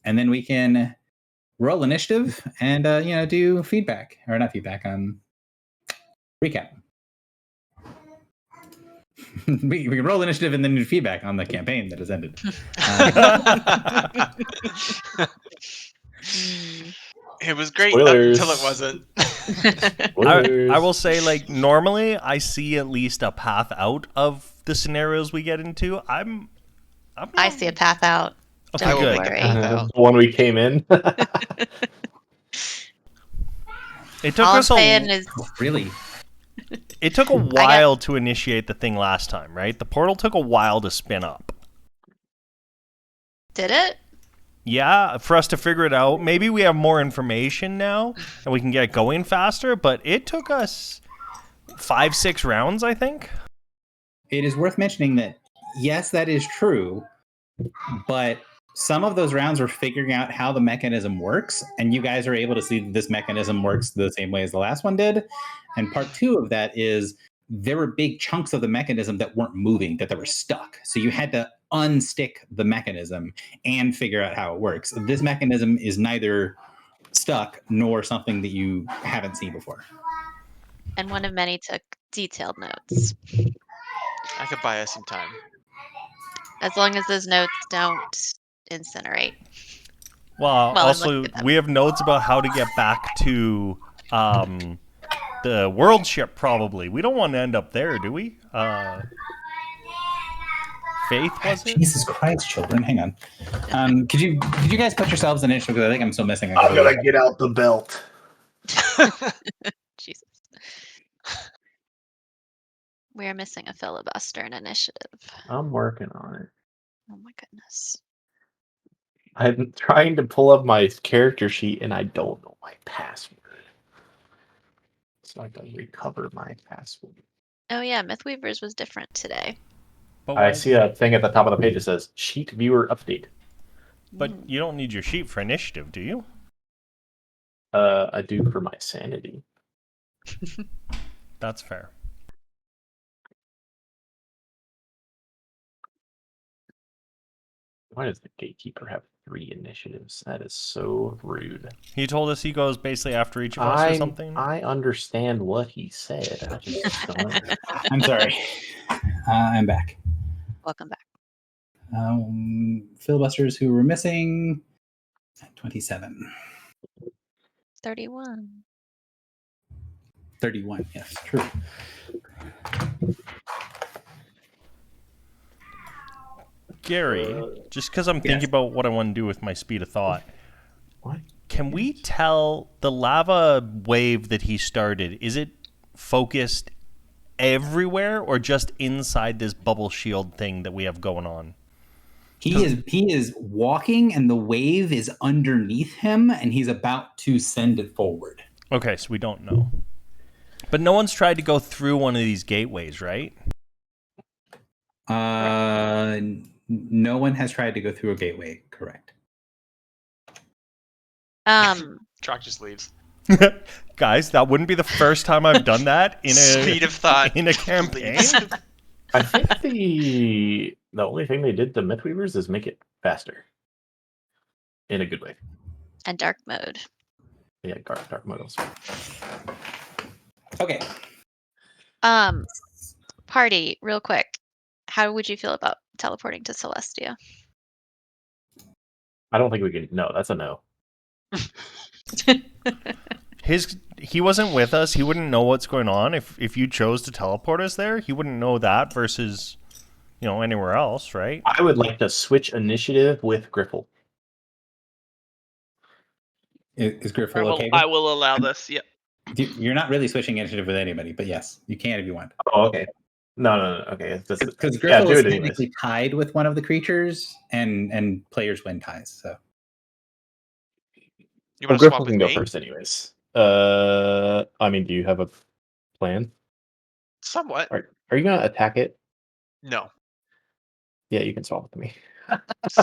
and then we can roll initiative and do feedback, or not feedback, recap. we can roll initiative and then do feedback on the campaign that has ended. It was great up until it wasn't. I will say, like, normally I see at least a path out of the scenarios we get into. I see a path out. Okay, Don't good. worry. The one we came in. It took All I'm us saying is, Really? It took a while to initiate the thing last time, right? The portal took a while to spin up. did it? Yeah, for us to figure it out. Maybe we have more information now and we can get going faster, but it took us 5-6 rounds, I think. It is worth mentioning that, yes, that is true, but some of those rounds were figuring out how the mechanism works, and you guys are able to see that this mechanism works the same way as the last one did. And part 2 of that is there were big chunks of the mechanism that weren't moving, that were stuck. So you had to unstick the mechanism and figure out how it works. This mechanism is neither stuck nor something that you haven't seen before. And one of many took detailed notes. I could buy us some time. As long as those notes don't incinerate. Well, I'm also, looking at them. we have notes about how to get back to the world ship, probably. We don't want to end up there, do we? Faith, was it? Jesus Christ, children, hang on. Could you guys put yourselves in initiative? Because I think I'm still missing. I'm gonna get out the belt. Jesus. We are missing a filibuster in initiative. I'm working on it. Oh my goodness. I'm trying to pull up my character sheet and I don't know my password. So I can recover my password. Oh yeah, Mythweavers was different today. But, I see a thing at the top of the page that says sheet viewer update. but you don't need your sheet for initiative, do you? I do for my sanity. That's fair. Why does the gatekeeper have 3 initiatives? That is so rude. He told us he goes basically after each of us or something. I understand what he said. I just don't. I'm sorry. I'm back. Welcome back. Filibusters who were missing. 27. 31. 31, yes, true. Gary, just because I'm thinking about what I want to do with my speed of thought, What? can we tell the lava wave that he started, is it focused everywhere or just inside this bubble shield thing that we have going on? He is walking and the wave is underneath him and he's about to send it forward. Okay, so we don't know. But no one's tried to go through one of these gateways, right? No one has tried to go through a gateway, correct. Troc just leaves. Guys, that wouldn't be the first time I've done that in a Speed of thought. in a campaign. I think the only thing they did to Mythweavers is make it faster. In a good way. And dark mode. Yeah, dark mode also. Okay. Party, real quick. How would you feel about teleporting to Celestia? I don't think we can. No, that's a no. He wasn't with us. He wouldn't know what's going on. If you chose to teleport us there, he wouldn't know that versus, anywhere else, right? I would like to switch initiative with Griffle. Is Griffle okay? I will allow this. Yep. You're not really switching initiative with anybody, but yes, you can if you want. Oh, okay. No. Okay. Because Griffle is technically tied with one of the creatures, and players win ties. So You want to swap Griffle with can go me? first, anyways. Do you have a plan? Somewhat. Are you gonna attack it? No. Yeah, you can swap with me.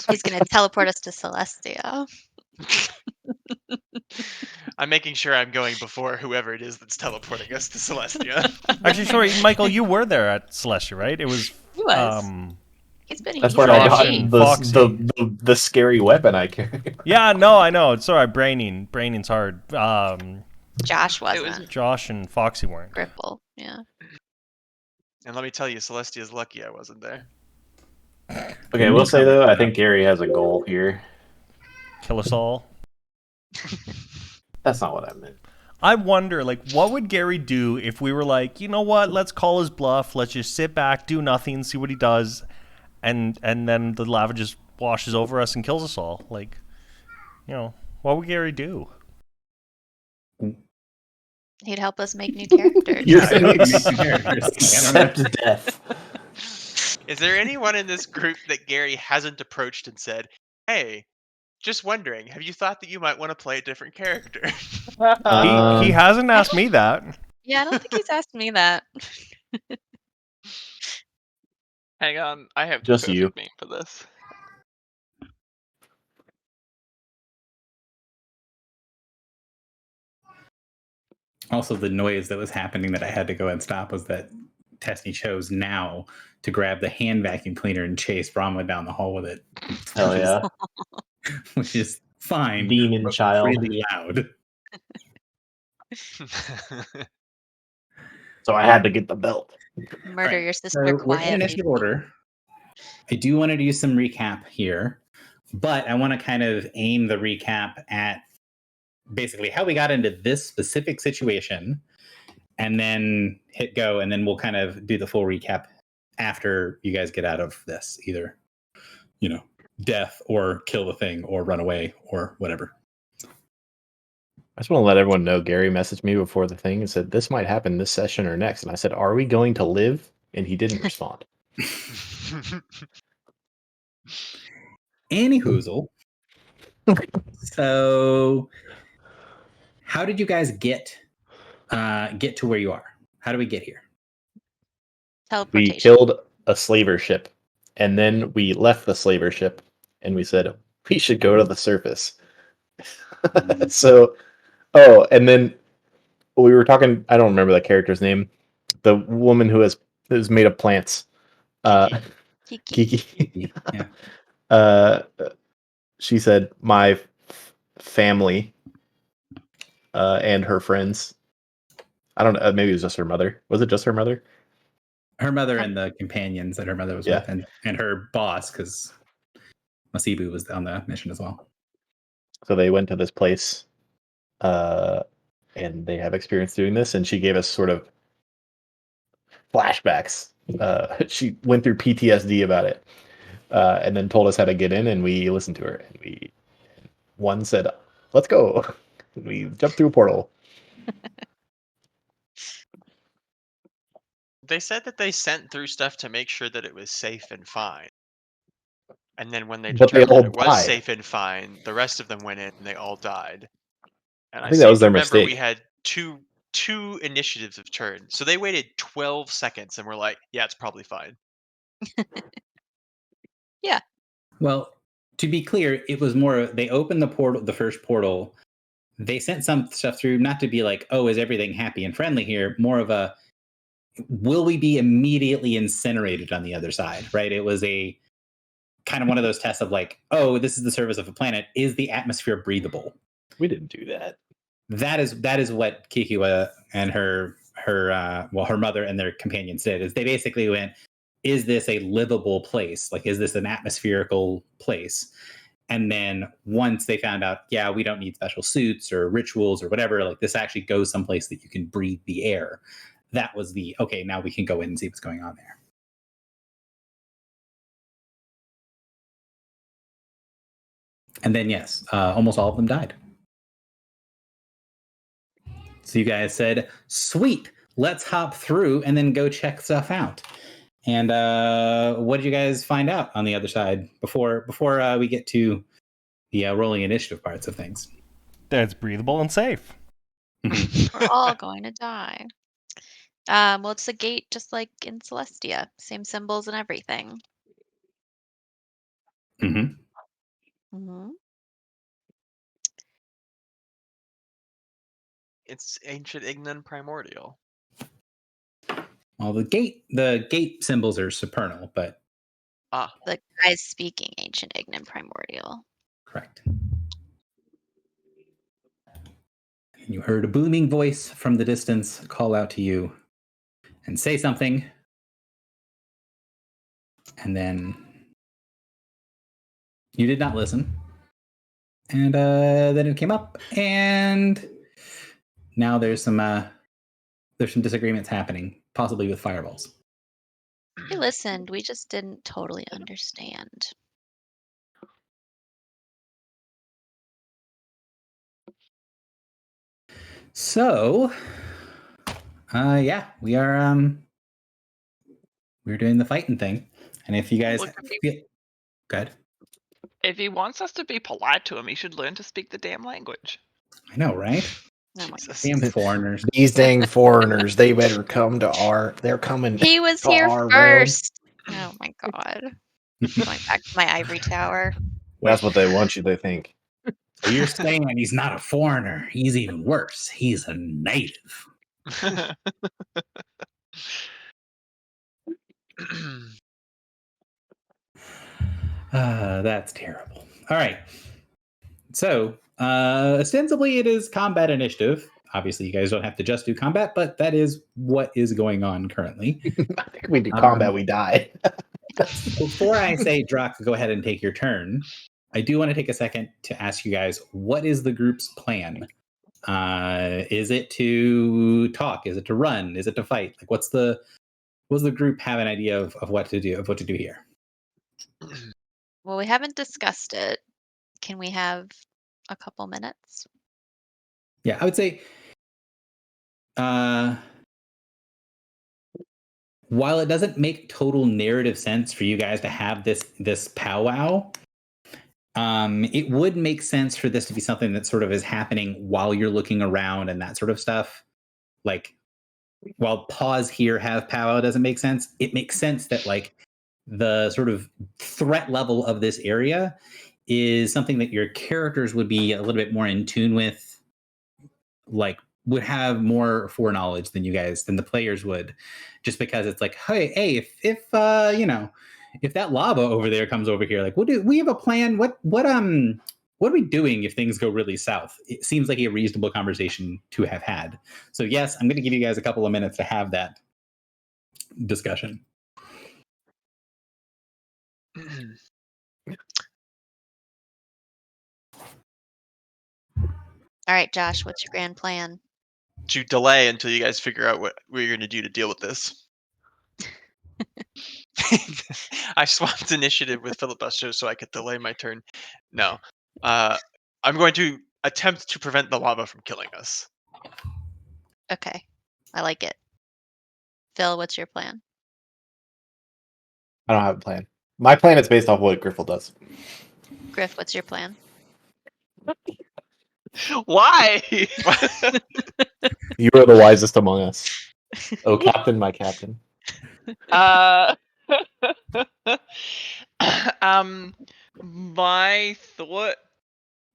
He's going to teleport us to Celestia. I'm making sure I'm going before whoever it is that's teleporting us to Celestia. Actually, sorry, Michael, you were there at Celestia, right? It was. He was. He's been That's here. why I Josh got and the, Foxy. the scary weapon I carry. Yeah, no, I know. It's all right. Braining's hard. Josh was- wasn't. Josh and Foxy weren't. Gripple. Yeah. And let me tell you, Celestia's lucky I wasn't there. Okay, I will say though, I think Gary has a goal here. Kill us all. That's not what I meant. I wonder, like, what would Gary do if we were like, you know what? Let's call his bluff. Let's just sit back, do nothing, see what he does, and then the lava just washes over us and kills us all. Like, you know, what would Gary do? He'd help us make new characters. You're I don't saying think characters. I don't know. accept death. Is there anyone in this group that Gary hasn't approached and said, "Hey, just wondering, have you thought that you might want to play a different character?" He hasn't asked me that. Yeah, I don't think he's asked me that. Hang on, I have Just the you. perfect meme for this. Also, the noise that was happening that I had to go and stop was that Tessney chose now to grab the hand vacuum cleaner and chase Brahma down the hall with it. Hell yeah. Which is fine. Demon but child. Really loud. So I had to get the belt. Murder Right, your So sister we're in quietly. initiative order. I do want to do some recap here, but I want to kind of aim the recap at basically how we got into this specific situation and then hit go, and then we'll kind of do the full recap after you guys get out of this, either, you know, death or kill the thing or run away or whatever. I just want to let everyone know Gary messaged me before the thing and said, this might happen this session or next. And I said, are we going to live? And he didn't respond. Anywhoozle. So how did you guys get to where you are? How do we get here? We Teleportation. killed a slaver ship. And then we left the slaver ship and we said, we should go to the surface. So, and then we were talking, I don't remember the character's name. The woman who is made of plants. Kiki. Kiki. Yeah. She said, my family and her friends. I don't know. Maybe it was just her mother. Was it just her mother? Her mother and the companions that her mother was with, and her boss, because Masibu was on the mission as well. So they went to this place, and they have experience doing this. And she gave us sort of flashbacks. She went through PTSD about it, and then told us how to get in, and we listened to her. And one said, "Let's go." We jumped through a portal. They said that they sent through stuff to make sure that it was safe and fine. And then when they But they determined all it was died. safe and fine, the rest of them went in and they all died. And I think that was seem to their remember we mistake. had two initiatives of turn. So they waited 12 seconds and were like, yeah, it's probably fine. Well, to be clear, it was more. They opened the portal, the first portal. They sent some stuff through, not to be like, "Oh, is everything happy and friendly here?" More of a, "Will we be immediately incinerated on the other side?" Right? It was a kind of one of those tests of like, "Oh, this is the surface of a planet. Is the atmosphere breathable?" We didn't do that. That is what Kikiwa and her mother and their companions did. Is they basically went, is this a livable place? Like, is this an atmospherical place? And then once they found out, yeah, we don't need special suits or rituals or whatever, like this actually goes someplace that you can breathe the air. That was the, okay, now we can go in and see what's going on there. And then, yes, almost all of them died. So you guys said, sweet, let's hop through and then go check stuff out. And what did you guys find out on the other side before we get to the rolling initiative parts of things? That it's breathable and safe. We're all going to die. Well, it's a gate just like in Celestia. Same symbols and everything. Mm-hmm. Mm-hmm. It's ancient Ignan primordial. Well, the gate symbols are supernal, but The guys speaking Ancient Ignan Primordial. Correct. And you heard a booming voice from the distance call out to you and say something. And then you did not listen. And then it came up, and now there's some disagreements happening, possibly with fireballs. We listened. We just didn't totally understand. So, yeah, we're doing the fighting thing, and if you guys Look, if feel good, If he wants us to be polite to him, he should learn to speak the damn language. I know, right? Oh my Jesus. Damn foreigners. These dang foreigners, they better come to our. They're coming. He was to here our realm. first. Oh my god. Going back to my ivory tower. That's what they want you to think. So you're saying he's not a foreigner. He's even worse. He's a native. That's terrible. All right. So, ostensibly, it is combat initiative. Obviously, you guys don't have to just do combat, but that is what is going on currently. I think we do combat, we die. Before I say, Drak, go ahead and take your turn, I do want to take a second to ask you guys, what is the group's plan? Is it to talk? Is it to run? Is it to fight? Like, does the group have an idea of what to do here? Well, we haven't discussed it. Can we have a couple minutes? Yeah, I would say while it doesn't make total narrative sense for you guys to have this powwow, it would make sense for this to be something that sort of is happening while you're looking around and that sort of stuff. Like, while pause here, have powwow doesn't make sense, it makes sense that like the sort of threat level of this area is something that your characters would be a little bit more in tune with, like would have more foreknowledge than the players would, just because it's like, hey, if that lava over there comes over here, like, we have a plan? What are we doing if things go really south? It seems like a reasonable conversation to have had. So yes, I'm going to give you guys a couple of minutes to have that discussion. All right, Josh, what's your grand plan? To delay until you guys figure out what you're going to do to deal with this. I swapped initiative with filibuster so I could delay my turn. No. I'm going to attempt to prevent the lava from killing us. Okay, I like it. Phil, what's your plan? I don't have a plan. My plan is based off what Griffle does. Griff, what's your plan? Why? You are the wisest among us. Oh, Captain, my Captain. My thought.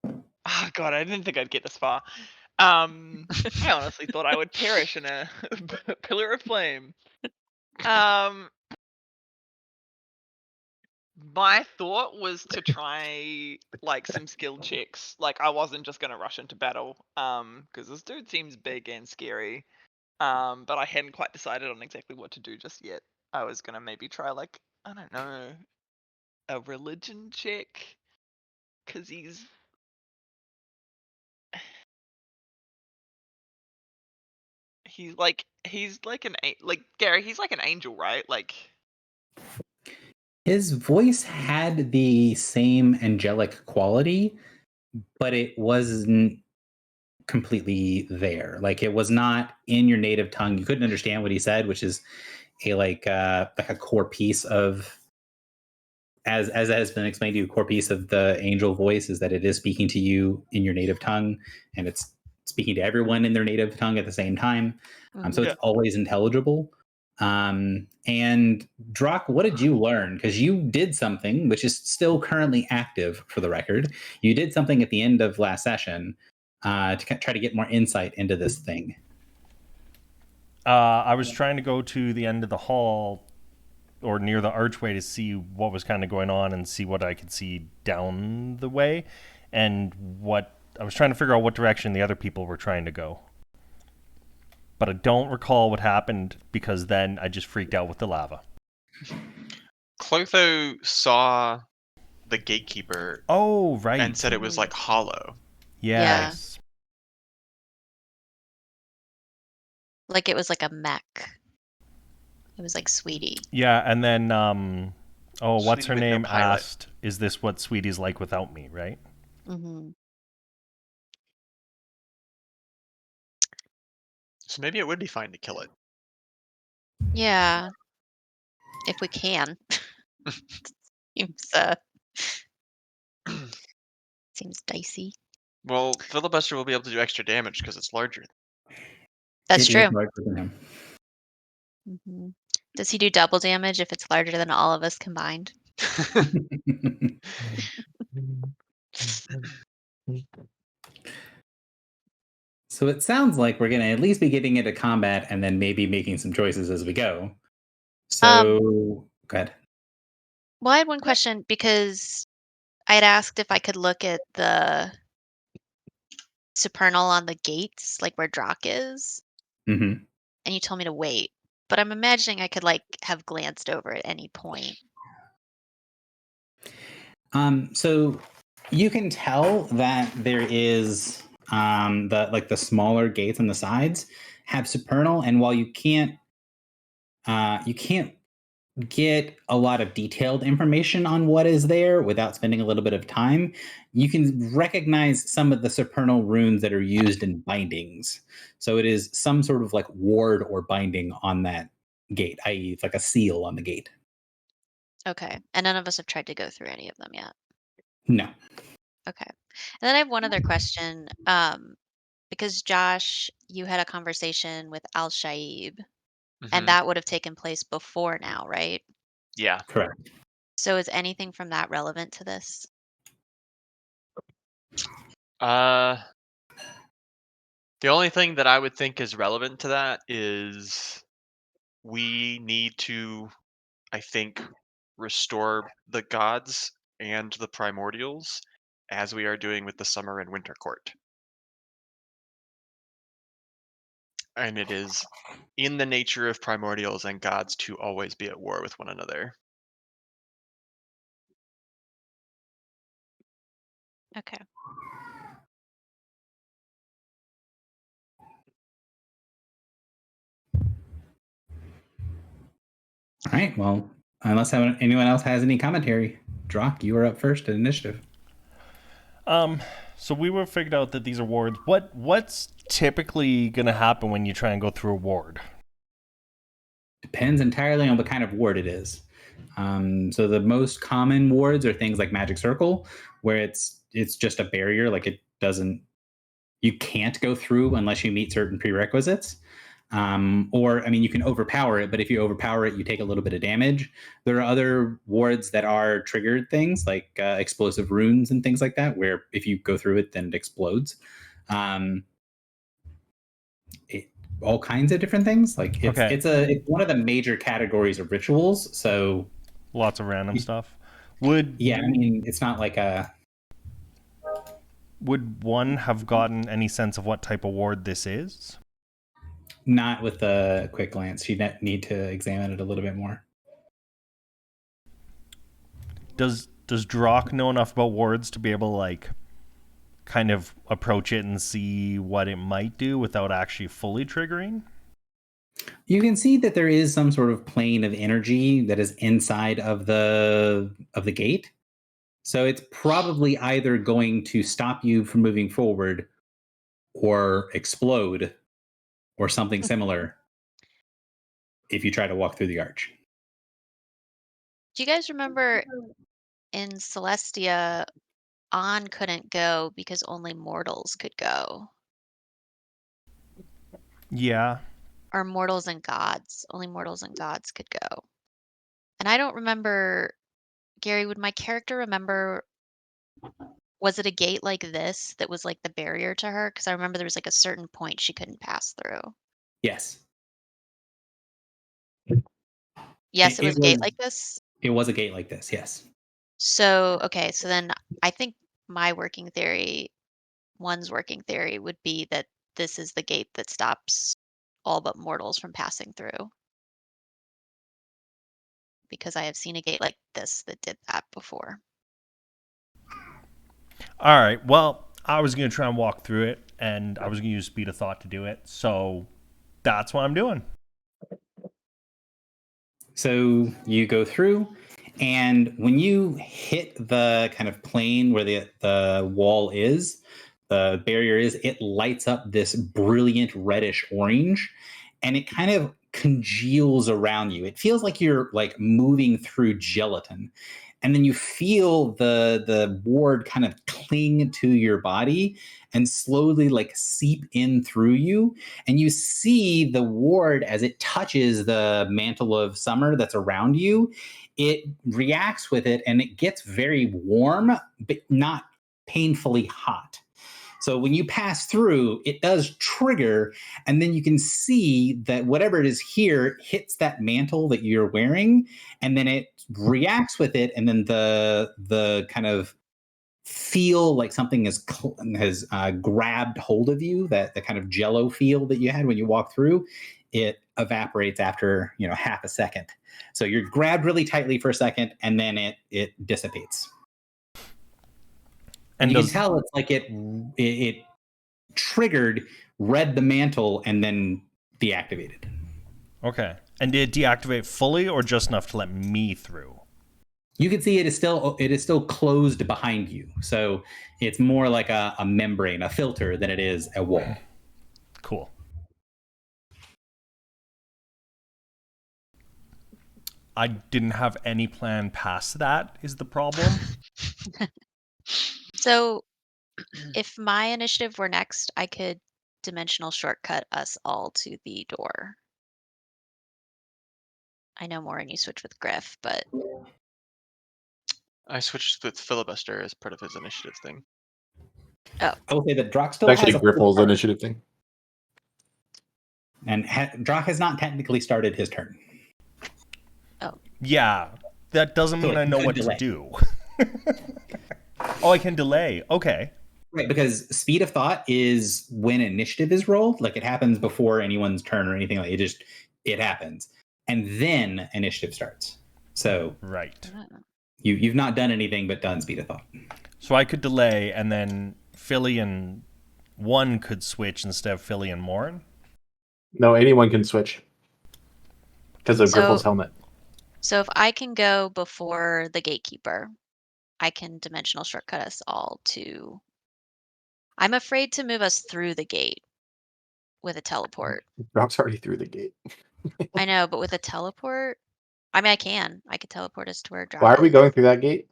Oh god, I didn't think I'd get this far. I honestly thought I would perish in a pillar of flame. My thought was to try like some skill checks. Like I wasn't just gonna rush into battle, because this dude seems big and scary. But I hadn't quite decided on exactly what to do just yet. I was gonna maybe try like, I don't know, a religion check, cause he's like Gary, he's like an angel, right? Like His voice had the same angelic quality, but it wasn't completely there. Like, it was not in your native tongue. You couldn't understand what he said, which is like a core piece of, as has been explained to you, core piece of the angel voice is that it is speaking to you in your native tongue, and it's speaking to everyone in their native tongue at the same time. So it's always intelligible. And Drak, what did you learn? Because you did something which is still currently active, for the record. You did something at the end of last session to try to get more insight into this thing. I was trying to go to the end of the hall or near the archway to see what was kind of going on and see what I could see down the way, and what I was trying to figure out what direction the other people were trying to go. But I don't recall what happened because then I just freaked out with the lava. Clotho saw the gatekeeper Oh, right. and said it was like hollow. Yes. Like it was like a mech. It was like Sweetie. Yeah, and then what's her Sweetie with no name pilot. asked, "Is this what Sweetie's like without me?" Right? Hmm. So maybe it would be fine to kill it. Yeah. If we can. Seems dicey. Well, Filibuster will be able to do extra damage because it's larger. That's It is true. larger than him. Hmm. Does he do double damage if it's larger than all of us combined? So it sounds like we're going to at least be getting into combat and then maybe making some choices as we go. So, go ahead. Well, I had one question because I had asked if I could look at the supernal on the gates, like where Drock is, Hmm. and you told me to wait. But I'm imagining I could like have glanced over at any point. So you can tell that there is the smaller gates on the sides have supernal, and while you can't get a lot of detailed information on what is there without spending a little bit of time, you can recognize some of the supernal runes that are used in bindings. So it is some sort of like ward or binding on that gate, i.e., it's like a seal on the gate. Okay. And none of us have tried to go through any of them yet. No. Okay. And then I have one other question. Because Josh, you had a conversation with Al Shaib, Mhm. and that would have taken place before now, right? Yeah. Correct. So is anything from that relevant to this? The only thing that I would think is relevant to that is we need to, I think, restore the gods and the primordials as we are doing with the summer and winter court. And it is in the nature of primordials and gods to always be at war with one another. Okay. All right. Well, unless anyone else has any commentary, Drock, you are up first at initiative. So we were figured out that these are wards. What's typically gonna happen when you try and go through a ward? Depends entirely on what kind of ward it is. So the most common wards are things like Magic Circle, where it's just a barrier, like you can't go through unless you meet certain prerequisites. Or, I mean, you can overpower it, but if you overpower it, you take a little bit of damage. There are other wards that are triggered things like explosive runes and things like that, where if you go through it, then it explodes. All kinds of different things. Like it's one of the major categories of rituals. So Lots of random stuff. I mean, it's not like would one have gotten any sense of what type of ward this is? not with a quick glance. You need to examine it a little bit more. Does Drock know enough about wards to be able to like kind of approach it and see what it might do without actually fully triggering? You can see that there is some sort of plane of energy that is inside of the gate. So it's probably either going to stop you from moving forward or explode or something similar if you try to walk through the arch. Do you guys remember in Celestia, On couldn't go because only mortals could go? Yeah. Or mortals and gods. Only mortals and gods could go. And I don't remember, Gary, would my character remember, was it a gate like this that was like the barrier to her? Because I remember there was like a certain point she couldn't pass through. Yes. Yes, it was a gate was like this. it was a gate like this. Yes. So okay, so then I think my working theory, one's working theory would be that this is the gate that stops all but mortals from passing through. Because I have seen a gate like this that did that before. All right. Well, I was going to try and walk through it, and I was going to use speed of thought to do it. So that's what I'm doing. So you go through, and when you hit the kind of plane where the wall is, the barrier is, it lights up this brilliant reddish orange, and it kind of congeals around you. It feels like you're like moving through gelatin. And then you feel the ward kind of cling to your body and slowly like seep in through you, and you see the ward as it touches the mantle of summer that's around you. It reacts with it and it gets very warm, but not painfully hot. So when you pass through, it does trigger, and then you can see that whatever it is here hits that mantle that you're wearing, and then it reacts with it, and then the kind of feel like something has grabbed hold of you, that the kind of jello feel that you had when you walk through, it evaporates after half a second. So you're grabbed really tightly for a second, and then it dissipates. And you can tell it's like it triggered, read the mantle, and then deactivated. Okay. And did it deactivate fully or just enough to let me through? You can see it is still closed behind you. So it's more like a membrane, a filter, than it is a wall. Cool. I didn't have any plan past that, is the problem. So if my initiative were next, I could dimensional shortcut us all to the door. I know Maureen, you switch with Griff, but I switched with filibuster as part of his initiative thing. I will say that Drock still It's actually has a full Griffle's turn, initiative thing. and Drock has not technically started his turn. Yeah, that doesn't mean So I know you what could delay. to do. Oh, I can delay. Okay. Right, because speed of thought is when initiative is rolled. Like it happens before anyone's turn or anything. Like it happens, and then initiative starts. So Right. you've not done anything but done speed of thought. So I could delay, and then Philly and one could switch instead of Philly and Morin. No, anyone can switch because of So- Griffle's helmet. so if I can go before the gatekeeper, I can dimensional shortcut us all to. I'm afraid to move us through the gate with a teleport. Drock's already through the gate. I know, but with a teleport, I mean, I could teleport us to where Drock Why are we is. going through that gate?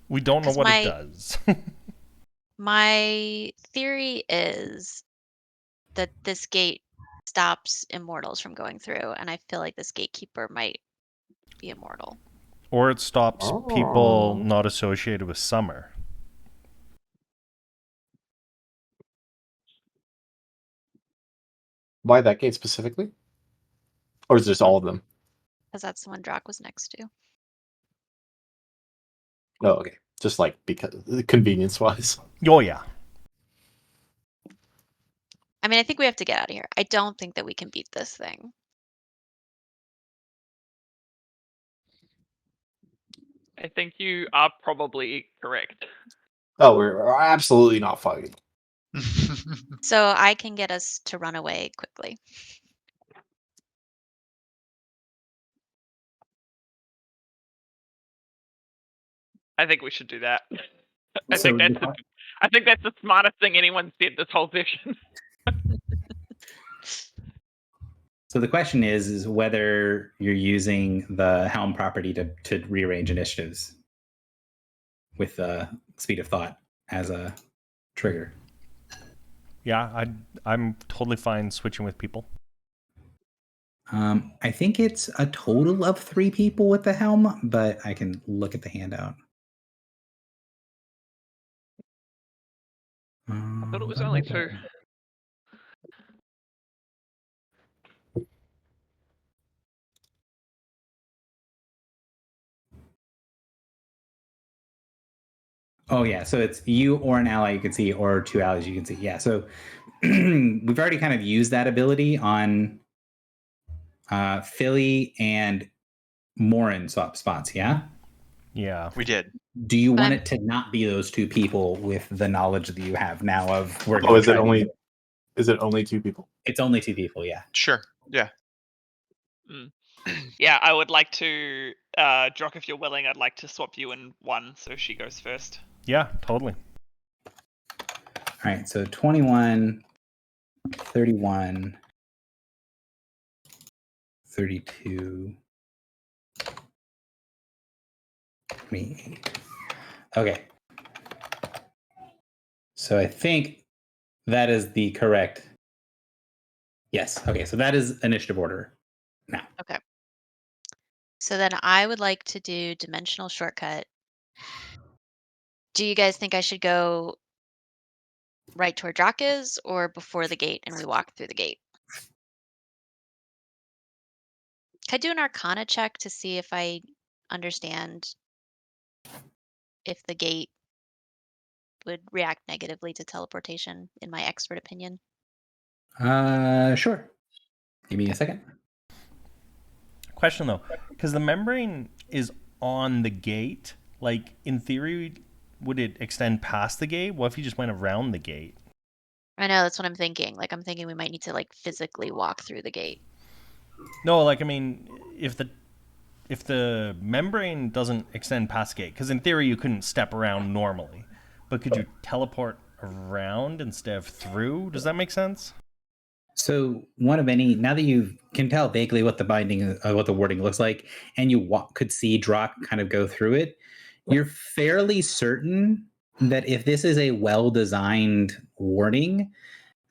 We don't know 'Cause what my- it does. My theory is that this gate stops immortals from going through, and I feel like this gatekeeper might be immortal. Or it stops Oh. people not associated with summer. Why that gate specifically? Or is it just all of them? Because that's the one Drock was next to. Oh, okay. Just like because convenience wise. Oh, yeah. I mean, I think we have to get out of here. I don't think that we can beat this thing. I think you are probably correct. Oh, we're absolutely not fighting. So I can get us to run away quickly. I think we should do that. I So think that's the smartest thing anyone said this whole session. So the question is whether you're using the Helm property to rearrange initiatives with speed of thought as a trigger. Yeah, I'm totally fine switching with people. I think it's a total of 3 people with the helm, but I can look at the handout. I thought it was only 2. Oh yeah, so it's you or an ally you can see, or two allies you can see. Yeah, so we've already kind of used that ability on Philly and Morin spots. Yeah. Yeah. We did. Do you want I'm- it to not be those two people with the knowledge that you have now of we're Oh, going is to it try only? to... Is it only 2 people? It's only two people. Yeah. Sure. Yeah. Yeah, I would like to, Drock, if you're willing, I'd like to swap you in one, so she goes first. Yeah, totally. All right. So 21, 31, 32, 28. Okay. So I think that is the correct. Yes. Okay. So that is initiative order. Now. Okay. So then I would like to do dimensional shortcut. Do you guys think I should go right to where Drock is or before the gate and we walk through the gate? Can I do an Arcana check to see if I understand if the gate would react negatively to teleportation, in my expert opinion? Sure. Give me a second. Question though, because the membrane is on the gate, like in theory, would it extend past the gate? What if you just went around the gate? I know, that's what I'm thinking. Like, I'm thinking we might need to, like, physically walk through the gate. No, like I mean, if the membrane doesn't extend past the gate, because in theory you couldn't step around normally, but could you teleport around instead of through? Does that make sense? So one of any, now that you can tell vaguely what the binding, what the wording looks like, and you could see Drock kind of go through it, you're fairly certain that if this is a well-designed wording,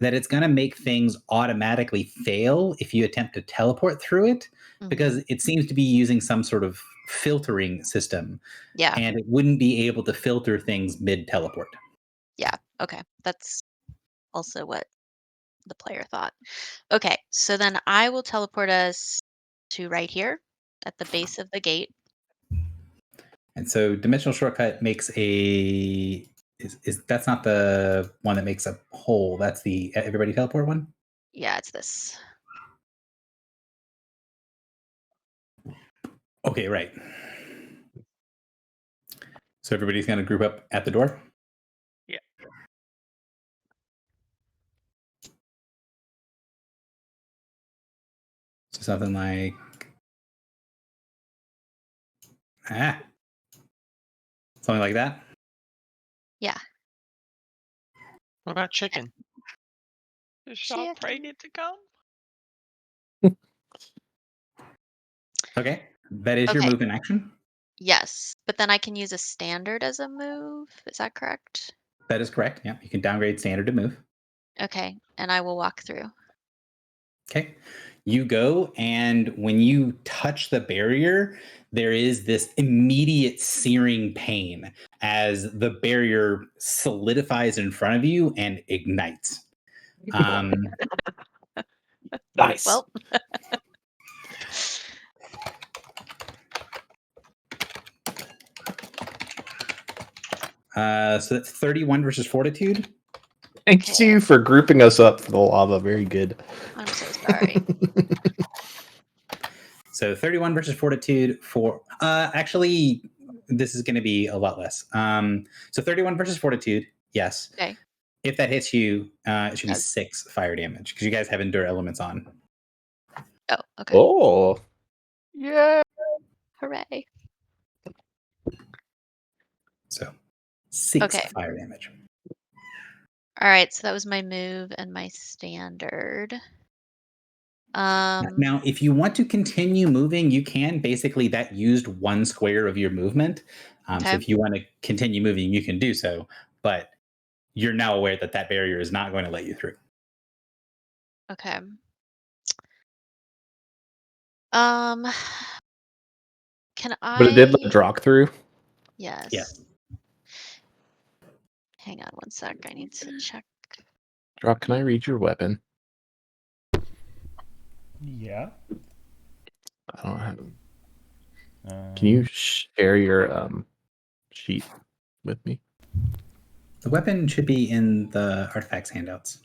that it's going to make things automatically fail if you attempt to teleport through it, because it seems to be using some sort of filtering system, Yeah. and it wouldn't be able to filter things mid-teleport. Yeah. Okay. That's also what the player thought. Okay. So then I will teleport us to right here at the base of the gate. And so dimensional shortcut makes a is that's not the one that makes a hole. That's the everybody teleport one. Yeah, it's this. Okay, right. So everybody's going to group up at the door. Yeah. So something like something like that. Yeah. What about chicken? Does Shark Prey need to come? Okay, that is your Okay. movement action. Yes. But then I can use a standard as a move. Is that correct? That is correct. Yeah, you can downgrade standard to move. Okay. And I will walk through. Okay. You go, and when you touch the barrier, there is this immediate searing pain as the barrier solidifies in front of you and ignites. Nice. Well, So that's 31 versus fortitude. Thank you for grouping us up for the lava. Very good. I'm so sorry. So 31 versus fortitude for actually this is going to be a lot less. So 31 versus fortitude, yes. Okay. If that hits you, it should be Does. 6 fire damage because you guys have endure elements on. Oh, okay. Oh, Yeah. Hooray. So 6 Okay. fire damage. All right. So that was my move and my standard. Now, if you want to continue moving, you can. Basically, that used 1 square of your movement. So Okay. if you want to continue moving, you can do so. But you're now aware that that barrier is not going to let you through. Okay. Can I? but it did let Drock through. Yes. Yes. Hang on one sec. I need to check. Drock, can I read your weapon? Yeah. I don't have. Can you share your sheet with me? The weapon should be in the artifacts handouts.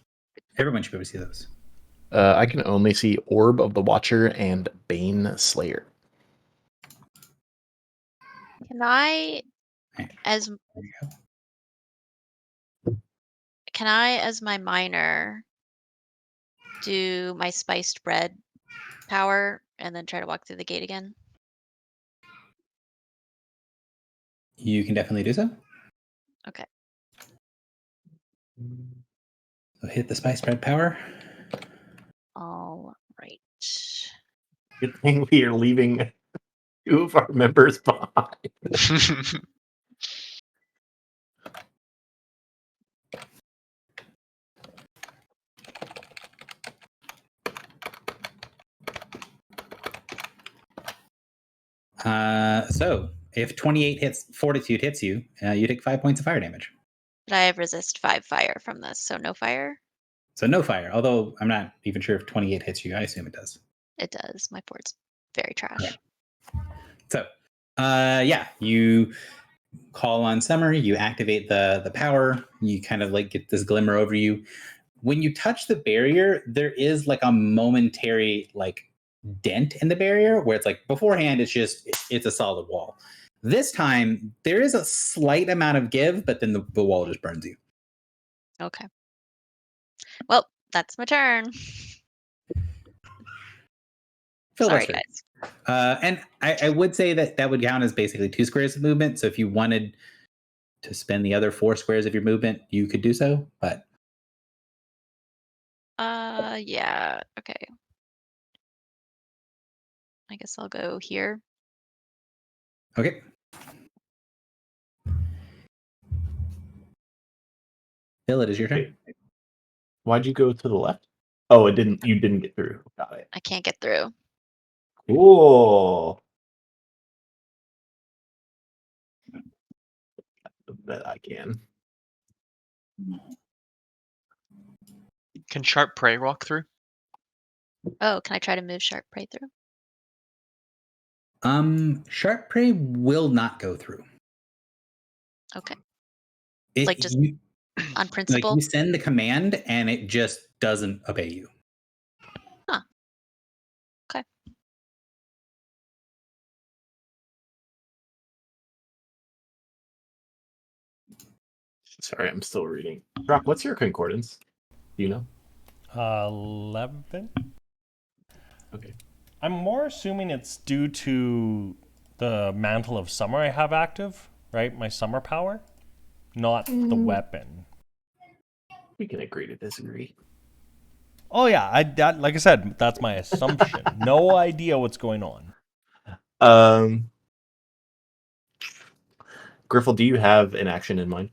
Everyone should be able to see those. I can only see Orb of the Watcher and Bane Slayer. Can I, Right. as There you go. can I, as my miner, do my spiced bread power and then try to walk through the gate again? You can definitely do so. Okay. So hit the spice bread power. All right. Good thing we are leaving 2 of our members behind. So if 28 hits, fortitude hits you, you take 5 points of fire damage. But I have resist 5 fire from this, so no fire? So no fire. Although I'm not even sure if 28 hits you. I assume it does. It does. My board's very trash. Okay. So, yeah, you call on Summer. You activate the power. You kind of like get this glimmer over you. When you touch the barrier, there is like a momentary like dent in the barrier where it's like beforehand it's a solid wall. This time there is a slight amount of give, but then the wall just burns you. Okay. Well, that's my turn. Sorry, Filibuster. guys. And I would say that would count as basically 2 squares of movement. So if you wanted to spend the other 4 squares of your movement, you could do so. But Yeah. Okay. I guess I'll go here. okay. Phil, it is your turn. Why'd you go to the left? Oh, you didn't get through. Got it. I can't get through. Cool. I bet I can. Can Sharp Prey walk through? Oh, can I try to move Sharp Prey through? Sharp prey will not go through. Okay. It, Like, just you, On like principle? you send the command and it just doesn't obey you. Huh. Okay. Sorry, I'm still reading. Brock, what's your concordance? Do you know? 11. Okay. I'm more assuming it's due to the Mantle of Summer I have active, right? My summer power, not the weapon. We can agree to disagree. Oh yeah, like I said, that's my assumption. No idea what's going on. Griffle, do you have an action in mind?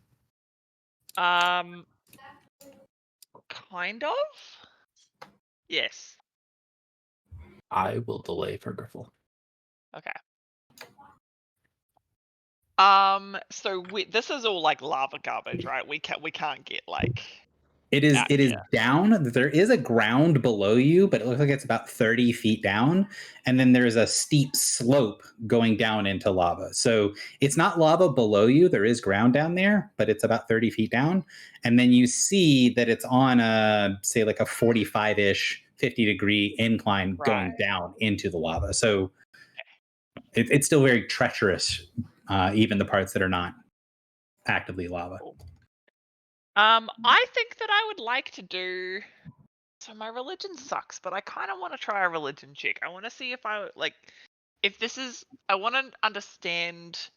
Kind of. Yes. I will delay for Griffle. Okay. So this is all like lava garbage, right? We can't get like. It is Yeah. down. There is a ground below you, but it looks like it's about 30 feet down. And then there's a steep slope going down into lava. So it's not lava below you. There is ground down there, but it's about 30 feet down. And then you see that it's on a, say, like a 45-ish, 50-degree incline going Right. down into the lava. So it's still very treacherous, even the parts that are not actively lava. I think that I would like to do. So my religion sucks, but I kind of want to try a religion check. I want to see if I like, if this is. I want to understand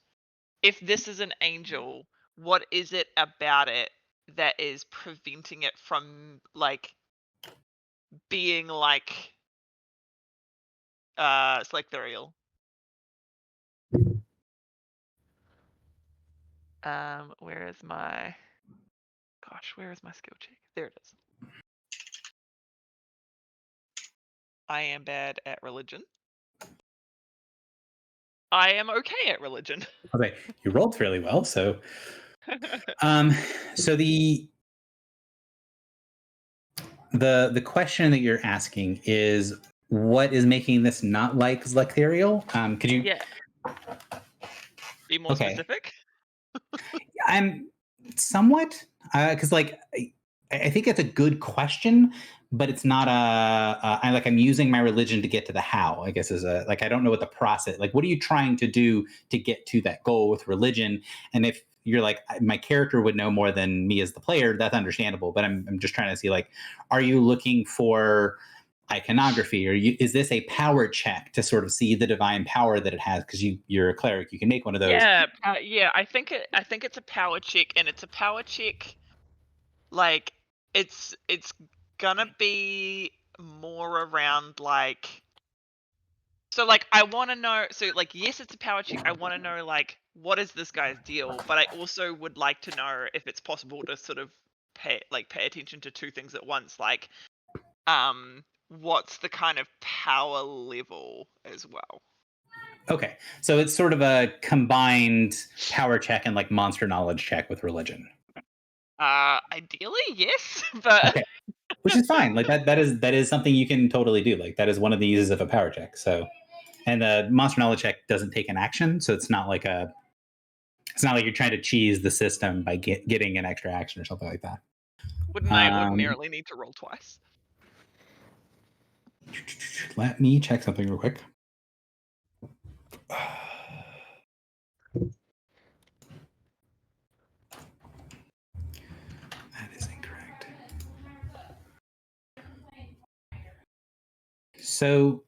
if this is an angel. What is it about it that is preventing it from like being like Selectorial? Where is my skill check? There it is. I am bad at religion. I am okay at religion. Okay, you rolled fairly well. So, so the question that you're asking is what is making this not like Zlecterial? Could you? Yeah. Be more Okay. specific. Somewhat, because like I think it's a good question, but it's not I'm using my religion to get to the how. I guess is a like I don't know what the process like. What are you trying to do to get to that goal with religion? And if you're like my character would know more than me as the player, that's understandable. But I'm just trying to see like, are you looking for iconography, or is this a power check to sort of see the divine power that it has? Because you're a cleric, you can make one of those. Yeah, I think it's a power check, and it's a power check. Like it's gonna be more around like. So like I want to know. So like yes, it's a power check. I want to know like what is this guy's deal, but I also would like to know if it's possible to sort of pay attention to two things at once. Like what's the kind of power level as well? Okay, so it's sort of a combined power check and like monster knowledge check with religion. Ideally, yes, but Okay, which is fine. Like that is something you can totally do. Like that is one of the uses of a power check. So, and the monster knowledge check doesn't take an action, so it's not like you're trying to cheese the system by getting an extra action or something like that. wouldn't I ordinarily need to roll twice? Let me check something real quick. That is incorrect. So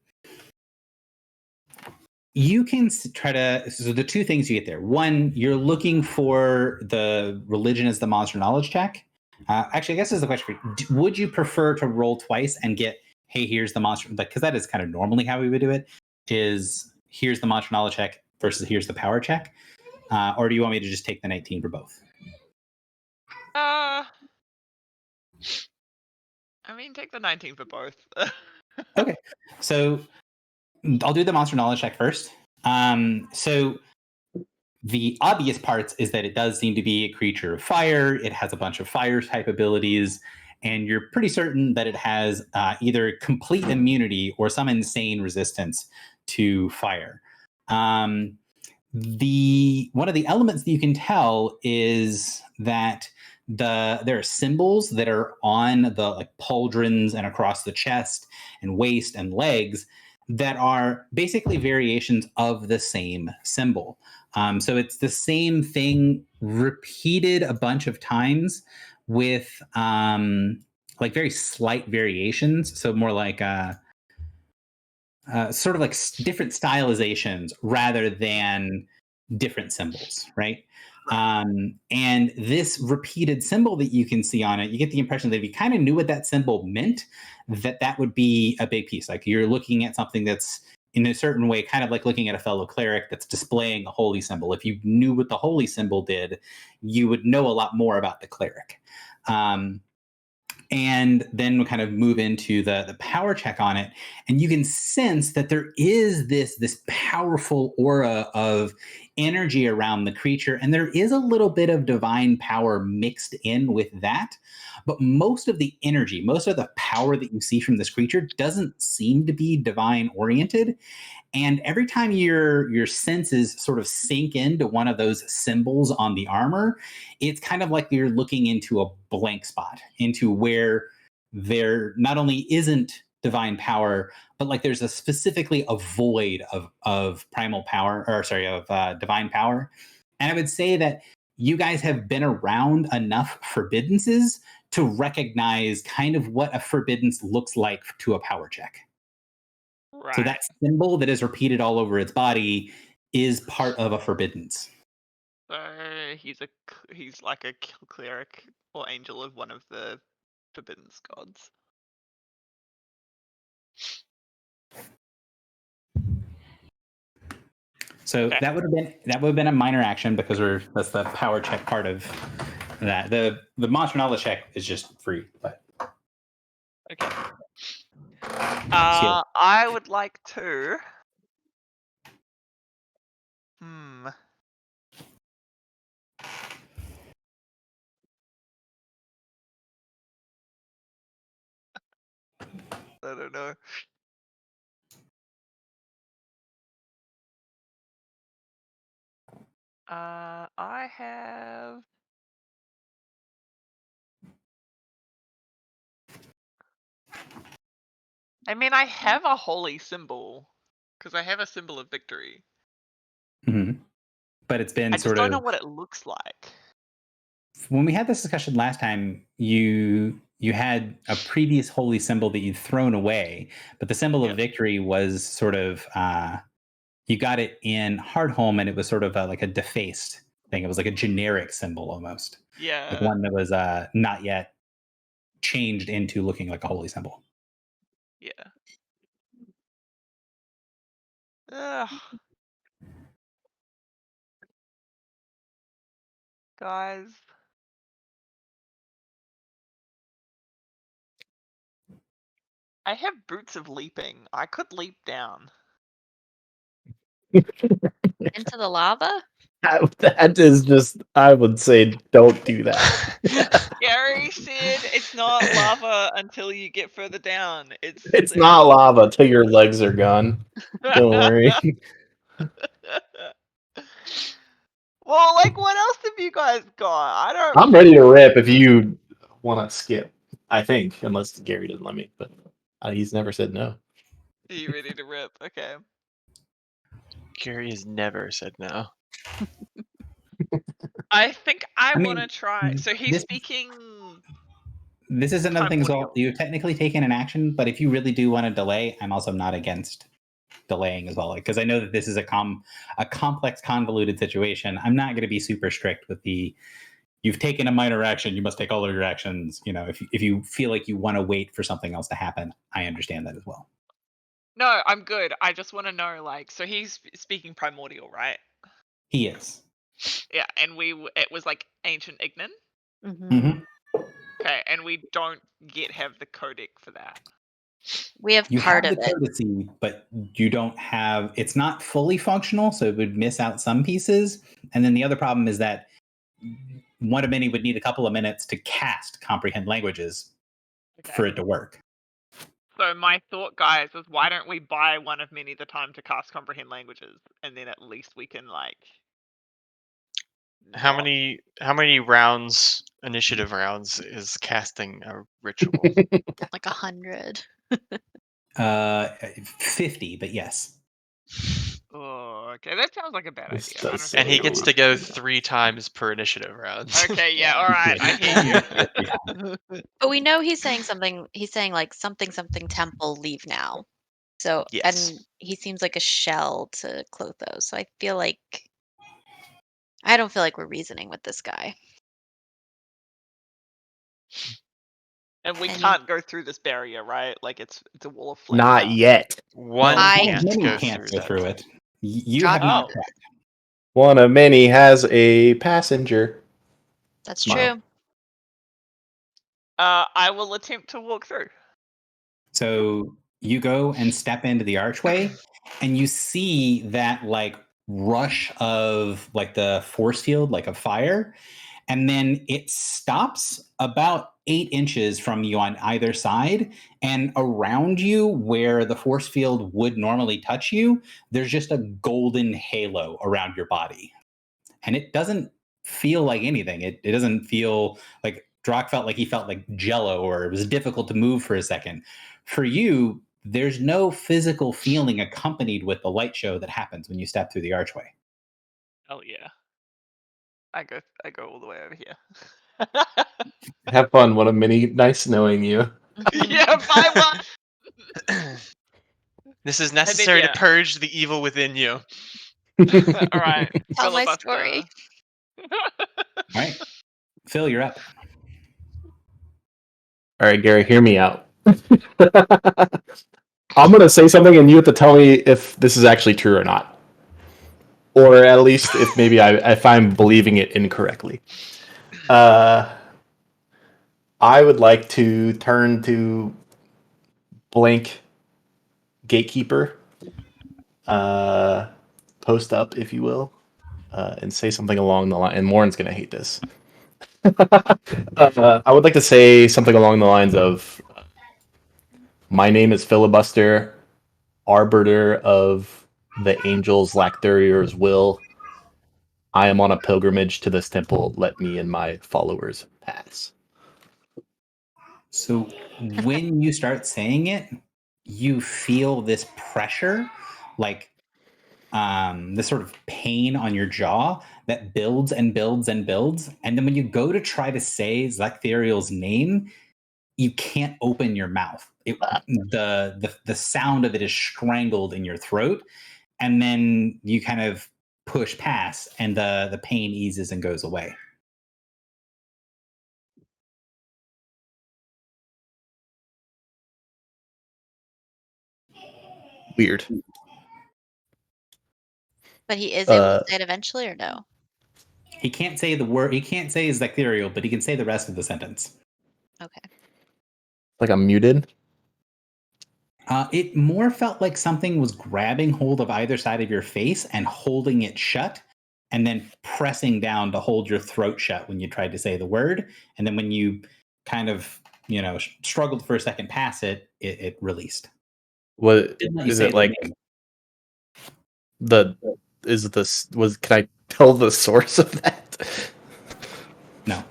you can try to. So the two things you get there. One, you're looking for the religion as the monster knowledge check. Actually, I guess this is the question for you. Would you prefer to roll twice and get, hey, here's the monster? Because that is kind of normally how we would do it. Is here's the monster knowledge check versus here's the power check, or do you want me to just take the 19 for both? I mean, take the 19 for both. Okay, so I'll do the monster knowledge check first. So the obvious parts is that it does seem to be a creature of fire. It has a bunch of fire type abilities, and you're pretty certain that it has either complete immunity or some insane resistance to fire. The one of the elements that you can tell is that there are symbols that are on the like pauldrons and across the chest and waist and legs that are basically variations of the same symbol. So it's the same thing repeated a bunch of times with like very slight variations. So more like sort of like different stylizations rather than different symbols, right? And this repeated symbol that you can see on it, you get the impression that if you kind of knew what that symbol meant, that would be a big piece. Like you're looking at something that's in a certain way, kind of like looking at a fellow cleric that's displaying a holy symbol. If you knew what the holy symbol did, you would know a lot more about the cleric. And then we'll kind of move into the power check on it, and you can sense that there is this powerful aura of energy around the creature, and there is a little bit of divine power mixed in with that. But most of the energy, most of the power that you see from this creature doesn't seem to be divine oriented. And every time your senses sort of sink into one of those symbols on the armor, it's kind of like you're looking into a blank spot, into where there not only isn't divine power, but like there's specifically a void of primal power, or sorry, of divine power. And I would say that you guys have been around enough forbiddances to recognize kind of what a forbiddance looks like to a power check. Right. So that symbol that is repeated all over its body is part of a forbiddance. So he's like a cleric or angel of one of the forbidden gods. So Okay. that would have been a minor action because that's the power check part of that. The monster knowledge check is just free, but Okay. I would like to. I don't know. I have I mean, I have a holy symbol because I have a symbol of victory. Mhm. But it's been I just sort don't know of what it looks like. when we had this discussion last time, you had a previous holy symbol that you'd thrown away, but the symbol of Yes. victory was sort of you got it in Hardhome, and it was sort of like a defaced thing. It was like a generic symbol almost, like Yeah. one that was not yet changed into looking like a holy symbol. Yeah. Ugh. Guys. I have boots of leaping. I could leap down. Into the lava? That is just, I would say, don't do that. Gary said it's not lava until you get further down. It's not lava till your legs are gone. Don't worry. Well, like, what else have you guys got? I don't. I'm ready to rip if you want to skip. I think, unless Gary doesn't let me, but he's never said no. Are you ready to rip? Okay. Gary has never said no. I think I mean, want to try. So he's this- speaking. This is another thing as well. Primordial. You've technically taken an action, but if you really do want to delay, I'm also not against delaying as well. Because I know that this is a complex, convoluted situation. I'm not going to be super strict with the. You've taken a minor action. You must take all of your actions. You know, if you feel like you want to wait for something else to happen, I understand that as well. No, I'm good. I just want to know, like, so he's speaking primordial, right? He is. Yeah, and it was like ancient Ignan. Hmm. Mhm. Okay, and we don't yet have the codec for that. We have You part have of the it. courtesy, but you don't have. It's not fully functional, so it would miss out some pieces. And then the other problem is that one of many would need a couple of minutes to cast comprehend languages for Okay. it to work. So my thought, guys, is why don't we buy one of many the time to cast comprehend languages, and then at least we can like. How not- many rounds, initiative rounds, is casting a ritual? Like 100. 50, but yes. Oh, okay, that sounds like a bad This idea. does I don't sound And he think gets I'll- to go 3 times per initiative round. Okay, yeah, Yeah. all right, I hear you. But we know he's saying something. He's saying like something temple, leave now. So Yes. and he seems like a shell to Clotho. So I feel like I don't feel like we're reasoning with this guy. And we And- can't go through this barrier, right? Like it's a wall of flame. Not now. yet. One I- can't many go can't through go that. through it. You Drop have not out. tried. One of many has a passenger. That's Smile. true. I will attempt to walk through. So you go and step into the archway, and you see that like rush of like the force field, like a fire, and then it stops about 8 inches from you on either side, and around you where the force field would normally touch you, there's just a golden halo around your body, and it doesn't feel like anything. It doesn't feel like Drock felt like he felt like jello, or it was difficult to move for a second. For you, there's no physical feeling accompanied with the light show that happens when you step through the archway. Oh yeah. I go all the way over here. Have fun. One of many. Nice knowing you. Yeah, bye one. This is necessary yeah. to purge the evil within you. All right. Tell my filibuster. story. All right, Phil, you're up. All right, Gary, hear me out. I'm going to say something, and you have to tell me if this is actually true or not. Or at least if maybe if I'm believing it incorrectly. I would like to turn to blank gatekeeper, post up, if you will, and say something along the line. And Warren's going to hate this. I would like to say something along the lines of, my name is Filibuster, arbiter of the angels' Lacthurior's will. I am on a pilgrimage to this temple. Let me and my followers pass. So when you start saying it, you feel this pressure, like this sort of pain on your jaw that builds and builds and builds. And then when you go to try to say Zectheriel's name, you can't open your mouth. The sound of it is strangled in your throat, and then you kind of push past, and the pain eases and goes away. Weird. But he is able Uh, to say it eventually, or no? He can't say the word. He can't say Zectheriel, but he can say the rest of the sentence. Okay. Like I'm muted. It more felt like something was grabbing hold of either side of your face and holding it shut, and then pressing down to hold your throat shut when you tried to say the word. And then when you kind of, struggled for a second past it, it released. What Didn't let you is say it the like? name. Can I tell the source of that? No.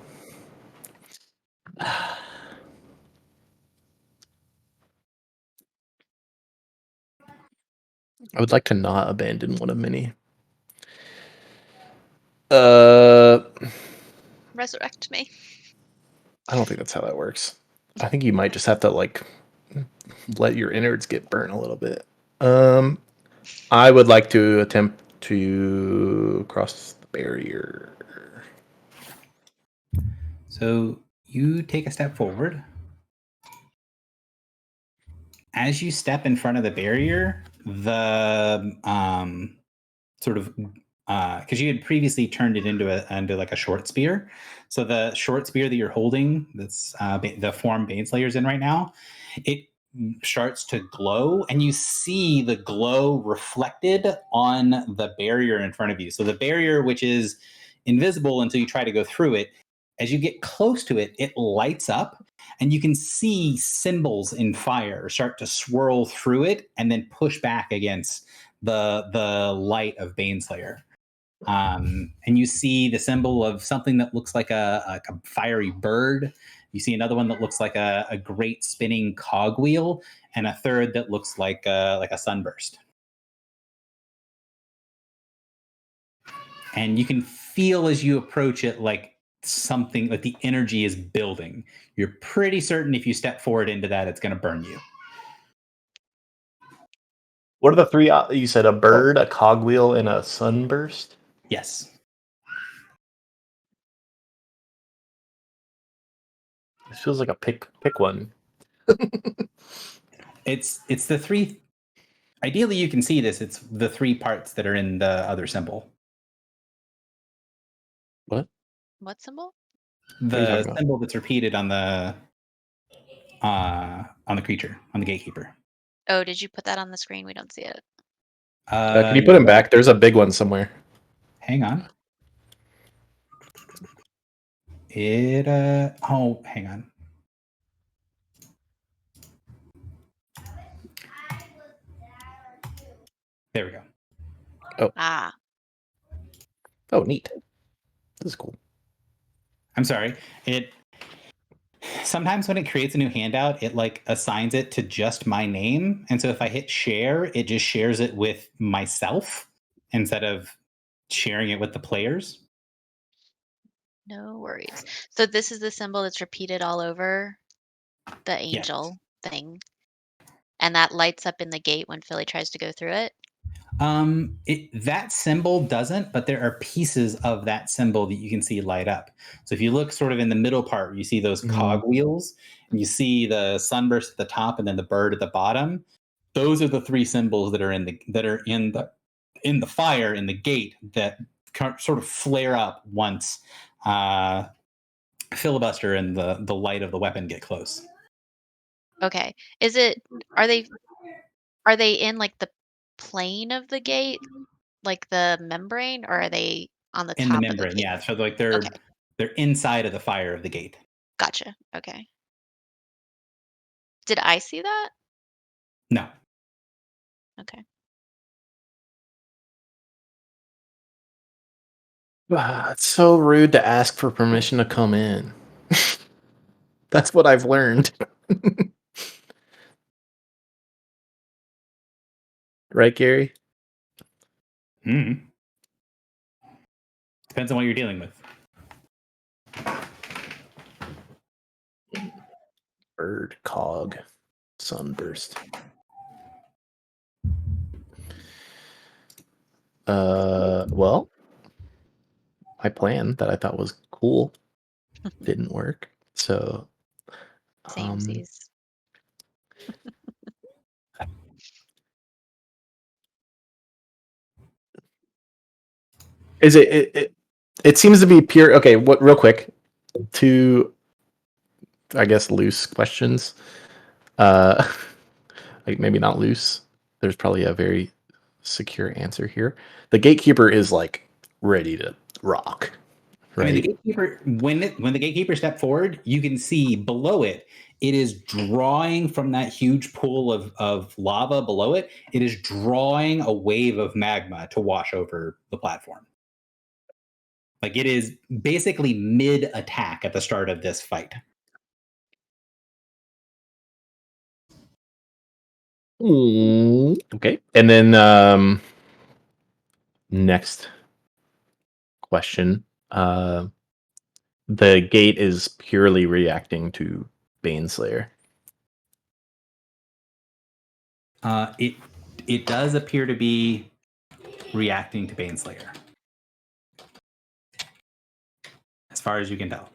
I would like to not abandon one of many. I Resurrect me. don't think that's how that works. I think you might just have to like let your innards get burnt a little bit. I would like to attempt to cross the barrier. So you take a step forward. As you step in front of the barrier, the sort of because you had previously turned it into like a short spear. So the short spear that you're holding, that's the form Baneslayer's in right now, it starts to glow, and you see the glow reflected on the barrier in front of you. So the barrier, which is invisible until you try to go through it, as you get close to it, it lights up, and you can see symbols in fire start to swirl through it and then push back against the light of Baneslayer. And you see the symbol of something that looks like a fiery bird. You see another one that looks like a great spinning cogwheel, and a third that looks like a sunburst. And you can feel as you approach it, like something, like the energy is building. You're pretty certain if you step forward into that, it's going to burn you. What are the three? You said a bird, a cogwheel, and a sunburst. Yes. This feels like a pick one. It's the three. Ideally, you can see this. It's the three parts that are in the other symbol. What? What symbol? are you The talking about? symbol that's repeated on the creature, on the gatekeeper. Oh, did you put that on the screen? We don't see it. Can you put him back? There's a big one somewhere. Hang on. Hang on. There we go. Ah, Oh, neat. This is cool. I'm sorry. It sometimes when it creates a new handout, it like assigns it to just my name. And so if I hit share, it just shares it with myself instead of sharing it with the players. no worries. So this is the symbol that's repeated all over the angel thing. And that lights up in the gate when Philly tries to go through it. That symbol doesn't, but there are pieces of that symbol that you can see light up. So if you look sort of in the middle part, you see those cogwheels, and you see the sunburst at the top and then the bird at the bottom. Those are the three symbols that are in the fire in the gate that sort of flare up once Filibuster and the light of the weapon get close. Okay. Are they in like the plane of the gate, like the membrane, or are they on the In the top of the membrane, gate? yeah. So like Okay. they're inside of the fire of the gate. Gotcha. Okay. Did I see that? No. Okay. It's so rude to ask for permission to come in. That's what I've learned. right, Gary? Depends on what you're dealing with. Bird, cog, sunburst. Well, my plan that I thought was cool didn't work. So, Samesies. is it seems to be pure. Okay, what? Real quick, two, I guess, loose questions. Like maybe not loose. There's probably a very secure answer here. The gatekeeper is like ready to rock, right? I mean, the gatekeeper, when the gatekeeper stepped forward, you can see below it, it is drawing from that huge pool of lava below it. It is drawing a wave of magma to wash over the platform. Like it is basically mid attack at the start of this fight. Okay, and then next question. The gate is purely reacting to Baneslayer. It does appear to be reacting to Baneslayer, as far as you can tell.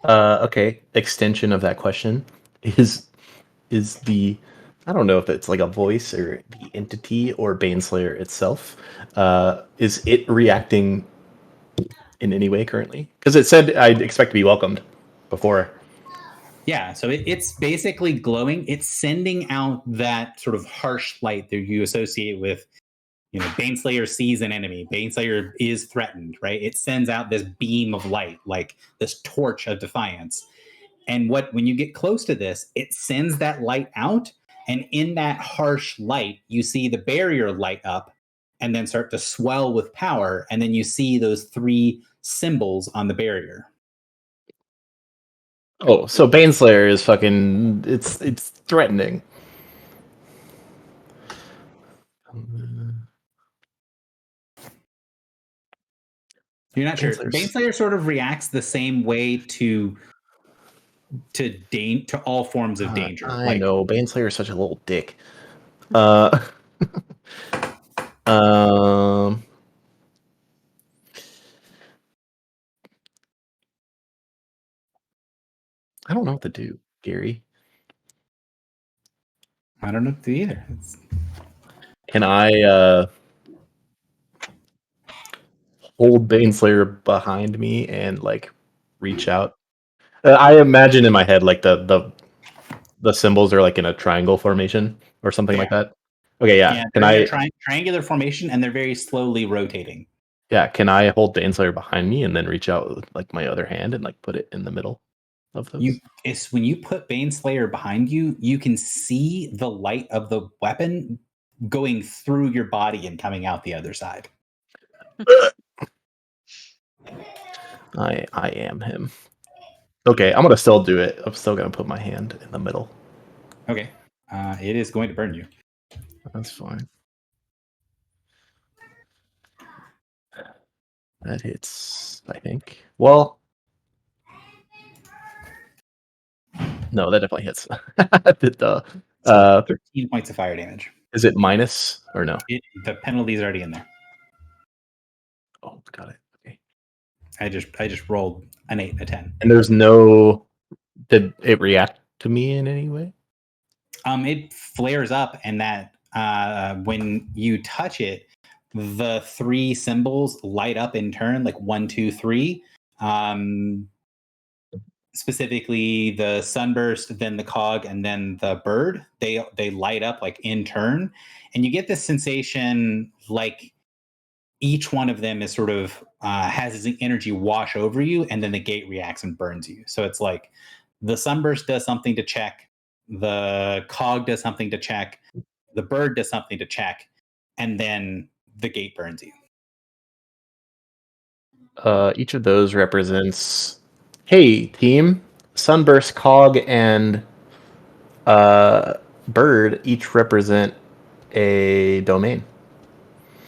Okay. Extension of that question is the, I don't know if it's like a voice or the entity or Baneslayer itself. Is it reacting in any way currently? Because it said I'd expect to be welcomed before. Yeah, so it's basically glowing. It's sending out that sort of harsh light that you associate with, Baneslayer sees an enemy. Baneslayer is threatened, right? It sends out this beam of light, like this torch of defiance. And when you get close to this, it sends that light out. And in that harsh light, you see the barrier light up and then start to swell with power. And then you see those 3 symbols on the barrier. Oh, so Baneslayer is fucking, it's threatening. You're not sure. Baneslayer sort of reacts the same way to all forms of danger. I know Baneslayer is such a little dick. I don't know what to do, Gary. I don't know what to do either. Can I hold Baneslayer behind me and like reach out? I imagine in my head like the symbols are like in a triangle formation or something like that. Okay, yeah. Can I triangular formation and they're very slowly rotating. Yeah, can I hold Baneslayer behind me and then reach out with like my other hand and like put it in the middle of those? When you put Baneslayer behind you, you can see the light of the weapon going through your body and coming out the other side. I am him. Okay, I'm gonna still do it. I'm still gonna put my hand in the middle. Okay. It is going to burn you. That's fine. That hits, I think. Well, no, that definitely hits. 13 points of fire damage. Is it minus or no? The penalty is already in there. Oh, got it. Okay. I just rolled an 8, a 10. And there's no. Did it react to me in any way? It flares up, and that when you touch it, the 3 symbols light up in turn, like 1, 2, 3. Specifically, the sunburst, then the cog, and then the bird. They light up like in turn, and you get this sensation like each one of them is sort of has its energy wash over you, and then the gate reacts and burns you. So it's like the sunburst does something to check, the cog does something to check, the bird does something to check, and then the gate burns you. Each of those represents, hey, team, sunburst, cog, and bird each represent a domain.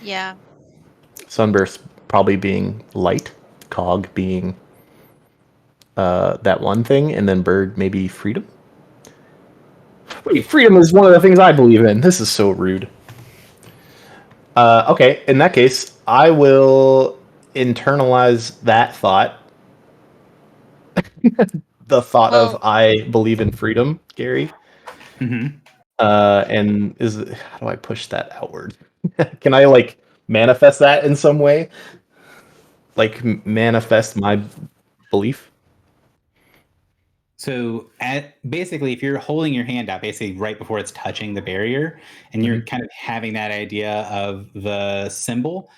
Yeah. Sunburst probably being light, Cog being that one thing, and then Bird maybe freedom. Wait, freedom is one of the things I believe in. This is so rude. Okay, in that case, I will internalize that thought. The thought Well- of I believe in freedom, Gary. Mhm. And how do I push that outward? Can I like manifest that in some way? Like manifest my belief? So basically, if you're holding your hand out, basically right before it's touching the barrier, and you're kind of having that idea of the symbol,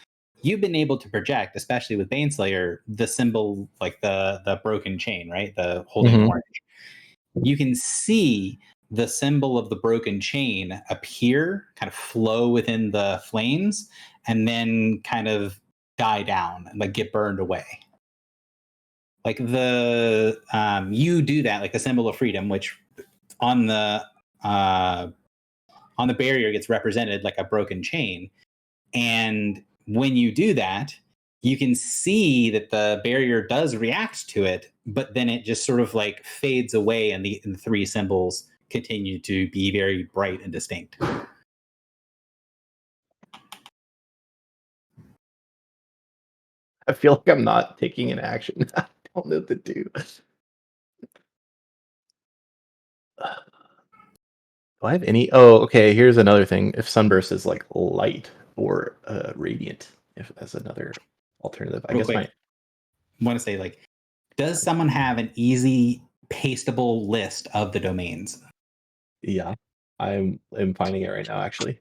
you've been able to project, especially with Baneslayer, the symbol, like the broken chain, right? The holding Mhm. orange. You can see the symbol of the broken chain appear, kind of flow within the flames, and then kind of die down and like get burned away. Like the you do that, like the symbol of freedom, which on the barrier gets represented like a broken chain. And when you do that, you can see that the barrier does react to it, but then it just sort of like fades away, and the three symbols continue to be very bright and distinct. I feel like I'm not taking an action. I don't know what to do. Do I have any? Oh, okay. Here's another thing. If Sunburst is like light or radiant, if that's another alternative, I Real quick, my want to say, like, does someone have an easy pastable list of the domains? yeah, I'm finding it right now. Actually,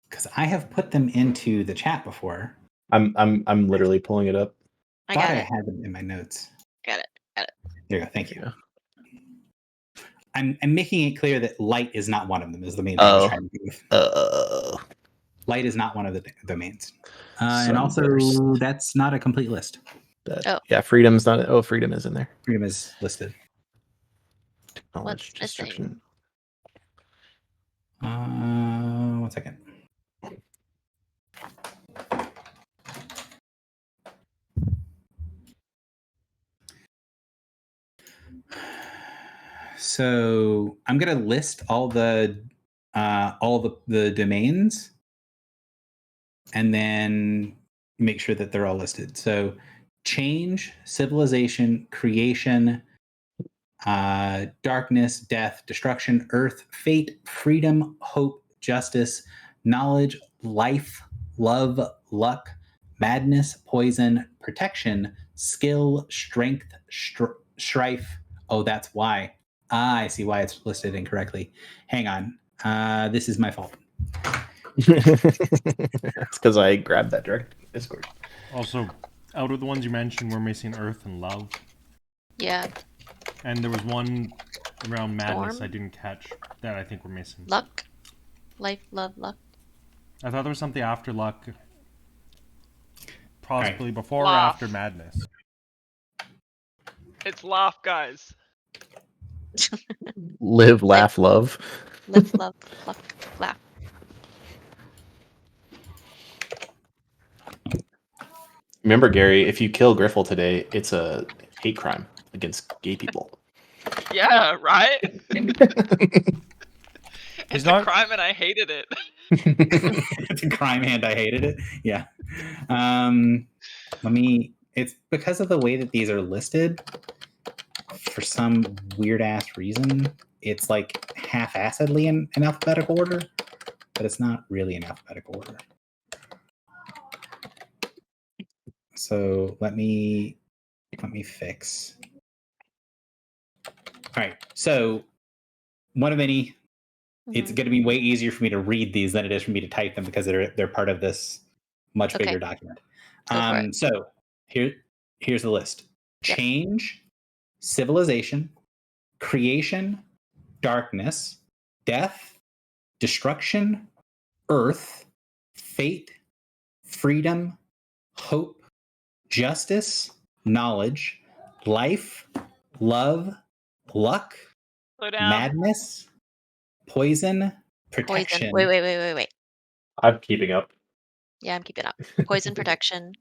Because I have put them into the chat before. I'm literally pulling it up. I Thought got I it. had them in my notes. Got it. There you go. Thank you. Yeah. I'm making it clear that light is not one of them. Is the main thing I was trying to do. Light is not one of the domains. And also, Sunburst. that's not a complete list. Oh. Yeah, freedom's not. Oh, freedom is in there. Freedom is listed. Knowledge, What's missing? destruction. 1 second. So I'm gonna list all the domains, and then make sure that they're all listed. So change, civilization, creation, darkness, death, destruction, earth, fate, freedom, hope, justice, knowledge, life, love, luck, madness, poison, protection, skill, strength, strife. Oh, that's why. I see why it's listed incorrectly. Hang on. This is my fault. It's because I grabbed that direct Discord. Also, out of the ones you mentioned, we're missing Earth and Love. Yeah. And there was one around Madness Storm? I didn't catch that I think we're missing. Luck. Life, love, luck. I thought there was something after Luck. Possibly before or Laugh. after Madness. It's laugh, guys. Live, laugh, love. Live, love, luck, laugh. Remember, Gary, if you kill Griffle today, it's a hate crime against gay people. Yeah, right? It's not- a crime and I hated it. It's a crime and I hated it. Yeah. It's because of the way that these are listed. For some weird ass reason, it's like half-assedly in alphabetical order, but it's not really in alphabetical order. So let me fix. All right. So one of many. It's going to be way easier for me to read these than it is for me to type them, because they're part of this much bigger document. So here's the list: change, civilization, creation, darkness, death, destruction, earth, fate, freedom, hope, justice, knowledge, life, love, luck, Slow down. madness, poison, Poison. protection, Wait. I'm keeping up. Yeah, I'm keeping up. Poison, protection.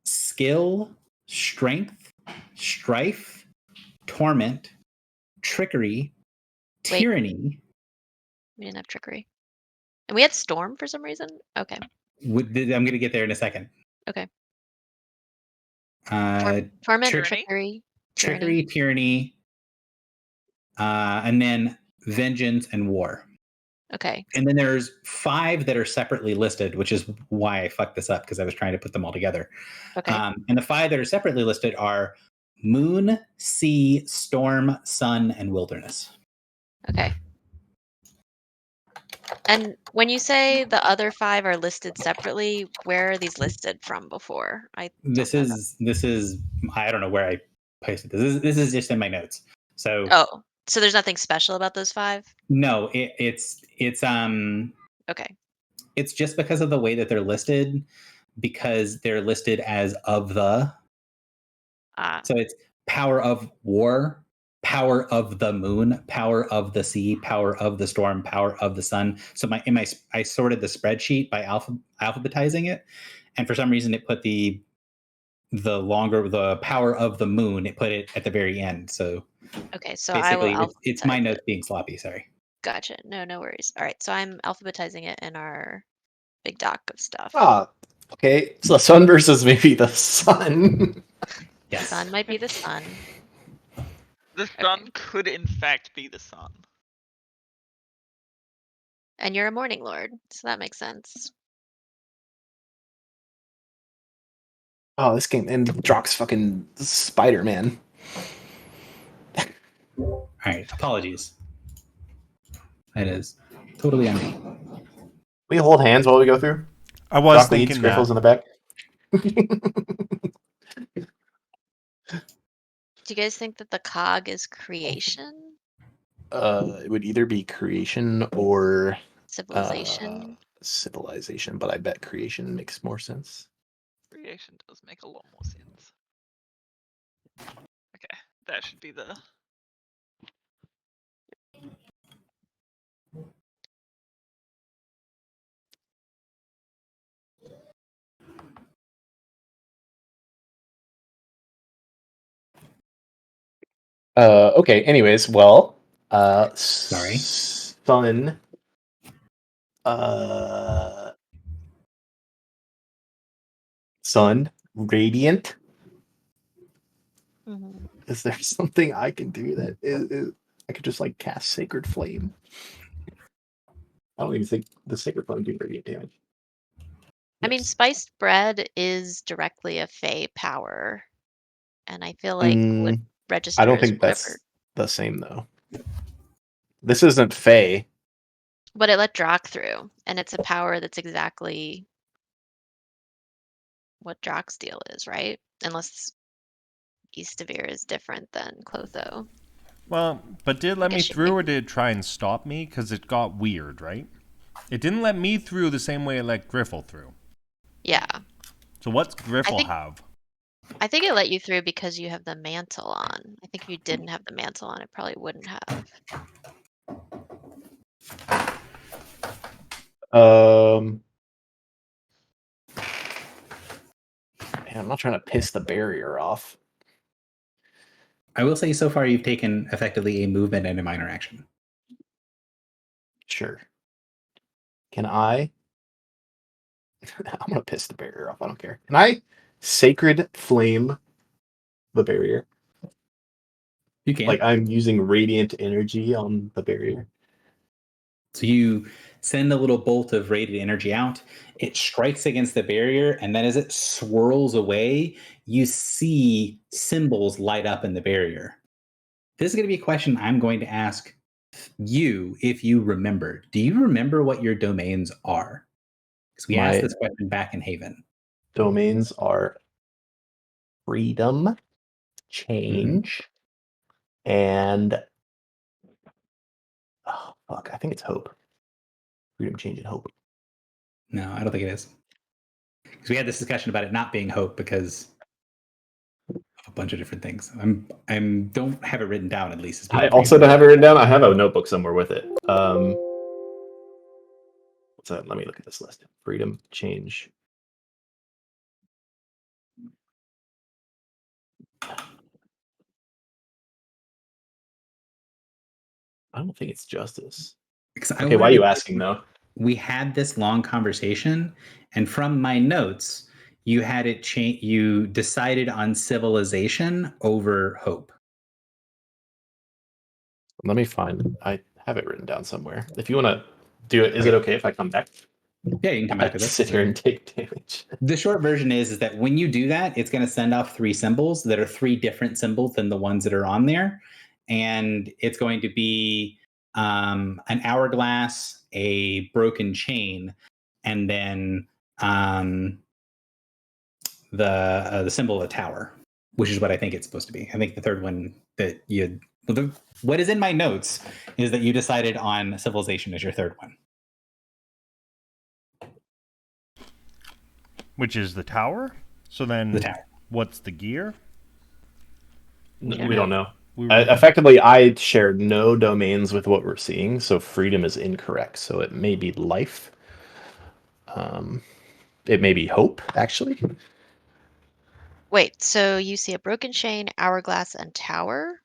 skill, strength, strife, torment, trickery, Wait. tyranny. We didn't have trickery. And we had storm for some reason? Okay. I'm going to get there in a second. Okay. Uh, Torment, trick- trickery, trickery, tyranny, and then vengeance and war. Okay. And then there's 5 that are separately listed, which is why I fucked this up because I was trying to put them all together. Okay. And the 5 that are separately listed are moon, sea, storm, sun, and wilderness. Okay. And when you say the other 5 are listed separately, where are these listed from before? This is I don't know where I posted this. This is just in my notes. So Oh, so there's nothing special about those 5? no, it's Okay. it's just because of the way that they're listed, because they're listed as of the. So it's power of war, power of the moon, power of the sea, power of the storm, power of the sun. So I sorted the spreadsheet by alphabetizing it, and for some reason it put the power of the moon. It put it at the very end. So Okay, so basically, I will it's my alphabetize notes it. being sloppy. Sorry. Gotcha. No worries. All right, so I'm alphabetizing it in our big doc of stuff. Ah, okay. So the sun versus maybe the sun. Yes. Sun might be the sun. The sun could in fact be the sun. And you're a morning lord, so that makes sense. Oh, this game and Drock's fucking Spider-Man. All right. Apologies. That is totally on me. We hold hands while we go through. I was Drock leads, thinking Griffles that. in the back. Do you guys think that the cog is creation? It would either be creation or Civilization? civilization, but I bet creation makes more sense. Creation does make a lot more sense. Okay, that should be the. Okay, anyways, well, Sorry. sun, sun, radiant. Mhm. Is there something I can do that is I could just like cast Sacred Flame? I don't even think the Sacred Flame do radiant damage. I mean, Yes. spiced bread is directly a Fey power, and I feel like would register I don't as think whatever. that's the same though. This isn't Fey. But it let Drock through, and it's a power that's exactly what Drock's deal is, right? Unless Eastavir is different than Clotho. Well, but did it let me guess you through, could- or did it try and stop me? Because it got weird, right? It didn't let me through the same way it let Griffle through. Yeah. So what's Griffle think- have? I think it let you through because you have the mantle on. I think if you didn't have the mantle on, it probably wouldn't have. Man, I'm not trying to piss the barrier off. I will say so far you've taken effectively a movement and a minor action. Sure. Can I? I'm gonna piss the barrier off. I don't care. Can I Sacred Flame the barrier? You can. Like I'm using radiant energy on the barrier. So you send a little bolt of radiant energy out. It strikes against the barrier, and then as it swirls away, you see symbols light up in the barrier. This is going to be a question I'm going to ask you if you remember. Do you remember what your domains are? Because we asked this question back in Haven. Domains are freedom, change, and oh fuck, I think it's hope. Freedom, change, and hope. No, I don't think it is. Because we had this discussion about it not being hope because of a bunch of different things. I'm don't have it written down at least. I also don't have it written down. I have a notebook somewhere with it. What's that? Let me look at this list. Freedom, change. I don't think it's justice. Okay, why are you asking though? We had this long conversation, and from my notes, you had it change. You decided on civilization over hope. Let me find. I have it written down somewhere. If you want to do it, is it okay if I come back? Yeah, you can come back to I this. sit here and take damage. The short version is that when you do that, it's going to send off 3 symbols that are 3 different symbols than the ones that are on there, and it's going to be an hourglass, a broken chain, and then the symbol of a tower, which is what I think it's supposed to be. I think the third one that you what is in my notes is that you decided on civilization as your third one. Which is the tower? So then The tower. what's the gear? We don't know. We Effectively, I shared no domains with what we're seeing, so freedom is incorrect. So it may be life. It may be hope, actually. Wait, so you see a broken chain, hourglass, and tower?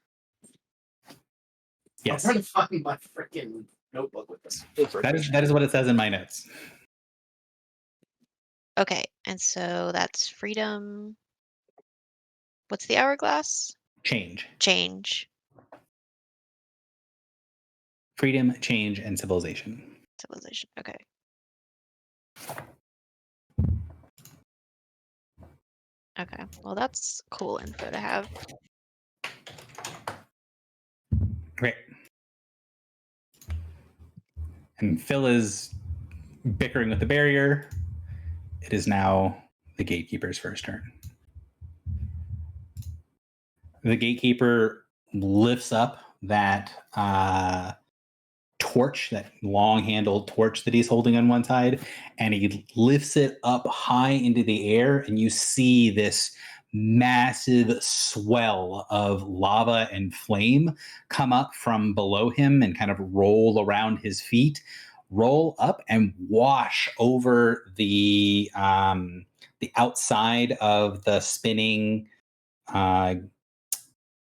Yes, I'm trying to find my freaking notebook with this. that is what it says in my notes. Okay, and so that's freedom. What's the hourglass? Change, Change. freedom, change, and civilization. Civilization. Okay. Okay. Well, that's cool info to have. Great. And Phil is bickering with the barrier. It is now the gatekeeper's first turn. The gatekeeper lifts up that torch, that long-handled torch that he's holding on one side, and he lifts it up high into the air, and you see this massive swell of lava and flame come up from below him and kind of roll around his feet, roll up and wash over the outside of the spinning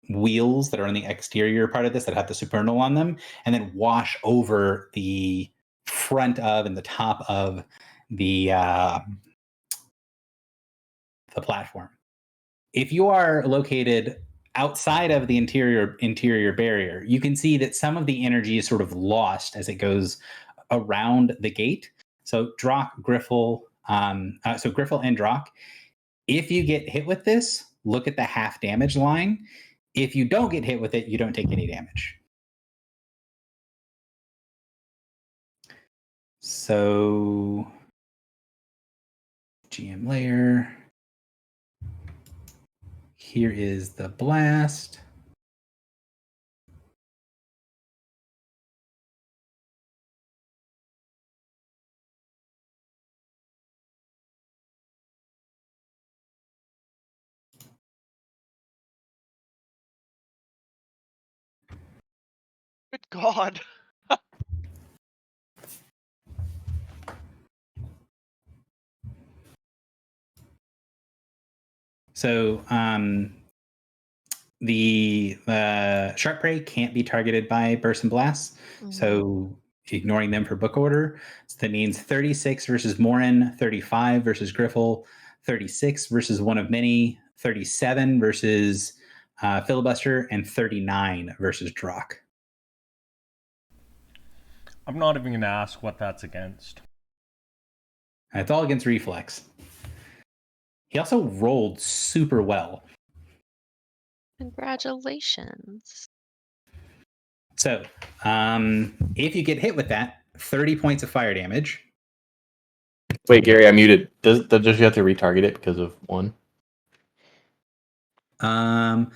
wheels that are on the exterior part of this that have the supernal on them, and then wash over the front of and the top of the platform. If you are located outside of the interior barrier, you can see that some of the energy is sort of lost as it goes around the gate. So Griffle and Drock, if you get hit with this, look at the half damage line. If you don't get hit with it, you don't take any damage. So GM layer. Here is the blast. Good God. So the sharp prey can't be targeted by burst and blast. So ignoring them for book order. So that means 36 versus Morin, 35 versus Griffle, 36 versus One of Many, 37 versus Filibuster, and 39 versus Drock. I'm not even going to ask what that's against. And it's all against reflex. He also rolled super well. Congratulations. So, if you get hit with that, 30 points of fire damage. Wait, Gary, I muted. Does you have to retarget it because of 1? I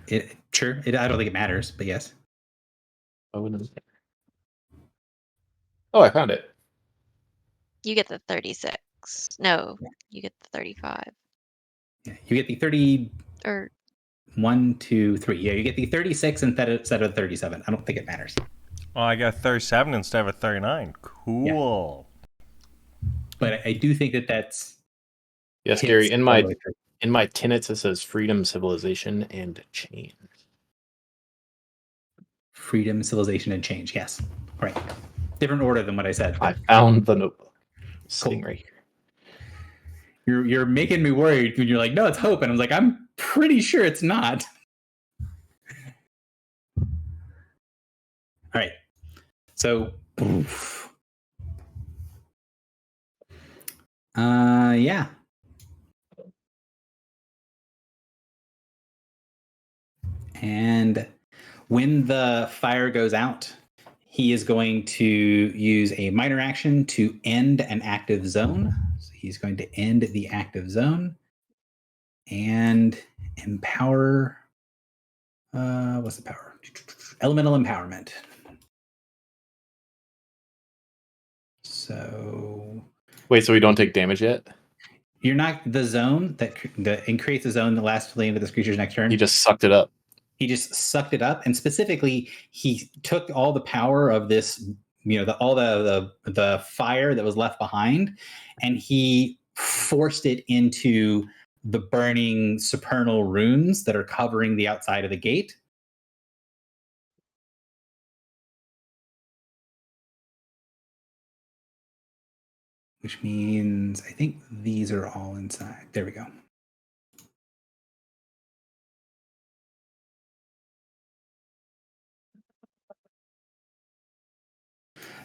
don't think it matters, but yes. Oh, I found it. You get the 36. No, you get the 35. You get the 30. Or 1, 2, 3. Yeah, you get the 36 instead of 37. I don't think it matters. Oh, I got 37 instead of a 39. Cool. But I do think that that's Yes, hits Gary. all the way through. In my tenets, it says freedom, civilization, and change. Freedom, civilization, and change. Yes, right. Different order than what I said. I found the notebook. It's sitting right here. You're making me worried when you're like, no, it's hope, and I'm like, I'm pretty sure it's not. All right. So, yeah. And when the fire goes out, he is going to use a minor action to end an active zone. So he's going to end the active zone and empower. What's the power? Elemental empowerment. So Wait, so we don't take damage yet? you're not the zone that creates a zone that lasts till the end of this creature's next turn. He just sucked it up. He just sucked it up, and specifically, he took all the power of this, all the fire that was left behind, and he forced it into the burning supernal runes that are covering the outside of the gate. Which means I think these are all inside. There we go.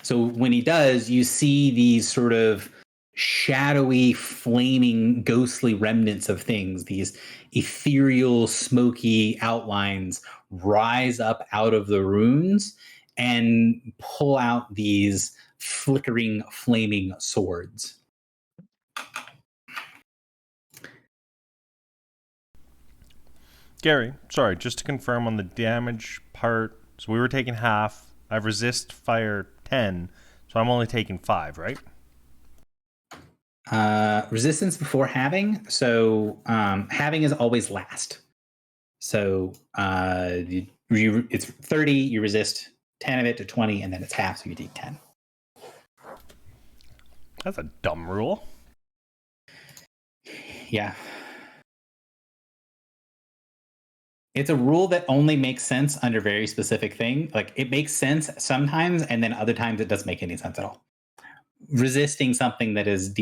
So when he does, you see these sort of shadowy, flaming, ghostly remnants of things, these ethereal, smoky outlines rise up out of the runes and pull out these flickering, flaming swords. Gary, sorry, just to confirm on the damage part. So we were taking half. I resist fire 10, so I'm only taking 5, right? Resistance before halving. So halving is always last. So it's 30, you resist 10 of it to 20, and then it's half, so you take 10. That's a dumb rule. Yeah. It's a rule that only makes sense under very specific thing. Like it makes sense sometimes, and then other times it doesn't make any sense at all. Resisting something that is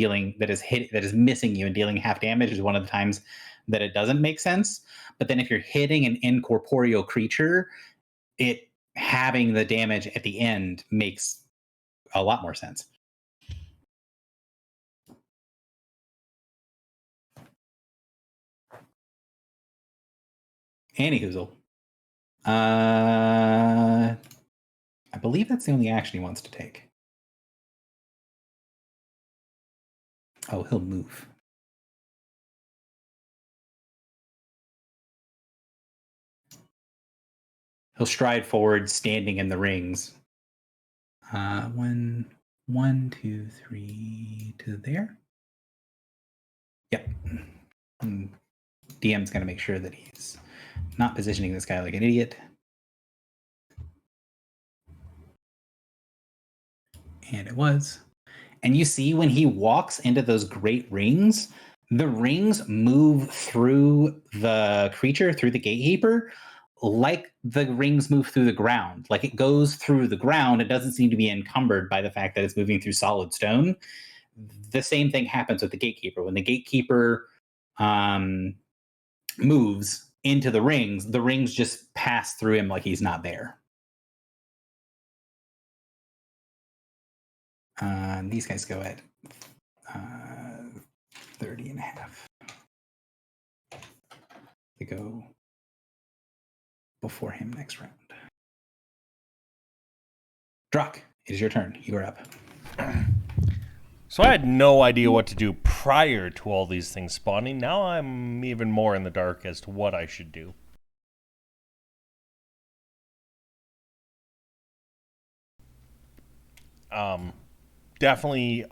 missing you and dealing half damage is one of the times that it doesn't make sense. But then if you're hitting an incorporeal creature, it having the damage at the end makes a lot more sense. Anyhoozle. I believe that's the only action he wants to take. Oh, he'll move. He'll stride forward, standing in the rings. 1, 2, 3 to there. Yep. DM's going to make sure that he's not positioning this guy like an idiot. And it was. And you see when he walks into those great rings, the rings move through the creature, through the gatekeeper, like the rings move through the ground. Like it goes through the ground. It doesn't seem to be encumbered by the fact that it's moving through solid stone. The same thing happens with the gatekeeper. When the gatekeeper moves into the rings just pass through him like he's not there. These guys go at 30 and a half. They go before him next round. Drock, it is your turn. You are up. So I had no idea what to do prior to all these things spawning. Now I'm even more in the dark as to what I should do. Definitely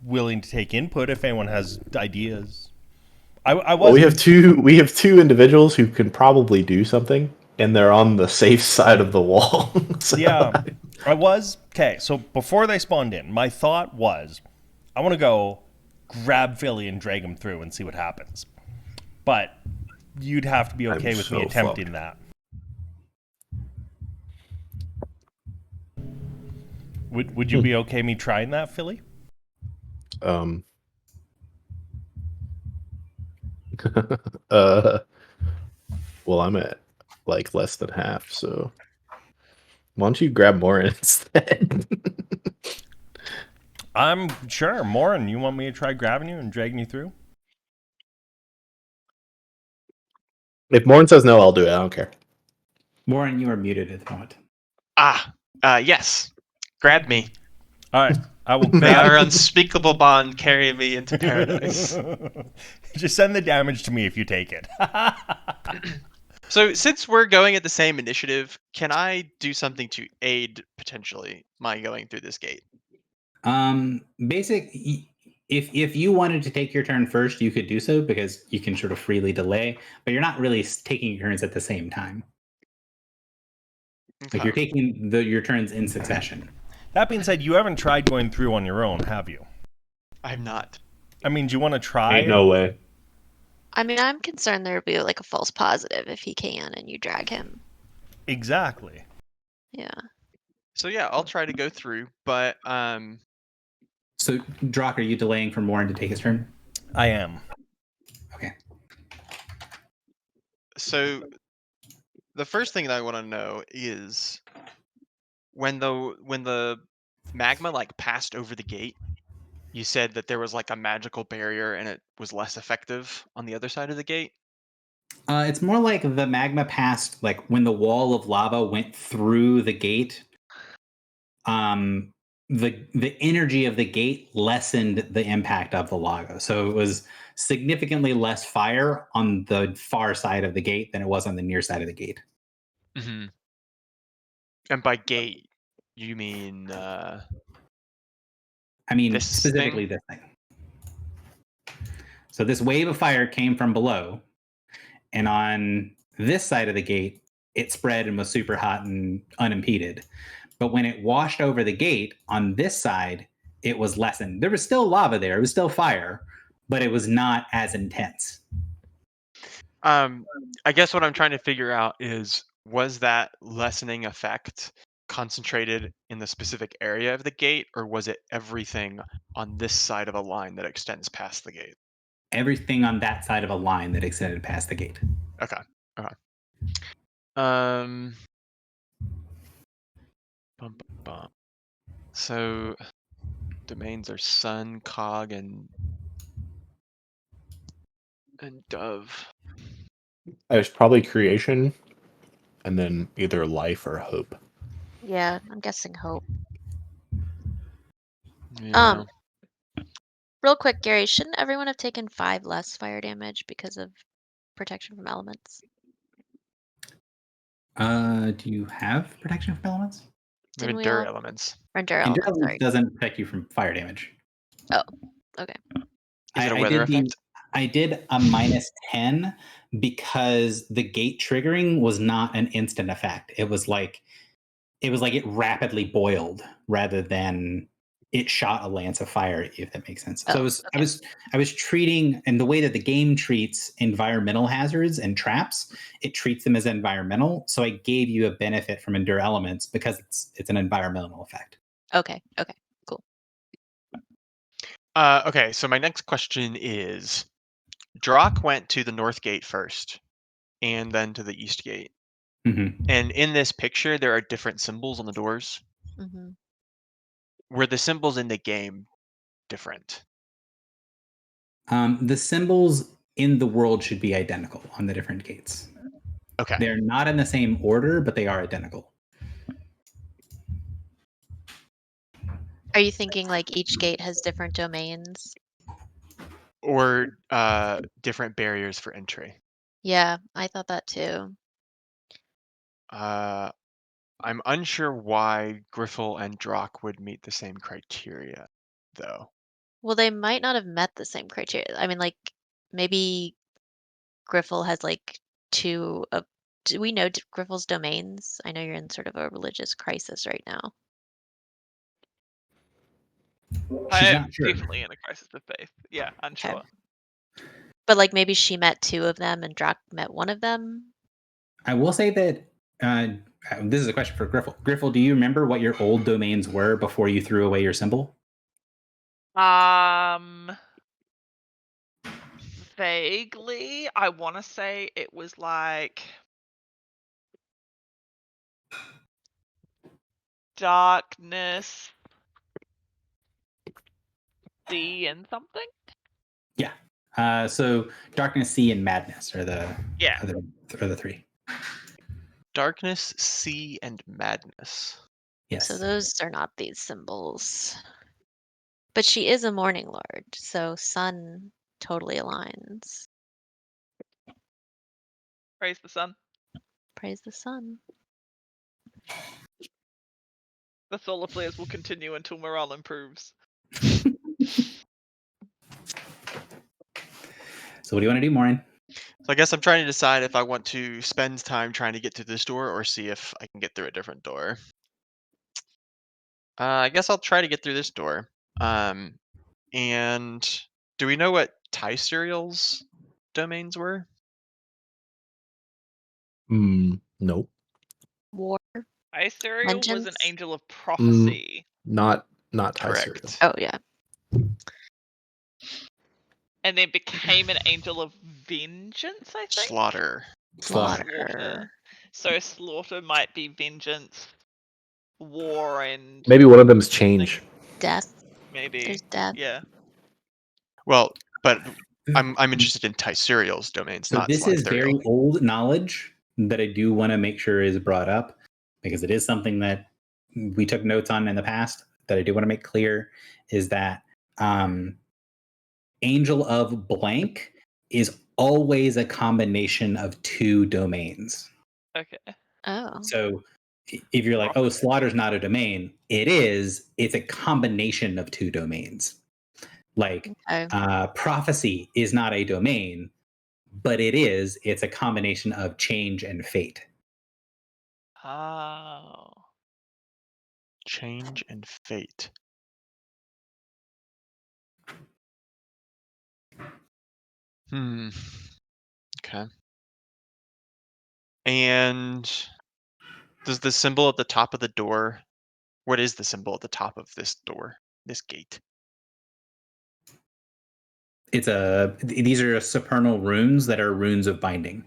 willing to take input if anyone has ideas. I Well, was. we have two individuals who can probably do something, and they're on the safe side of the wall. So- Yeah, I was. Okay, so before they spawned in, my thought was, I want to go grab Philly and drag him through and see what happens. But you'd have to be I'm okay with me so attempting fucked. that. Would you be okay me trying that, Philly? Um. uh. Well, I'm at like less than half, so why don't you grab more instead? I'm sure. Morin, you want me to try grabbing you and dragging you through? If Morn says no, I'll do it. I don't care. Warren, you are muted at the moment. Yes. Grab me. All right, I will May our grab. unspeakable bond carry me into paradise. Just send the damage to me if you take it. So, since we're going at the same initiative, can I do something to aid potentially my going through this gate? If you wanted to take your turn first, you could do so because you can sort of freely delay, but you're not really taking your turns at the same time. Like you're taking your turns in succession. That being said, you haven't tried going through on your own, have you? I'm not. I mean, do you want to try? Ain't no way. I mean, I'm concerned there would be like a false positive if he can and you drag him. Exactly. Yeah. So yeah, I'll try to go through, but So, Drock, are you delaying for Warren to take his turn? I am. Okay. So the first thing that I want to know is when the magma like passed over the gate, you said that there was like a magical barrier and it was less effective on the other side of the gate. It's more like the magma passed, like when the wall of lava went through the gate. The energy of the gate lessened the impact of the lava, so it was significantly less fire on the far side of the gate than it was on the near side of the gate. Mm-hmm. And by gate, you mean I mean this specifically thing? this thing. So this wave of fire came from below, and on this side of the gate, it spread and was super hot and unimpeded. But when it washed over the gate on this side, it was lessened. There was still lava there, it was still fire, but it was not as intense. I guess what I'm trying to figure out is, was that lessening effect concentrated in the specific area of the gate, or was it everything on this side of a line that extends past the gate? Everything on that side of a line that extended past the gate. Okay. Bum, bum, bum. So domains are Sun, Cog, and Dove. There's probably creation, and then either life or hope. Yeah, I'm guessing hope. Yeah. Real quick, Gary, shouldn't everyone have taken 5 less fire damage because of protection from elements? Do you have protection from elements? Didn't we Endure all? elements. Endure Endure elements, sorry. doesn't protect you from fire damage. Oh, okay. Is it a I weather effect? I did a -10 because the gate triggering was not an instant effect. It was like it rapidly boiled rather than it shot a lance of fire at you, if that makes sense. So okay. I was treating, and the way that the game treats environmental hazards and traps, it treats them as environmental. So I gave you a benefit from endure elements because it's an environmental effect. Okay. Cool. Okay, so my next question is, Drock went to the north gate first, and then to the east gate. Mm-hmm. And in this picture, there are different symbols on the doors. Mm-hmm. Were the symbols in the game different? The symbols in the world should be identical on the different gates. Okay. They're not in the same order, but they are identical. Are you thinking like each gate has different domains? Or different barriers for entry? Yeah, I thought that too. I'm unsure why Griffle and Drock would meet the same criteria, though. Well, they might not have met the same criteria. I mean, like, maybe Griffle has like two of. Do we know Griffle's domains? I know you're in sort of a religious crisis right now. I She's am not sure. definitely in a crisis of faith. Yeah, unsure. But like maybe she met two of them and Drac met one of them. I will say that this is a question for Griffle. Griffle, do you remember what your old domains were before you threw away your symbol? Vaguely, I want to say it was like darkness, sea, and something. Yeah. So darkness, sea, and madness are the Yeah. are the three. Darkness, sea, and madness. Yes. So those are not these symbols. But she is a Morning Lord, so sun totally aligns. Praise the sun. Praise the sun. The solar flares will continue until morale improves. So what do you want to do, Maureen? So I guess I'm trying to decide if I want to spend time trying to get through this door or see if I can get through a different door. I guess I'll try to get through this door. And do we know what Ty-Serial's domains were? Nope. War. Asterial was an Vengeance? angel of prophecy. Not Ty-Serial. Correct. Oh yeah. And then became an angel of vengeance, I think. Slaughter. Slaughter. So slaughter might be vengeance, war, and Maybe one of them's change. Death. maybe. There's death. Yeah. Well, but I'm interested in Ty-Serial's domains, So not this is Slaughter. very old knowledge that I do want to make sure is brought up because it is something that we took notes on in the past that I do want to make clear is that Angel of Blank is always a combination of two domains. Okay. Oh. So if you're like, oh, Slaughter's not a domain, it is. It's a combination of two domains. Like Okay. prophecy is not a domain, but it is. It's a combination of change and fate. Oh. Change and fate. Okay. And does the symbol at the top of the door? What is the symbol at the top of this door? This gate? It's these are supernal runes that are runes of binding.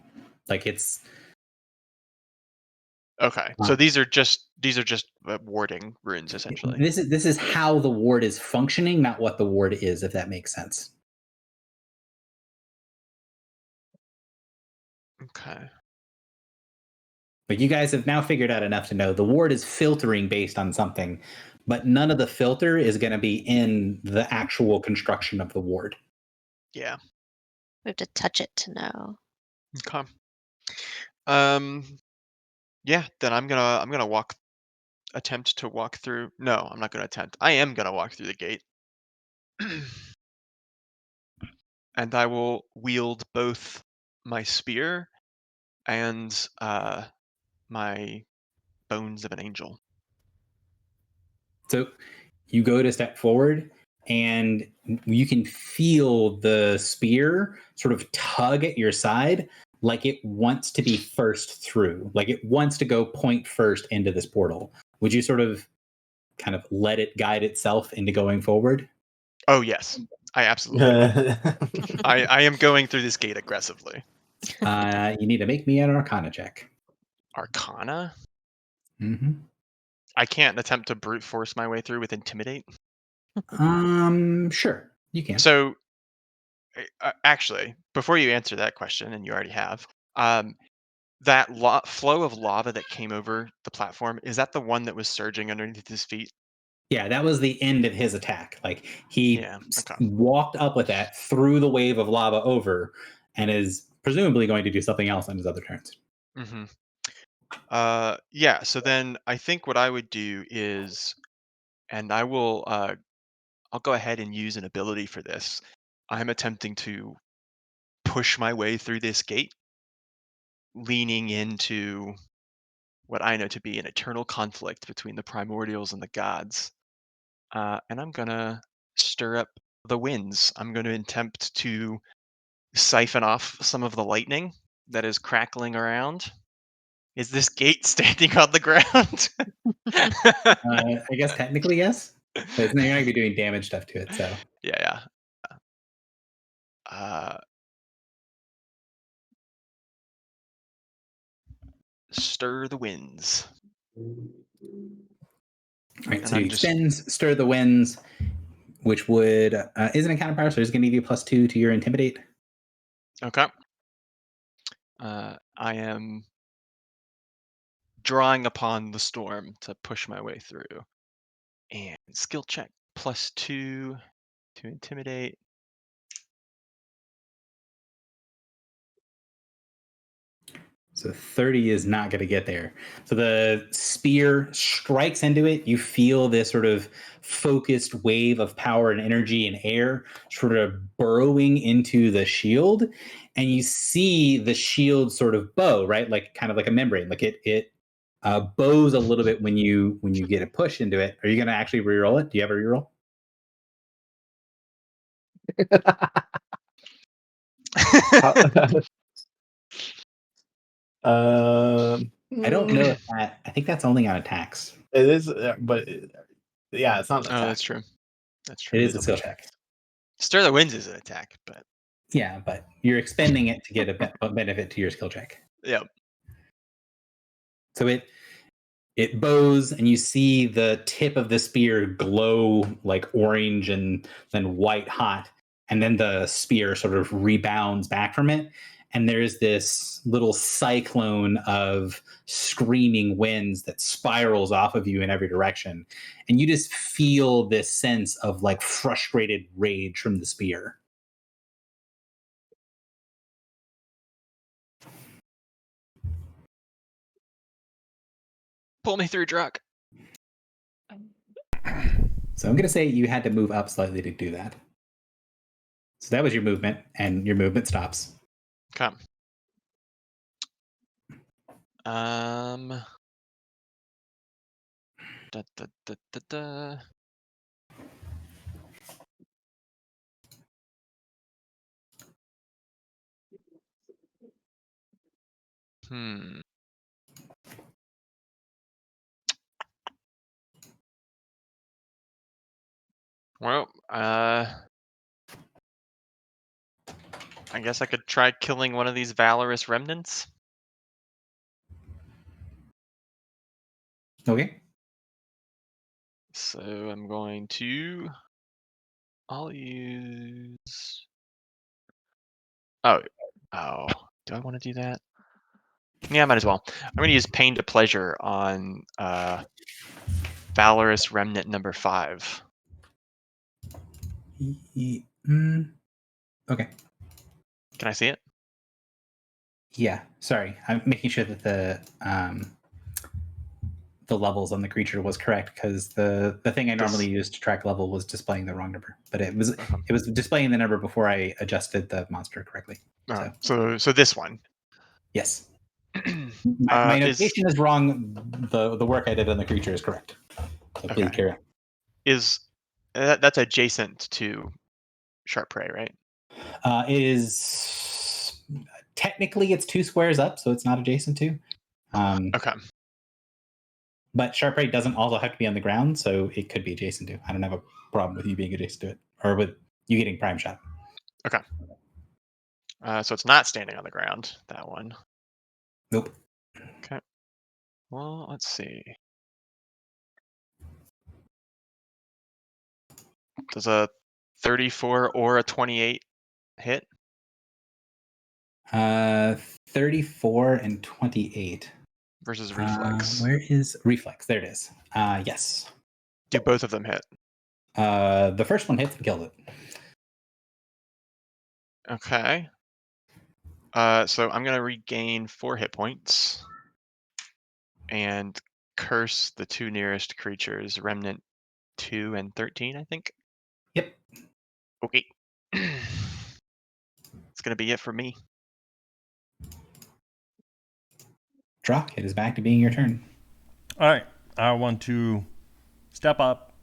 Like it's Okay. So these are just warding runes essentially. this is how the ward is functioning, not what the ward is, if that makes sense. Okay. But you guys have now figured out enough to know the ward is filtering based on something, but none of the filter is going to be in the actual construction of the ward. Yeah. We have to touch it to know. Okay. Yeah, then I'm gonna attempt to walk through. No, I'm not gonna attempt. I am gonna walk through the gate. And I will wield both my spear and my bones of an angel. So you go to step forward and you can feel the spear sort of tug at your side like it wants to be first through, like it wants to go point first into this portal. Would you sort of kind of let it guide itself into going forward? Oh yes, I absolutely will. I am going through this gate aggressively. You need to make me an Arcana check. Arcana? Mm-hmm. I can't attempt to brute force my way through with intimidate. Sure, you can. So, actually, before you answer that question, and you already have, that flow of lava that came over the platform, is that the one that was surging underneath his feet? Yeah, that was the end of his attack. Like he Yeah, okay. walked up with that, threw the wave of lava over, and is presumably going to do something else on his other turns. Mm-hmm. Yeah. So then I think what I would do is, and I will, I'll go ahead and use an ability for this. I'm attempting to push my way through this gate, leaning into what I know to be an eternal conflict between the primordials and the gods. And I'm gonna stir up the winds. I'm going to attempt to siphon off some of the lightning that is crackling around. Is this gate standing on the ground? I guess technically yes, but you're not going to be doing damage stuff to it. So Yeah. Stir the winds. all right, And so you I'm just- expend stir the winds, which would isn't a counterpower, so it's going to give you +2 to your intimidate. Okay. I am drawing upon the storm to push my way through. And skill check +2 to intimidate. So 30 is not going to get there. So the spear strikes into it. You feel this sort of focused wave of power and energy and air sort of burrowing into the shield. And you see the shield sort of bow, right? Like kind of like a membrane. Like it bows a little bit when you get a push into it. Are you going to actually reroll it? Do you have a reroll? I don't know if that. I think that's only on attacks. It is, but yeah, it's not. Oh, that's true. That's true. It is a skill check. Stir the winds is an attack, but Yeah, but you're expending it to get a benefit to your skill check. yeah. So it bows, and you see the tip of the spear glow like orange and then white hot, and then the spear sort of rebounds back from it, and there's this little cyclone of screaming winds that spirals off of you in every direction, and you just feel this sense of like frustrated rage from the spear. Pull me through, Druck. So I'm going to say you had to move up slightly to do that. So that was your movement, and your movement stops. Okay. Da, da, da, da, da. Well, I guess I could try killing one of these valorous remnants. Okay. So I'm going to. I'll use. Oh. Do I want to do that? Yeah, I might as well. I'm going to use Pain to Pleasure on Valorous Remnant number 5. Okay. Can I see it? Yeah. Sorry, I'm making sure that the levels on the creature was correct, because the thing I normally use to track level was displaying the wrong number, but it was displaying the number before I adjusted the monster correctly. So this one. Yes. My notation is wrong. The work I did on the creature is correct. So please carry on. That's adjacent to Sharp Prey, right? It is technically it's 2 squares up, so it's not adjacent to. Okay. But Sharp Prey doesn't also have to be on the ground, so it could be adjacent to. I don't have a problem with you being adjacent to it, or with you getting prime shot. Okay. So it's not standing on the ground, that one. Nope. Okay. Well, let's see. Does a 34 or a 28 hit? 34 and 28. Versus Reflex. Where is Reflex? There it is. Yes. Do both of them hit? The first one hits and kills it. Okay. So I'm going to regain 4 hit points. And curse the 2 nearest creatures, Remnant 2 and 13, I think. Yep. Okay. It's gonna be it for me. Drock, it is back to being your turn. All right, I want to step up.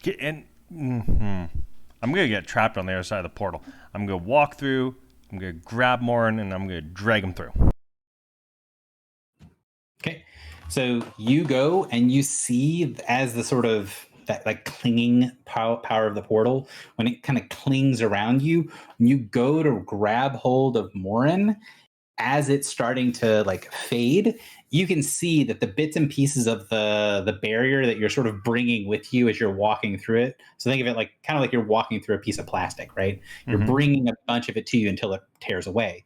Get in. I'm gonna get trapped on the other side of the portal. I'm gonna walk through. I'm gonna grab Morin and I'm gonna drag him through. Okay, so you go and you see as the sort of that like clinging power of the portal, when it kind of clings around you, when you go to grab hold of Morin, as it's starting to like fade, you can see that the bits and pieces of the barrier that you're sort of bringing with you as you're walking through it. So think of it like kind of like you're walking through a piece of plastic, right? You're bringing a bunch of it to you until it tears away.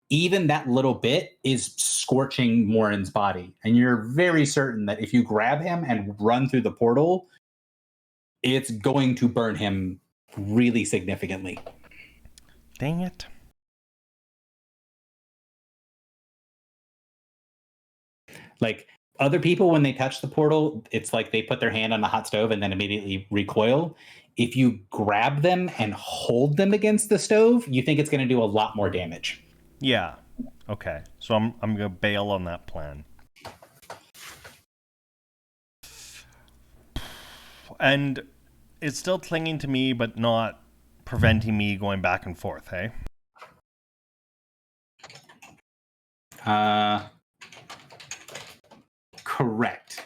Even that little bit is scorching Morin's body. And you're very certain that if you grab him and run through the portal, it's going to burn him really significantly. Dang it. Like other people, when they touch the portal, it's like they put their hand on the hot stove and then immediately recoil. If you grab them and hold them against the stove, you think it's going to do a lot more damage. Yeah. Okay. So I'm gonna bail on that plan. And it's still clinging to me, but not preventing me going back and forth. Hey. Correct.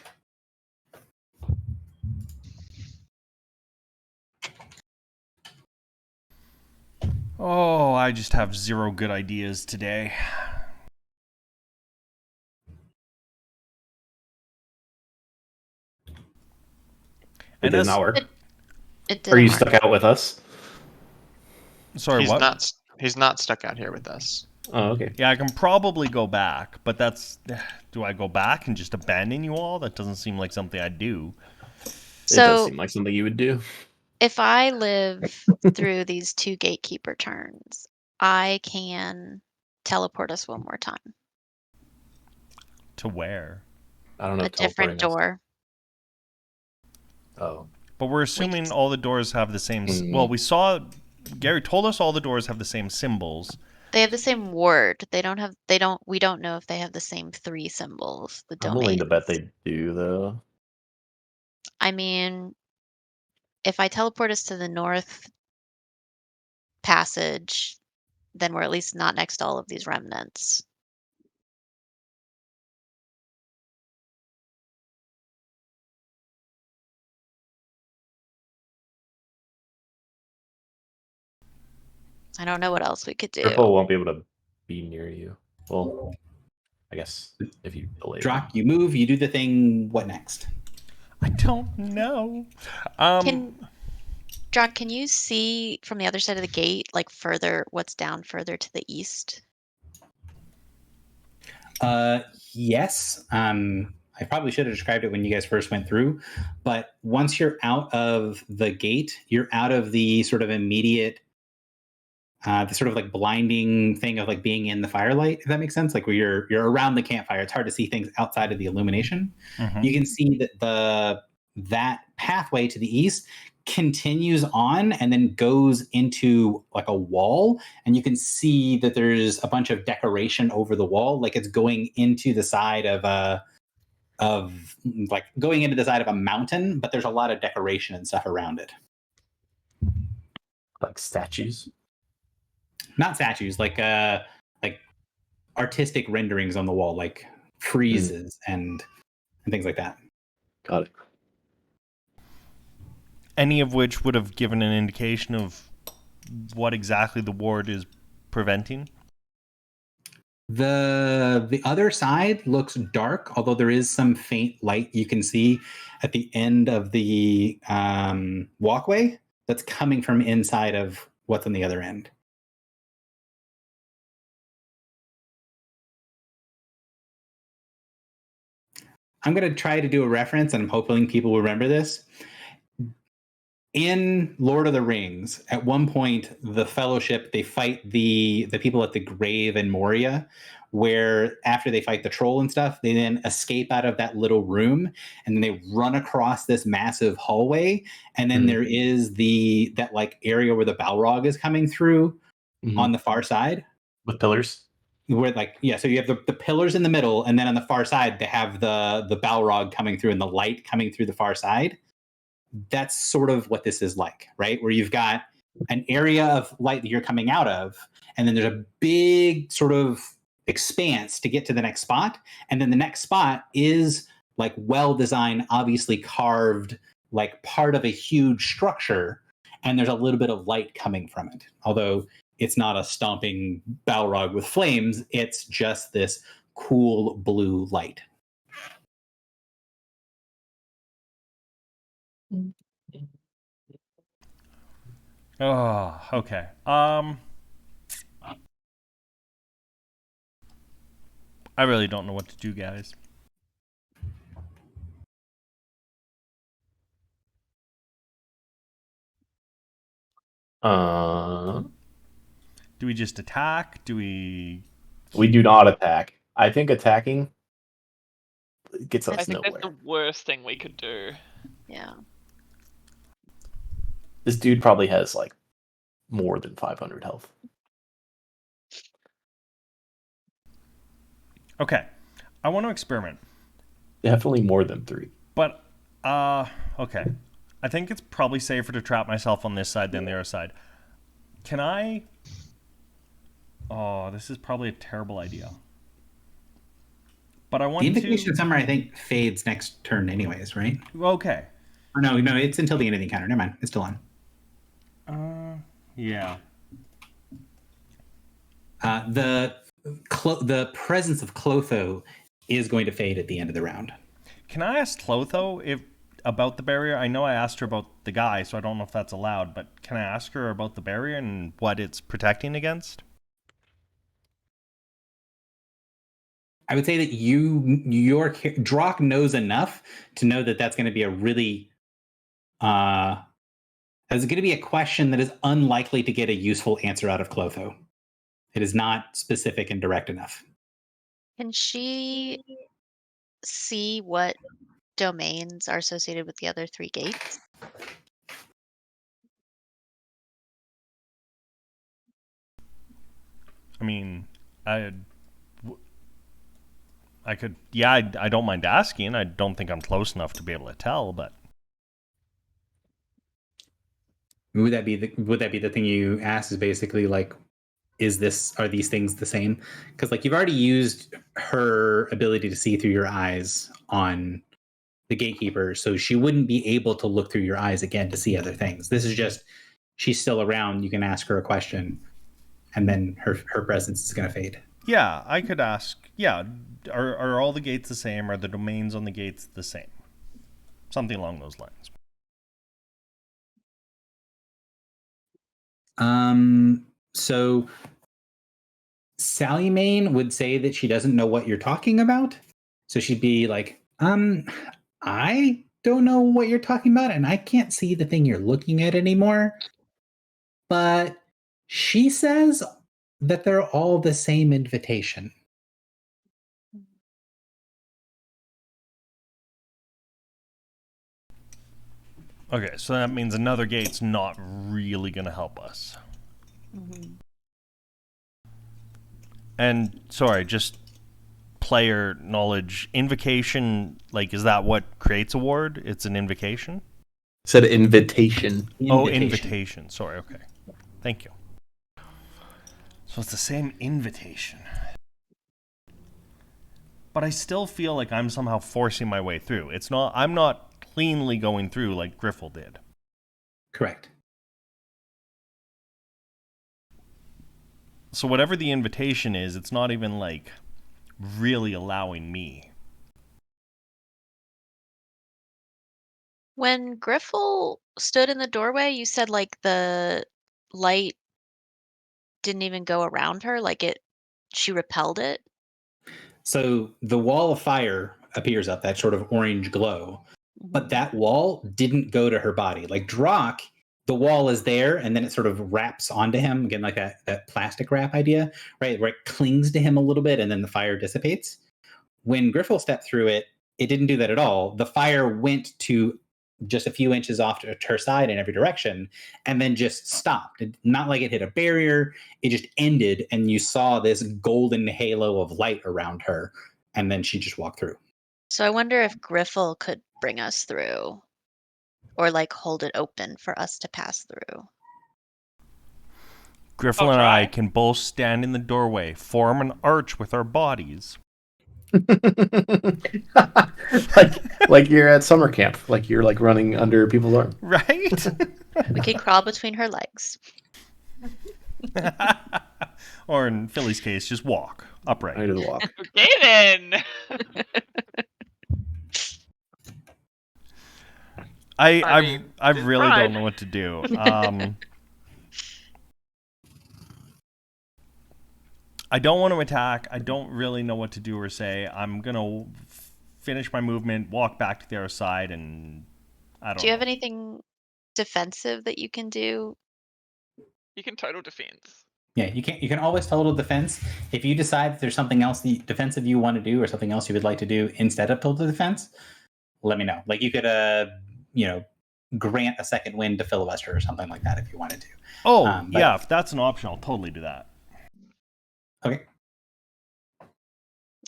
Oh, I just have zero good ideas today. It did not work. It Are you didn't work. stuck out with us? Sorry, what? He's not stuck out here with us. Oh, okay. Yeah, I can probably go back, but that's... Do I go back and just abandon you all? That doesn't seem like something I'd do. It does So seem like something you would do. if I live through these 2 gatekeeper turns, I can teleport us one more time. To where? I don't know. A different teleporting us. door. Oh. But we're assuming all the doors have the same... Well, we saw... Gary told us all the doors have the same symbols. They have the same word. We don't know if they have the same 3 symbols, the I'm willing to bet domains. they do, though. I mean, if I teleport us to the north passage, then we're at least not next to all of these remnants. I don't know what else we could do. Triple won't be able to be near you. Well, I guess if you delay. Drock, you move, you do the thing. What next? I don't know. Drock, can you see from the other side of the gate, like further, what's down further to the east? Yes. I probably should have described it when you guys first went through, but once you're out of the gate, you're out of the sort of immediate, the sort of like blinding thing of like being in the firelight, if that makes sense. Like where you're around the campfire, it's hard to see things outside of the illumination. You can see that that pathway to the east continues on and then goes into like a wall, and you can see that there's a bunch of decoration over the wall, like it's going into the side of a mountain, but there's a lot of decoration and stuff around it. Like statues? Not statues, like artistic renderings on the wall, like friezes and things like that. Got it. Any of which would have given an indication of what exactly the ward is preventing? The other side looks dark, although there is some faint light you can see at the end of the walkway that's coming from inside of what's on the other end. I'm going to try to do a reference, and I'm hoping people will remember this. In Lord of the Rings, at one point, the Fellowship, they fight the people at the grave in Moria, where after they fight the troll and stuff, they then escape out of that little room, and then they run across this massive hallway, and then there is that like area where the Balrog is coming through. on the far side. With pillars. Where so you have the pillars in the middle, and then on the far side they have the Balrog coming through and the light coming through the far side. That's sort of what this is like, right? Where you've got an area of light that you're coming out of, and then there's a big sort of expanse to get to the next spot, and then the next spot is like well designed, obviously carved, like part of a huge structure, and there's a little bit of light coming from it. Although it's not a stomping Balrog with flames, it's just this cool blue light. Oh, okay. I really don't know what to do, guys. Do we just attack? Do we? We do not attack. I think attacking gets I us think nowhere. that's the worst thing we could do. Yeah. This dude probably has like more than 500 health. Okay, I want to experiment. Definitely more than 3. But okay, I think it's probably safer to trap myself on this side than the other side. Can I? Oh, this is probably a terrible idea. But I want The Invocation of Summer, I think, fades next turn anyways, right? Okay. Or no, it's until the end of the encounter. Never mind, it's still on. Yeah. The presence of Clotho is going to fade at the end of the round. Can I ask Clotho about the barrier? I know I asked her about the guy, so I don't know if that's allowed, but can I ask her about the barrier and what it's protecting against? I would say that your Drock knows enough to know that that's going to be a really that's going to be a question that is unlikely to get a useful answer out of Clotho. It is not specific and direct enough. Can she see what domains are associated with the other 3 gates? I mean, I could, yeah, I don't mind asking. I don't think I'm close enough to be able to tell, but Would that be the thing you asked? Is basically like, are these things the same? Because like you've already used her ability to see through your eyes on the gatekeeper, so she wouldn't be able to look through your eyes again to see other things. This is just she's still around. You can ask her a question, and then her presence is going to fade. yeah, I could ask. Yeah, are all the gates the same? Are the domains on the gates the same? Something along those lines. So Sally Main would say that she doesn't know what you're talking about. So she'd be like, I don't know what you're talking about, and I can't see the thing you're looking at anymore. But she says that they're all the same invitation. Okay, so that means another gate's not really going to help us. Mm-hmm. And, sorry, just player knowledge. Invocation, like, is that what creates a ward? It's an invocation? Said invitation. Oh, invitation. Sorry, okay. Thank you. So it's the same invitation. But I still feel like I'm somehow forcing my way through. I'm not cleanly going through like Griffle did. Correct. So whatever the invitation is, it's not even like really allowing me. When Griffle stood in the doorway, you said like the light didn't even go around her, like she repelled it. So the wall of fire appears up, that sort of orange glow. But that wall didn't go to her body. Like Drock, the wall is there, and then it sort of wraps onto him, again, like that plastic wrap idea, right? Where it clings to him a little bit, and then the fire dissipates. When Griffle stepped through it, it didn't do that at all. The fire went to just a few inches off to her side in every direction, and then just stopped. Not like it hit a barrier, it just ended, and you saw this golden halo of light around her, and then she just walked through. So I wonder if Griffle could bring us through, or like hold it open for us to pass through. Griffle I'll and I try. can both stand in the doorway, form an arch with our bodies. like you're at summer camp, like you're like running under people's arm. Right? We could crawl between her legs. Or in Philly's case, just walk upright. I do the walk. Okay then. I mean, I just really tried. don't know what to do. I don't want to attack. I don't really know what to do or say. I'm gonna finish my movement, walk back to the other side, and I don't Do you know. have anything defensive that you can do? You can total defense. Yeah, you can always total defense. If you decide there's something else defensive you want to do or something else you would like to do instead of total defense, let me know. Like you could grant a second wind to filibuster or something like that if you wanted to. Oh, but- yeah, if that's an option, I'll totally do that. Okay.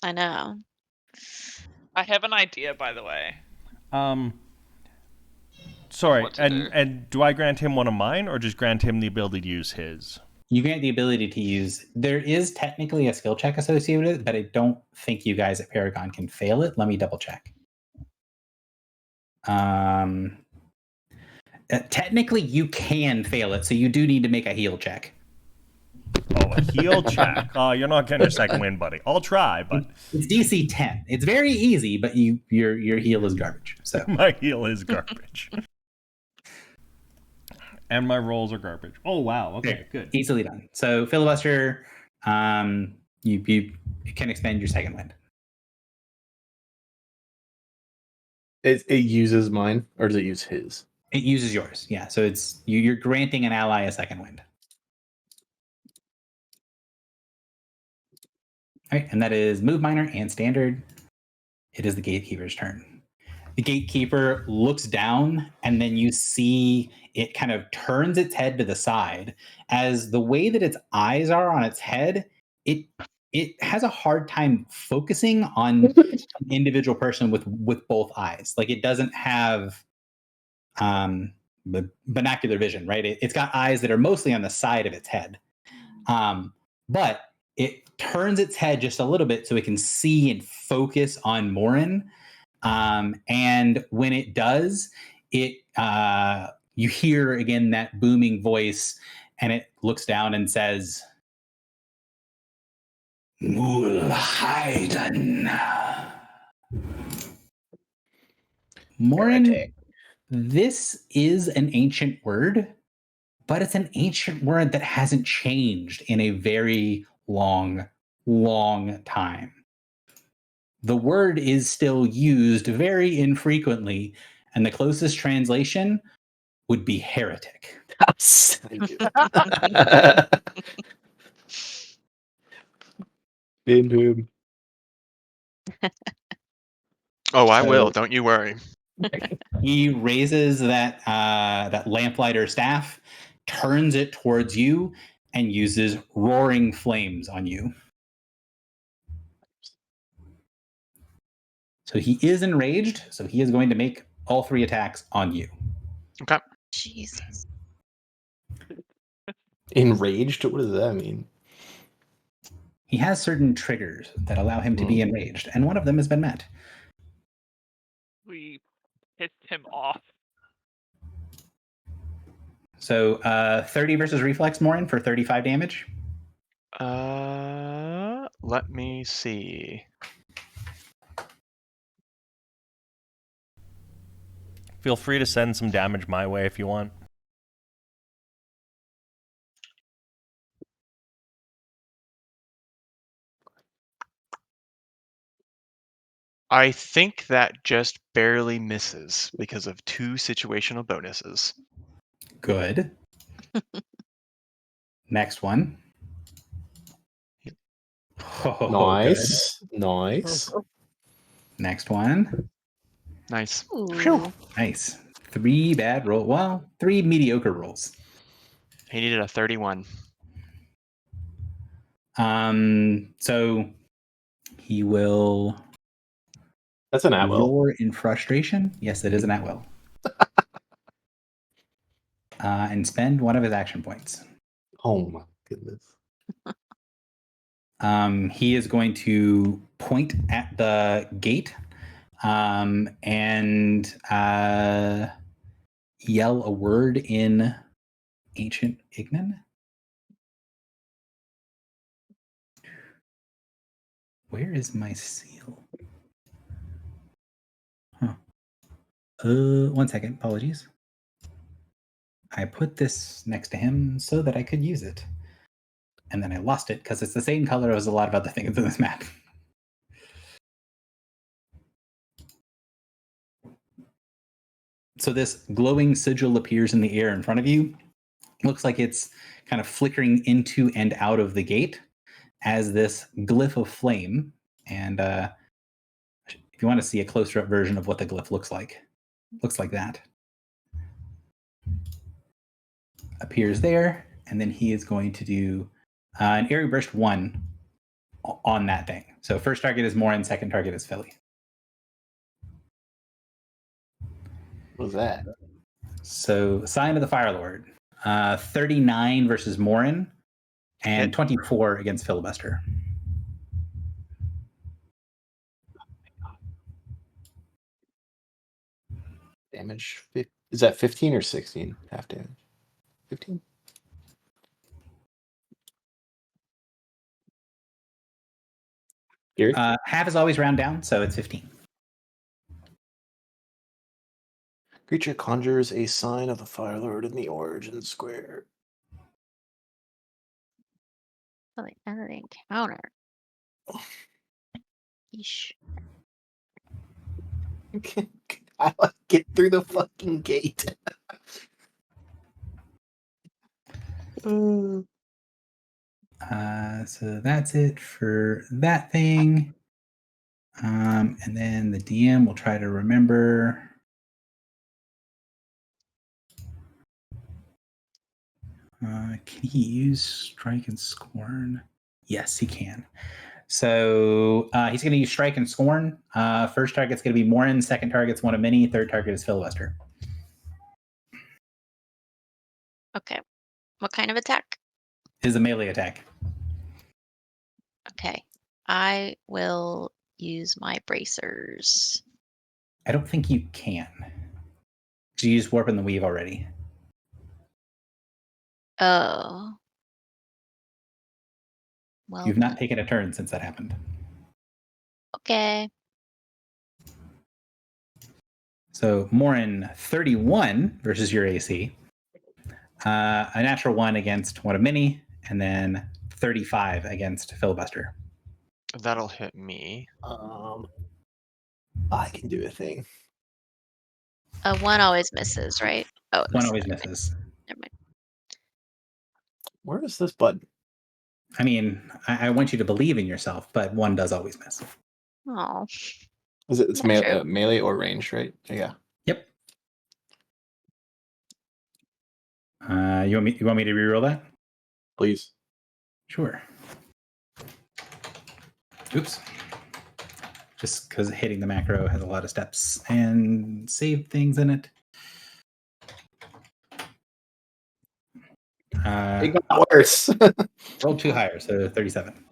I know. I have an idea, by the way. Sorry, What to do. and do I grant him one of mine or just grant him the ability to use his? You grant the ability to use. There is technically a skill check associated with it, but I don't think you guys at Paragon can fail it. Let me double check. Technically, you can fail it, so you do need to make a heal check. Oh, a heal check. Oh, you're not getting a second win, buddy. I'll try, but It's DC 10. It's very easy, but your heal is garbage. So my heal is garbage. And my rolls are garbage. Oh, wow. Okay, good. easily done. So filibuster, you can expend your second wind. It uses mine, or does it use his? It uses yours. Yeah. So it's you're granting an ally a second wind. All right, and that is move minor and standard. It is the gatekeeper's turn. The gatekeeper looks down, and then you see it kind of turns its head to the side. As the way that its eyes are on its head, it has a hard time focusing on an individual person with both eyes. Like it doesn't have binocular vision, right? It's got eyes that are mostly on the side of its head, but it turns its head just a little bit so it can see and focus on Morin. And when it does, it you hear again that booming voice, and it looks down and says, Mulhaiden. Morin, this is an ancient word, but it's an ancient word that hasn't changed in a very long time. The word is still used very infrequently, and the closest translation would be heretic. Boom. Oh, I will. So- Don't you worry. He raises that lamplighter staff, turns it towards you, and uses roaring flames on you. So he is enraged, so he is going to make all 3 attacks on you. Okay. Jesus. Enraged? What does that mean? He has certain triggers that allow him to be enraged, and one of them has been met. We pissed him off. So 30 versus reflex, Morin, for 35 damage. Let me see. Feel free to send some damage my way if you want. I think that just barely misses because of 2 situational bonuses. Good. Next one. Oh, Nice. Nice. good. Next one. Nice. Ooh. Nice. 3 bad roll. Well, 3 mediocre rolls. He needed a 31. So he will That's an at-will. roar in frustration. Yes, it is an at-will. And spend one of his action points. Oh my goodness. He is going to point at the gate and yell a word in Ancient Ignan. Where is my seal? Huh. 1 second. Apologies. I put this next to him so that I could use it. And then I lost it because it's the same color as a lot of other things in this map. So this glowing sigil appears in the air in front of you. Looks like it's kind of flickering into and out of the gate as this glyph of flame. And if you want to see a closer up version of what the glyph looks like that. Appears there, and then he is going to do an Airy Burst 1 on that thing. So first target is Morin, second target is Philly. What was that? So Sign of the Fire Lord. 39 versus Morin, and Hit. 24 against Filibuster. Damage. Is that 15 or 16? Half damage. 15? Gary? Half is always round down, so it's 15. Creature conjures a sign of the Fire Lord in the origin square. Oh, the end of the encounter. Yeesh. I like get through the fucking gate. So that's it for that thing. And then the DM will try to remember. Can he use Strike and Scorn? Yes, he can. So he's going to use Strike and Scorn. First target's going to be Morin. Second target's one of many. Third target is Filibuster. Okay. What kind of attack? Is a melee attack. Okay. I will use my bracers. I don't think you can. You used Warp and the Weave already. Oh. Well, You've not taken a turn since that happened. okay. So Morin, 31 versus your AC. A natural 1 against one of many, and then 35 against Filibuster. That'll hit me. I can do a thing. One always misses, right? Oh, it One misses. always Never mind. misses. Never mind. Where is this button? I mean, I want you to believe in yourself, but one does always miss. Oh. Is it? It's Not true. melee or ranged, right? Yeah. Yep. You want me to reroll that? Please. Sure. Oops. Just because hitting the macro has a lot of steps and save things in it. It got worse. Rolled 2 higher, so 37.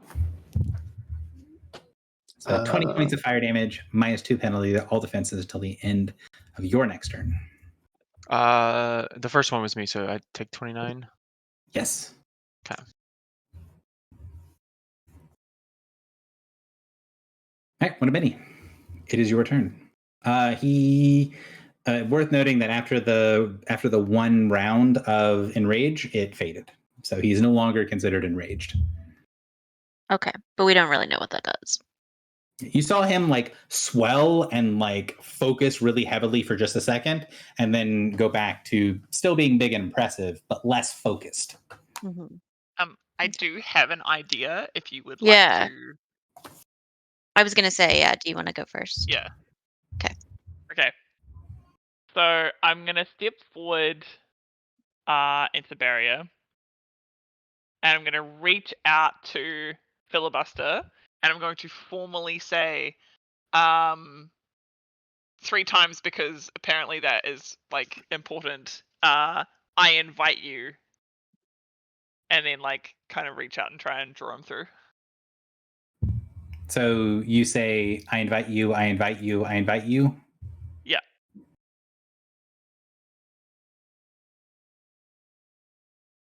So 20 points of fire damage, -2 penalty to all defenses until the end of your next turn. The first one was me, so I take 29. Yes. Okay. All right, what a Benny. It is your turn. He worth noting that after the one round of enrage, it faded. So he's no longer considered enraged. Okay, but we don't really know what that does. You saw him like swell and like focus really heavily for just a second, and then go back to still being big and impressive, but less focused. Mm-hmm. I do have an idea if you would Yeah. like to. I was gonna say, yeah. Do you want to go first? Yeah. Okay. Okay. So I'm gonna step forward into the barrier. And I'm gonna reach out to Filibuster and I'm going to formally say 3 times because apparently that is like important. I invite you. And then like kind of reach out and try and draw him through. So you say, I invite you, I invite you, I invite you. Yeah.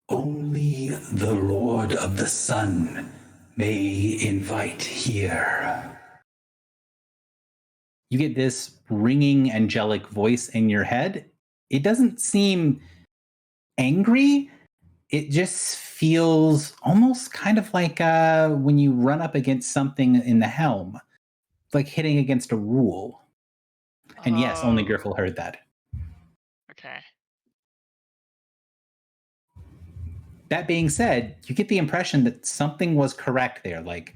Only the Lord of the Sun may invite here. You get this ringing angelic voice in your head. It doesn't seem angry. It just feels almost kind of like when you run up against something in the helm, like hitting against a rule. And yes, only Oh, Griffel heard that. okay. That being said, you get the impression that something was correct there. Like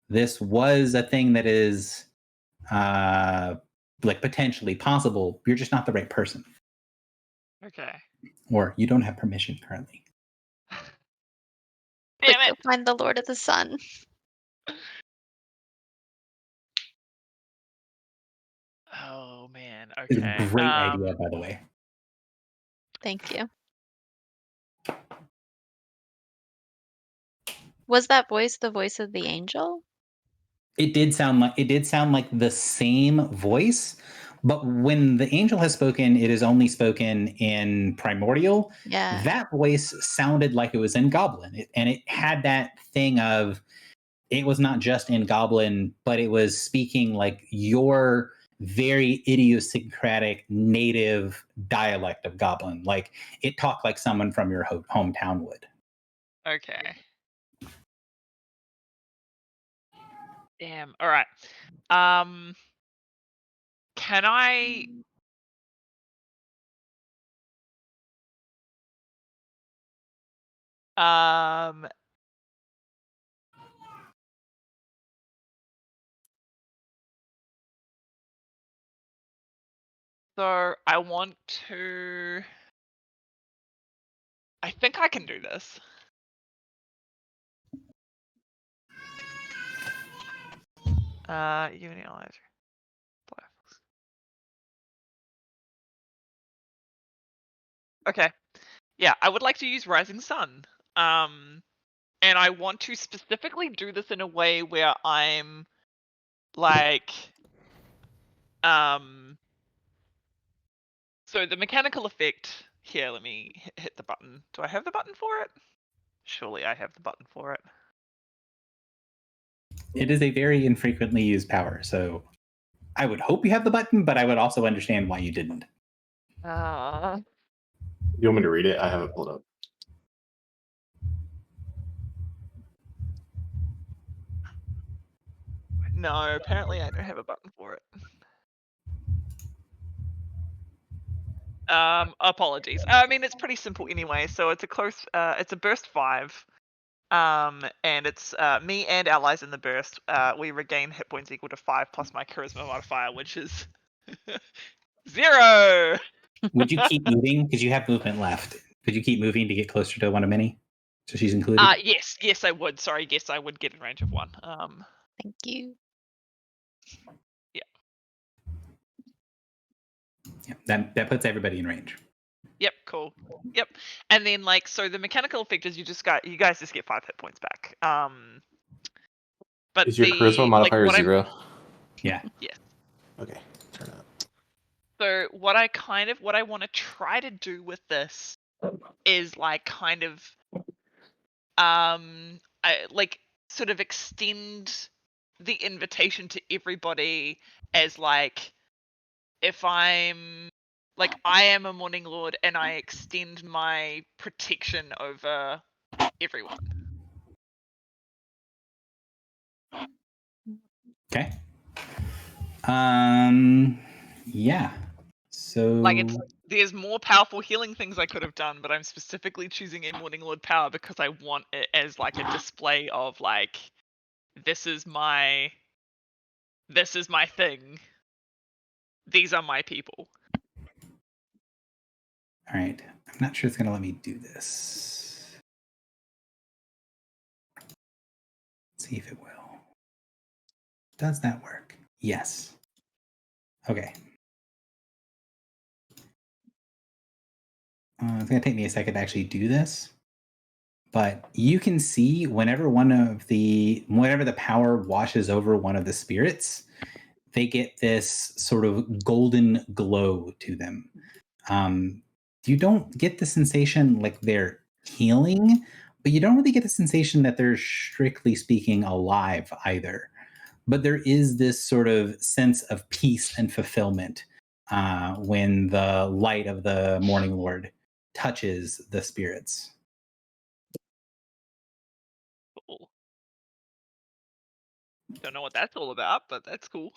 this was a thing that is like potentially possible. You're just not the right person, Okay. or you don't have permission currently. Quick, Damn go it. find the Lord of the Sun. Oh man. It's Okay. a great idea, by the way. Thank you. Was that voice the voice of the angel? It did sound like the same voice, but when the angel has spoken, it is only spoken in primordial. Yeah. That voice sounded like it was in goblin, and it had that thing of it was not just in goblin, but it was speaking like your very idiosyncratic native dialect of goblin. Like it talked like someone from your hometown would. Okay. Damn. All right. Can I? So I want to. I think I can do this. Unit allies. Okay. Yeah, I would like to use Rising Sun. And I want to specifically do this in a way where I'm like so the mechanical effect here, let me hit the button. Do I have the button for it? Surely I have the button for it. It is a very infrequently used power, so I would hope you have the button, but I would also understand why you didn't. You want me to read it? I have it pulled up. No, apparently I don't have a button for it. Apologies. I mean, it's pretty simple anyway. So it's a close. It's a burst 5. And it's me and allies in the burst. We regain hit points equal to 5 plus my charisma modifier, which is 0. Would you keep moving because you have movement left? Could you keep moving to get closer to one of many? So she's included. Yes, I would. Sorry, yes, I would get in range of 1. Thank you. Yeah, that puts everybody in range. Yep, cool. Yep, and then like so the mechanical effect is you guys just get 5 hit points back. But Is your charisma modifier like, 0? Yeah. Yes. Okay, turn it up. So what I want to try to do with this is like kind of I like sort of extend the invitation to everybody as like if I'm like I am a Morning Lord and I extend my protection over everyone. Okay. Yeah. So Like there's more powerful healing things I could have done, but I'm specifically choosing a Morning Lord power because I want it as like a display of like this is my thing. These are my people. All right. I'm not sure it's going to let me do this. Let's see if it will. Does that work? Yes. Okay. It's going to take me a second to actually do this. But you can see whenever the power washes over one of the spirits, they get this sort of golden glow to them. You don't get the sensation like they're healing, but you don't really get the sensation that they're strictly speaking alive either. But there is this sort of sense of peace and fulfillment when the light of the Morning Lord touches the spirits. Cool. Don't know what that's all about, but that's cool.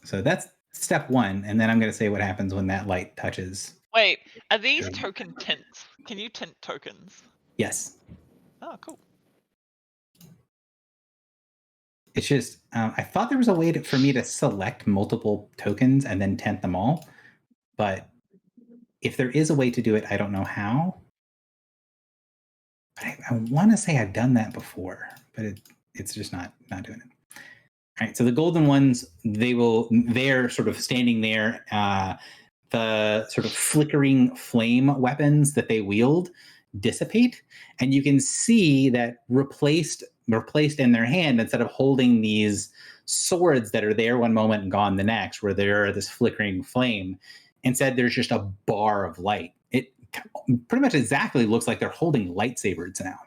So that's step one, and then I'm going to say what happens when that light touches. Wait, are these Sure. token tints? Can you tint tokens? Yes. Oh, cool. It's just I thought there was a way for me to select multiple tokens and then tint them all, but if there is a way to do it, I don't know how. But I want to say I've done that before, but it's just not doing it. All right, so the golden ones, they're sort of standing there. The sort of flickering flame weapons that they wield dissipate, and you can see that replaced in their hand, instead of holding these swords that are there one moment and gone the next, where they're this flickering flame, instead there's just a bar of light. It pretty much exactly looks like they're holding lightsabers now.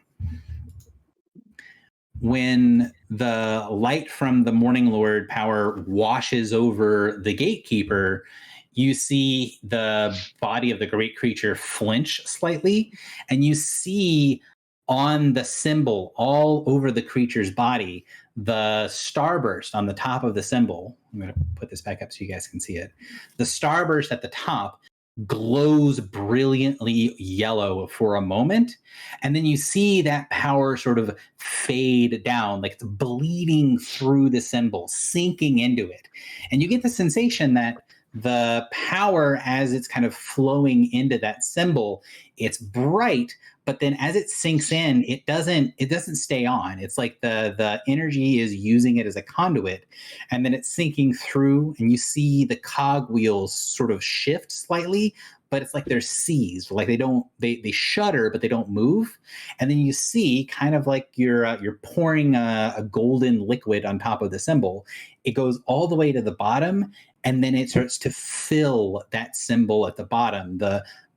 When the light from the Morning Lord power washes over the gatekeeper, you see the body of the great creature flinch slightly, and you see on the symbol all over the creature's body the starburst on the top of the symbol. I'm going to put this back up so you guys can see it. The starburst at the top glows brilliantly yellow for a moment, and then you see that power sort of fade down, like it's bleeding through the symbol, sinking into it. And you get the sensation that the power, as it's kind of flowing into that symbol, it's bright, but then as it sinks in, it doesn't stay on. It's like the energy is using it as a conduit, and then it's sinking through, and you see the cog wheels sort of shift slightly, but it's like they're seized, like they shudder, but they don't move. And then you see, kind of like you're pouring a golden liquid on top of the symbol. It goes all the way to the bottom, and then it starts to fill that symbol at the bottom.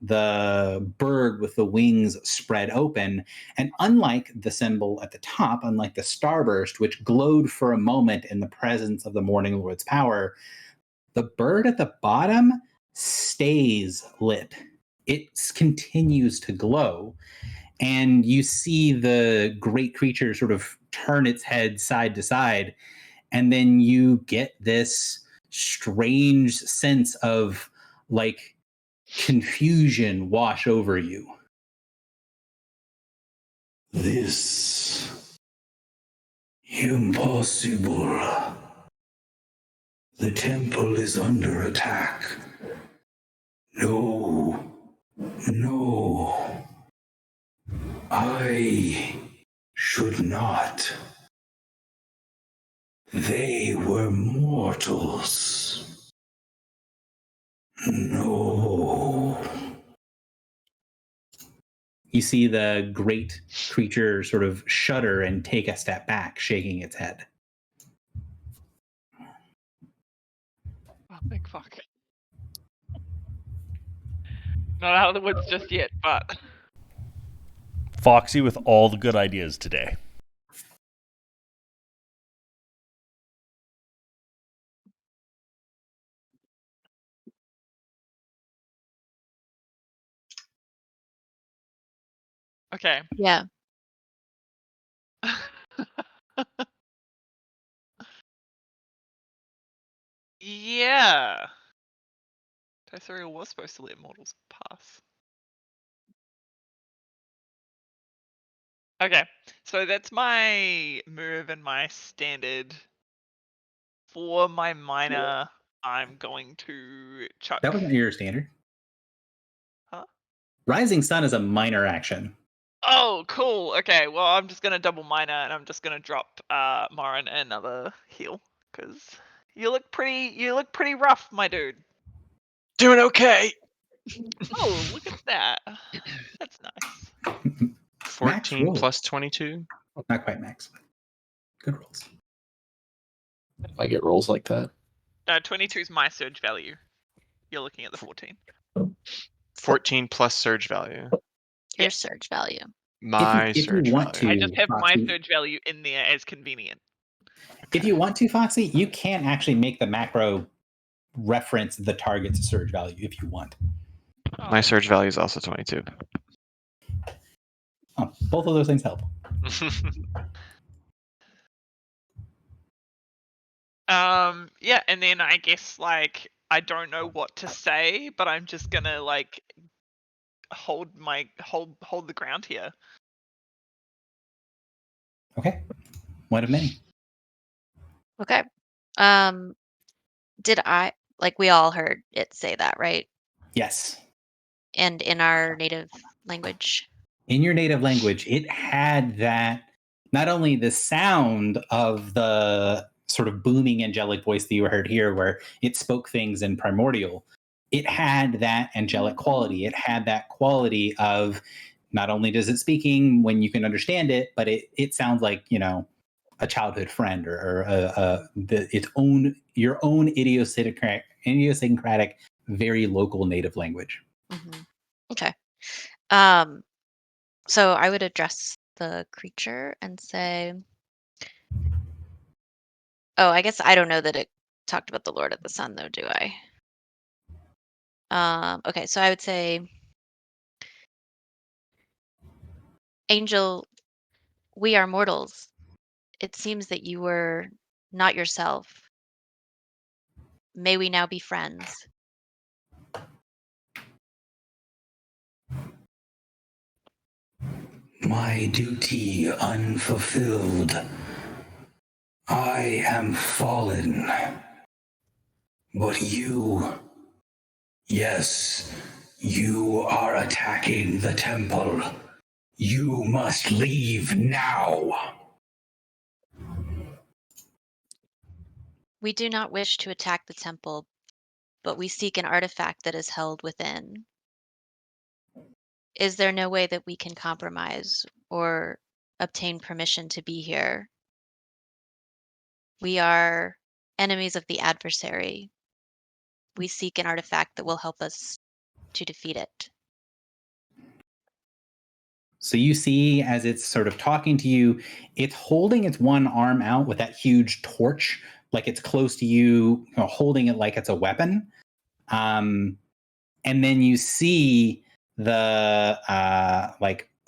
The bird with the wings spread open. And unlike the symbol at the top, unlike the starburst, which glowed for a moment in the presence of the Morning Lord's power, the bird at the bottom stays lit. It continues to glow. And you see the great creature sort of turn its head side to side. And then you get this strange sense of like confusion wash over you. This impossible. The temple is under attack. No. I should not. They were mortals. No. You see the great creature sort of shudder and take a step back, shaking its head. Oh, thank fuck. Not out of the woods just yet, but Foxy with all the good ideas today. okay. Yeah. Yeah. Tessariel was supposed to let mortals pass. Okay, so that's my move and my standard. For my minor, I'm going to chuck. That wasn't your standard. Huh? Rising Sun is a minor action. Oh, cool. Okay, well, I'm just gonna double minor, and I'm just gonna drop Morin another heal because you look pretty rough, my dude. Doing okay. Oh, look at that. That's nice. 14 roll. plus 22. Not quite max. Good rolls. If I get rolls like that. 22 is my surge value. You're looking at the 14. 14 plus surge value. Your Yeah. surge value. My if you surge want value. I just have my Foxy, surge value in there as convenient. if you want to, Foxy, you can actually make the macro reference the target's surge value if you want. My surge value is also 22. Oh, both of those things help. Yeah, and then I guess like I don't know what to say, but I'm just gonna like hold the ground here. Okay. One of many. Okay. Did I we all heard it say that, right? Yes. And in our native language. In your native language, it had that, not only the sound of the sort of booming angelic voice that you heard here, where it spoke things in primordial, it had that angelic quality. It had that quality of not only does it speaking when you can understand it, but it sounds like, a childhood friend or your own idiosyncratic, very local native language. Okay. So I would address the creature and say, oh, I guess I don't know that it talked about the Lord of the Sun, though, do I? Okay, so I would say, Angel, we are mortals. It seems that you were not yourself. May we now be friends? My duty unfulfilled. I am fallen. But you, yes, you are attacking the temple. You must leave now. We do not wish to attack the temple, but we seek an artifact that is held within. Is there no way that we can compromise or obtain permission to be here? We are enemies of the adversary. We seek an artifact that will help us to defeat it. So you see, as it's sort of talking to you, it's holding its one arm out with that huge torch, like it's close to you, holding it like it's a weapon. And then you see the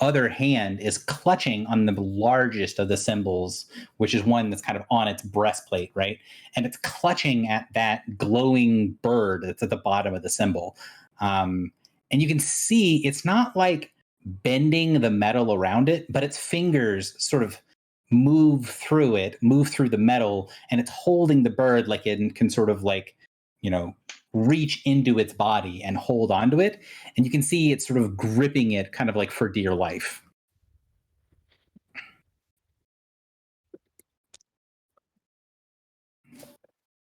other hand is clutching on the largest of the symbols, which is one that's kind of on its breastplate, right? And it's clutching at that glowing bird that's at the bottom of the symbol. And you can see it's not like bending the metal around it, but its fingers sort of move through the metal, and it's holding the bird like it can sort of reach into its body and hold onto it. And you can see it's sort of gripping it kind of like for dear life.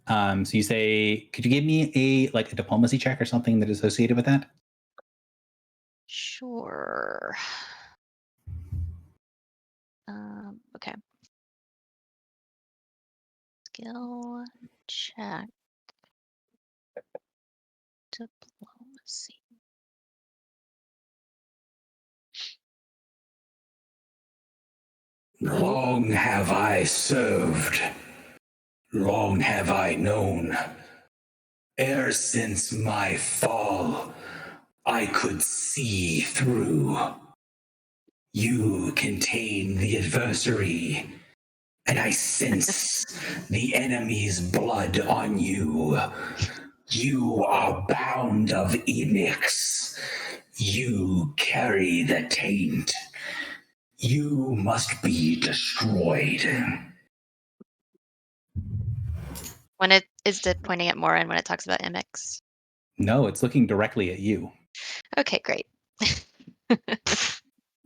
So you say, could you give me a diplomacy check or something that is associated with that? Sure. Okay. Skill check. Diplomacy. Long have I served. Long have I known. E'er since my fall, I could see through. You contain the adversary, and I sense the enemy's blood on you. You are bound of Enix. You carry the taint. You must be destroyed. When it is pointing at Morin when it talks about Imix. No, it's looking directly at you. Okay, great.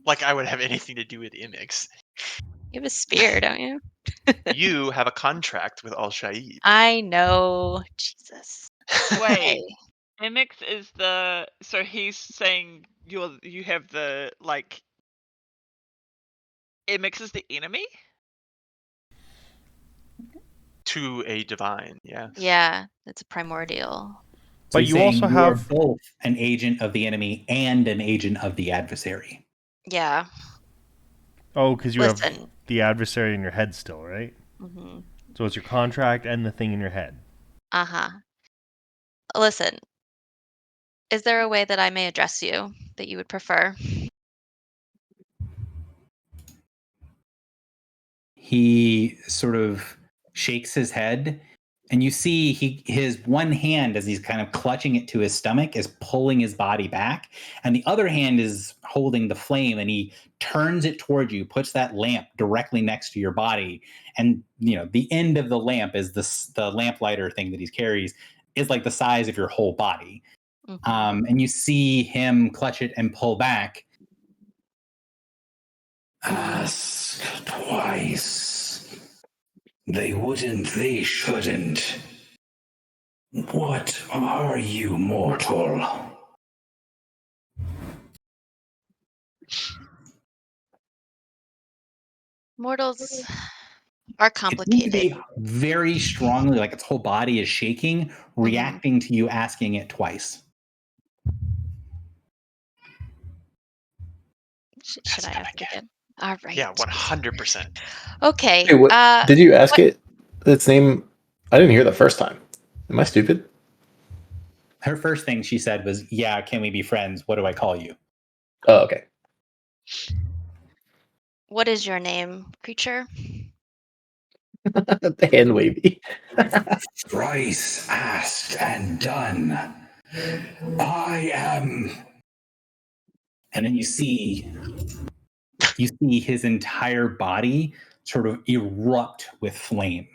Like I would have anything to do with Imix. You have a spear, don't you? You have a contract with Al Shaid. I know. Jesus. Wait, Hey. Mx is the so he's saying you have the like Mx is the enemy? To a divine, yeah. Yeah, it's a primordial. So But he's you saying also you are have- both an agent of the enemy and an agent of the adversary. Yeah. Oh, because you have Listen. the adversary in your head still, right? Mm-hmm. So it's your contract and the thing in your head. Uh-huh. Listen. Is there a way that I may address you that you would prefer? He sort of shakes his head, and you see his one hand, as he's kind of clutching it to his stomach, is pulling his body back, and the other hand is holding the flame, and he turns it toward you, puts that lamp directly next to your body, and the end of the lamp is the lamplighter thing that he carries is like the size of your whole body. Mhm. And you see him clutch it and pull back. Ask twice. They wouldn't, they shouldn't. What are you, mortal? Mortals are It seems to complicated. be very strongly, like its whole body is shaking, reacting to you asking it twice. Should That's I what ask I get. again? All right. Yeah, 100%. Okay. Hey, what did you ask what- it? Its name? I didn't hear the first time. Am I stupid? Her first thing she said was, "Yeah, can we be friends? What do I call you?" Oh, okay. What is your name, creature? The hand wavy. Thrice asked and done. I am. And then you see his entire body sort of erupt with flame.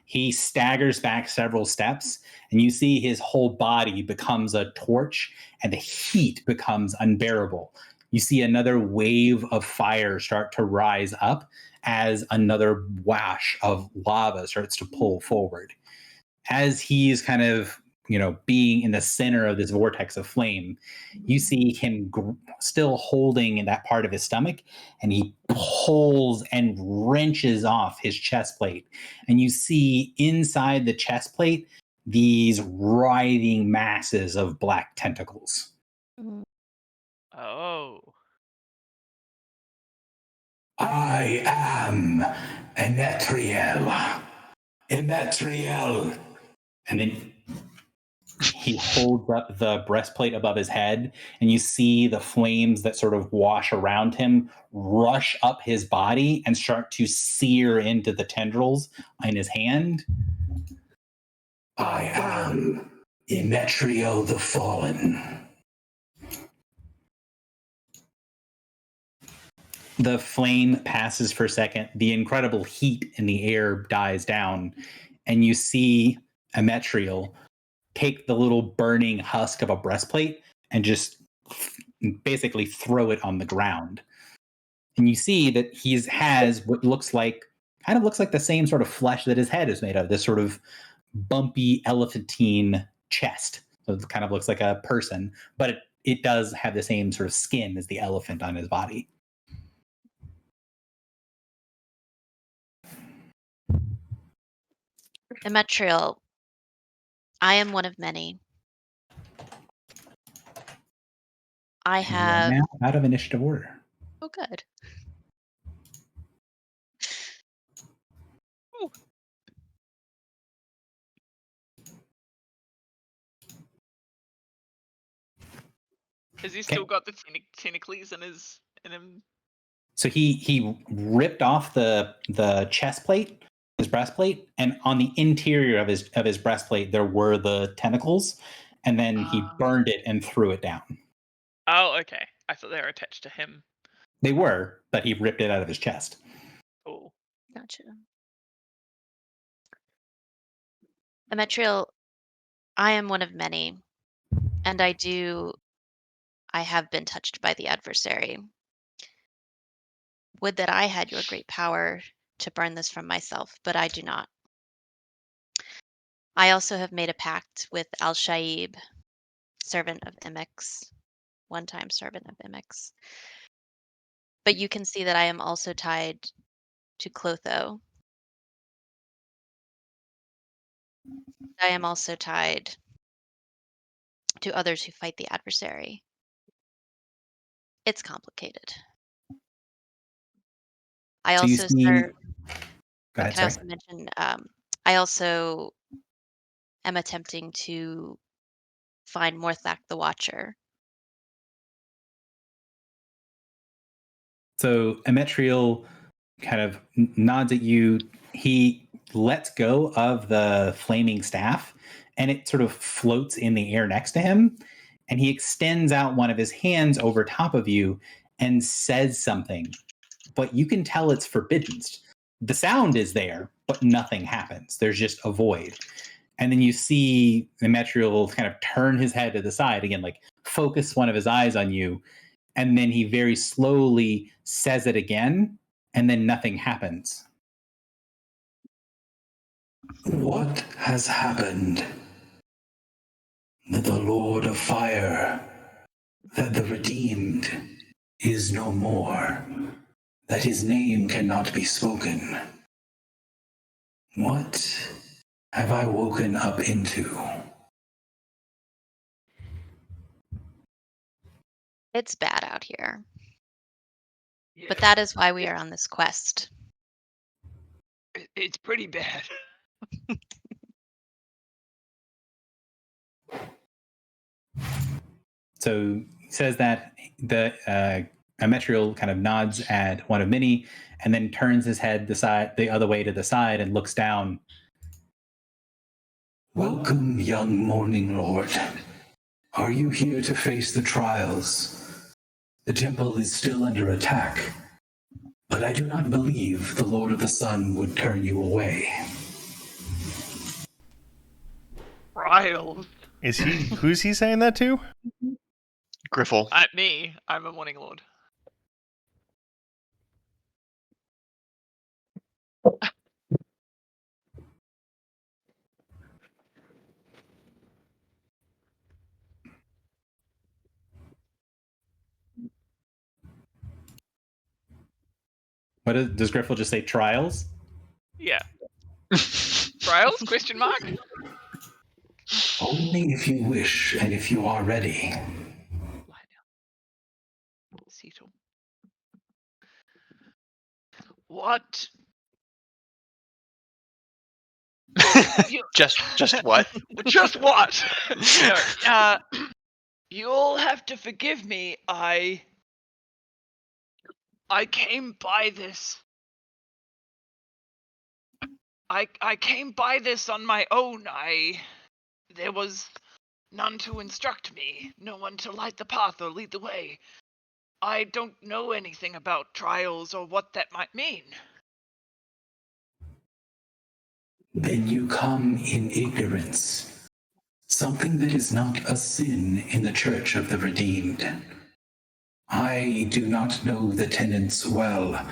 He staggers back several steps, and you see his whole body becomes a torch, and the heat becomes unbearable. You see another wave of fire start to rise up as another wash of lava starts to pull forward. As he's kind of being in the center of this vortex of flame, you see him still holding that part of his stomach, and he pulls and wrenches off his chest plate, and you see inside the chest plate these writhing masses of black tentacles. Oh. I am Enetriel. Enetriel. And then he holds up the breastplate above his head, and you see the flames that sort of wash around him rush up his body and start to sear into the tendrils in his hand. I am Enetriel the Fallen. The flame passes for a second. The incredible heat in the air dies down, and you see Emetriel take the little burning husk of a breastplate and just basically throw it on the ground. And you see that he has what looks like the same sort of flesh that his head is made of, this sort of bumpy elephantine chest. So it kind of looks like a person, but it does have the same sort of skin as the elephant on his body. Emetriel, I am one of many. I You are have. now out of initiative order. Oh, good. Has he still got the tentacles in him? So he ripped off the chest plate, his breastplate, and on the interior of his breastplate there were the tentacles, and then he burned it and threw it down. Oh, okay. I thought they were attached to him. They were, but he ripped it out of his chest. Cool. Gotcha. Emetriel, I am one of many, and I do I have been touched by the adversary. Would that I had your great power to burn this from myself, but I do not. I also have made a pact with Al-Shaib, servant of Imix, one-time servant of Imix. But you can see that I am also tied to Clotho. I am also tied to others who fight the adversary. It's complicated. I So you also see. serve. Go ahead, Can I sorry. also mention? I also am attempting to find Morthak the Watcher. So Emetriel kind of nods at you. He lets go of the flaming staff and it sort of floats in the air next to him. And he extends out one of his hands over top of you and says something, but you can tell it's forbidden. The sound is there, but nothing happens. There's just a void. And then you see Emetriel kind of turn his head to the side again, like focus one of his eyes on you. And then he very slowly says it again, and then nothing happens. What has happened? That the Lord of Fire, that the Redeemed is no more, that his name cannot be spoken. What have I woken up into? It's bad out here. But Yeah, that is why we are on this quest. it's pretty bad. So he says that the Emetriel kind of nods at one of Minnie and then turns his head the other way to the side and looks down. Welcome, young Morning Lord. Are you here to face the trials? The temple is still under attack, but I do not believe the Lord of the Sun would turn you away. Trials. Is he? Who's he saying that to? Griffle. At me, I'm a Morning Lord. Does Griffle just say trials? Yeah. Trials? Question mark? Only if you wish and if you are ready. Lie down. Settle. What? Just what? Just what? No, you'll have to forgive me. I came by this. I came by this on my own. There was none to instruct me, no one to light the path or lead the way. I don't know anything about trials or what that might mean. Then you come in ignorance, something that is not a sin in the Church of the Redeemed. I do not know the tenets well.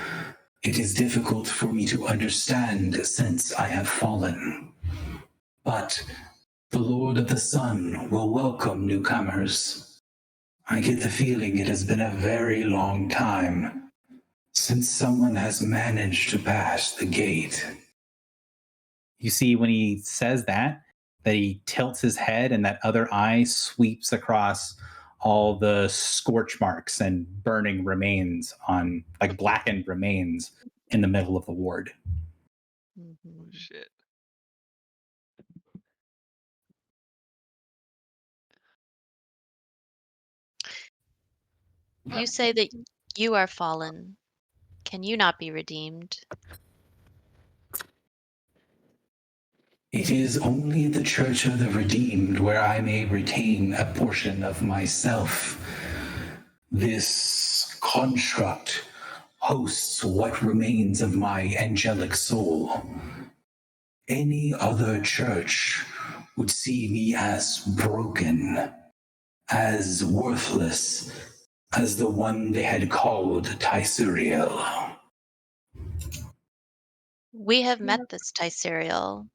It is difficult for me to understand since I have fallen. But the Lord of the Sun will welcome newcomers. I get the feeling it has been a very long time since someone has managed to pass the gate. You see when he says that he tilts his head and that other eye sweeps across all the scorch marks and burning remains on, like blackened remains in the middle of the ward. Mhm. Shit. You say that you are fallen. Can you not be redeemed? It is only the Church of the Redeemed where I may retain a portion of myself. This construct hosts what remains of my angelic soul. Any other church would see me as broken, as worthless as the one they had called Tysuriel. We have met this Tyserial,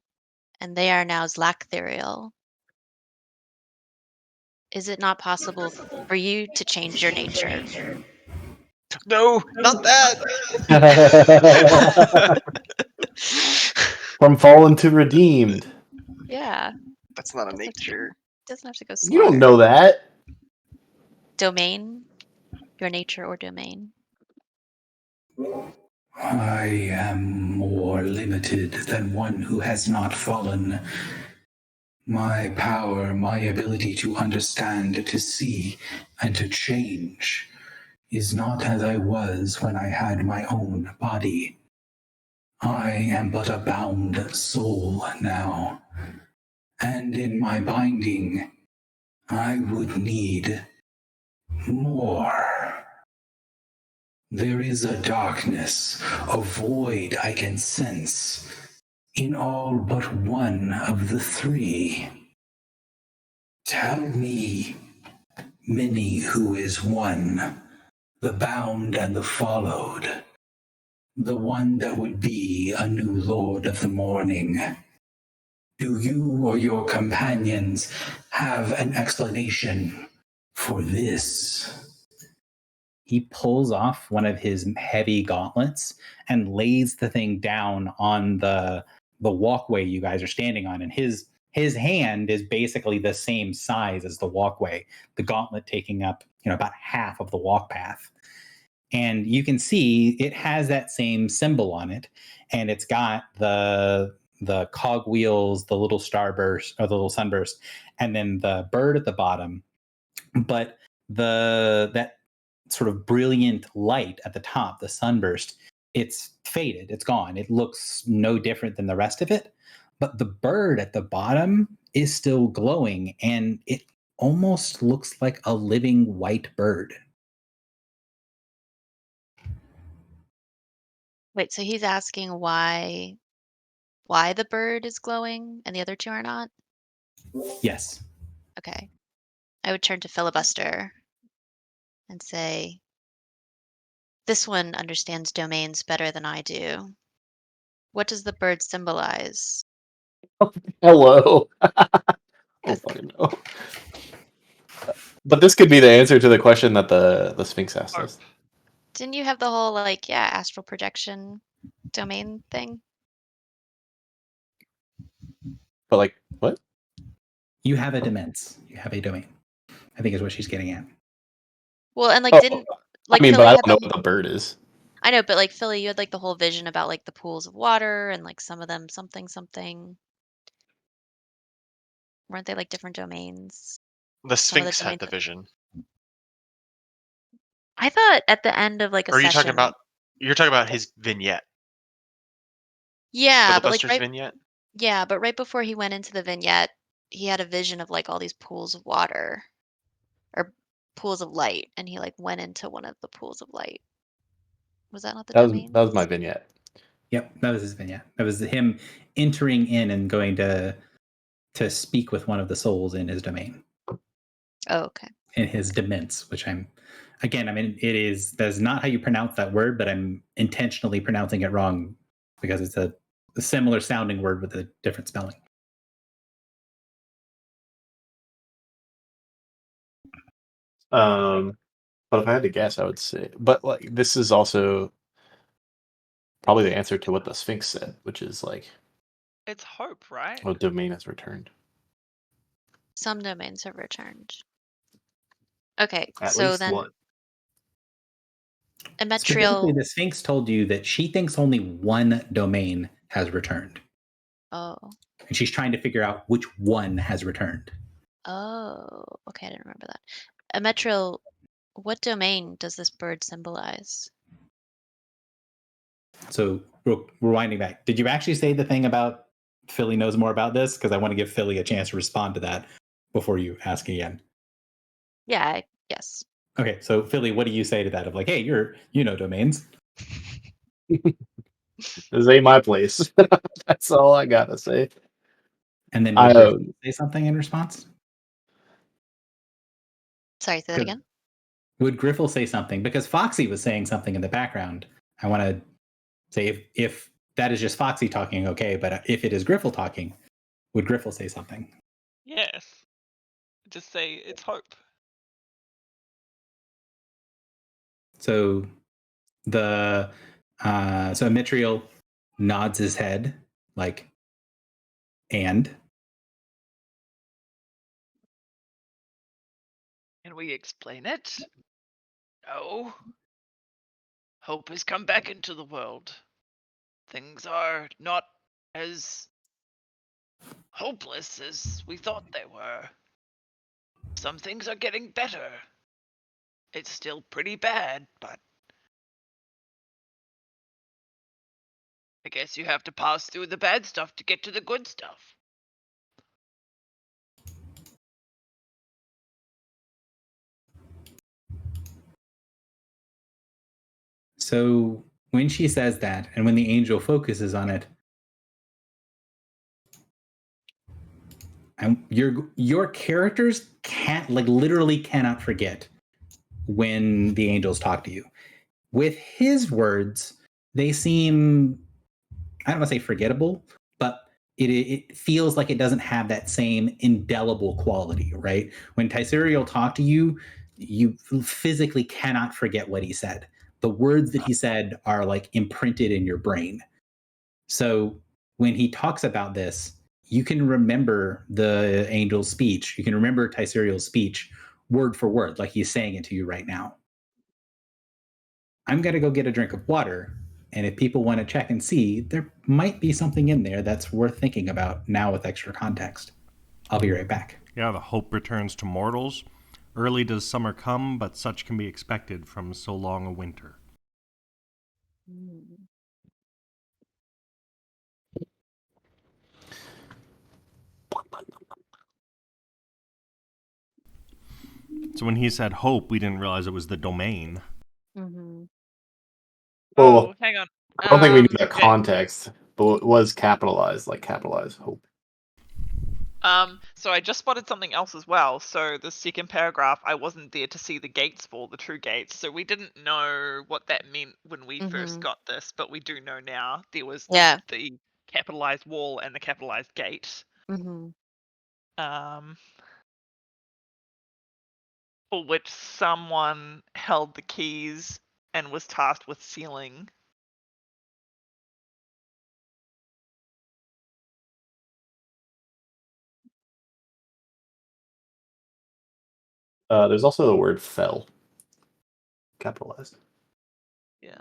and they are now Zlaktherial. Is it not possible for you to change your nature? No, not that. From fallen to redeemed. Yeah, That's not a Doesn't have to be- nature. doesn't have to go You don't slaughter. know that. Domain, your nature or domain. I am more limited than one who has not fallen. My power, my ability to understand, to see, and to change is not as I was when I had my own body. I am but a bound soul now, and in my binding, I would need more. There is a darkness, a void I can sense in all but one of the three. Tell me, Many who is one, the bound and the followed, the one that would be a new Lord of the Morning. Do you or your companions have an explanation for this? He pulls off one of his heavy gauntlets and lays the thing down on the walkway you guys are standing on, and his hand is basically the same size as the walkway, the gauntlet taking up about half of the walk path. And you can see it has that same symbol on it, and it's got the cogwheels, the little starburst or the little sunburst, and then the bird at the bottom. But that sort of brilliant light at the top, the sunburst, it's faded, it's gone. It looks no different than the rest of it. But the bird at the bottom is still glowing, and it almost looks like a living white bird. Wait, so he's asking why the bird is glowing and the other two are not? Yes. Okay. I would turn to Filibuster and say, this one understands domains better than I do. What does the bird symbolize? Hello. I don't fucking know. But this could be the answer to the question that the Sphinx asked us. Didn't you have the whole astral projection domain thing? But like, what? You have a demence. You have a domain, I think is what she's getting at. Well, and Oh, didn't I mean, Philly but I had don't know the what the bird is. I know, but Philly, you had the whole vision about the pools of water and some of them something. Weren't they different domains? The Some of the Sphinx had domains the vision. I thought at the end of a Or are you session. talking about? You're talking about his vignette. Yeah, but Filibuster's right. vignette. Yeah, but right before he went into the vignette, he had a vision of all these pools of water or pools of light, and he went into one of the pools of light. Was that not the domain? That was my vignette. Yep, that was his vignette. That was him entering in and going to speak with one of the souls in his domain. Oh, okay. In his demence, which that's not how you pronounce that word, but I'm intentionally pronouncing it wrong because it's a similar sounding word with a different spelling. But if I had to guess, I would say, but this is also probably the answer to what the Sphinx said, which is It's hope, right? what domain has returned. Some domains have returned. Okay, At so least then one. Specifically, Emetrial. the Sphinx told you that she thinks only one domain has returned. Oh. And she's trying to figure out which one has returned. Oh, okay, I didn't remember that. Emetrial, what domain does this bird symbolize? So, rewinding back, did you actually say the thing about Philly knows more about this? Because I want to give Philly a chance to respond to that before you ask again. Yeah, yes. Okay, so Philly, what do you say to that? Of hey, you know domains. This ain't my place. That's all I gotta say. And then I would you say something in response? Sorry, say that again. Would Griffle say something? Because Foxy was saying something in the background. I want to say if that is just Foxy talking, okay. But if it is Griffle talking, would Griffle say something? Yes. Just say it's hope. So the so Mitriel nods his head like, and Can we explain it? No. Hope has come back into the world. Things are not as hopeless as we thought they were. Some things are getting better. It's still pretty bad, but I guess you have to pass through the bad stuff to get to the good stuff. so when she says that, and when the angel focuses on it, and your characters can't, like, literally cannot forget when the angels talk to you. With his words, they seem, I don't want to say forgettable, but it feels like it doesn't have that same indelible quality, right? When Tyserial talked to you, you physically cannot forget what he said. The words that he said are like imprinted in your brain. So when he talks about this, you can remember the angel's speech. You can remember Tyserial's speech word for word, like he's saying it to you right now. I'm going to go get a drink of water. And if people want to check and see, there might be something in there that's worth thinking about now with extra context. I'll be right back. Yeah, the hope returns to mortals. Early does summer come, but such can be expected from so long a winter. So when he said hope, we didn't realize it was the domain. Mm-hmm. Well, Hang on. I don't think we need that Okay. context, but it was capitalized, like capitalized hope. So I just spotted something else as well. So the second paragraph, I wasn't there to see the gates fall, the true gates. So we didn't know what that meant when we first got this, but we do know now. There was Yeah. the capitalized wall and the capitalized gate. Mm-hmm. For which someone held the keys and was tasked with sealing. There's also the word fell, capitalized. Yeah.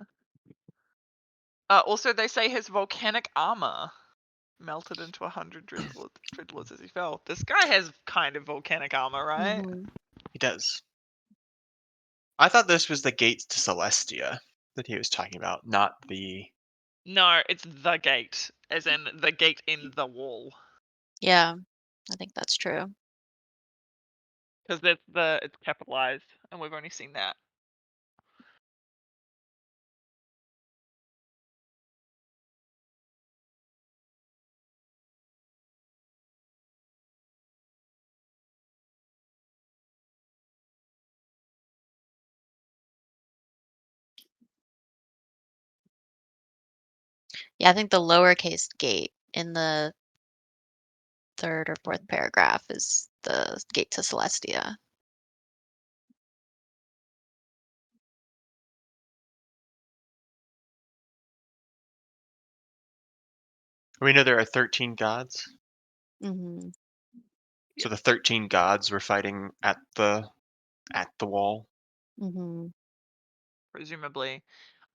Also, they say his volcanic armor melted into 100 dreadlords as he fell. This guy has kind of volcanic armor, right? Mm-hmm. He does. I thought this was the gates to Celestia that he was talking about, not the. No, it's the gate, as in the gate in the wall. Yeah, I think that's true. Because it's capitalized, and we've only seen that. Yeah, I think the lowercase gate in the third or fourth paragraph is the gate to Celestia. We know there are 13 gods. Mm-hmm. So the 13 gods were fighting at the wall. Mm-hmm. Presumably.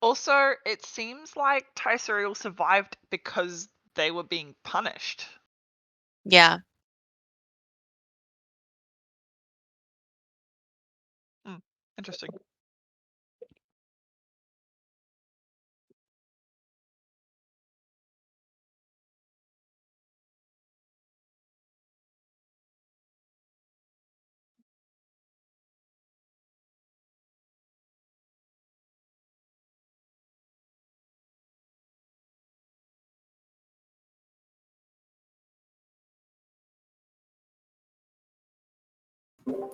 Also, it seems like Tyserial survived because they were being punished. Yeah. Interesting.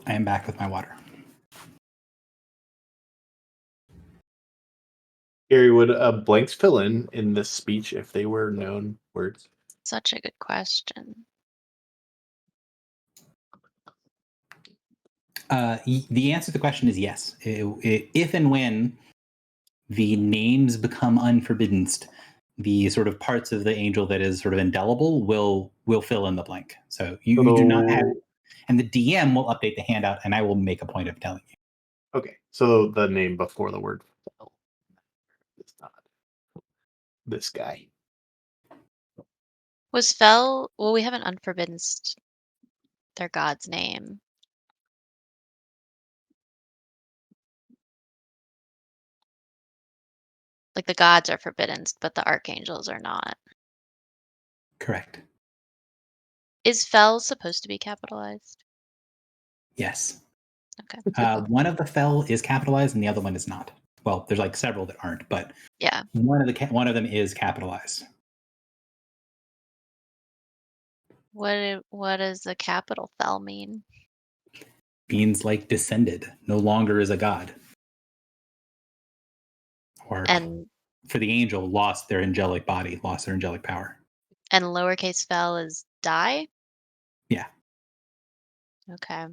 I am back with my water. Gary, would blanks fill in this speech if they were known words? Such a good question. The answer to the question is yes. If and when the names become unforbidden, the sort of parts of the angel that is sort of indelible will fill in the blank. So you do not have, and the DM will update the handout, and I will make a point of telling you. Okay, so the name before the word fell is not this guy. Was Fel? Well, we haven't unforbidden their god's name. Like the gods are forbidden, but the archangels are not. Correct. Is Fel supposed to be capitalized? Yes. Okay. One of the fel is capitalized, and the other one is not. Well, there's like several that aren't, but Yeah. one of them is capitalized. What does the capital Fel mean? Means like descended, no longer is a god. Or And for the angel, lost their angelic body, lost their angelic power. and lowercase Fel is die? Yeah. Okay.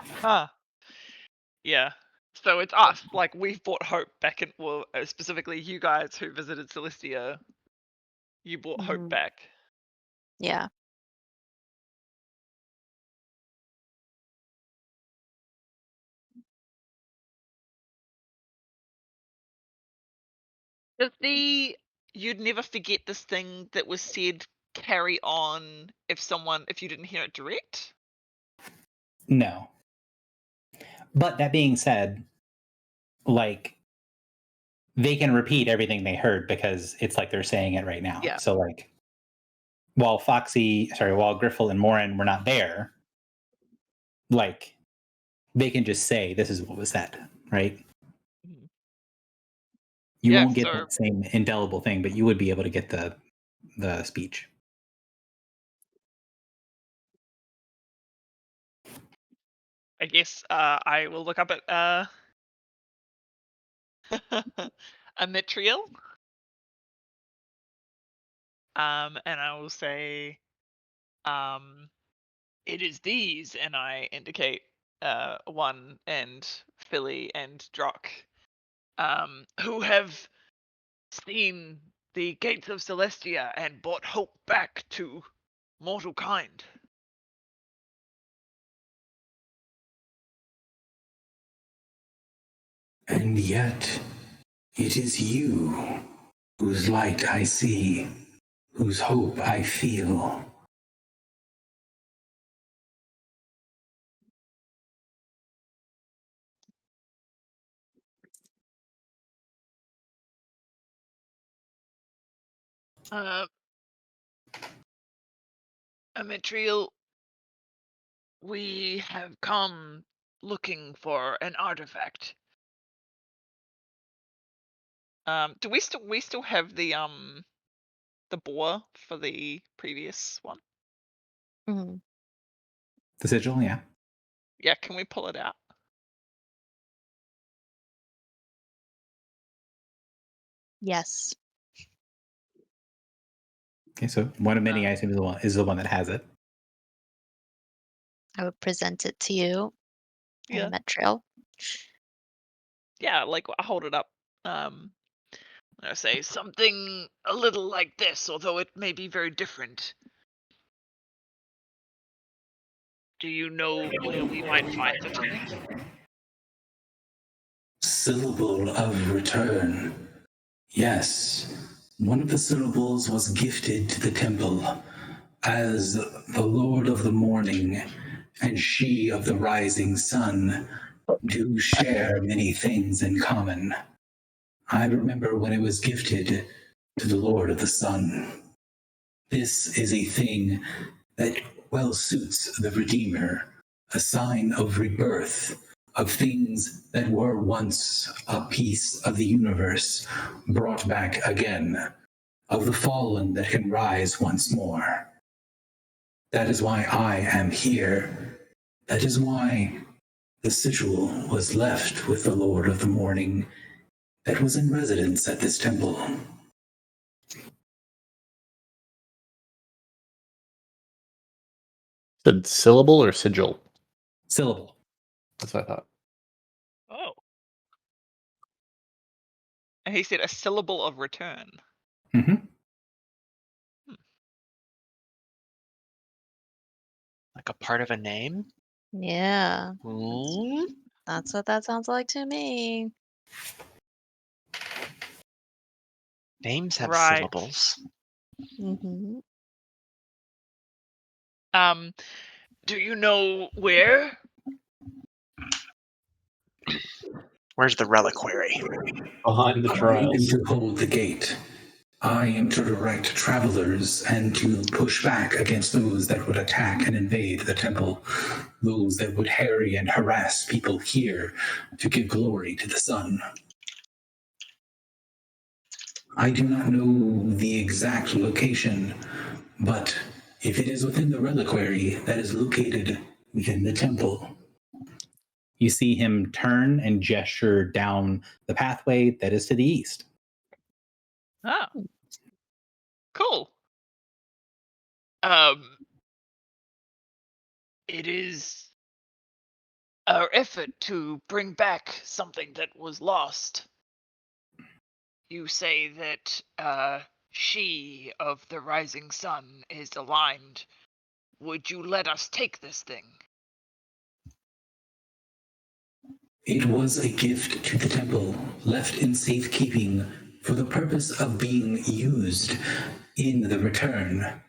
Huh. Yeah. So it's us. Like we've brought hope back in. Well, specifically you guys who visited Celestia. You brought hope Mhm. back. Yeah. Does the you'd never forget this thing that was said carry on if you didn't hear it direct? No. But that being said, like they can repeat everything they heard because it's like they're saying it right now. Yeah. So like while Griffel and Morin were not there, like they can just say this is what was said, right? Mhm. You Yeah, won't get so- that same indelible thing, but you would be able to get the speech. I guess I will look up at Ametriel. And I will say it is these, and I indicate one and Philly and Drock, who have seen the gates of Celestia and brought hope back to mortal kind. And yet, it is you whose light I see, whose hope I feel. Ametriel, we have come looking for an artifact. Do we still have the boar for the previous one? Mhm. The sigil, yeah. Yeah, can we pull it out? Yes. Okay, so one of many, I assume, is the one that has it. I would present it to you. Yeah. Metriel. Yeah, like I hold it up. I say something a little like this, although it may be very different. Do you know where we might find such a thing? Syllable of return. Yes, one of the syllables was gifted to the temple as the Lord of the Morning and she of the Rising Sun do share many things in common. I remember when it was gifted to the Lord of the Sun. This is a thing that well suits the Redeemer, a sign of rebirth, of things that were once a piece of the universe brought back again. of the fallen that can rise once more. That is why I am here. That is why the sigil was left with the Lord of the Morning that was in residence at this temple. Said syllable or sigil? Syllable. That's what I thought. Oh. And he said a syllable of return. Mm-hmm. Like a part of a name? Yeah, Hmm? that's what that sounds like to me. Names have Right. syllables. Hmm. Do you know where? Where's the reliquary? Behind the I am trials. to hold the gate. I am to direct travelers and to push back against those that would attack and invade the temple, those that would harry and harass people here to give glory to the sun. I do not know the exact location, but if it is within the reliquary that is located within the temple, You see him turn and gesture down the pathway that is to the east. Ah. Cool. It is our effort to bring back something that was lost. You say that she of the rising sun is aligned. Would you let us take this thing? it was a gift to the temple, left in safekeeping for the purpose of being used in the return.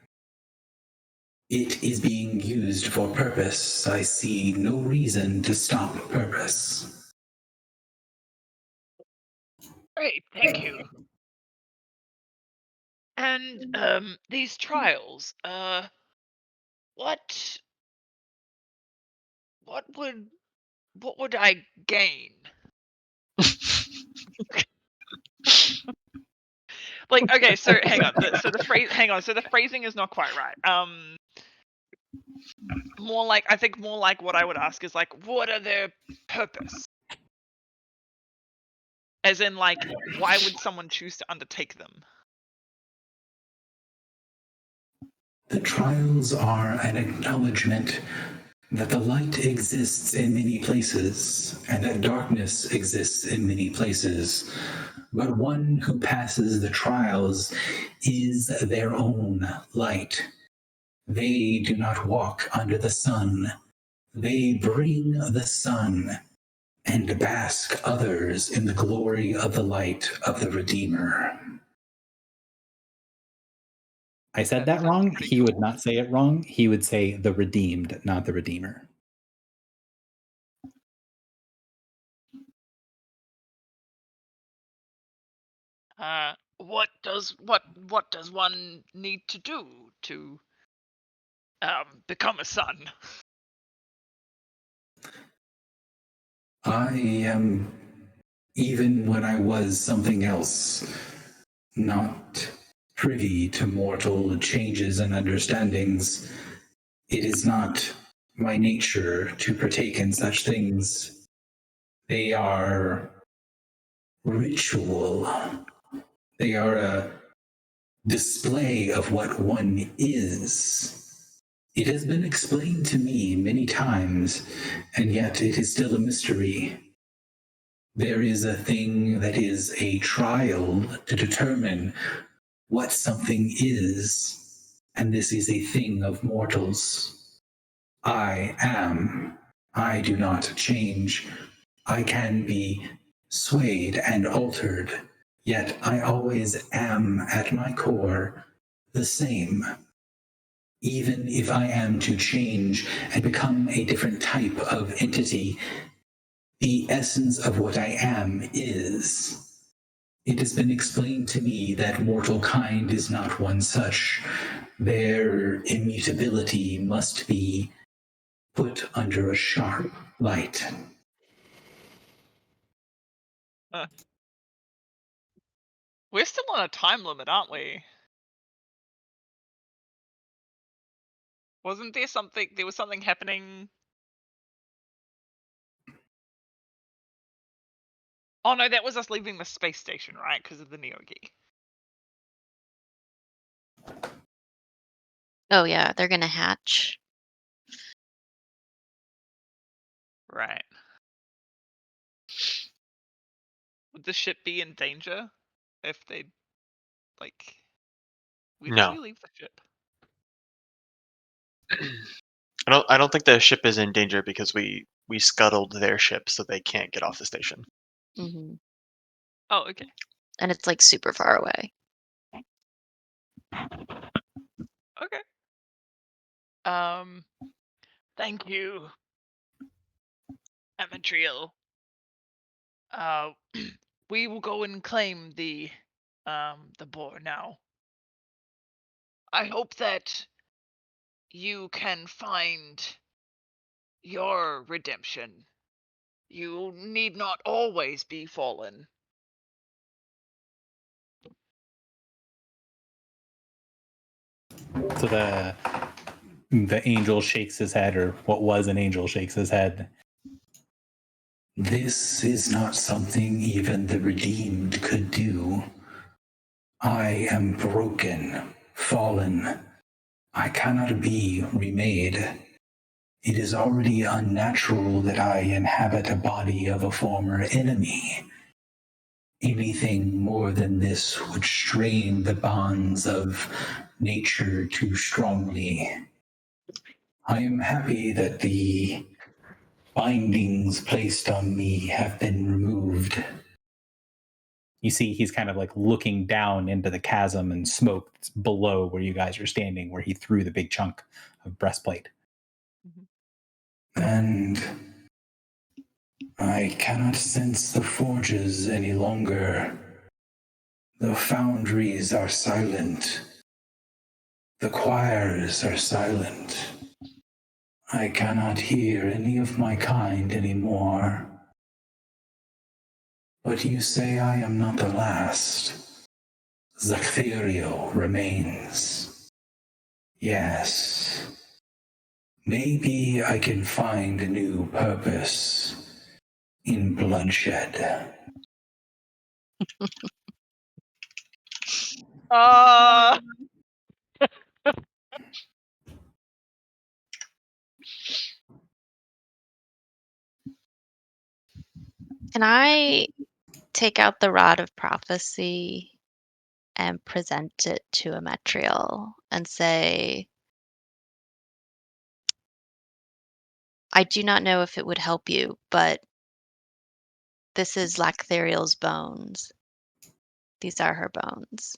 It is being used for purpose. I see no reason to stop purpose. Great, thank you. And these trials, what would I gain? Like, okay, so hang on. So the phrasing is not quite right. I think more like what I would ask is like, what are their purpose? As in, like, why would someone choose to undertake them? The trials are an acknowledgement that the light exists in many places and that darkness exists in many places. But one who passes the trials is their own light. They do not walk under the sun. They bring the sun and bask others in the glory of the light of the Redeemer. I said That that sounds wrong. pretty He would cool. not say it wrong. He would say the redeemed, not the redeemer. What does one need to do to become a son? I am, even when I was something else, not privy to mortal changes and understandings. It is not my nature to partake in such things. They are ritual. They are a display of what one is. It has been explained to me many times, and yet it is still a mystery. There is a thing that is a trial to determine what something is, and this is a thing of mortals. I am. I do not change. I can be swayed and altered, yet I always am at my core the same. Even if I am to change and become a different type of entity, the essence of what I am is. It has been explained to me that mortal kind is not one such. Their immutability must be put under a sharp light. We're still on a time limit, aren't we? Wasn't there something? There was something happening. Oh no, that was us leaving the space station, right? Because of the Neogi. Oh yeah, they're gonna hatch. Right. Would the ship be in danger if they like? Where did No. we leave the ship? I don't think the ship is in danger because we scuttled their ship so they can't get off the station. Hmm. Oh, okay. And it's like super far away. Okay. Thank you, Amatriel. We will go and claim the boar now. I hope that you can find your redemption. You need not always be fallen. So the angel shakes his head, or what was an angel shakes his head. This is not something even the redeemed could do. I am broken, fallen. I cannot be remade. It is already unnatural that I inhabit a body of a former enemy. Anything more than this would strain the bonds of nature too strongly. I am happy that the bindings placed on me have been removed. You see he's kind of like looking down into the chasm and smoke that's below where you guys are standing, where he threw the big chunk of breastplate. And I cannot sense the forges any longer. The foundries are silent. The choirs are silent. I cannot hear any of my kind anymore. But you say I am not the last. Zactherio remains. Yes. Maybe I can find a new purpose in bloodshed. Can I take out the rod of prophecy and present it to Ametriel and say, I do not know if it would help you, but this is Lactheriel's bones. These are her bones.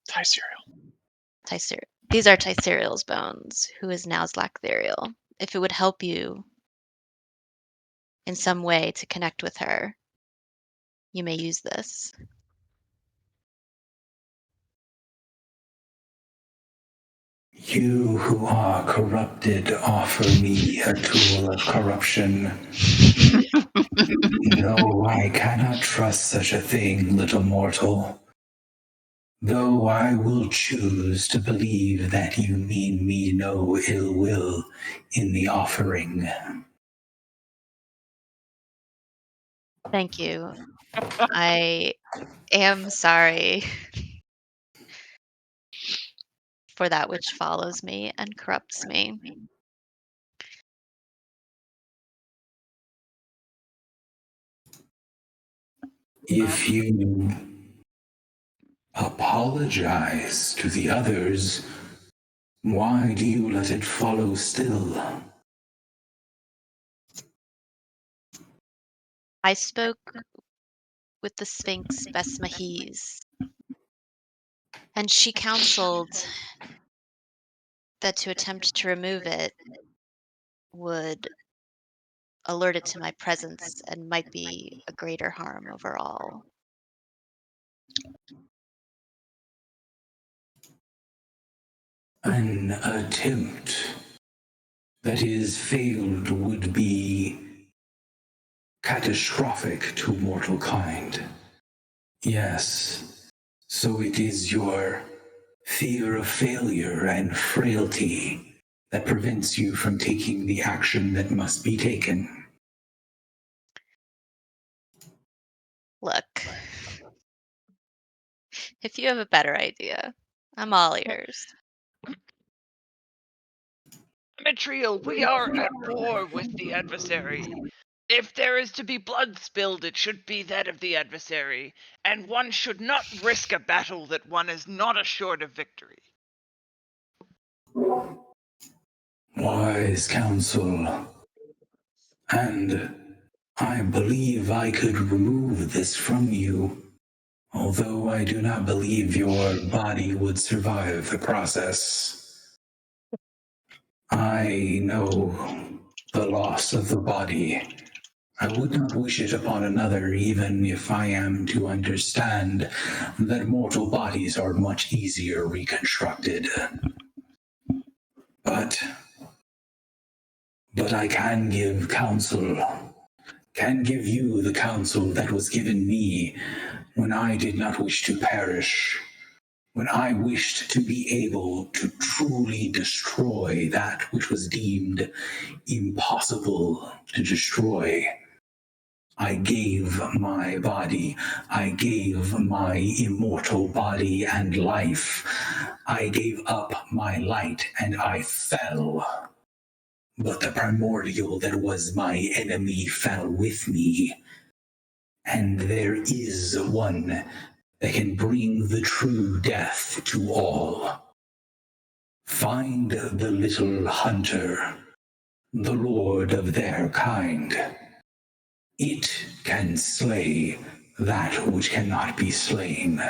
Thai cereal. These are Tyseriel's bones, who is now Lactheriel. If it would help you in some way to connect with her, you may use this. You who are corrupted offer me a tool of corruption. No, I cannot trust such a thing, little mortal. Though I will choose to believe that you mean me no ill will in the offering. Thank you. I am sorry for that which follows me and corrupts me. If you apologize to the others, why do you let it follow still? I spoke with the Sphinx Besmahes, and she counseled that to attempt to remove it would alert it to my presence and might be a greater harm overall. An attempt that is failed would be catastrophic to mortal kind. Yes, So it is your fear of failure and frailty that prevents you from taking the action that must be taken. Look, if you have a better idea, I'm all ears. Metriel, we are at war with the adversary. If there is to be blood spilled, it should be that of the adversary, and one should not risk a battle that one is not assured of victory. Wise counsel. And I believe I could remove this from you, although I do not believe your body would survive the process. I know the loss of the body. I would not wish it upon another, even if I am to understand that mortal bodies are much easier reconstructed. But I can give counsel, can give you the counsel that was given me when I did not wish to perish, when I wished to be able to truly destroy that which was deemed impossible to destroy. I gave my body, I gave my immortal body and life. I gave up my light and I fell. But the primordial that was my enemy fell with me. And there is one that can bring the true death to all. Find the little hunter, the lord of their kind. It can slay that which cannot be slain.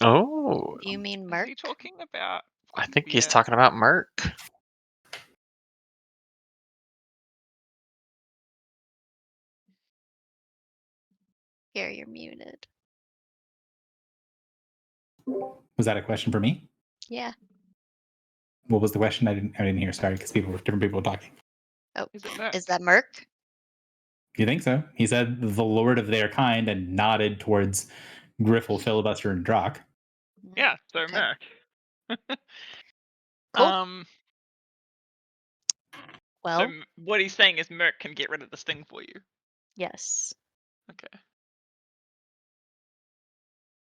Oh, You mean Is Merc? he talking about? I think he's Yeah. talking about Merc. Here, you're muted. Was that a question for me? Yeah. What was the question? I didn't hear. Sorry, because different people were talking. Oh, Is it Merc? is that Merc? You think so? He said the lord of their kind and nodded towards Griffle, Filibuster, and Drock. Yeah, so Okay. Merc. Cool. So Well, what he's saying is Merc can get rid of this thing for you. yes. Okay.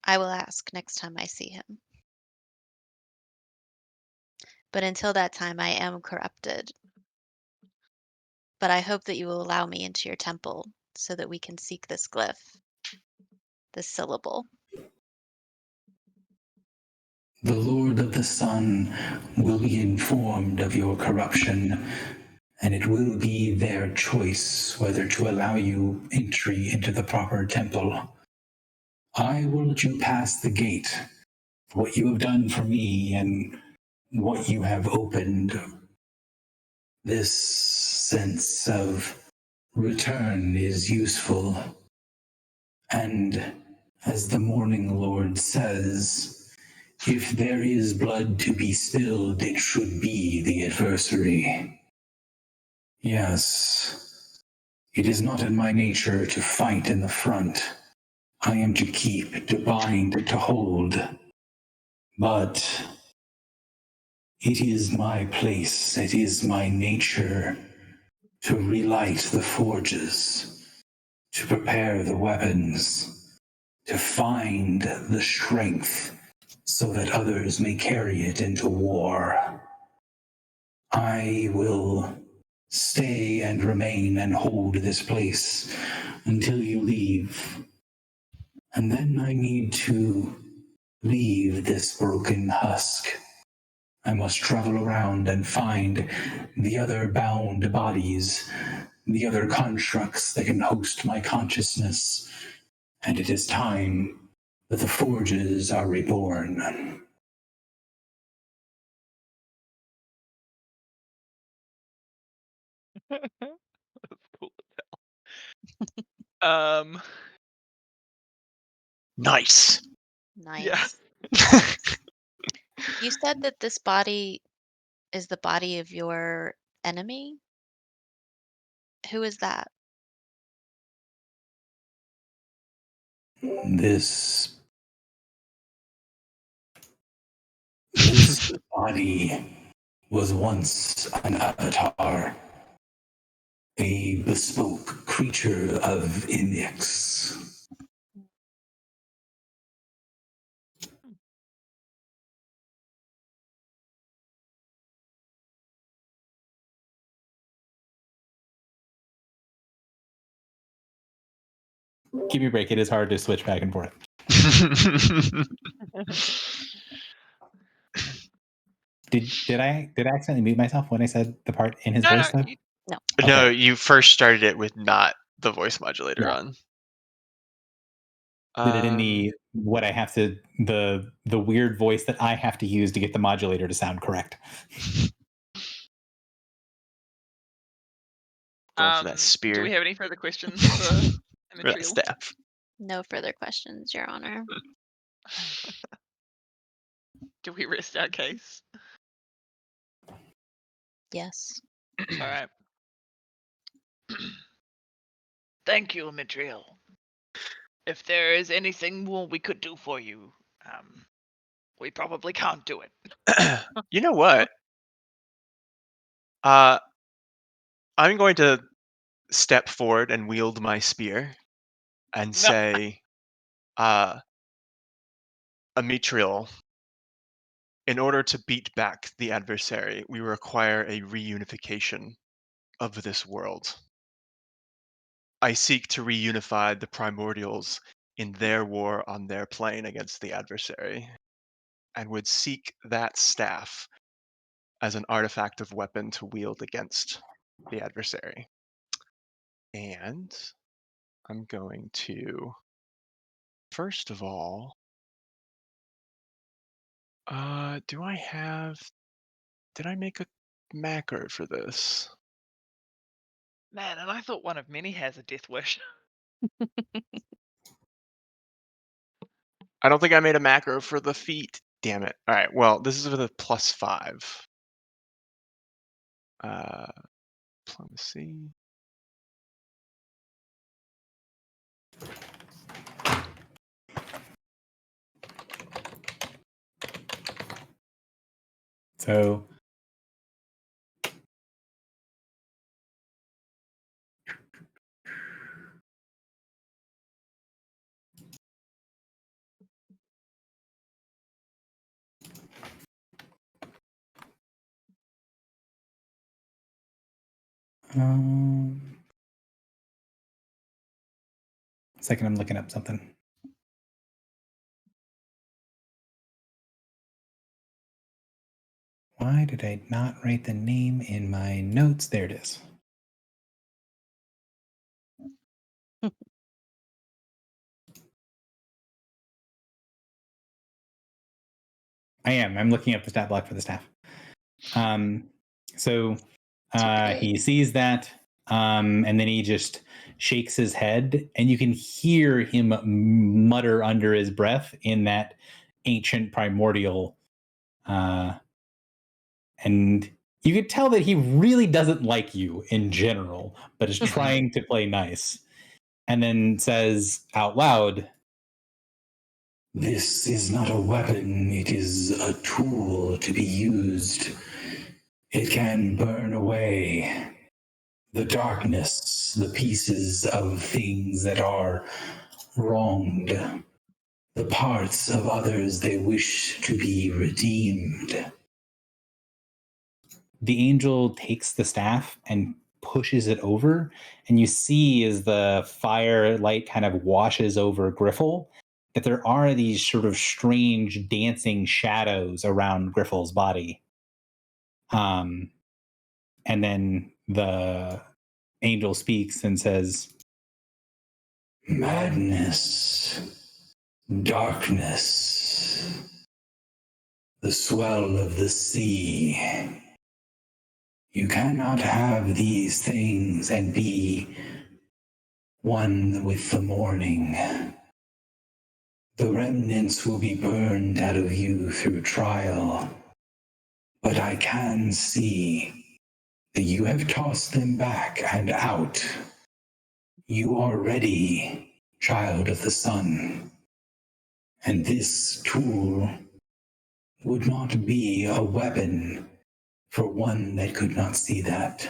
I will ask next time I see him. But until that time, I am corrupted. But I hope that you will allow me into your temple so that we can seek this glyph, this syllable. The Lord of the Sun will be informed of your corruption, and it will be their choice whether to allow you entry into the proper temple. I will let you pass the gate for what you have done for me and what you have opened. This sense of return is useful. And as the Morning Lord says, if there is blood to be spilled, it should be the adversary. Yes, it is not in my nature to fight in the front. I am to keep, to bind, to hold. But it is my place, it is my nature to relight the forges, to prepare the weapons, to find the strength so that others may carry it into war. I will stay and remain and hold this place until you leave. And then I need to leave this broken husk. I must travel around and find the other bound bodies, the other constructs that can host my consciousness. And it is time that the forges are reborn. That's cool as hell. Nice. Nice. Yeah. You said that this body is the body of your enemy? Who is that? This This body was once an avatar, a bespoke creature of Inyx. Give me a break. It is hard to switch back and forth. Did I accidentally mute myself when I said the part in his No, voice no, though? No, Okay. you first started it with not the voice modulator Yeah. on. Did it in the what I have to the weird voice that I have to use to get the modulator to sound correct. Going for that spear. Do we have any further questions for for that Immaterial? staff. No further questions, Your Honor. Do we rest our case? Yes. All right. Thank you, Immaterial. If there is anything more we could do for you, we probably can't do it. You know what? I'm going to step forward and wield my spear and say, Amitriel, in order to beat back the adversary, we require a reunification of this world. I seek to reunify the primordials in their war on their plane against the adversary, and would seek that staff as an artifact of weapon to wield against the adversary. And I'm going to, first of all, did I make a macro for this? Man, and I thought one of many has a death wish. I don't think I made a macro for the feat. Damn it. All right. Well, this is with a +5. Diplomacy. So second, I'm looking up something. Why did I not write the name in my notes? There it is. I'm looking up the stat block for the staff. So he sees that, and then he just shakes his head, and you can hear him mutter under his breath in that ancient primordial. And you could tell that he really doesn't like you in general, but is trying to play nice. And then says out loud, This is not a weapon, it is a tool to be used. It can burn away the darkness, the pieces of things that are wronged, the parts of others they wish to be redeemed. the angel takes the staff and pushes it over, and you see as the firelight kind of washes over Griffle that there are these sort of strange dancing shadows around Griffle's body. And then the angel speaks and says, Madness, darkness, the swell of the sea. You cannot have these things and be one with the morning. The remnants will be burned out of you through trial, but I can see that you have tossed them back and out. You are ready, child of the sun, and this tool would not be a weapon for one that could not see that.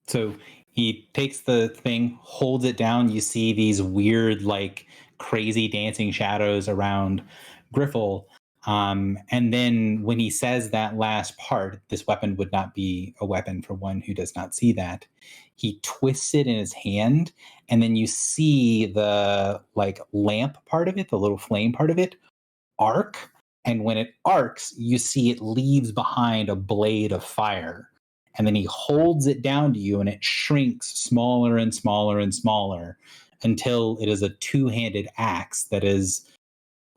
So he takes the thing, holds it down. You see these weird, like crazy dancing shadows around Griffle. And then when he says that last part, this weapon would not be a weapon for one who does not see that. He twists it in his hand, and then you see the like lamp part of it, the little flame part of it, arc. And when it arcs, you see it leaves behind a blade of fire. And then he holds it down to you, and it shrinks smaller and smaller and smaller until it is a two-handed axe that is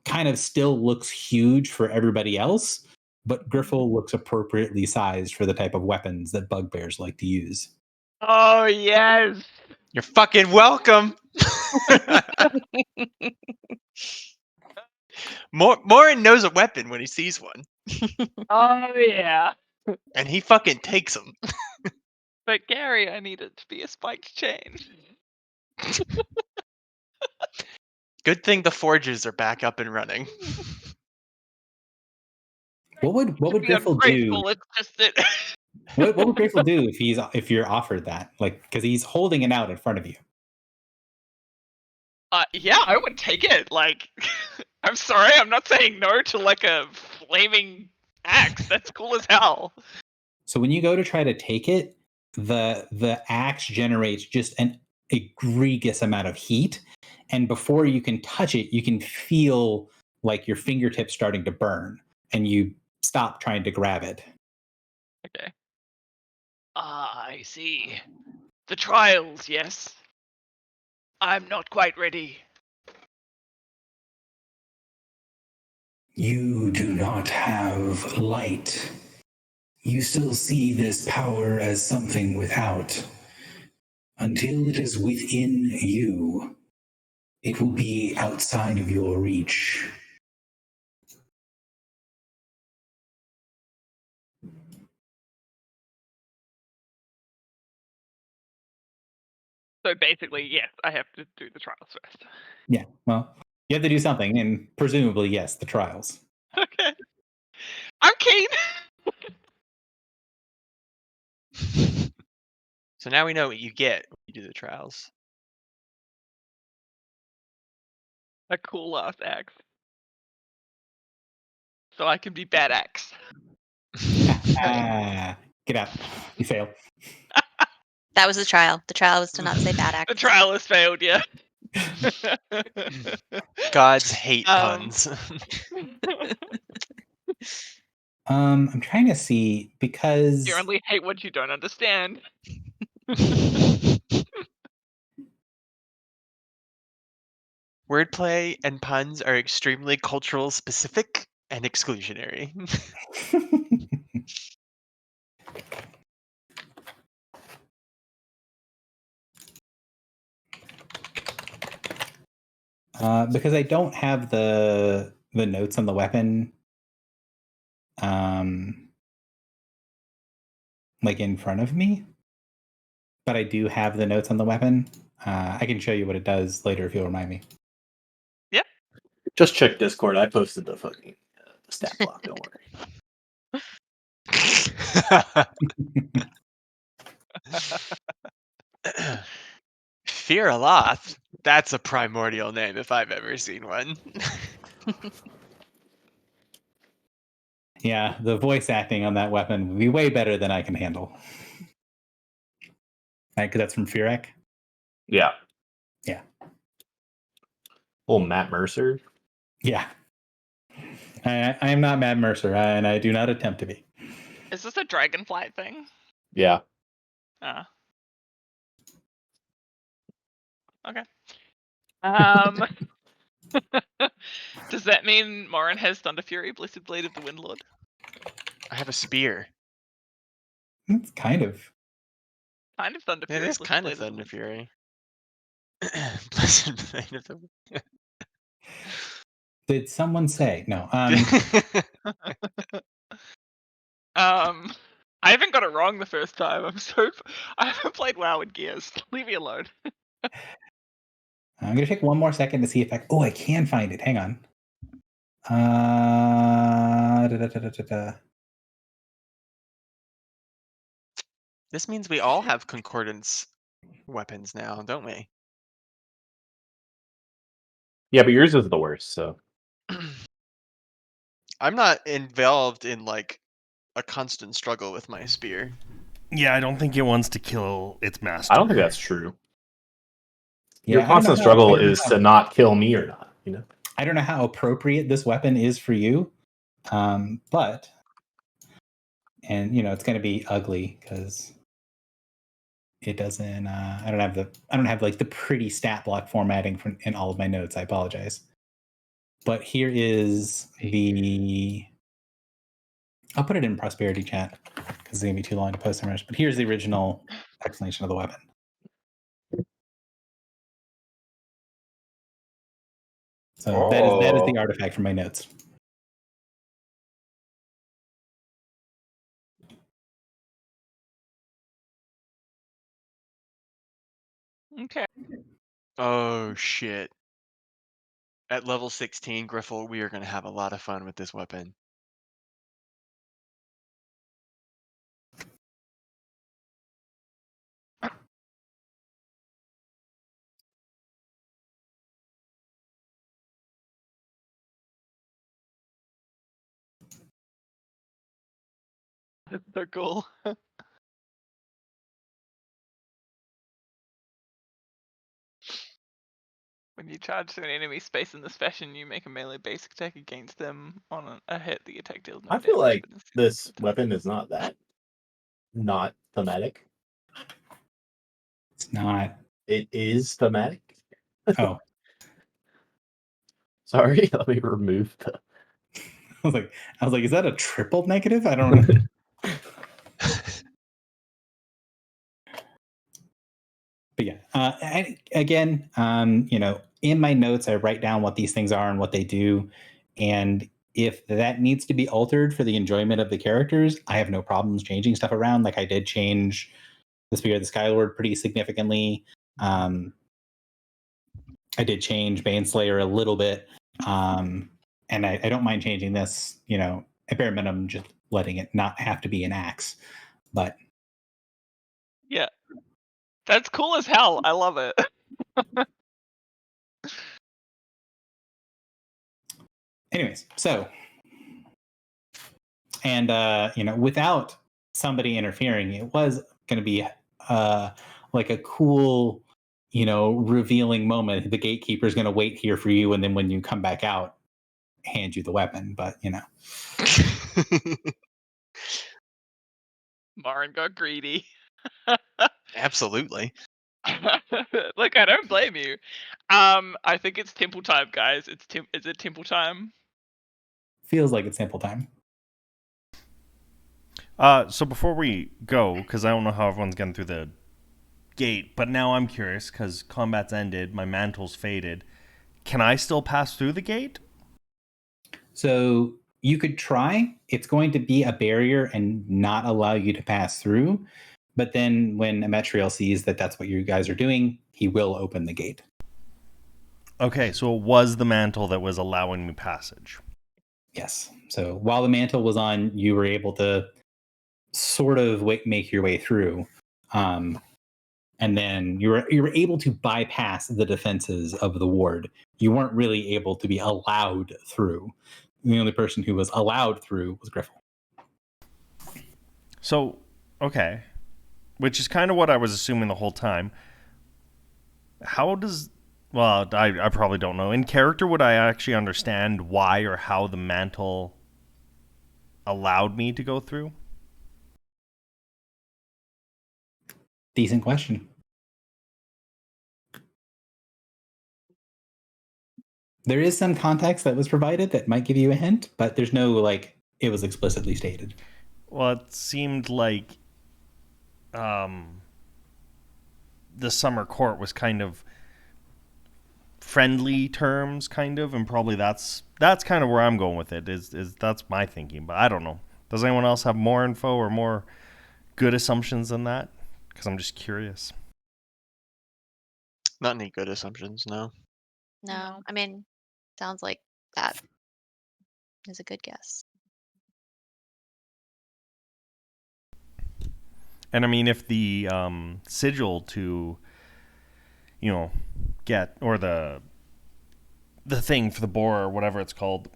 kind of still looks huge for everybody else, but Griffle looks appropriately sized for the type of weapons that bugbears like to use. Oh yes. You're fucking welcome. Morin knows a weapon when he sees one, Oh yeah. and he fucking takes them. But Gary, I need it to be a spiked chain. Good thing the forges are back up and running. What would Be Griffle do? ungrateful, it's just that What would Griffle do if you're offered that? Like, because he's holding it out in front of you. yeah, I would take it. Like, I'm sorry, I'm not saying no to like a flaming axe. That's cool as hell. So when you go to try to take it, the axe generates just an egregious amount of heat, and before you can touch it, you can feel like your fingertips starting to burn, and you stop trying to grab it. Okay. Ah, I see. The trials, yes. I'm not quite ready. You do not have light. You still see this power as something without. Until it is within you, it will be outside of your reach. So basically, yes, I have to do the trials first. Yeah, well, you have to do something, and presumably, yes, the trials. Okay. I'm keen. So now we know what you get when you do the trials. A cool ass axe. So I can be bad axe. Get out. You fail. That was the trial. The trial was to not say bad The act. trial has failed, yeah. Gods hate Um, puns. I'm trying to see because You only hate what you don't understand. Wordplay and puns are extremely cultural specific and exclusionary. because I don't have the notes on the weapon like in front of me, but I do have the notes on the weapon. I can show you what it does later if you'll remind me. Just check Discord. I posted the fucking the stat block. Don't worry. Fear Aloth. That's a primordial name if I've ever seen one. Yeah, the voice acting on that weapon would be way better than I can handle. Right, because that's from Fearek. Yeah. Yeah. Oh, Matt Mercer. Yeah. I am not Matt Mercer, and I do not attempt to be. Is this a dragonflight thing? Yeah. Ah. Okay. Does that mean Morin has Thunder Fury, Blessed Blade of the Windlord? I have a spear. It's kind of. Kind of Thunder Fury. It is Blessed kind Blade of the Thunder Fury. Blessed Blade of the Did someone say no? I haven't got it wrong the first time. I haven't played WoW in Gears. Leave me alone. I'm gonna take one more second to see if I can find it. Hang on. This means we all have concordance weapons now, don't we? Yeah, but yours is the worst. So I'm not involved in like a constant struggle with my spear. Yeah, I don't think it wants to kill its master. I don't think that's true. Yeah, Your constant struggle is to not kill me or not. You know. I don't know how appropriate this weapon is for you, but it's going to be ugly because it doesn't. I don't have like the pretty stat block formatting in all of my notes. I apologize, but here is the. I'll put it in prosperity chat because it's going to be too long to post so much. But here's the original explanation of the weapon. So that is the artifact from my notes. Okay. Oh shit. At level 16, Griffle, we are going to have a lot of fun with this weapon. That's so cool. When you charge to an enemy space in this fashion, you make a melee basic attack against them on a hit. The attack deals no I feel damage, like but instead this of the weapon is not that not thematic. It's not. It is thematic. Oh, Sorry, let me remove the. I was like, is that a triple negative? I don't know. But yeah, again, in my notes, I write down what these things are and what they do. And if that needs to be altered for the enjoyment of the characters, I have no problems changing stuff around. Like I did change the Spear of the Skylord pretty significantly. I did change Baneslayer a little bit. And I don't mind changing this, at bare minimum, just letting it not have to be an axe. But yeah, that's cool as hell. I love it. anyways, so, and without somebody interfering, it was going to be like a cool, revealing moment. The gatekeeper is going to wait here for you, and then when you come back out, hand you the weapon. But Marin got greedy. Absolutely. Look, I don't blame you. I think it's temple time, guys. Is it temple time? feels like it's sample time. So before we go, because I don't know how everyone's getting through the gate, but now I'm curious because combat's ended, my mantle's faded. Can I still pass through the gate? So you could try. It's going to be a barrier and not allow you to pass through. But then when Emetriel sees that that's what you guys are doing, he will open the gate. Okay, so it was the mantle that was allowing me passage. Yes. So while the mantle was on, you were able to sort of make your way through. And then you were able to bypass the defenses of the ward. You weren't really able to be allowed through. The only person who was allowed through was Griffle. So, okay. Which is kind of what I was assuming the whole time. How does... Well, I probably don't know. In character, would I actually understand why or how the mantle allowed me to go through? Decent question. There is some context that was provided that might give you a hint, but there's no, it was explicitly stated. Well, it seemed like the summer court was kind of friendly terms, kind of, and probably that's kind of where I'm going with it. Is that's my thinking, but I don't know. Does anyone else have more info or more good assumptions than that? Because I'm just curious. Not any good assumptions, no. No, I mean, sounds like that is a good guess. And I mean, if the sigil to, get, or the thing for the boar or whatever it's called,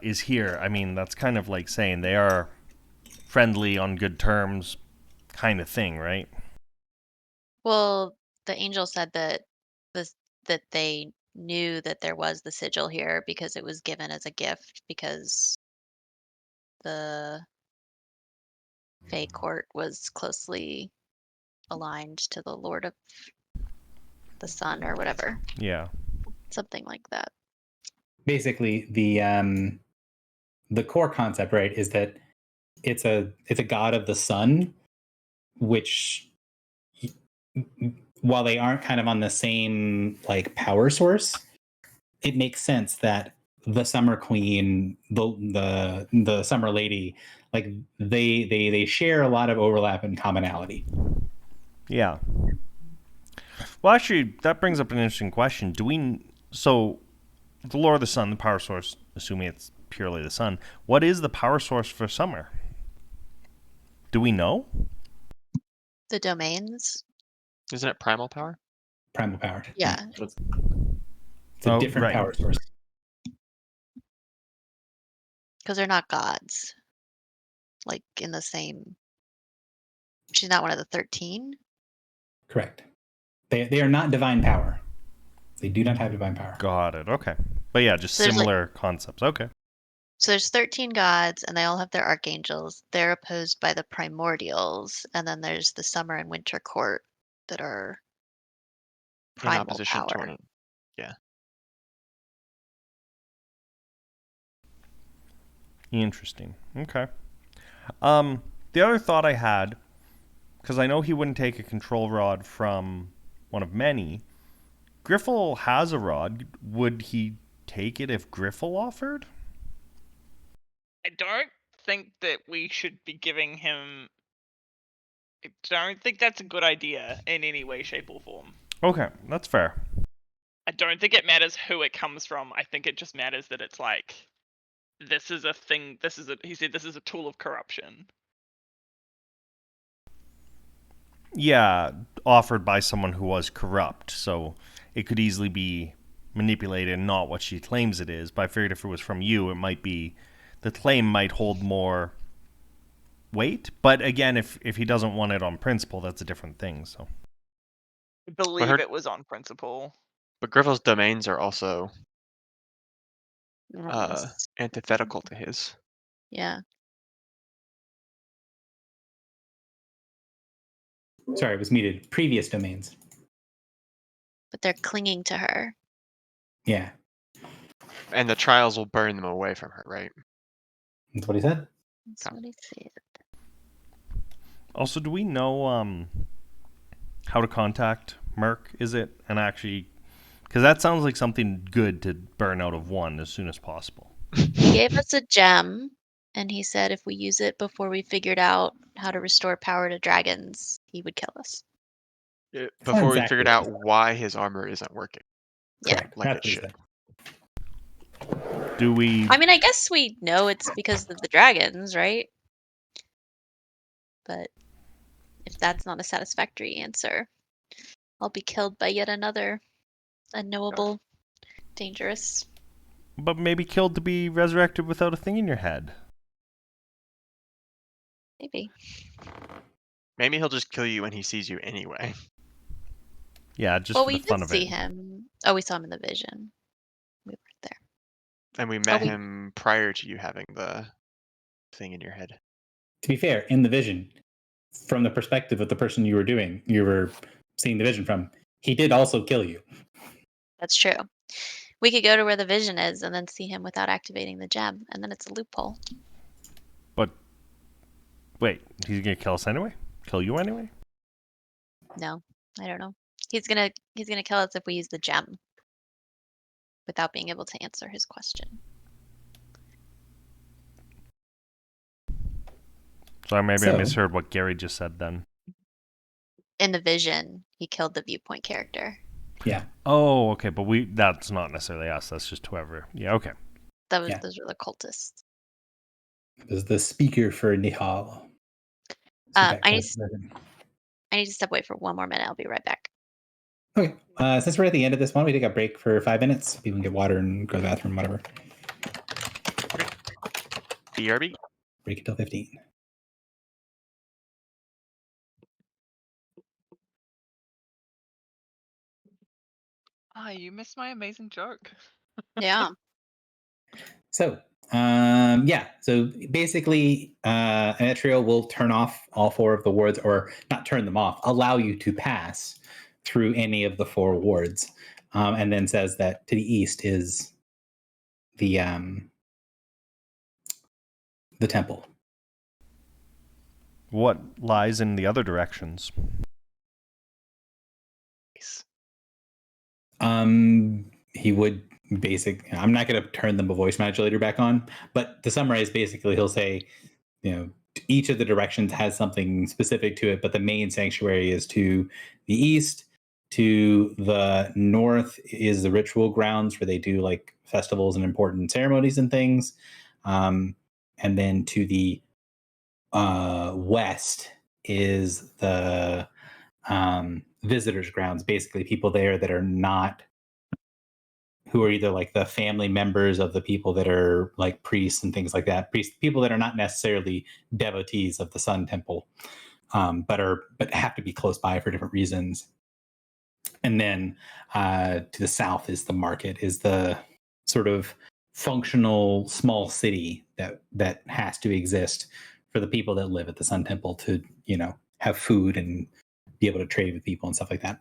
is here. I mean, that's kind of like saying they are friendly on good terms, kind of thing, right? Well, the angel said that that they knew that there was the sigil here because it was given as a gift because the Fey court was closely aligned to the Lord of the Sun or whatever, Yeah. something like that. Basically, the core concept, right, is that it's a god of the sun, which, while they aren't kind of on the same like power source, it makes sense that the Summer Queen, the Summer Lady, like they share a lot of overlap and commonality. Yeah. Well, actually, that brings up an interesting question. So the Lord of the Sun, the power source, assuming it's purely the sun, what is the power source for Summer? Do we know? The domains, Isn't it primal power? Primal power. yeah, It's a different right. power source. because they're not gods. Like in the same. She's not one of the 13. Correct. They are not divine power. They do not have divine power. Got it. Okay. But yeah, just So there's, similar concepts. Okay. So there's 13 gods, and they all have their archangels. They're opposed by the primordials, and then there's the summer and winter court that are In primal opposition to power. one. Yeah. Interesting. Okay. The other thought I had, because I know he wouldn't take a control rod from one of many. Griffle has a rod. Would he take it if Griffle offered? I don't think that we should be giving him. I don't think that's a good idea in any way, shape, or form. Okay, that's fair. I don't think it matters who it comes from. I think it just matters that it's like, this is a thing. He said this is a tool of corruption. Yeah, offered by someone who was corrupt, so it could easily be manipulated and not what she claims it is. But I figured if it was from you, it might be, the claim might hold more weight. But again, if he doesn't want it on principle, that's a different thing. So I believe it was on principle. But Griffle's domains are also Yes. antithetical to his. Yeah. Sorry, it was muted. Previous domains. But they're clinging to her. Yeah, And the trials will burn them away from her, right? that's what he said. That's what he said. also, do we know how to contact Merc? Is it and actually, because that sounds like something good to burn out of one as soon as possible. He gave us a gem, and he said if we use it before we figured out how to restore power to dragons, he would kill us. Before we exactly figured what out he said. why his armor isn't working Yeah. Correct. like That's it what he should. said. Do we? I mean, I guess we know it's because of the dragons, right? But if that's not a satisfactory answer, I'll be killed by yet another unknowable, dangerous. But maybe killed to be resurrected without a thing in your head. Maybe. Maybe he'll just kill you when he sees you anyway. Yeah, just Well, for we the fun did of see it. him. Oh, we saw him in the vision. We weren't there. And we met we- him prior to you having the thing in your head. To be fair, in the vision, from the perspective of the person you were seeing the vision from, he did also kill you. That's true. We could go to where the vision is and then see him without activating the gem, and then it's a loophole. But wait, he's gonna kill us anyway? Kill you anyway? No, I don't know. He's gonna kill us if we use the gem without being able to answer his question. Sorry, maybe I So- misheard what Gary just said then. In the vision, he killed the viewpoint character. Yeah. Oh, okay, but that's not necessarily us. That's just whoever. Yeah, okay. Those Yeah. were the cultists. It was the speaker for Nihal. I need to step away for one more minute. I'll be right back. Okay. Since we're at the end of this one, we take a break for 5 minutes. People can get water and go to the bathroom, whatever. BRB. Break until 15. Ah, you missed my amazing joke. Yeah. So, so basically, Ametrio will turn off all 4 of the wards, or not turn them off, allow you to pass through any of the 4 wards, and then says that to the east is the temple. What lies in the other directions? He would I'm not going to turn the voice modulator back on, but to summarize, basically, he'll say, each of the directions has something specific to it, but the main sanctuary is to the east. To the north is the ritual grounds where they do like festivals and important ceremonies and things. And then to the west is the visitors grounds, basically people there that are not, who are either like the family members of the people that are like priests and things like that, people that are not necessarily devotees of the Sun Temple, but have to be close by for different reasons. And then to the south is the market, is the sort of functional small city that has to exist for the people that live at the Sun Temple to, have food and be able to trade with people and stuff like that.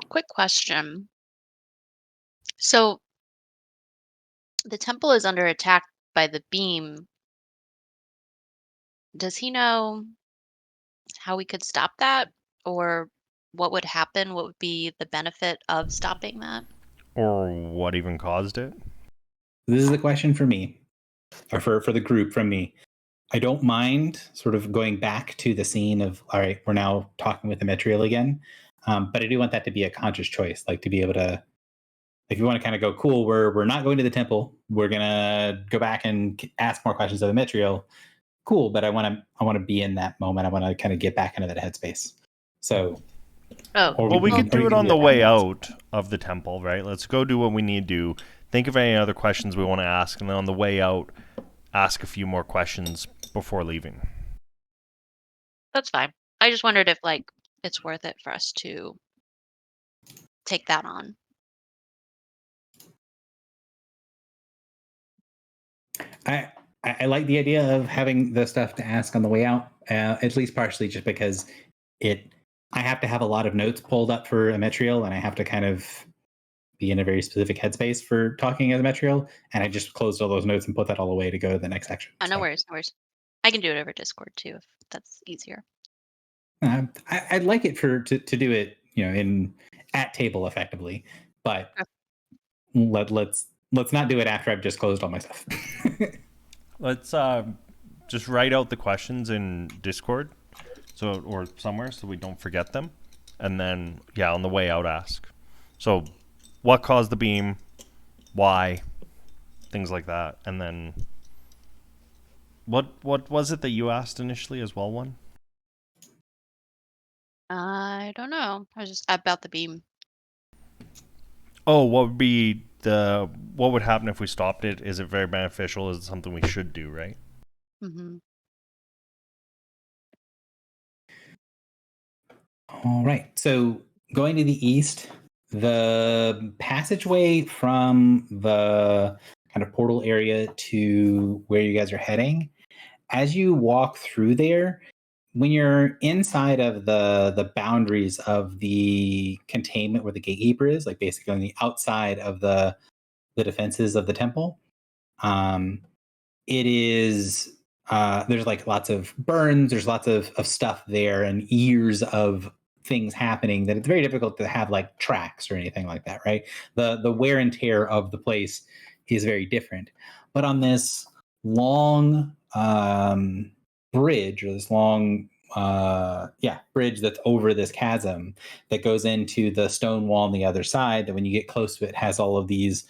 Quick question. So the temple is under attack by the beam. Does he know how we could stop that, or what would happen? What would be the benefit of stopping that? Or what even caused it? This is a question for me, or for the group from me. I don't mind sort of going back to the scene of, all right, we're now talking with Ametriel again. But I do want that to be a conscious choice, like to be able to, if you want to kind of go, cool, we're not going to the temple. We're gonna go back and ask more questions of Ametriel. Cool, but I want to be in that moment. I want to kind of get back into that headspace. So, Well, we could do it on the that way afterwards. out of the temple, right? Let's go do what we need to do. Think of any other questions we want to ask, and then on the way out, ask a few more questions before leaving. That's fine. I just wondered if it's worth it for us to take that on. I like the idea of having the stuff to ask on the way out, at least partially just because I have to have a lot of notes pulled up for Ametriel, and I have to kind of be in a very specific headspace for talking as Ametriel, and I just closed all those notes and put that all away to go to the next section. Oh, no worries, no worries. I can do it over Discord too if that's easier. I'd like it to do it, at table effectively, but let's not do it after I've just closed all my stuff. Let's just write out the questions in Discord, or somewhere, so we don't forget them, and then on the way out ask. So, what caused the beam? Why? Things like that, and then what was it that you asked initially as well? One. I don't know. I was just about the beam. Oh, what would happen if we stopped it? Is it very beneficial? Is it something we should do, right? Mm-hmm. All right. So going to the east, the passageway from the kind of portal area to where you guys are heading, as you walk through there, when you're inside of the boundaries of the containment where the gatekeeper is, like basically on the outside of the defenses of the temple, it is there's like lots of burns, there's lots of stuff there, and years of things happening that it's very difficult to have like tracks or anything like that, right? The wear and tear of the place is very different. But on this long bridge, or this long bridge that's over this chasm that goes into the stone wall on the other side, that when you get close to it has all of these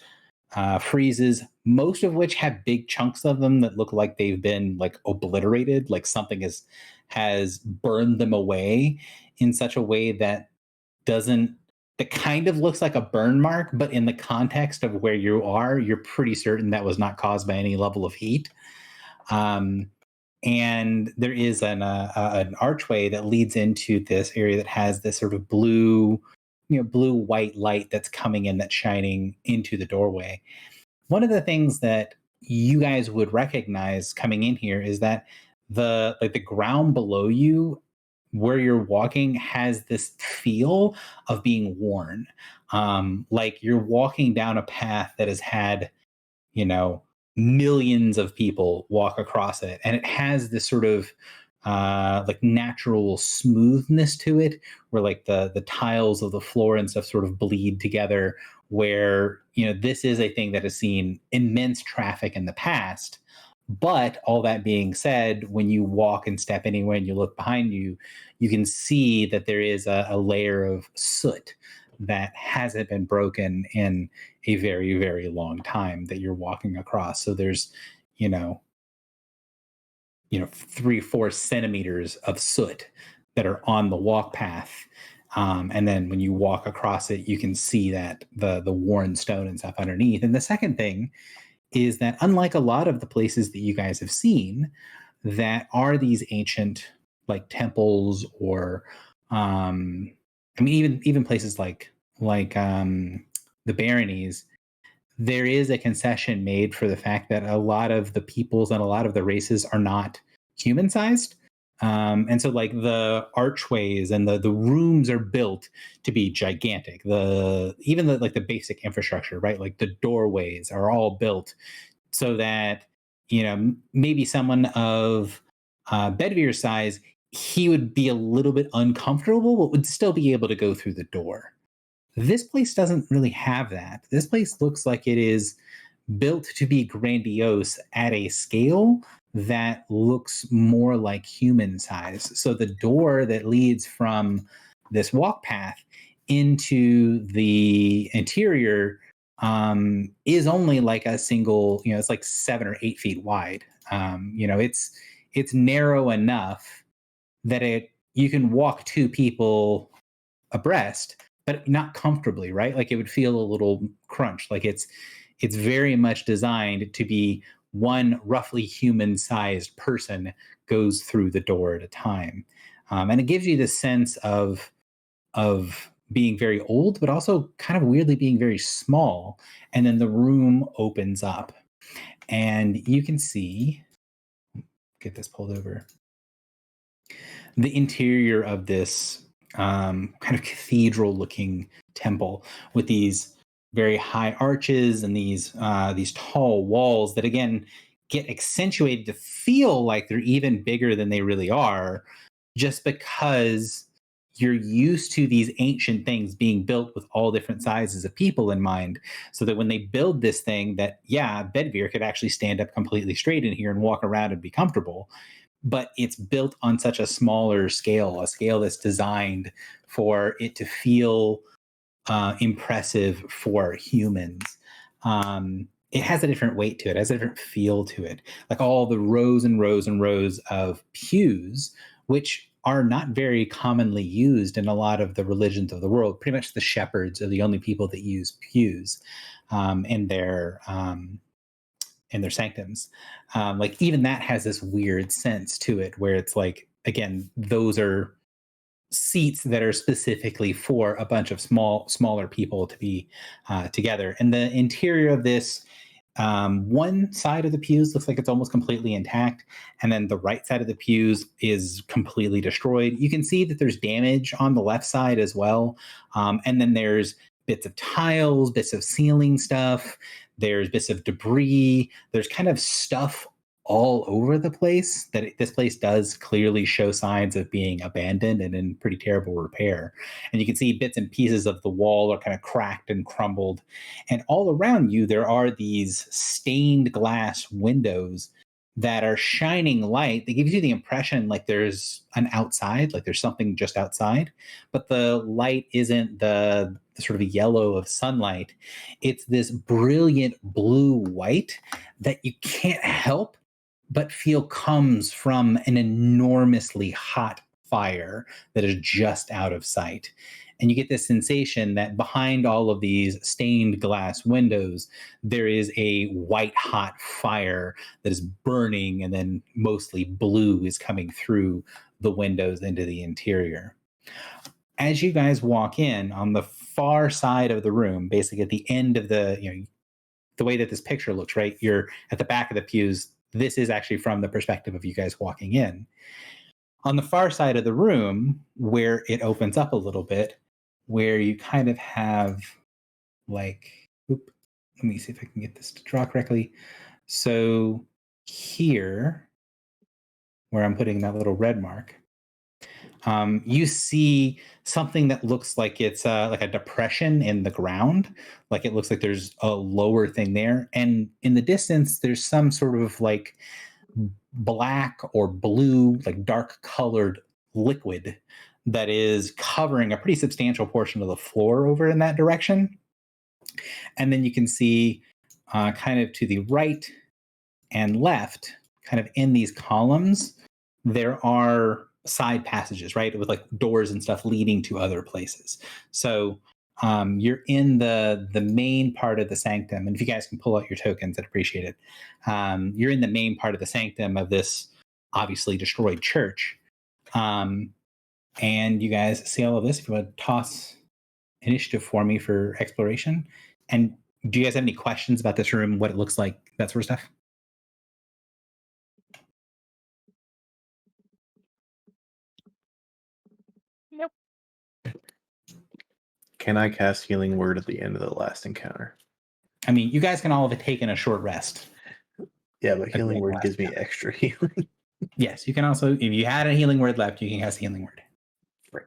friezes, most of which have big chunks of them that look like they've been like obliterated, like something has burned them away in such a way that kind of looks like a burn mark, but in the context of where you are, you're pretty certain that was not caused by any level of heat. And there is an archway that leads into this area that has this sort of blue-white light that's coming in, that's shining into the doorway. One of the things that you guys would recognize coming in here is that the ground below you, where you're walking, has this feel of being worn. Like you're walking down a path that has had, millions of people walk across it, and it has this sort of like natural smoothness to it, where like the tiles of the floor and stuff sort of bleed together, where this is a thing that has seen immense traffic in the past. But all that being said, when you walk and step anywhere and you look behind you, you can see that there is a layer of soot that hasn't been broken in a very, very long time that you're walking across. So there's, 3-4 centimeters of soot that are on the walk path. And then when you walk across it, you can see that the worn stone and stuff underneath. And the second thing is that, unlike a lot of the places that you guys have seen that are these ancient like temples, or even places like the baronies, there is a concession made for the fact that a lot of the peoples and a lot of the races are not human sized. And so like the archways and the rooms are built to be gigantic. Even the basic infrastructure, right? Like the doorways are all built so that, maybe someone of Bedvere's size, he would be a little bit uncomfortable, but would still be able to go through the door. This place doesn't really have that. This place looks like it is built to be grandiose at a scale that looks more like human size. So the door that leads from this walk path into the interior is only like a single, it's like 7 or 8 feet wide. It's narrow enough that you can walk 2 people abreast, but not comfortably, right? Like it would feel a little crunched. Like it's very much designed to be one roughly human-sized person goes through the door at a time. And it gives you the sense of being very old, but also kind of weirdly being very small. And then the room opens up, and you can see, get this pulled over, the interior of this kind of cathedral-looking temple with these very high arches and these tall walls that again get accentuated to feel like they're even bigger than they really are, just because you're used to these ancient things being built with all different sizes of people in mind, so that when they build this thing that, Bedvere could actually stand up completely straight in here and walk around and be comfortable, but it's built on such a smaller scale, a scale that's designed for it to feel impressive for humans. It has a different weight to it, has a different feel to it. Like all the rows and rows and rows of pews, which are not very commonly used in a lot of the religions of the world. Pretty much the shepherds are the only people that use pews in their sanctums. Like even that has this weird sense to it, where it's like, again, those are seats that are specifically for a bunch of smaller people to be together. And the interior of this, one side of the pews looks like it's almost completely intact, and then the right side of the pews is completely destroyed. You can see that there's damage on the left side as well, and then there's bits of tiles, bits of ceiling stuff, there's bits of debris, there's kind of stuff all over the place, that this place does clearly show signs of being abandoned and in pretty terrible repair. And you can see bits and pieces of the wall are kind of cracked and crumbled. And all around you, there are these stained glass windows that are shining light. That gives you the impression like there's an outside, like there's something just outside, but the light isn't the sort of yellow of sunlight. It's this brilliant blue white that you can't help but feel comes from an enormously hot fire that is just out of sight. And you get this sensation that behind all of these stained glass windows, there is a white hot fire that is burning, and then mostly blue is coming through the windows into the interior. As you guys walk in, on the far side of the room, basically at the end of the way that this picture looks, right? You're at the back of the pews. This is actually from the perspective of you guys walking in. On the far side of the room, where it opens up a little bit, where you kind of have let me see if I can get this to draw correctly. So here, where I'm putting that little red mark, you see something that looks like it's like a depression in the ground. Like it looks like there's a lower thing there. And in the distance, there's some sort of like black or blue, like dark colored liquid that is covering a pretty substantial portion of the floor over in that direction. And then you can see kind of to the right and left, kind of in these columns, there are side passages, right? With like doors and stuff leading to other places. So you're in the main part of the sanctum. And if you guys can pull out your tokens, I'd appreciate it. You're in the main part of the sanctum of this obviously destroyed church. And you guys see all of this. If you want to toss initiative for me for exploration. And do you guys have any questions about this room, what it looks like, that sort of stuff? Nope. Can I cast Healing Word at the end of the last encounter? I mean, you guys can all have taken a short rest. Yeah, but Healing Word gives me extra healing. Yes, you can also, if you had a healing word left, you can cast Healing Word. Right.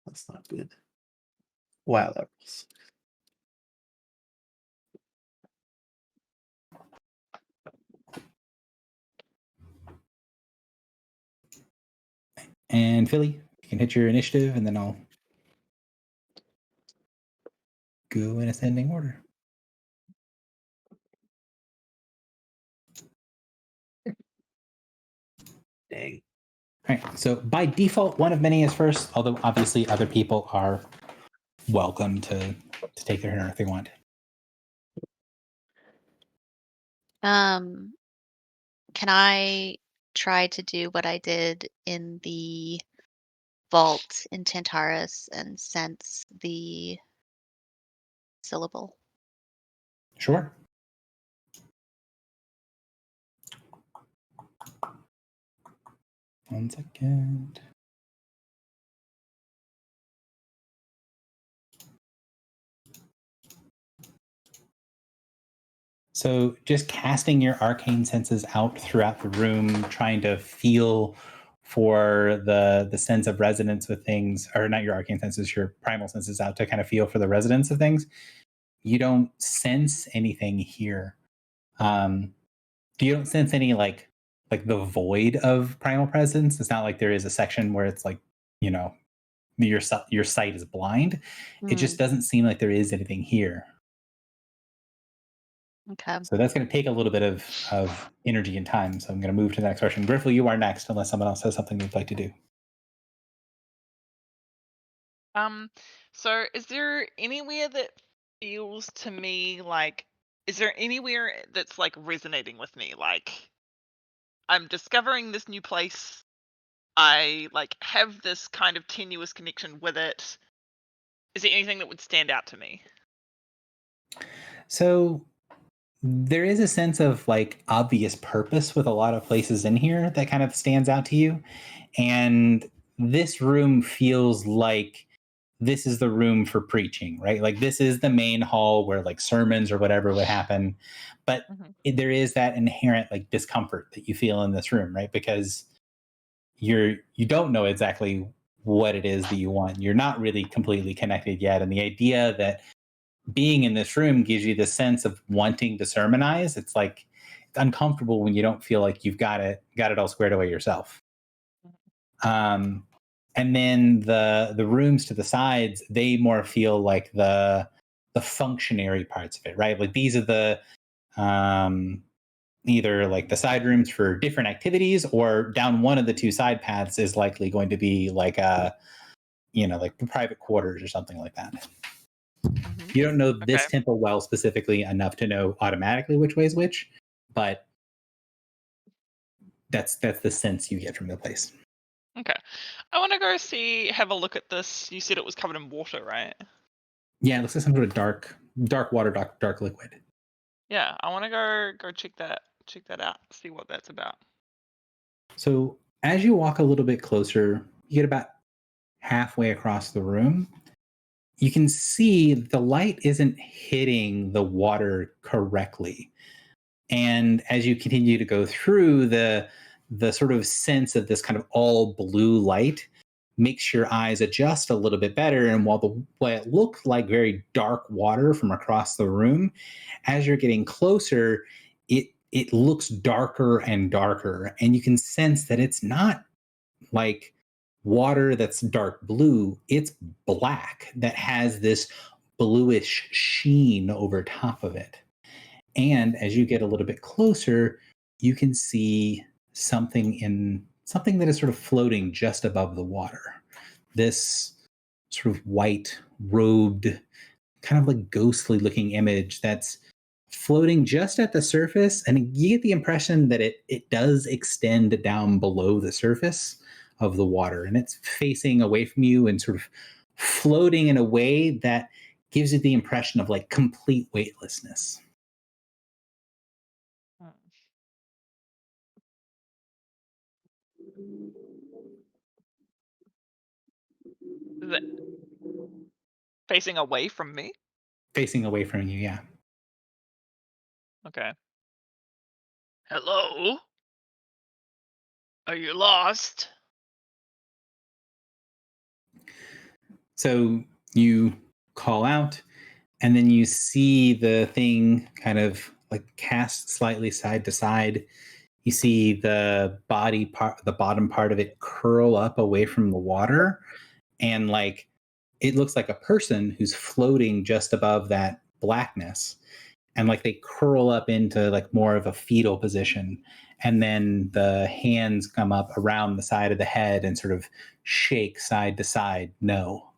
That's not good. Wow, that was... And Philly, you can hit your initiative, and then I'll go in ascending order. Dang. All right, so by default, one of many is first, although obviously other people are welcome to take their turn if they want. Can I try to do what I did in the vault in Tantarus and sense the syllable? Sure. One second. So just casting your arcane senses out throughout the room, trying to feel for the sense of resonance with things, or not your arcane senses, your primal senses out to kind of feel for the resonance of things. You don't sense anything here. You don't sense any like the void of primal presence. It's not like there is a section where it's like, your sight is blind. It just doesn't seem like there is anything here. Okay. So that's going to take a little bit of energy and time. So I'm going to move to the next question. Griffle, you are next, unless someone else has something they'd like to do. So is there anywhere that feels to me like, is there anywhere that's like resonating with me? Like, I'm discovering this new place. I like have this kind of tenuous connection with it. Is there anything that would stand out to me? So there is a sense of like obvious purpose with a lot of places in here that kind of stands out to you. And this room feels like this is the room for preaching, right? Like this is the main hall where like sermons or whatever would happen. But there is that inherent like discomfort that you feel in this room, right? Because you don't know exactly what it is that you want. You're not really completely connected yet. And the idea that being in this room gives you the sense of wanting to sermonize, it's like it's uncomfortable when you don't feel like you've got it all squared away yourself. And then the rooms to the sides, they more feel like the functionary parts of it, right? Like these are the either like the side rooms for different activities, or down one of the two side paths is likely going to be like like the private quarters or something like that. You don't know this temple well specifically enough to know automatically which way is which, but that's the sense you get from the place. Okay. I want to go have a look at this. You said it was covered in water, right? Yeah, it looks like some sort of dark water, dark liquid. Yeah, I want to go check that out, see what that's about. So as you walk a little bit closer, you get about halfway across the room. You can see the light isn't hitting the water correctly. And as you continue to go through, the sort of sense of this kind of all blue light makes your eyes adjust a little bit better. And while it looked like very dark water from across the room, as you're getting closer, it looks darker and darker. And you can sense that it's not like water that's dark blue, it's black that has this bluish sheen over top of it. And as you get a little bit closer, you can see something that is sort of floating just above the water. This sort of white robed, kind of like ghostly looking image that's floating just at the surface. And you get the impression that it does extend down below the surface of the water, and it's facing away from you and sort of floating in a way that gives you the impression of like complete weightlessness. Is it facing away from me? Facing away from you, yeah. Okay. Hello? Are you lost? So you call out, and then you see the thing kind of like cast slightly side to side. You see the bottom part of it curl up away from the water, and like it looks like a person who's floating just above that blackness, and like they curl up into like more of a fetal position, and then the hands come up around the side of the head and sort of shake side to side. No.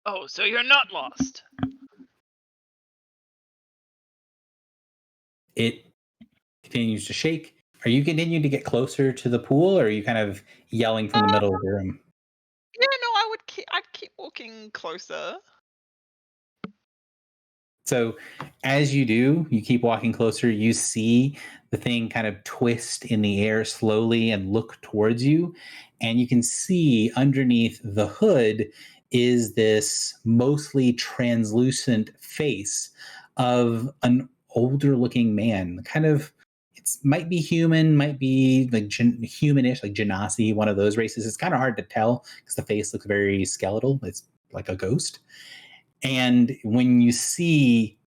Oh, so you're not lost. It continues to shake. Are you continuing to get closer to the pool, or are you kind of yelling from the middle of the room? Yeah, no, I'd keep walking closer. So as you do, you keep walking closer, you see the thing kind of twist in the air slowly and look towards you. And you can see underneath the hood is this mostly translucent face of an older looking man. Kind of, it might be human, might be like humanish, like Genasi, one of those races. It's kind of hard to tell because the face looks very skeletal. It's like a ghost. And when you see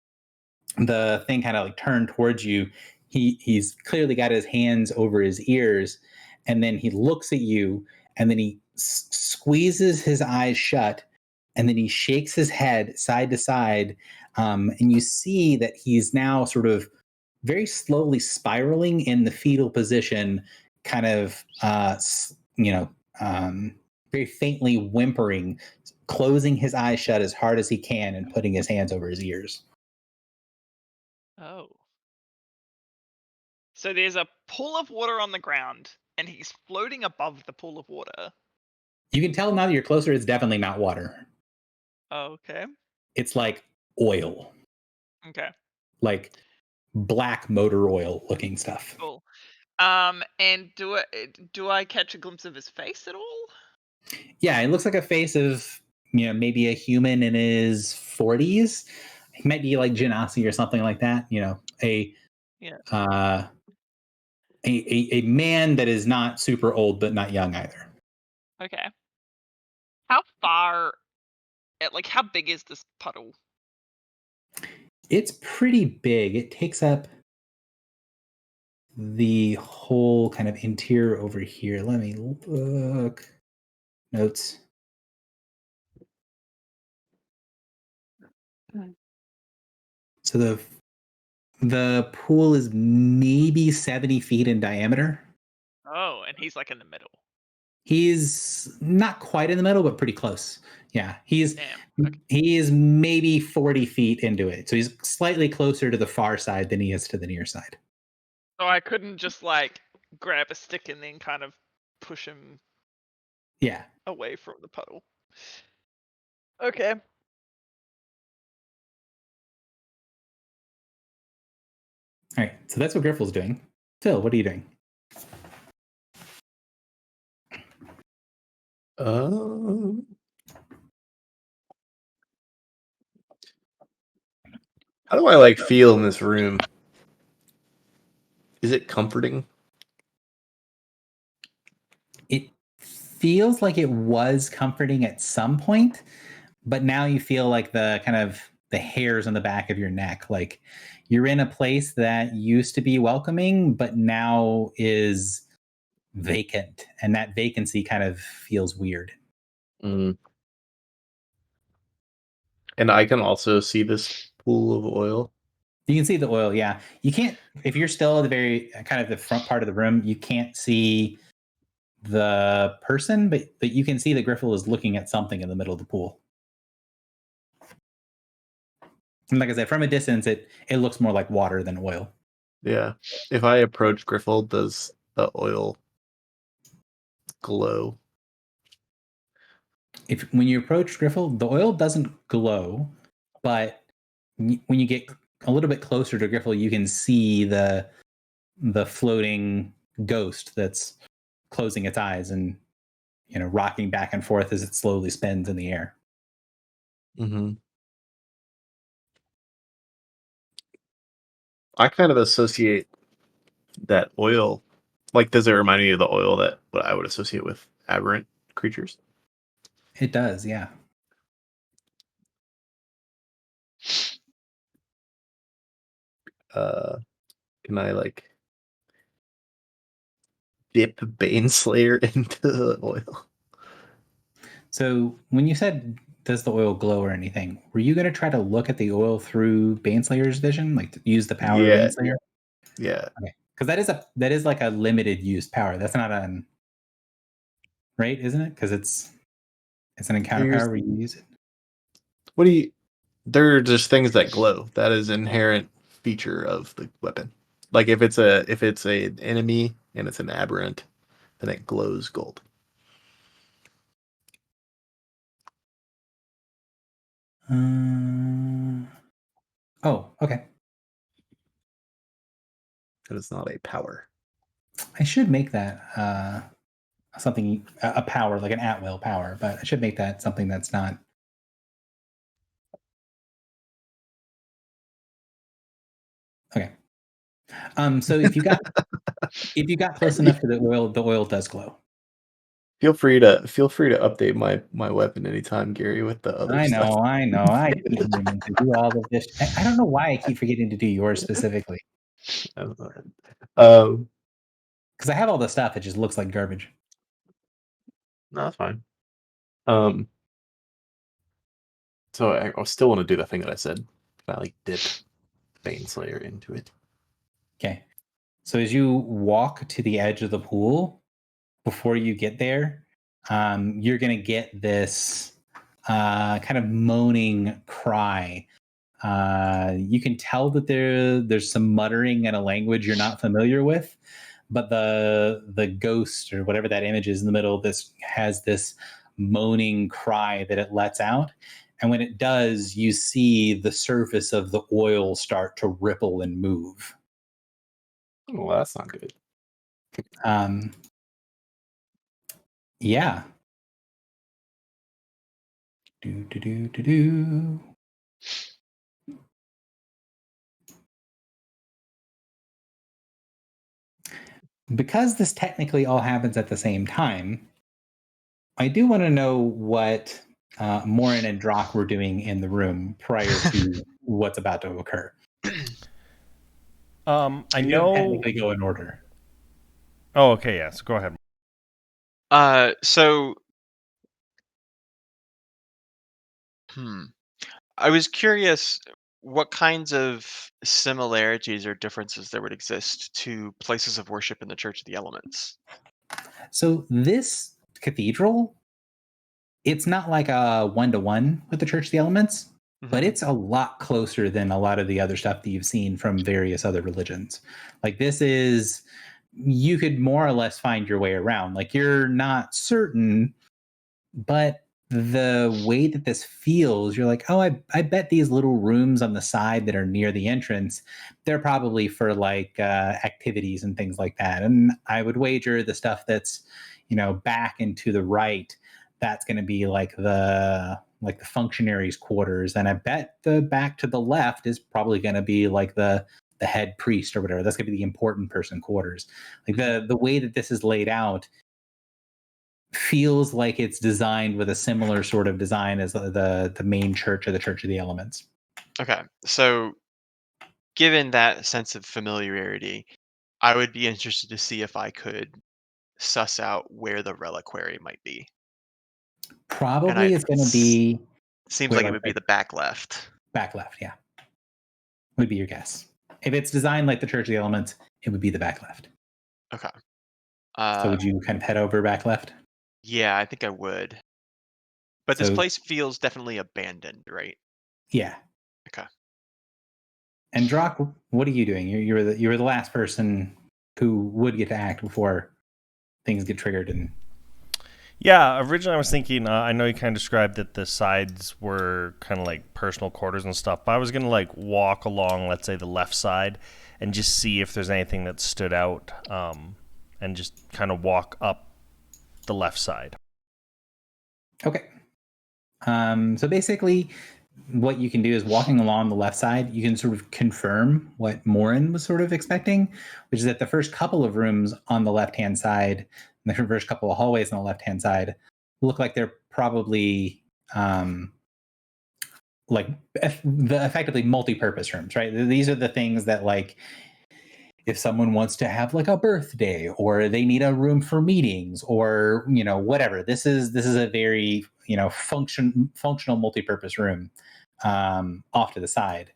the thing kind of like turn towards you, he's clearly got his hands over his ears, and then he looks at you, and then he squeezes his eyes shut, and then he shakes his head side to side, and you see that he's now sort of very slowly spiraling in the fetal position, kind of very faintly whimpering, closing his eyes shut as hard as he can and putting his hands over his ears. Oh. So there's a pool of water on the ground, and he's floating above the pool of water. You can tell now that you're closer, it's definitely not water. Okay. It's like oil. Okay. Like black motor oil looking stuff. Cool. And do I catch a glimpse of his face at all? Yeah, it looks like a face of maybe a human in his 40s. He might be like Genasi or something like that. A Yeah. a man that is not super old but not young either. Okay. How far? Like, how big is this puddle? It's pretty big. It takes up the whole kind of interior over here. Let me look. Notes. So the pool is maybe 70 feet in diameter. Oh, and he's like in the middle. He's not quite in the middle, but pretty close. Yeah, Damn. Okay. he is maybe 40 feet into it. So he's slightly closer to the far side than he is to the near side. So I couldn't just like grab a stick and then kind of push him Yeah. away from the puddle. Okay. All right. So that's what Griffel's doing. Phil, what are you doing? How do I feel in this room? Is it comforting? It feels like it was comforting at some point, but now you feel like the kind of the hairs on the back of your neck, like you're in a place that used to be welcoming, but now is vacant, and that vacancy kind of feels weird. Mm. And I can also see this pool of oil. You can see the oil, yeah. You can't, if you're still at the very kind of the front part of the room, you can't see the person, but you can see that Griffel is looking at something in the middle of the pool. And like I said, from a distance, it looks more like water than oil. Yeah. If I approach Griffel, does the oil glow? When you approach Griffel, the oil doesn't glow, but when you get a little bit closer to Griffel, you can see the floating ghost that's closing its eyes and rocking back and forth as it slowly spins in the air. Mm-hmm. I kind of associate that oil, does it remind me of the oil that what I would associate with aberrant creatures? It does, yeah. Can I dip Baneslayer into the oil? So when you said, does the oil glow or anything, were you going to try to look at the oil through Baneslayer's vision, like to use the power of Baneslayer? Yeah. Okay. Because that is like a limited use power. That's not right, isn't it? Because it's an encounter power where you use it. There are just things that glow. That is an inherent feature of the weapon. Like if it's an enemy and it's an aberrant, then it glows gold. Oh, okay. That is not a power. I should make that something, a power, like an at-will power, but I should make that something that's not. Okay. So if you got close enough to the oil does glow. Feel free to update my weapon anytime, Gary, with the other stuff. I know. I keep forgetting to do all of this. I don't know why I keep forgetting to do yours specifically. Because I have all the stuff. It just looks like garbage. No, that's fine. So I still want to do the thing that I said. I dip Baneslayer into it. Okay. So as you walk to the edge of the pool, before you get there, you're going to get this kind of moaning cry. You can tell that there's some muttering in a language you're not familiar with, but the ghost or whatever that image is in the middle of this has this moaning cry that it lets out. And when it does, you see the surface of the oil start to ripple and move. Well, that's not good. Yeah. Do. Because this technically all happens at the same time, I do want to know what Morin and Drock were doing in the room prior to what's about to occur. I You don't know. technically go in order. Oh, okay. Yes. Go ahead. So, I was curious what kinds of similarities or differences there would exist to places of worship in the Church of the Elements. So this cathedral, it's not like a 1-to-1 with the Church of the Elements, but Mhm. it's a lot closer than a lot of the other stuff that you've seen from various other religions. Like this is, you could more or less find your way around. Like you're not certain, but the way that this feels, you're like, oh, I bet these little rooms on the side that are near the entrance, they're probably for like activities and things like that. And I would wager the stuff that's, back and to the right, that's going to be like the functionaries' quarters. And I bet the back to the left is probably going to be like the head priest or whatever. That's going to be the important person quarters. Like the way that this is laid out feels like it's designed with a similar sort of design as the main church or the Church of the Elements. Okay, so given that sense of familiarity, I would be interested to see if I could suss out where the reliquary might be. Probably it's going to be Seems where, like it would be the back left. back left. Yeah, would be your guess. If it's designed like the Church of the Elements, it would be the back left. Okay. So would you kind of head over back left? Yeah, I think I would. But this So- place feels definitely abandoned, right? Yeah. Okay. And Drock, what are you doing? You were the last person who would get to act before things get triggered. And Yeah, originally I was thinking, I know you kind of described that the sides were kind of like personal quarters and stuff, but I was going to like walk along, let's say, the left side and just see if there's anything that stood out, and just kind of walk up the left side. Okay. So basically, what you can do is walking along the left side, you can sort of confirm what Morin was sort of expecting, which is that the first couple of rooms on the left-hand side, and the first couple of hallways on the left-hand side, look like they're probably effectively multi-purpose rooms, right? These are the things that, like, if someone wants to have like a birthday or they need a room for meetings or whatever, this is a very functional multi-purpose room off to the side.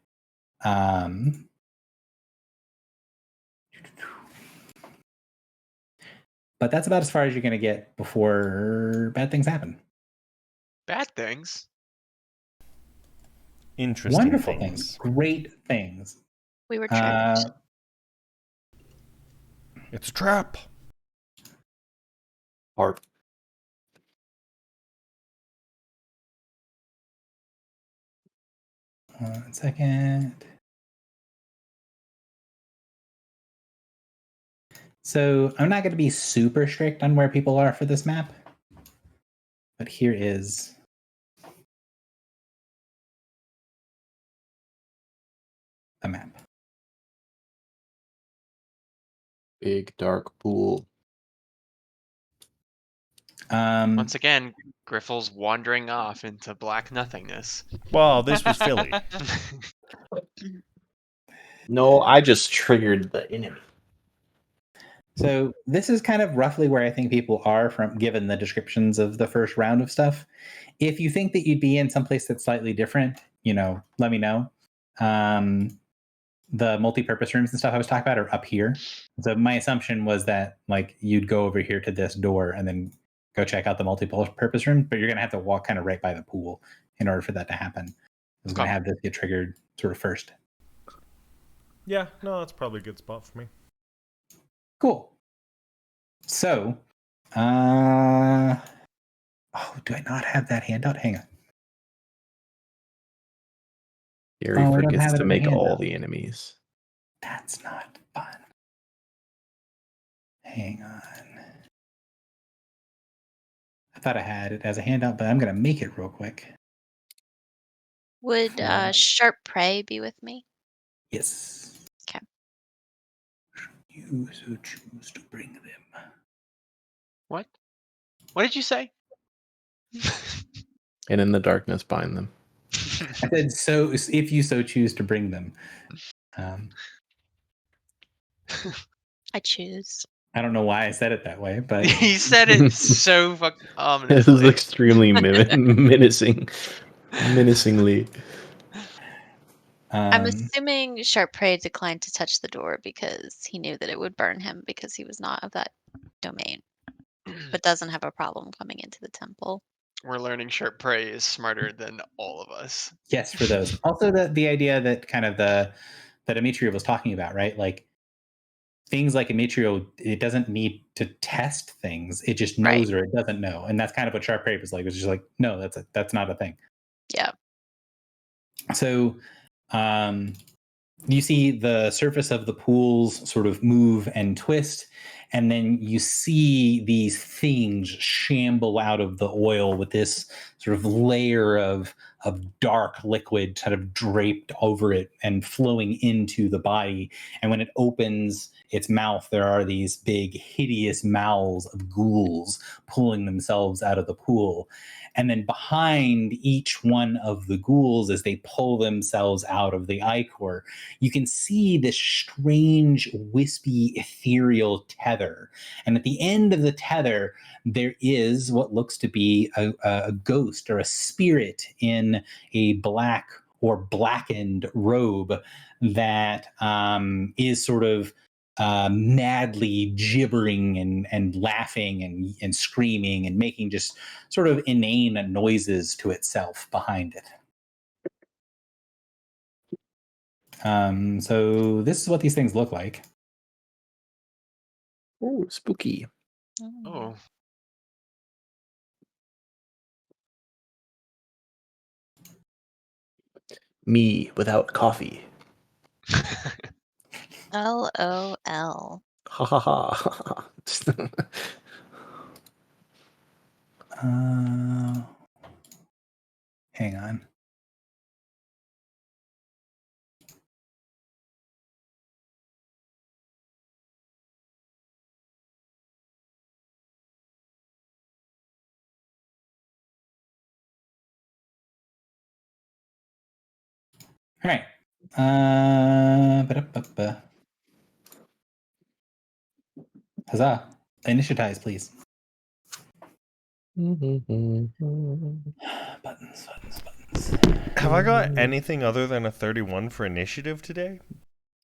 But that's about as far as you're going to get before bad things happen. Bad things? Interesting Wonderful things. Great things. We were tricked. It's a trap. Harp. One second. So I'm not going to be super strict on where people are for this map, but here is the map. Big dark pool. Once again, Griffel's wandering off into black nothingness. Well, this was Philly. No, I just triggered the enemy. So this is kind of roughly where I think people are from, given the descriptions of the first round of stuff. If you think that you'd be in someplace that's slightly different, let me know. The multi-purpose rooms and stuff I was talking about are up here. So my assumption was that like you'd go over here to this door and then go check out the multi-purpose room, but you're going to have to walk kind of right by the pool in order for that to happen. I'm going to have this get triggered sort of first. Yeah, no, that's probably a good spot for me. Cool. So, do I not have that handout? Hang on. Gary I don't forgets have it to in make the all handout. the enemies. That's not fun. Hang on. I thought I had it as a handout, but I'm going to make it real quick. Would Yeah. Sharp Prey be with me? Yes. Okay. You so choose to bring them. What? What did you say? And in the darkness, bind them. I said, so if you so choose to bring them. I choose. I don't know why I said it that way, but He said it so fucking This is ominously. extremely menacing. Menacingly. I'm um, assuming Sharp Prey declined to touch the door because he knew that it would burn him because he was not of that domain, but doesn't have a problem coming into the temple. We're learning Sharp Prey is smarter than all of us. yes, for those. Also, the idea that kind of that Ametrio was talking about, right? Like things like Ametrio, it doesn't need to test things; it just knows or it doesn't know, and that's kind of what Sharp Prey was like. It was just like, no, that's not a thing. Yeah. So, you see the surface of the pools sort of move and twist, and then you see these things shamble out of the oil with this sort of layer of dark liquid kind of draped over it and flowing into the body. And when it opens its mouth, there are these big, hideous mouths of ghouls pulling themselves out of the pool. And then behind each one of the ghouls, as they pull themselves out of the ichor, you can see this strange, wispy, ethereal tether. And at the end of the tether, there is what looks to be a ghost or a spirit in a black or blackened robe that is sort of madly gibbering and laughing and screaming and making just sort of inane noises to itself behind it. So this is what these things look like. Oh, spooky. Oh. Me without coffee. LOL. Ha ha ha. Hang on. All right. Ba-da-ba-ba. Huzzah. Initiatize, please. Buttons. Have I got anything other than a 31 for initiative today?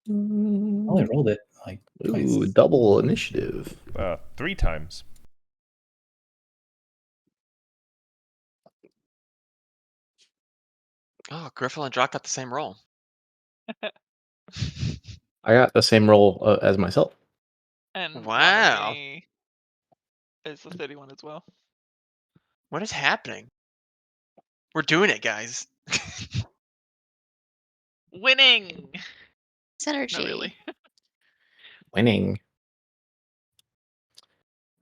I only rolled it like twice. Ooh, double initiative. 3 times. Oh, Griffin and Jock got the same roll. I got the same roll as myself. And Wow. one of me is a 31 as well. What is happening? We're doing it, guys. Winning! Synergy. Not really. Winning.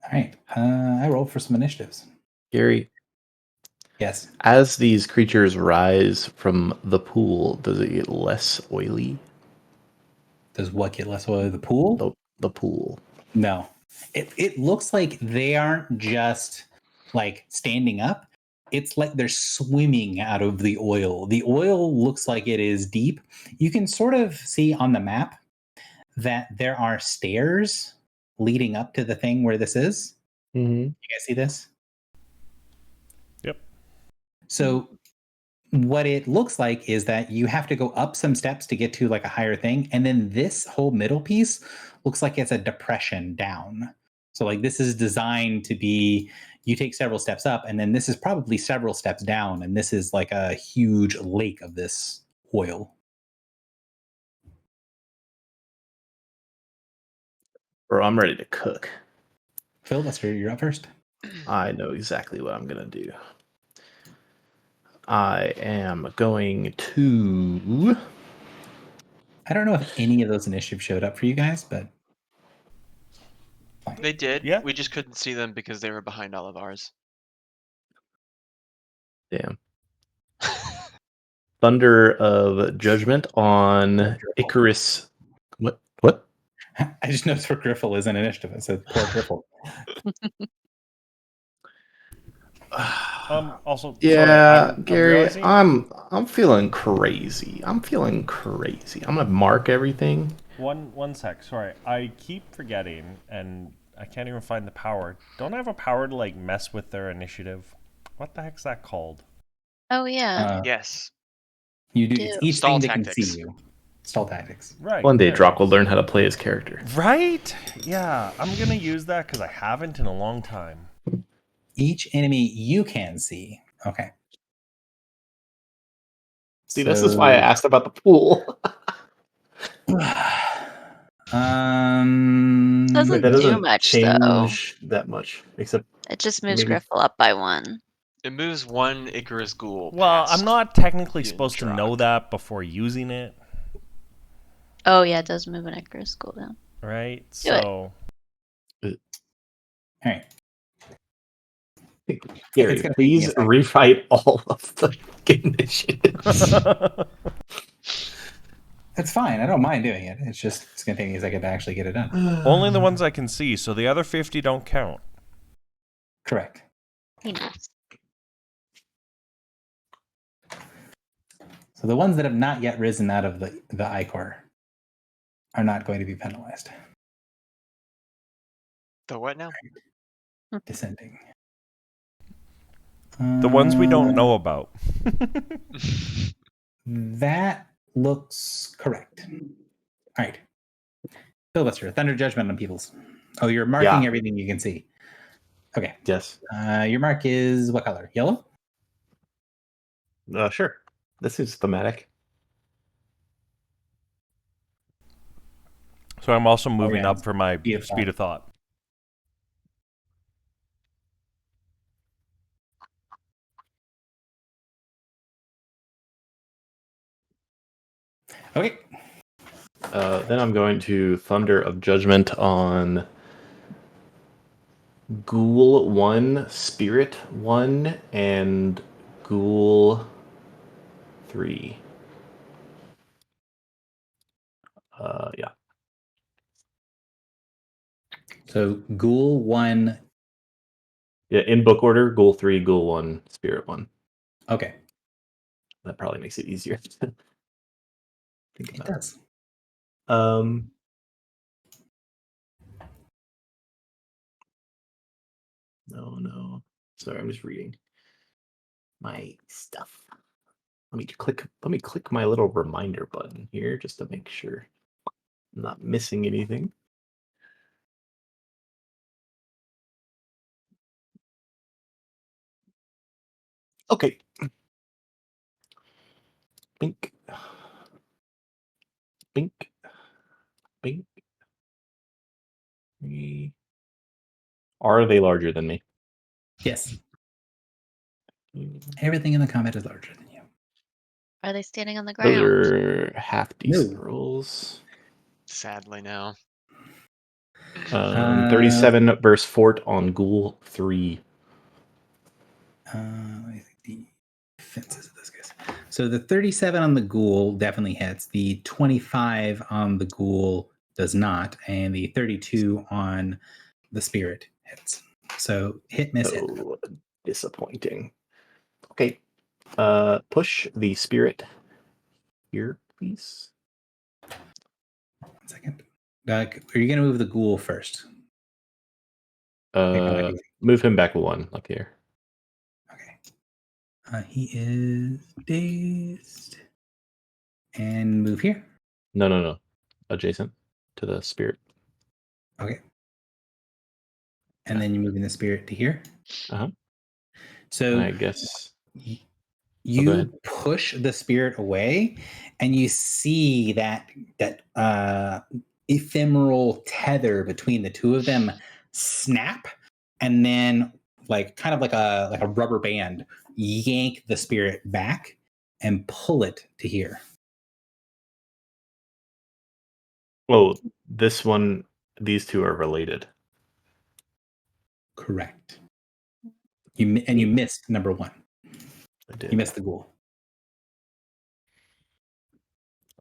All right. I rolled for some initiatives. Gary, Yes. as these creatures rise from the pool, does it get less oily? Does what get less oil? The pool? The pool. No. It looks like they aren't just like standing up. It's like they're swimming out of the oil. The oil looks like it is deep. You can sort of see on the map that there are stairs leading up to the thing where this is. Mm-hmm. You guys see this? Yep. So what it looks like is that you have to go up some steps to get to like a higher thing. And then this whole middle piece looks like it's a depression down. So like this is designed to be, you take several steps up and then this is probably several steps down. And this is like a huge lake of this oil. Bro, I'm ready to cook. Phil, you're up first. I know exactly what I'm going to do. I am going to... I don't know if any of those initiatives showed up for you guys, but fine. They did. Yeah. We just couldn't see them because they were behind all of ours. Damn. Thunder of Judgment on Icarus. What? What? I just noticed where Griffle is in initiative. It says poor Griffle. Also, Yeah, sorry, I'm Gary, realizing I'm feeling crazy. I'm gonna mark everything. one sec. Sorry, I keep forgetting, and I can't even find the power. Don't I have a power to like mess with their initiative? What the heck's that called? Oh yeah. Yes. You do. Do. It's each Stall thing that can tactics. see you. Stall tactics. Right. One day, there it Drock will is. learn how to play his character. Right? Yeah, I'm gonna use that because I haven't in a long time. Each enemy you can see. Okay. See, this is why I asked about the pool. Doesn't Wait, that do doesn't much, change that much, except It just moves maybe- Griffle up by 1. It moves one Icarus Ghoul. Well, past I'm not technically you and supposed to Drock. know that before using it, Oh yeah, it does move an Icarus cooldown. right? Do it. So All right. Gary, It's gonna take me a please second. rewrite all of the initiatives. It's fine. I don't mind doing it. It's just it's gonna take me a second to actually get it done. only the ones I can see, so the other 50 don't count. Correct. He knows. So the ones that have not yet risen out of the Icor are not going to be penalized. The what now? Descending. The ones we don't know about. That looks correct. All right. Filibuster, Thunder Judgment on peoples. Oh, you're marking Yeah. everything you can see. Okay. Yes. Your mark is what color? Yellow? Sure. This is thematic. So I'm also moving yeah, up for my speed of speed of thought. Okay. Then I'm going to Thunder of Judgment on Ghoul 1, Spirit 1, and Ghoul 3. Yeah. So Ghoul 1. Yeah, in book order, Ghoul 3, Ghoul 1, Spirit 1. Okay. That probably makes it easier to think It about. does. No. Sorry, I'm just reading my stuff. Let me click my little reminder button here just to make sure I'm not missing anything. Okay. Bink. Bink. Bink. Are they larger than me? Yes. Everything in the combat is larger than you. Are they standing on the Those ground? are half decent No. rolls. Sadly, no. 37 versus Fort on Ghoul 3. I think the defenses of this guys. So the 37 on the ghoul definitely hits. The 25 on the ghoul does not, and the 32 on the spirit hits. So hit, miss, hit. Oh, disappointing. Okay. Push the spirit here, please. 1 second. Are you going to move the ghoul first? Move him back 1 up here. Okay. He is dazed. And move here. No. Adjacent to the spirit. Okay. And then you're moving the spirit to here. Uh-huh. So I guess you ahead. push the spirit away, and you see that ephemeral tether between the two of them snap, and then kind of like a rubber band yank the spirit back and pull it to here. Oh, this one, these two are related. Correct. You missed number 1. I did. You missed the ghoul.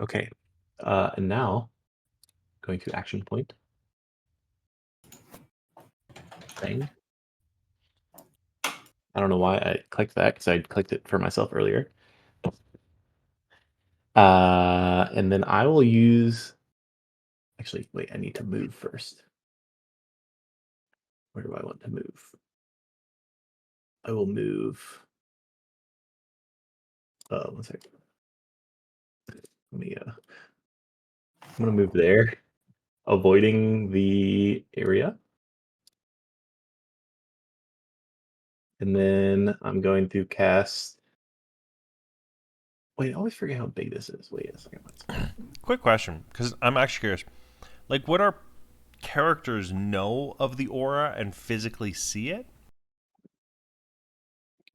Okay. And now, going to action point. Bang. I don't know why I clicked that, because I clicked it for myself earlier. And then I will use... Actually, wait, I need to move first. Where do I want to move? I will move... one second. Let me, I'm going to move there, avoiding the area. And then I'm going to cast... Wait, I always forget how big this is. Wait a second. Quick question, because I'm actually curious. Like, would our characters know of the aura and physically see it?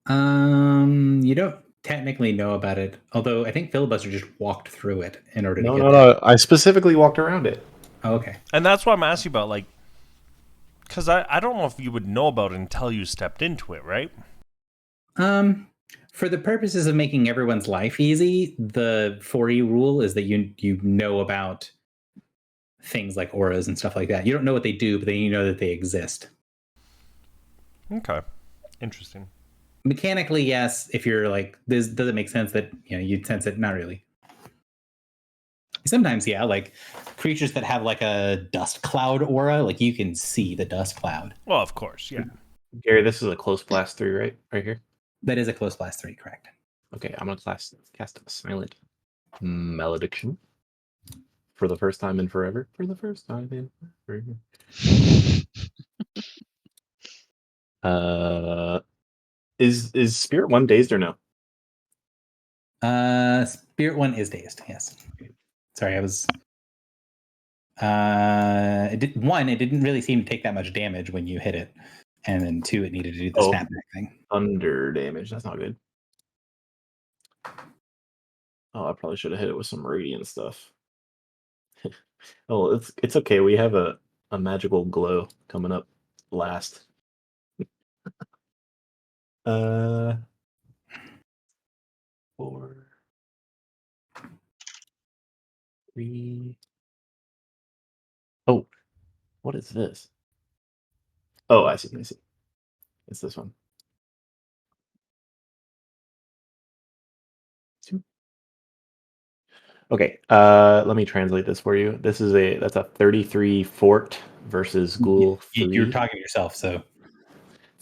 You don't technically know about it, although I think Filibuster just walked through it in order to get there. No. I specifically walked around it. Oh, okay. And that's what I'm asking about, like, because I don't know if you would know about it until you stepped into it, right? For the purposes of making everyone's life easy, the 4E rule is that you know about things like auras and stuff like that. You don't know what they do, but then you know that they exist. Okay. Interesting. Mechanically, yes. If you're like, this doesn't make sense that you'd sense it. Not really. Sometimes, yeah, like creatures that have like a dust cloud aura, like you can see the dust cloud. Well, of course, yeah. Gary, this is a close blast 3, right? Right here? That is a close blast 3, correct. Okay, I'm going to cast a silent malediction. For the first time in forever. For the first time in forever. Is Spirit 1 dazed or no? Spirit 1 is dazed, yes. Sorry, I was... it didn't really seem to take that much damage when you hit it. And then 2, it needed to do the snapback thing. Thunder damage, that's not good. Oh, I probably should have hit it with some radiant stuff. Oh, it's okay. We have a magical glow coming up last. 4. Four, 3. Oh, what is this? Oh, I see. It's this one. 2. Okay, let me translate this for you. That's a 33 fort versus ghoul 3. You're talking to yourself, so...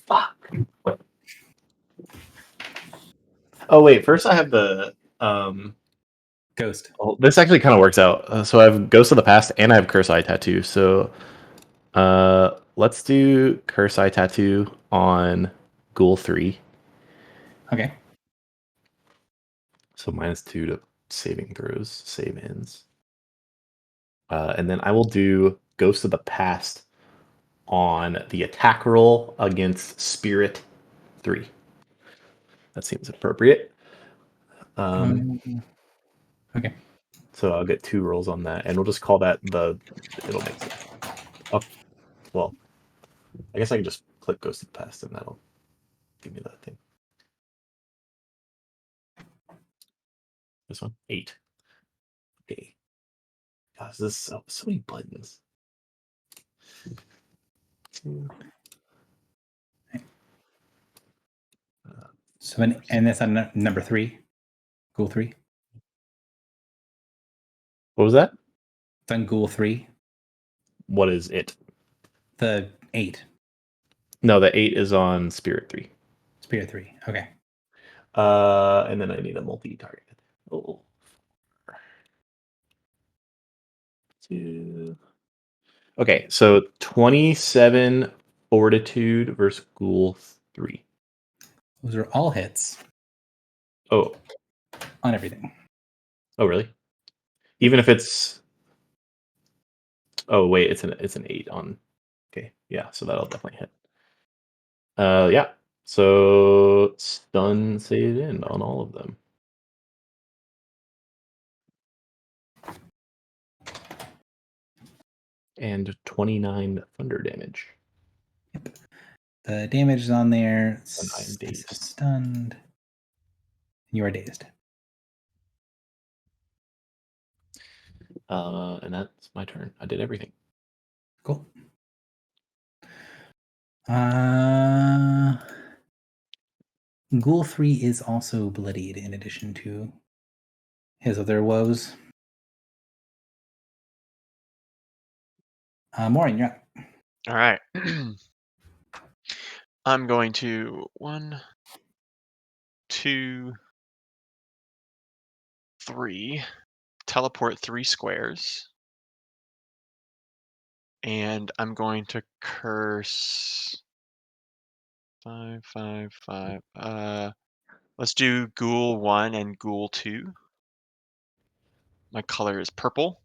Fuck. Oh wait, first I have the Ghost. Oh, this actually kind of works out. So I have Ghost of the Past and I have Curse Eye Tattoo. So let's do Curse Eye Tattoo on Ghoul 3. Okay. So -2 to saving throws, save ends. And then I will do Ghost of the Past on the attack roll against Spirit 3. That seems appropriate. Okay. So I'll get 2 rolls on that, and we'll just call that it'll make sense. Oh, well, I guess I can just click Ghost of the Past, and that'll give me that thing. This one, 8. Okay. Gosh, this is so many buttons. 2. So, and that's on number 3? Ghoul 3? What was that? It's on Ghoul 3. What is it? The 8. No, the 8 is on Spirit 3. Spirit 3. Okay. And then I need a multi-target. Oh. 2. Okay, so 27 Fortitude versus Ghoul 3. Those are all hits Oh. on everything. Oh, really? Even if it's... Oh, wait, it's an 8 on... Okay, yeah, so that'll definitely hit. Yeah, so stun save in on all of them. And 29 thunder damage. Yep. The damage is on there. And I am dazed. Stunned. You are dazed. And that's my turn. I did everything. Cool. Ghoul 3 is also bloodied in addition to his other woes. Maureen, you're up. All right. I'm going to 1, 2, 3, teleport 3 squares. And I'm going to curse 5, 5, 5. Let's do Ghoul 1 and Ghoul 2. My color is purple.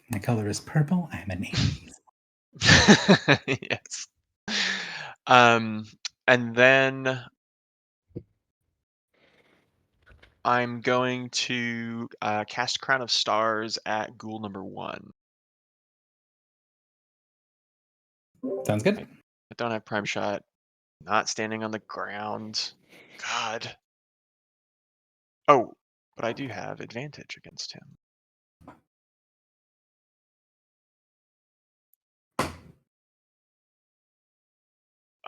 My color is purple. I'm an Aries. Yes. And then I'm going to cast Crown of Stars at Ghoul number 1. Sounds good. I don't have Prime Shot. Not standing on the ground. God. Oh, but I do have advantage against him.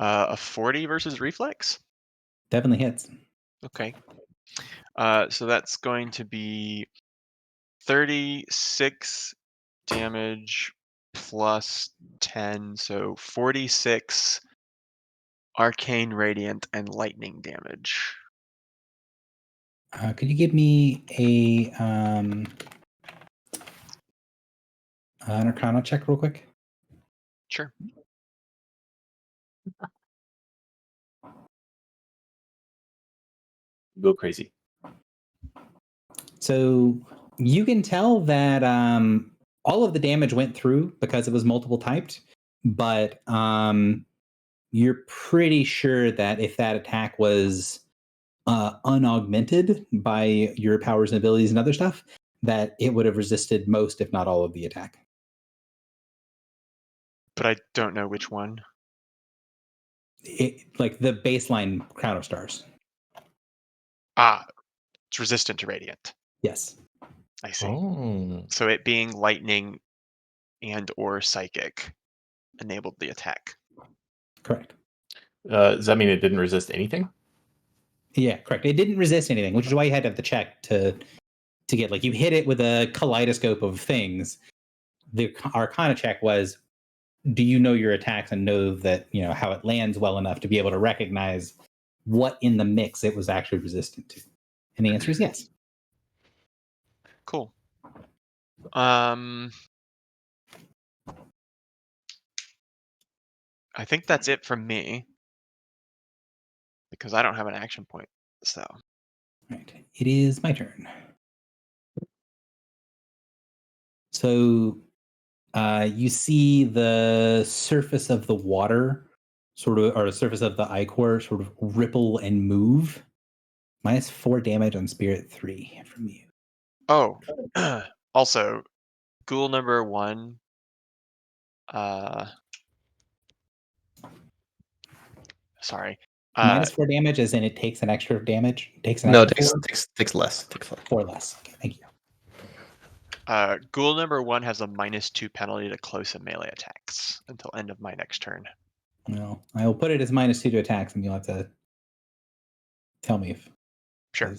A 40 versus reflex? Definitely hits. Okay. So that's going to be 36 damage plus 10, so 46 arcane radiant and lightning damage. Could you give me an Arcana check real quick? Sure. Go crazy. So you can tell that all of the damage went through because it was multiple typed, but you're pretty sure that if that attack was unaugmented by your powers and abilities and other stuff, that it would have resisted most, if not all, of the attack. But I don't know which one. Like the baseline Crown of Stars. It's resistant to radiant. Yes. I see. Oh. So it being lightning and or psychic enabled the attack. Correct. Does that mean it didn't resist anything? Yeah, correct. It didn't resist anything, which is why you had to have the check to get, like, you hit it with a kaleidoscope of things. The Arcana check was, do you know your attacks and know that, you know, how it lands well enough to be able to recognize what in the mix it was actually resistant to? And the answer is yes. Cool. I think that's it from me because I don't have an action point. So Right. It is my turn. So you see the surface of the water sort of, or the surface of the ichor sort of ripple and move. -4 damage on Spirit 3 from you. Oh, also, Ghoul number 1. Sorry. -4 damage, as in it takes an extra damage. Takes an No, extra takes less. Takes less. 4 less. Okay, thank you. Ghoul number 1 has a -2 penalty to close and melee attacks until end of my next turn. Well, I will put it as -2 to attacks, and you'll have to tell me if. Sure.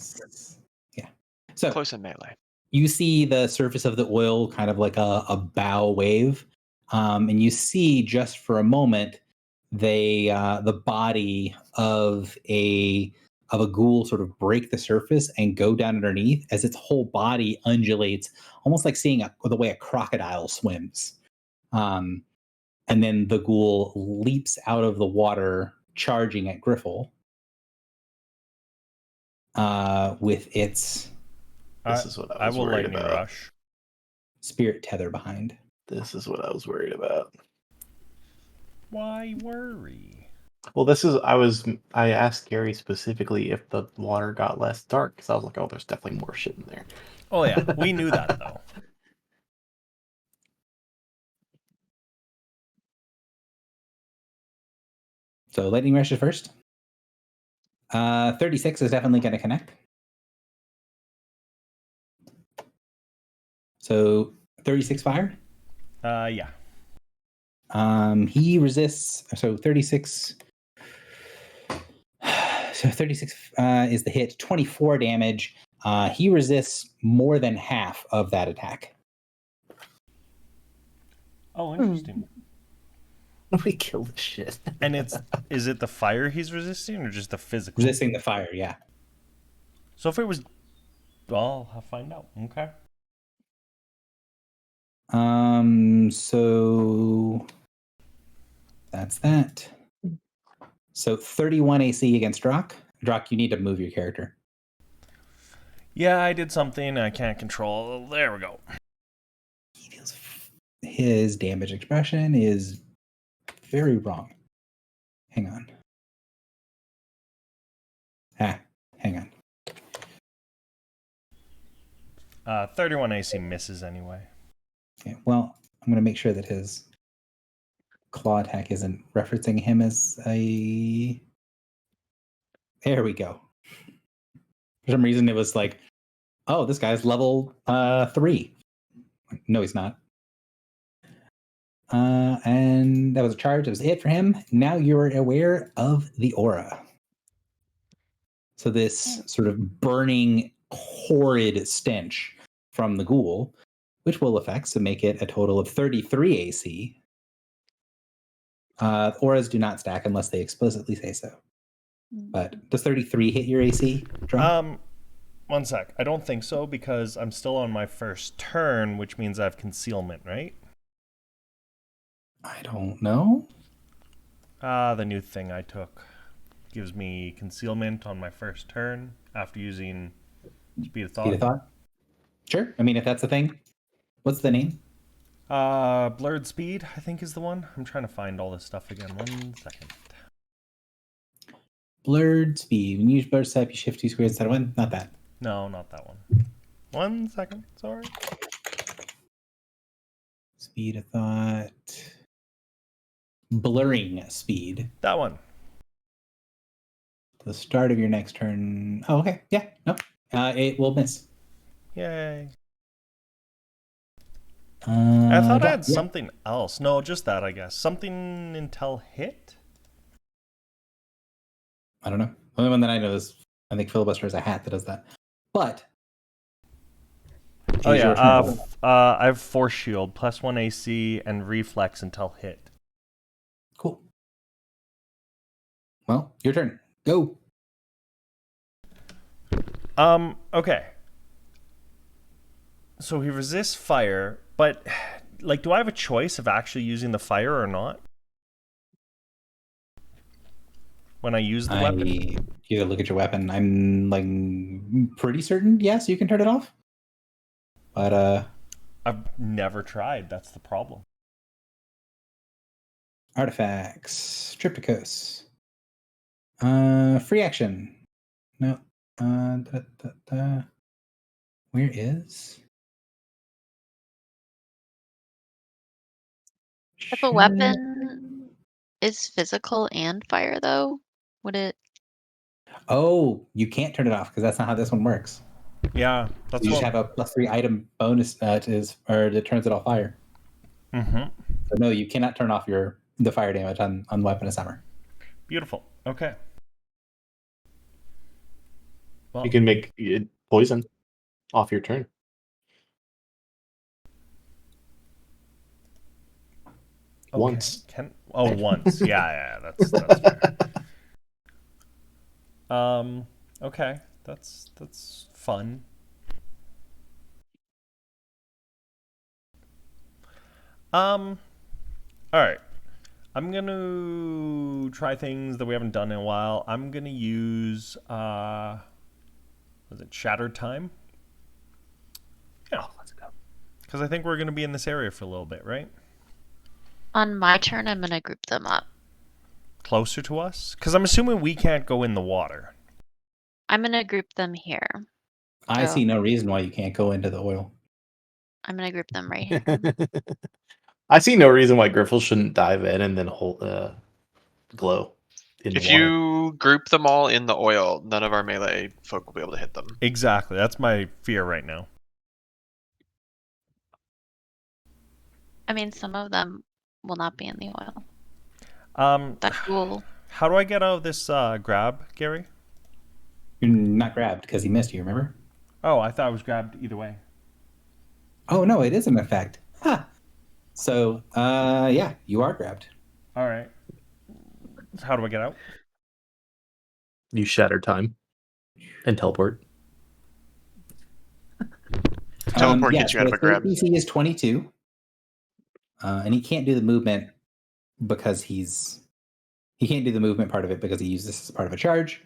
Yeah. So Close and melee. you see the surface of the oil kind of like a bow wave, and you see just for a moment the body of a ghoul sort of break the surface and go down underneath as its whole body undulates, almost like seeing the way a crocodile swims. And then the ghoul leaps out of the water, charging at Griffle with its This is what I was will worried lightning about. rush. spirit tether behind. This is what I was worried about. Why worry? Well, I asked Gary specifically if the water got less dark because I was like, oh, there's definitely more shit in there. Oh yeah, we knew that though. So lightning rush is first. 36 is definitely going to connect. So 36 fire. Yeah. He resists. So 36. So 36 is the hit. 24 damage. He resists more than half of that attack. Oh, interesting. We kill this shit. And is it the fire he's resisting or just the physical? Resisting the fire, yeah. So if it was, well, I'll find out. Okay. So that's that. So 31 AC against Drock. Drock, you need to move your character. Yeah, I did something I can't control. There we go. He feels his damage expression is very wrong. Hang on. Hang on. 31 AC misses anyway. Okay, well, I'm going to make sure that his claw attack isn't referencing him as a... There we go. For some reason, it was like, oh, this guy's level 3. No, he's not. And that was a charge. That was it for him. Now you're aware of the aura. So this sort of burning, horrid stench from the ghoul, which will affect to make it a total of 33 AC. Auras do not stack unless they explicitly say so. But does 33 hit your AC, Drum? 1 sec. I don't think so because I'm still on my first turn, which means I have concealment, right? I don't know. The new thing I took gives me concealment on my first turn after using Speed of Thought. Speed of Thought? Sure. I mean, if that's the thing. What's the name? Blurred Speed, I think is the one. I'm trying to find all this stuff again. 1 second. Blurred Speed. When you use Blurred Step, you shift 2 squares instead of 1. Not that. No, not that one. 1 second. Sorry. Speed of Thought. Blurring Speed. That one. The start of your next turn. Oh, okay. Yeah. Nope. It will miss. Yay. I thought I had yeah. something else. No, just that, I guess. Something until hit? I don't know. The only one that I know is, I think Filibuster has a hat that does that. But. Oh, choose your yeah. turn. I have Force Shield, +1 AC, and Reflex until hit. Cool. Well, your turn. Go. Okay. So he resists fire, but like, do I have a choice of actually using the fire or not? When I use the weapon? You gotta look at your weapon. I'm like pretty certain, yes, you can turn it off. But I've never tried. That's the problem. artifacts. Triptychos. Free action. No. Where is? If a weapon is physical and fire, though, would it? Oh, you can't turn it off because that's not how this one works. Yeah, that's You what. just have a +3 item bonus that turns it off fire. Mm-hmm. So no, you cannot turn off the fire damage on Weapon of Summer. Beautiful. Okay. Well, You can make it poison off your turn. okay. Once. Once. Yeah, that's fair. Okay. That's fun. All right. I'm gonna try things that we haven't done in a while. I'm gonna use was it Shattered Time? Yeah, let's go. Because I think we're gonna be in this area for a little bit, right? On my turn, I'm gonna group them up. Closer to us? Because I'm assuming we can't go in the water. I'm gonna group them here. I Oh. see no reason why you can't go into the oil. I'm gonna group them right here. I see no reason why Griffle shouldn't dive in and then hold glow. in If water. you group them all in the oil, none of our melee folk will be able to hit them. Exactly. That's my fear right now. I mean, some of them will not be in the oil. That ghoul. How do I get out of this grab, Gary? You're not grabbed because he missed you, remember? Oh, I thought I was grabbed either way. Oh, no, it is an effect. Huh. So, yeah, you are grabbed. All right. So how do I get out? You shatter time and teleport. Teleport gets you out of a his grab. DC is 22. And he can't do the movement because he can't do the movement part of it because he used this as part of a charge.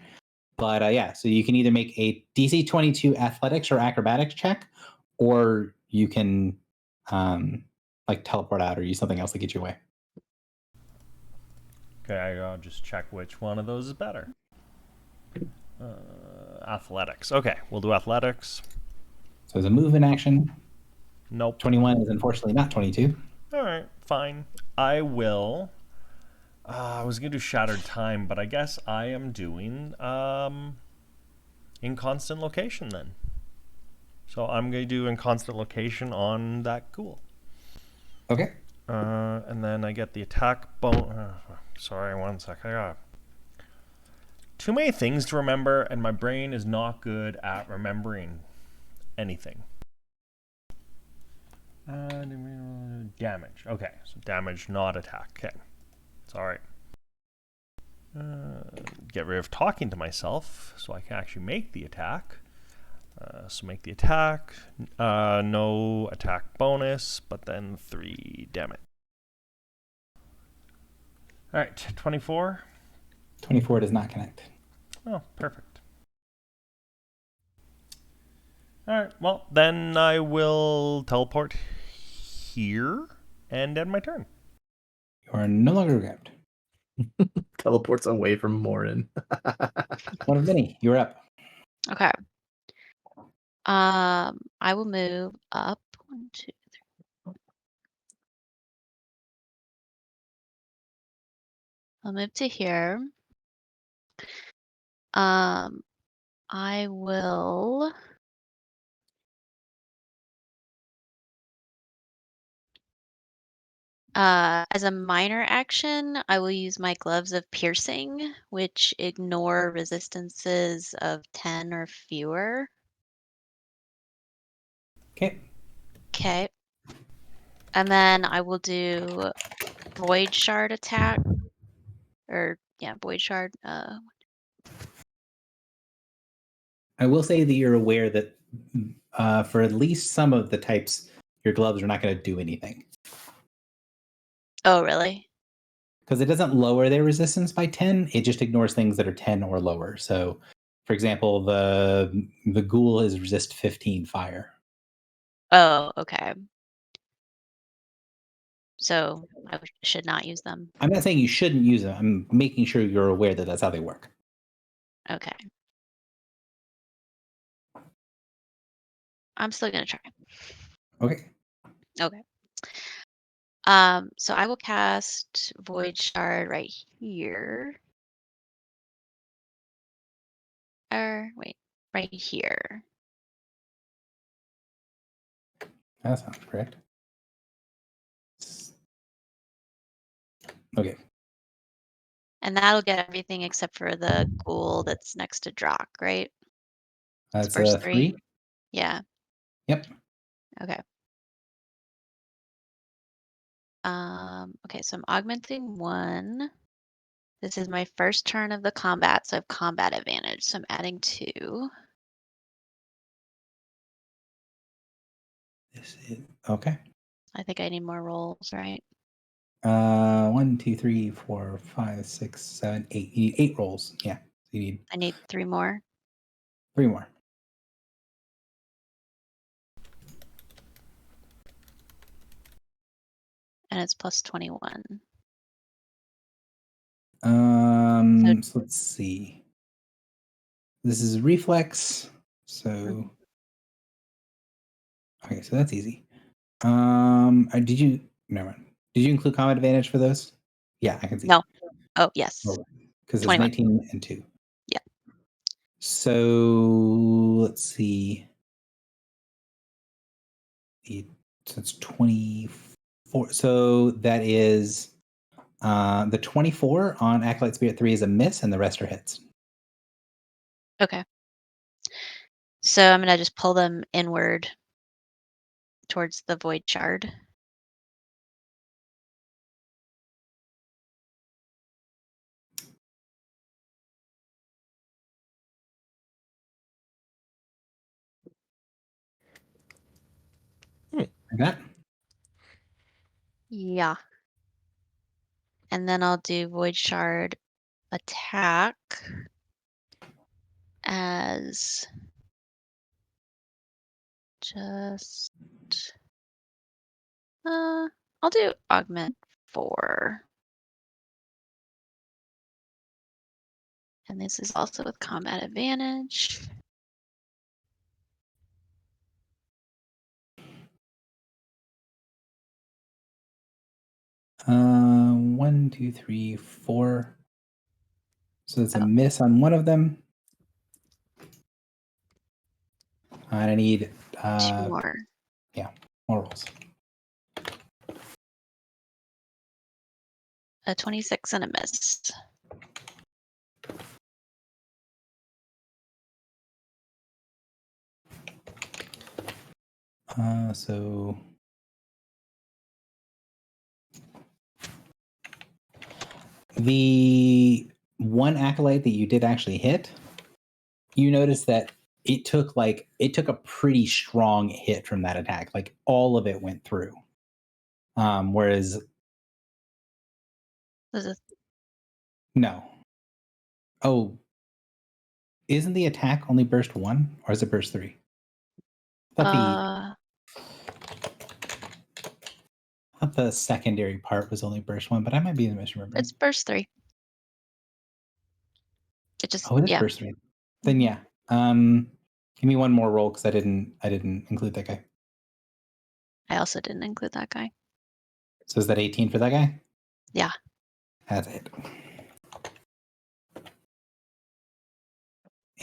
But yeah, so you can either make a DC 22 athletics or acrobatics check, or you can like teleport out or use something else to get you away. Okay, I'll just check which one of those is better. Athletics. Okay, we'll do athletics. So as a movement action, Nope. 21 is unfortunately not 22. All right, fine. I will. I was gonna do shattered time, but I guess I am doing inconstant location then. So I'm gonna do inconstant location on that ghoul. Okay. And then I get the attack sorry, 1 sec. I got too many things to remember, and my brain is not good at remembering anything. Damage. Okay, so damage, not attack. Okay, it's all right. Get rid of talking to myself so I can actually make the attack. So make the attack. No attack bonus, but then 3 damage. All right, 24. 24 does not connect. Oh, perfect. All right, well, then I will teleport here and end my turn. You are no longer grabbed. Teleports away from Morin. One of many. You're up. Okay. I will move up 1, 2, 3. I'll move to here. I will. As a minor action, I will use my Gloves of Piercing, which ignore resistances of 10 or fewer. Okay. Okay. And then I will do Void Shard attack. Or, yeah, Void Shard. I will say that you're aware that for at least some of the types, your gloves are not going to do anything. Oh, really? Because it doesn't lower their resistance by 10. It just ignores things that are 10 or lower. So, for example, the ghoul is resist 15 fire. Oh, okay. So I should not use them. I'm not saying you shouldn't use them. I'm making sure you're aware that that's how they work. Okay. I'm still gonna try. Okay. Okay. So I will cast Void Shard right here. Or wait, right here. That sounds correct. Okay. And that'll get everything except for the ghoul that's next to Drock, right? That's first a 3. Yeah. Yep. Okay. Okay, so I'm augmenting 1. This is my first turn of the combat, so I have combat advantage. So I'm adding 2. Okay. I think I need more rolls, right? 1, 2, 3, 4, 5, 6, 7, 8. You need 8 rolls. Yeah. You need I need 3 more. 3 more. And it's plus 21. So let's see. This is reflex. So okay, so that's easy. Did you never mind. Did you include combat advantage for those? Yeah, I can see. No. Oh, yes. Oh, Because it's 21. 19 and 2. Yeah. So let's see. So it's 24. So that is the 24 on Acolyte Spirit 3 is a miss, and the rest are hits. Okay. So I'm gonna just pull them inward towards the void shard. Like that. Yeah. And then I'll do void shard attack as just I'll do augment 4. And this is also with combat advantage. One, two, three, 4. So it's a miss on one of them. And I need 2 more. more rolls. A 26 and a miss. So the one acolyte that you did actually hit, you notice that it took a pretty strong hit from that attack. Like all of it went through. Whereas Was it no. Oh, isn't the attack only burst 1 or is it burst 3? I thought the secondary part was only burst 1, but I might be misremembering. it's burst 3. It just Oh, it is yeah. burst 3. Then yeah. Give me one more roll because I didn't include that guy. I also didn't include that guy. So is that 18 for that guy? Yeah. That's it.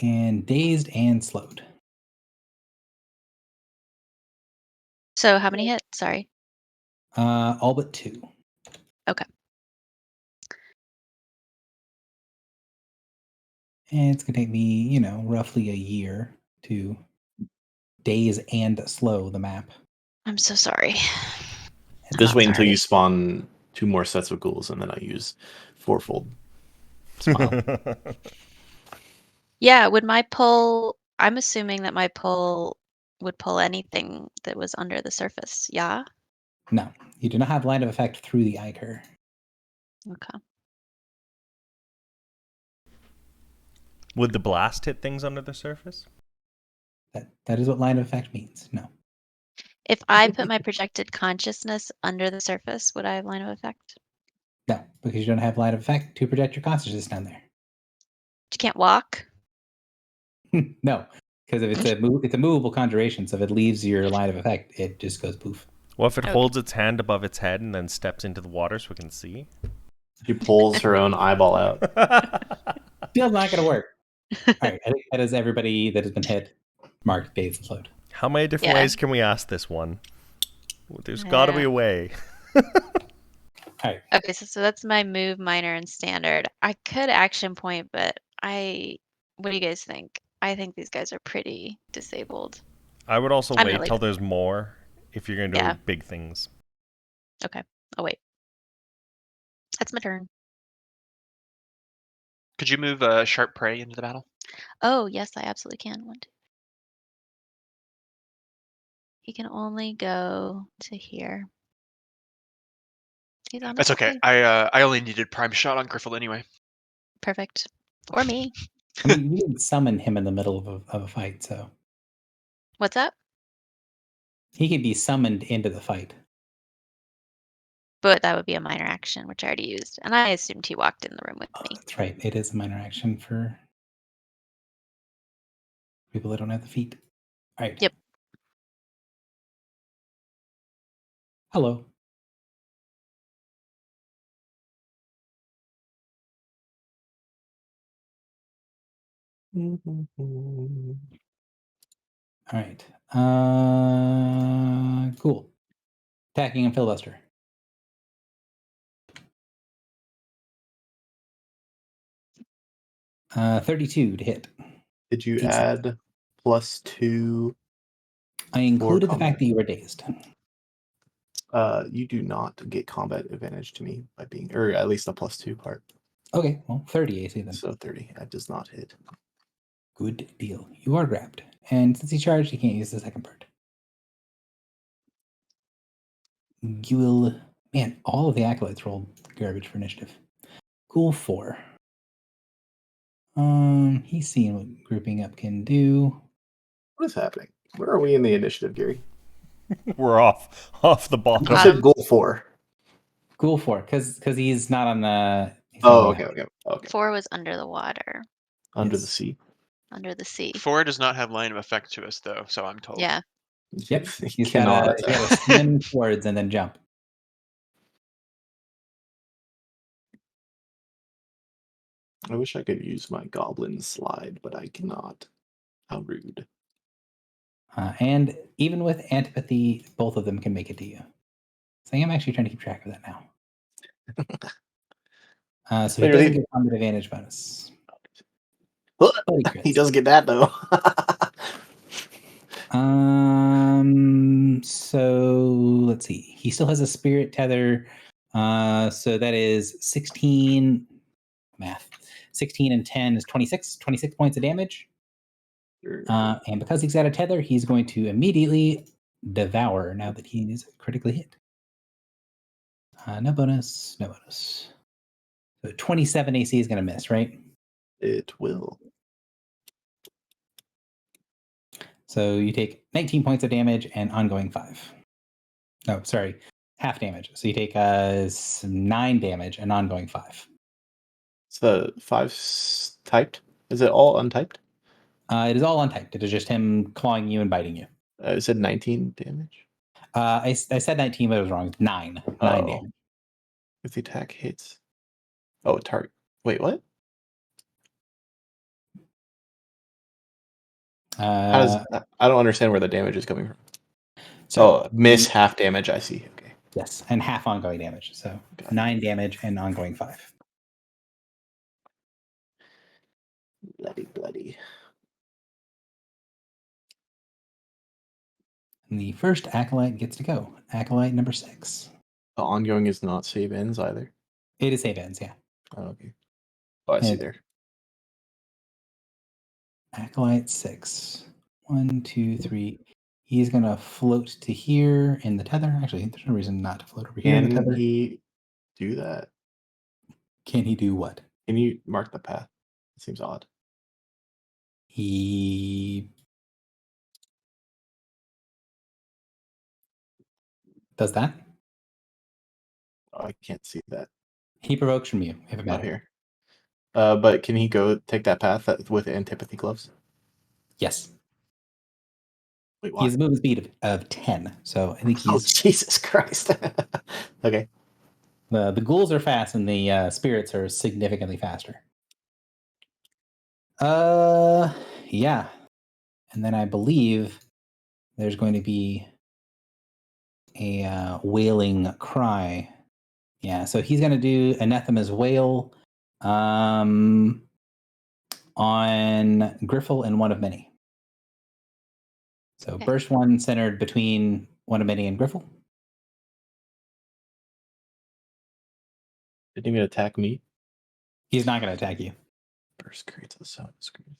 And dazed and slowed. So how many hits? Sorry. All but 2. Okay. And it's gonna take me, roughly a year to daze and slow the map. I'm so sorry. Just I'm wait until sorry. you spawn 2 more sets of ghouls, and then I use 4-fold smile. Yeah, would my pull I'm assuming that my pull would pull anything that was under the surface. Yeah? No, you do not have line of effect through the Iker. Okay. Would the blast hit things under the surface? That is what line of effect means. No. If I put my projected consciousness under the surface, would I have line of effect? No, because you don't have line of effect to project your consciousness down there. You can't walk? No, because if it's a movable conjuration, so if it leaves your line of effect, it just goes poof. Well, if it Okay. holds its hand above its head and then steps into the water so we can see? She pulls her own eyeball out. Still not going to work. All right, I think that is everybody that has been hit. Mark, dazed, and slowed. How many different Yeah. ways can we ask this one? There's got to be a way. All right. Okay, so that's my move, minor, and standard. I could action point, but what do you guys think? I think these guys are pretty disabled. I would also I'm wait gonna till leave there's more if you're going to do Yeah. big things. Okay, I'll wait. That's my turn. Could you move Sharp Prey into the battle? Oh, yes, I absolutely can. He can only go to here. He's on That's his okay. way. I only needed Prime Shot on Griffle anyway. Perfect. Or me. I mean, you didn't summon him in the middle of a fight, so What's up? he could be summoned into the fight. But that would be a minor action, which I already used. And I assumed he walked in the room with Oh, me. that's right. It is a minor action for people that don't have the feet. All right. Yep. Hello. All right. Cool. Attacking and filibuster. $32 to hit. Did you DC. add +2? I included the combat. fact that you were dazed. You do not get combat advantage to me by being, or at least the +2 part. Okay, well, 30 AC then. So 30. That does not hit. Good deal. You are grabbed. And since he charged, you can't use the second part. You will... Man, all of the acolytes rolled garbage for initiative. Cool 4. He's seeing what grouping up can do. What is happening? Where are we in the initiative, Gary? We're off the bottom. You said goal 4. Cool 4, because he's not on the... Oh, okay. 4 was under the water, Under the Yes. sea. under the sea. 4 does not have line of effect to us, though, so I'm told. Yeah. Yep, You he's cannot. got to swim towards and then jump. I wish I could use my goblin slide, but I cannot. How rude. And even with antipathy, both of them can make it to you. So I am actually trying to keep track of that now. So he Clearly- doesn't get combat advantage bonus. What? But he He crits. does get that though. So let's see. He still has a spirit tether. So that is 16 math. 16 and 10 is 26. 26 points of damage. And because he's got a tether, he's going to immediately devour now that he is critically hit. No bonus. No bonus. So 27 AC is going to miss, right? It will. So you take 19 points of damage and ongoing 5. No, sorry, half damage. So you take 9 damage and ongoing 5. Is the 5 typed? Is it all untyped? It is all untyped. It is just him clawing you and biting you. It said 19 damage. I said 19, but it was wrong. It's 9. 9 Oh. damage. If the attack hits. Oh, target. Wait, what? How does I don't understand where the damage is coming from. So Miss half damage. I see. Okay. yes, and half ongoing damage. So Got it. 9 damage and ongoing 5. Bloody. And the first acolyte gets to go. Acolyte number 6. The ongoing is not save ends either. It is save ends, yeah. Oh, okay. Oh, I see Yeah. there. Acolyte 6. 1, 2, 3. He's going to float to here in the tether. Actually, there's no reason not to float over here in the Can tether. he do that? Can he do what? Can you mark the path? It seems odd. He does that. Oh, I can't see that. He provokes from you, if it Not matters. here. But can he go take that path with antipathy gloves? Yes. Wait, He why? has a movement speed of 10. So I think Oh, he's Jesus Christ. Okay. the ghouls are fast and the spirits are significantly faster. Yeah. And then I believe there's going to be a wailing cry. Yeah, so he's going to do Anathema's Wail on Griffle and One of Many. So Okay. burst one centered between One of Many and Griffle. Didn't even attack me. He's not going to attack you. Burst creates a sound screen.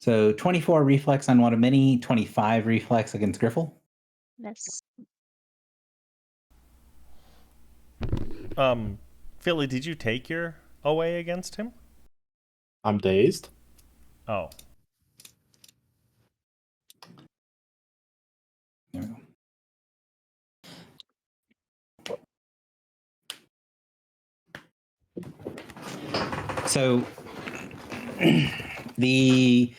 So 24 reflex on One of Many, 25 reflex against Griffle. Miss. Philly, did you take your OA against him? I'm dazed. Oh. There we go. So the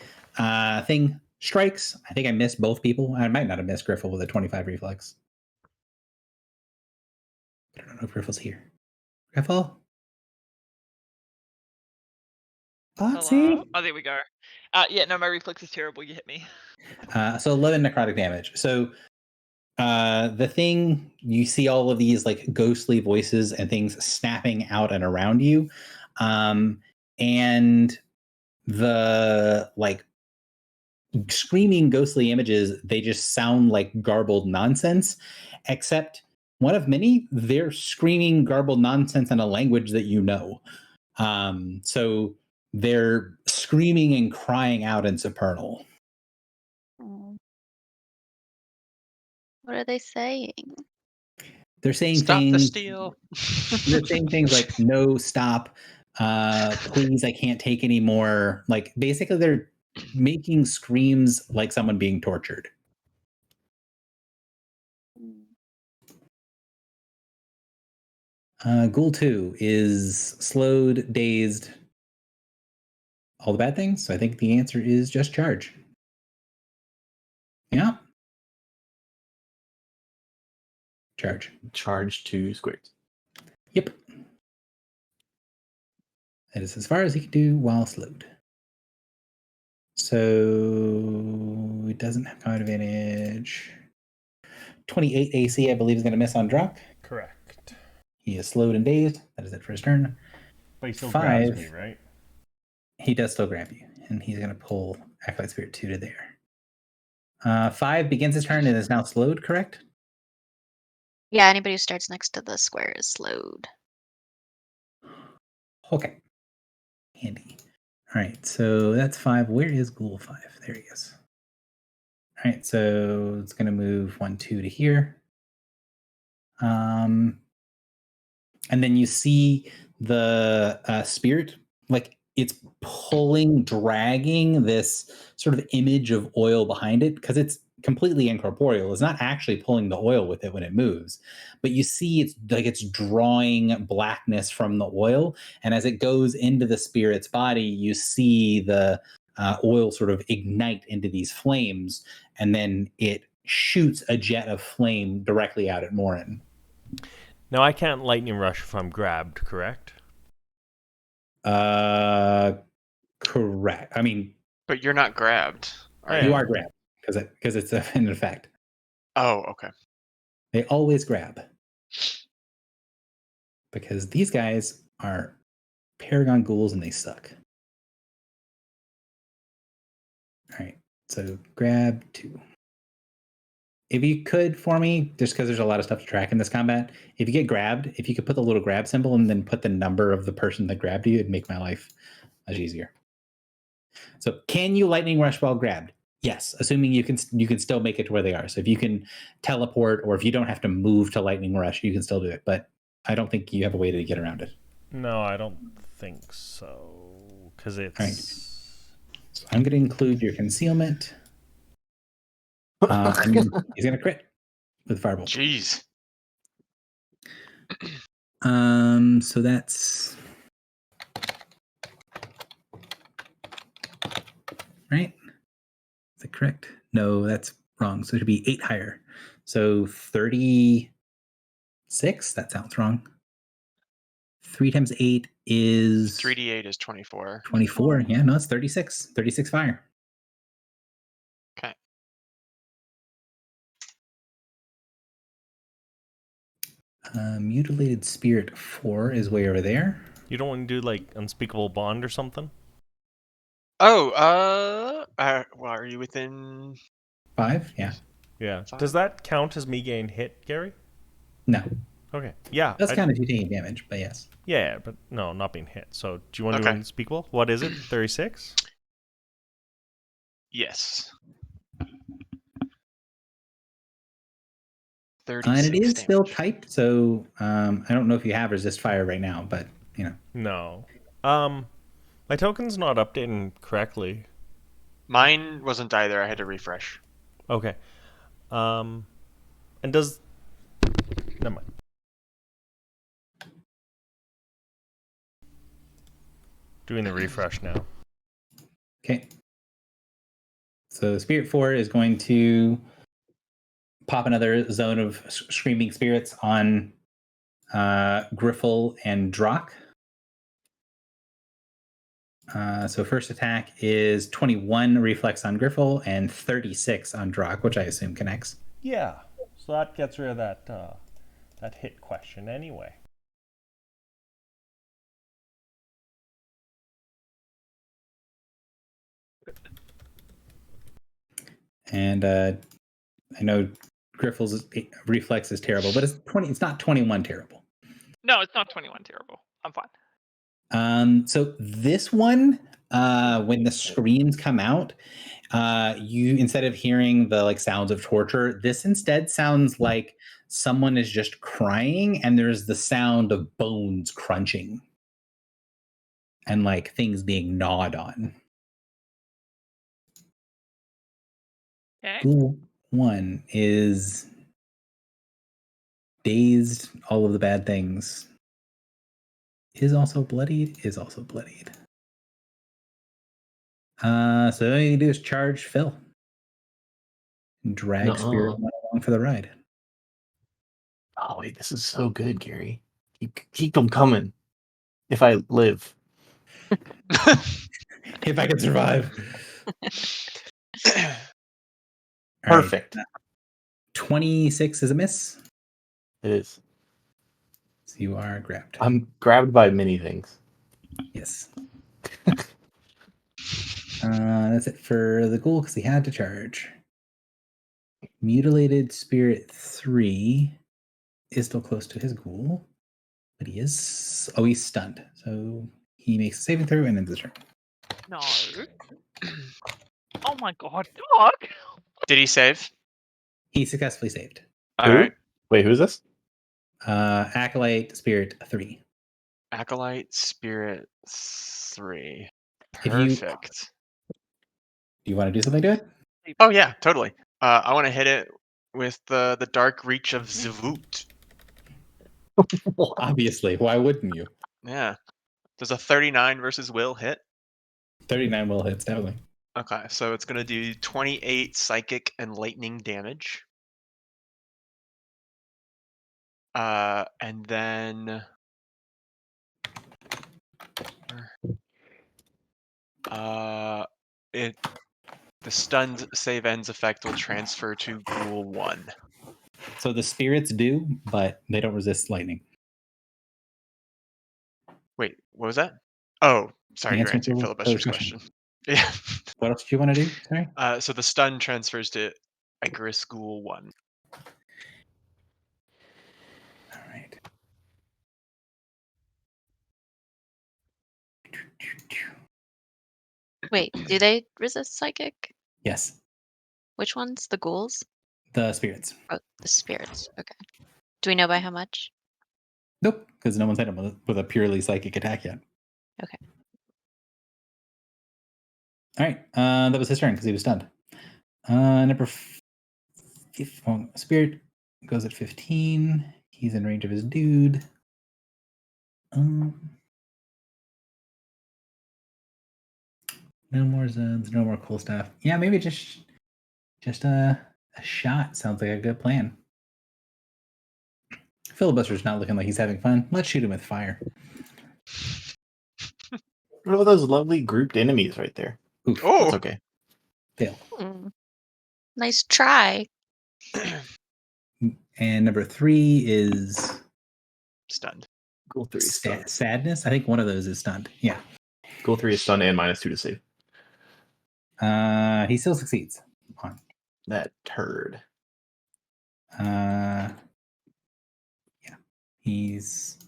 thing strikes. I think I missed both people. I might not have missed Griffle with a 25 reflex. I don't know if Griffle's here. Griffle? Hello? Oh, there we go. Yeah, no, my reflex is terrible. You hit me. So 11 necrotic damage. So the thing, you see all of these like ghostly voices and things snapping out and around you. And the like screaming ghostly images, they just sound like garbled nonsense, except one of many, they're screaming garbled nonsense in a language that you know. So they're screaming and crying out in Supernal. Mm. What are they saying? They're saying Stop the things. steal. They're saying things like "No, stop! Please, I can't take anymore." Like basically, they're making screams like someone being tortured. Ghoul 2 is slowed, dazed, all the bad things. So I think the answer is just charge. Yeah. Charge. Charge 2 squared. Yep. That is as far as he can do while slowed. So it doesn't have combat advantage. 28 AC, I believe, is going to miss on Drock. Correct. He is slowed and dazed. That is it for his turn. But he still 5. grabs me, right? He does still grab you, and he's going to pull Acolyte Spirit 2 to there. 5 begins his turn and is now slowed, correct? Yeah, anybody who starts next to the square is slowed. Okay. Handy. All right, so that's 5. Where is Ghoul 5? There he is. All right, so it's going to move 1, 2 to here. And then you see the spirit, like it's pulling, dragging this sort of image of oil behind it because it's completely incorporeal. It's not actually pulling the oil with it when it moves, but you see it's like it's drawing blackness from the oil. And as it goes into the spirit's body, you see the oil sort of ignite into these flames, and then it shoots a jet of flame directly out at Morin. Now I can't lightning rush if I'm grabbed, correct? Correct. I mean, But you're not grabbed. Yeah. you are grabbed because it's an effect. Oh, okay. They always grab because these guys are Paragon ghouls and they suck. All right, so grab 2. If you could for me, just because there's a lot of stuff to track in this combat, if you get grabbed, if you could put the little grab symbol and then put the number of the person that grabbed you, it'd make my life much easier. So can you lightning rush while grabbed? Yes, assuming you can still make it to where they are. So if you can teleport or if you don't have to move to lightning rush, you can still do it. But I don't think you have a way to get around it. No, I don't think so. Because it's... All right. So I'm going to include your concealment. And he's going to crit with Firebolt. Jeez. So that's... Right? Is that correct? No, that's wrong. So it should be 8 higher. So 36? That sounds wrong. 3 times 8 is... 3d8 is 24. 24. Yeah, no, it's 36. 36 fire. Okay. Mutilated Spirit 4 is way over there. You don't want to do like Unspeakable Bond or something? Oh, well, are you within 5? Yeah. Yeah. Fine. Does that count as me getting hit, Gary? No. Okay. Yeah. That's kind of you taking damage, but yes. Yeah, but no, not being hit. So do you want to do Okay. Unspeakable? What is it? 36? Yes. And 36 it is still damage. typed, so I don't know if you have resist fire right now, but you know. No. My token's not updating correctly. Mine wasn't either. I had to refresh. Okay. And does... Never mind. Doing the refresh now. Okay. So Spirit 4 is going to pop another zone of screaming spirits on Griffle and Drock. So first attack is 21 reflex on Griffle and 36 on Drock, which I assume connects. Yeah. So that gets rid of that hit question anyway. And I know Griffle's reflex is terrible, but it's not 21 terrible. No, it's not 21 terrible. I'm fine. So this one, when the screams come out, you instead of hearing the like sounds of torture, this instead sounds like someone is just crying, and there's the sound of bones crunching and like things being gnawed on. Okay. Ghoul 1 is dazed, all of the bad things. Is also bloodied. So all you do is charge Phil. Drag Spirit One along for the ride. Oh wait, this is so good, Gary. Keep them coming. If I live. If I can survive. Perfect. Right. 26 is a miss. It is. So you are grabbed. I'm grabbed by many things. Yes. That's it for the ghoul because he had to charge. Mutilated Spirit 3 is still close to his ghoul, but he's stunned. So he makes a saving throw and ends his turn. No. Oh my god, dog! Did he save? He successfully saved. All Who? right. Wait, who's this? Acolyte Spirit 3. Acolyte Spirit 3. If you- Perfect. Do you want to do something to it? Oh yeah, totally. I want to hit it with the Dark Reach of Zavut. Obviously. Why wouldn't you? Yeah. Does a 39 versus will hit? 39 will hits, definitely. Okay, so it's going to do 28 psychic and lightning damage. And then the stunned save ends effect will transfer to Ghoul 1. So the spirits do, but they don't resist lightning. Wait, what was that? Oh, sorry, you're Answer answering to Filibuster's the question. Yeah. What else do you want to do? Sorry. So the stun transfers to Icarus Ghoul 1. All right. Wait, do they resist psychic? Yes, Which ones? The ghouls? the spirits. Oh, the spirits. Okay. Do we know by how much? Nope, because no one's hit him with a purely psychic attack yet. Okay. All right, that was his turn because he was stunned. Number Spirit goes at 15. He's in range of his dude. No more zones, no more cool stuff. Yeah, maybe just a shot sounds like a good plan. Filibuster's not looking like he's having fun. Let's shoot him with fire. What are those lovely grouped enemies right there? Oof. Oh, That's okay. Fail. Nice try. And number 3 is stunned. Ghoul 3 is stunned. sadness. I think one of those is stunned. Yeah. Ghoul 3 is stunned and -2 to save. He still succeeds. On. That turd. Yeah. He's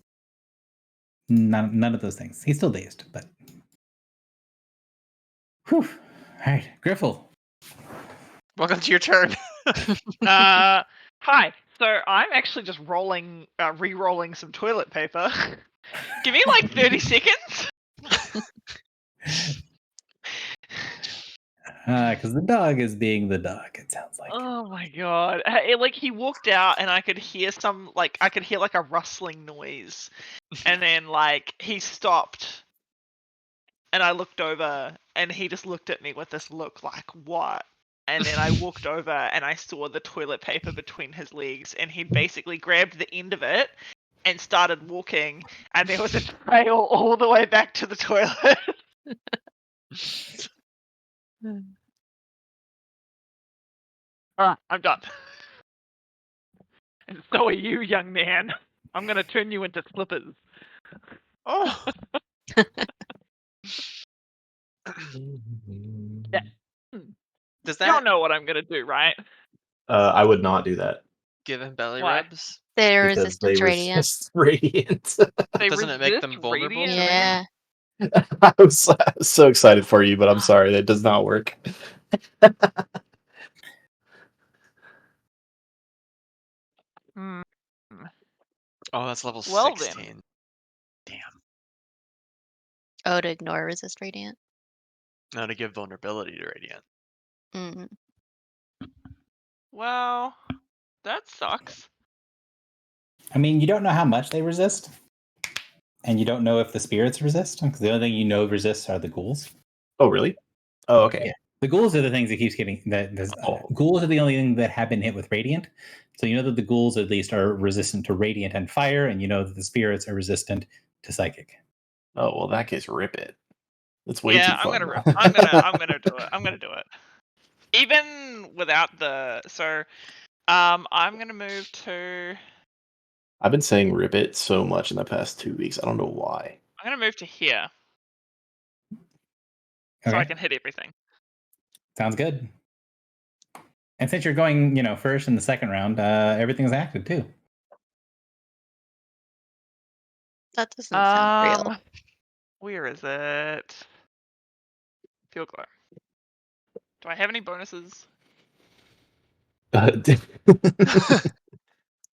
none of those things. He's still dazed, but. Whew. All right, Griffle. Welcome to your turn. Hi. So I'm actually just re-rolling some toilet paper. Give me like 30 seconds. Because the dog is being the dog. It sounds like. Oh my god! He walked out, and I could hear a rustling noise, and then he stopped, and I looked over, and he just looked at me with this look like, what? And then I walked over, and I saw the toilet paper between his legs, and he'd basically grabbed the end of it and started walking, and there was a trail all the way back to the toilet. Alright, I'm done. And so are you, young man. I'm gonna turn you into slippers. Oh. Yeah. Does Y'all that know what I'm gonna do, right? I would not do that give him belly Why? rubs? They're because they resistance radiant. resist radiant. They Doesn't it make them resist vulnerable radiant? to radiant? Yeah. I was so excited for you, but I'm sorry, that does not work. Hmm. Oh, that's level Well then. 16. Damn. Oh, to ignore resist radiant. No, to give vulnerability to radiant. Mm. Well, that sucks. I mean, you don't know how much they resist, and you don't know if the spirits resist, because the only thing you know resists are the ghouls. Oh, really? Oh, okay. Yeah. The ghouls are the things that keeps getting ghouls are the only thing that have been hit with radiant. So you know that the ghouls at least are resistant to radiant and fire, and you know that the spirits are resistant to psychic. Oh, well, that case, rip it. That's way Yeah, too I'm fun. gonna rip. I'm gonna do it. I'm gonna do it. Even without the I'm gonna move to I've been saying rip it so much in the past 2 weeks. I don't know why. I'm gonna move to here. So Okay. I can hit everything. Sounds good. And since you're going, first in the second round, everything's active too. That doesn't sound real. Where is it? Field glow. Do I have any bonuses?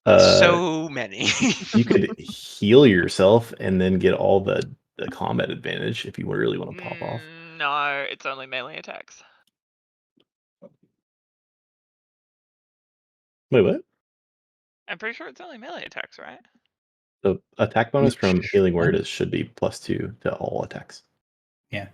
So many. You could heal yourself and then get all the combat advantage if you really want to pop off. No, it's only melee attacks. Wait, what? I'm pretty sure it's only melee attacks, right? The attack bonus from healing word is should be +2 to all attacks. Yeah.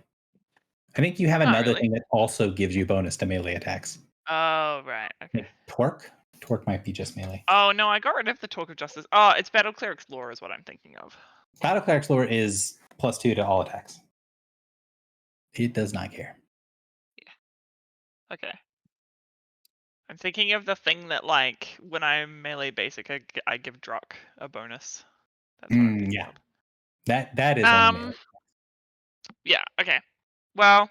I think you have Not another really. thing that also gives you bonus to melee attacks. Oh, right. Okay. Like torque? Torque might be just melee. Oh, no, I got rid of the Talk of Justice. Oh, it's Battle Cleric's Lore is what I'm thinking of. Battle Cleric's Lore is +2 to all attacks. It does not care. Okay. I'm thinking of the thing that, like, when I'm melee basic, I give Drock a bonus. That's what I'm thinking Yeah. of. That is only melee. Yeah, okay. Well,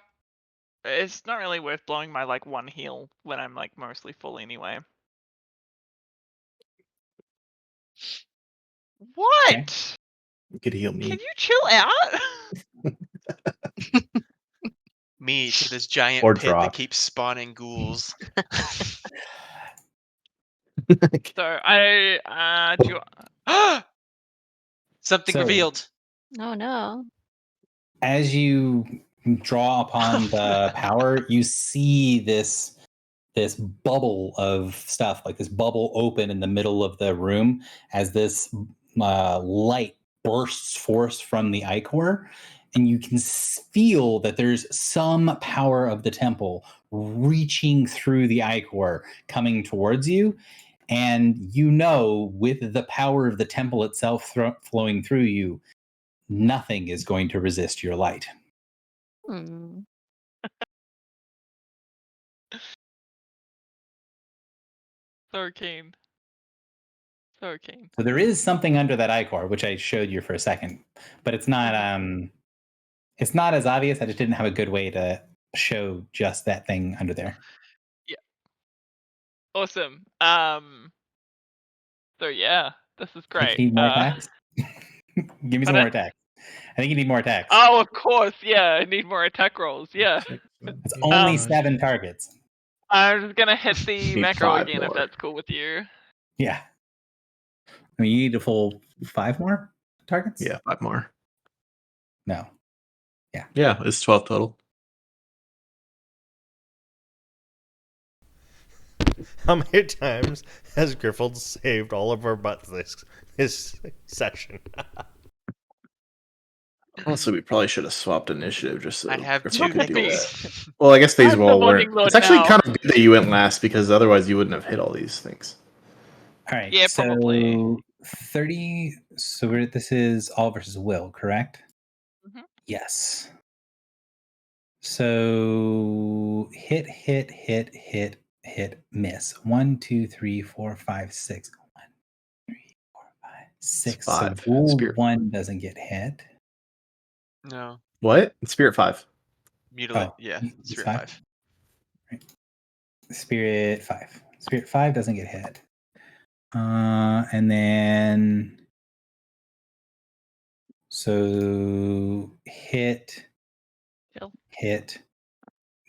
it's not really worth blowing my, like, one heal when I'm, like, mostly full anyway. What? Okay. You could heal me. Can you chill out? Me to this giant Or pit drop. that keeps spawning ghouls. So I do. Something So- revealed. Oh no. As you draw upon the power, you see this bubble of stuff, like this bubble open in the middle of the room as this light bursts forth from the ichor, and you can feel that there's some power of the temple reaching through the ichor coming towards you. And with the power of the temple itself flowing through you, nothing is going to resist your light. Hmm. So keen. So keen. So there is something under that ichor, which I showed you for a second, but it's not as obvious. I just didn't have a good way to show just that thing under there. Awesome. So yeah, this is I think great. you need more attacks. Give me some pardon? more attacks. I think you need more attacks. Oh, of course. Yeah, I need more attack rolls. Yeah. It's only 7 targets. I'm just gonna hit the Need macro 5 again if more. that's cool with you. Yeah. I mean, you need a full 5 more targets? Yeah, 5 more. No. Yeah, it's 12 total. How many times has Griffle saved all of our butts this session? Honestly, we probably should have swapped initiative just so I have Griffin 2 could do nickels. that. Well, I guess these I'm the all voting weren't. lord It's actually now. kind of good that you went last because otherwise you wouldn't have hit all these things. All right. Yeah, probably. So 30. So this is all versus will, correct? Mhm. Yes. So hit, miss. 1, 2, 3, 4, 5, 6. 1, 3, 4, 5, 6. So five. rule Spirit. 1 doesn't get hit. No. What? Spirit 5. Mutilate. Oh, Yeah. it's Spirit 5? 5. Right. Spirit 5. Spirit 5 doesn't get hit. And then so hit, Kill.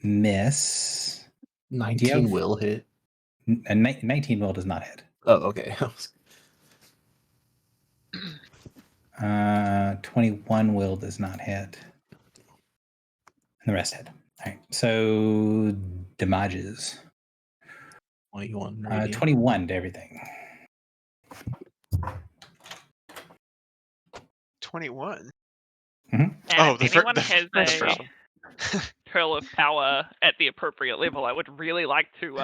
miss. 19 will hit. 19 will does not hit. Oh, okay. 21 will does not hit. And the rest hit. All right. So damages. 21. radiant. 21 to everything. 21. And Oh, if anyone the has first a round. Pearl of Power at the appropriate level, I would really like to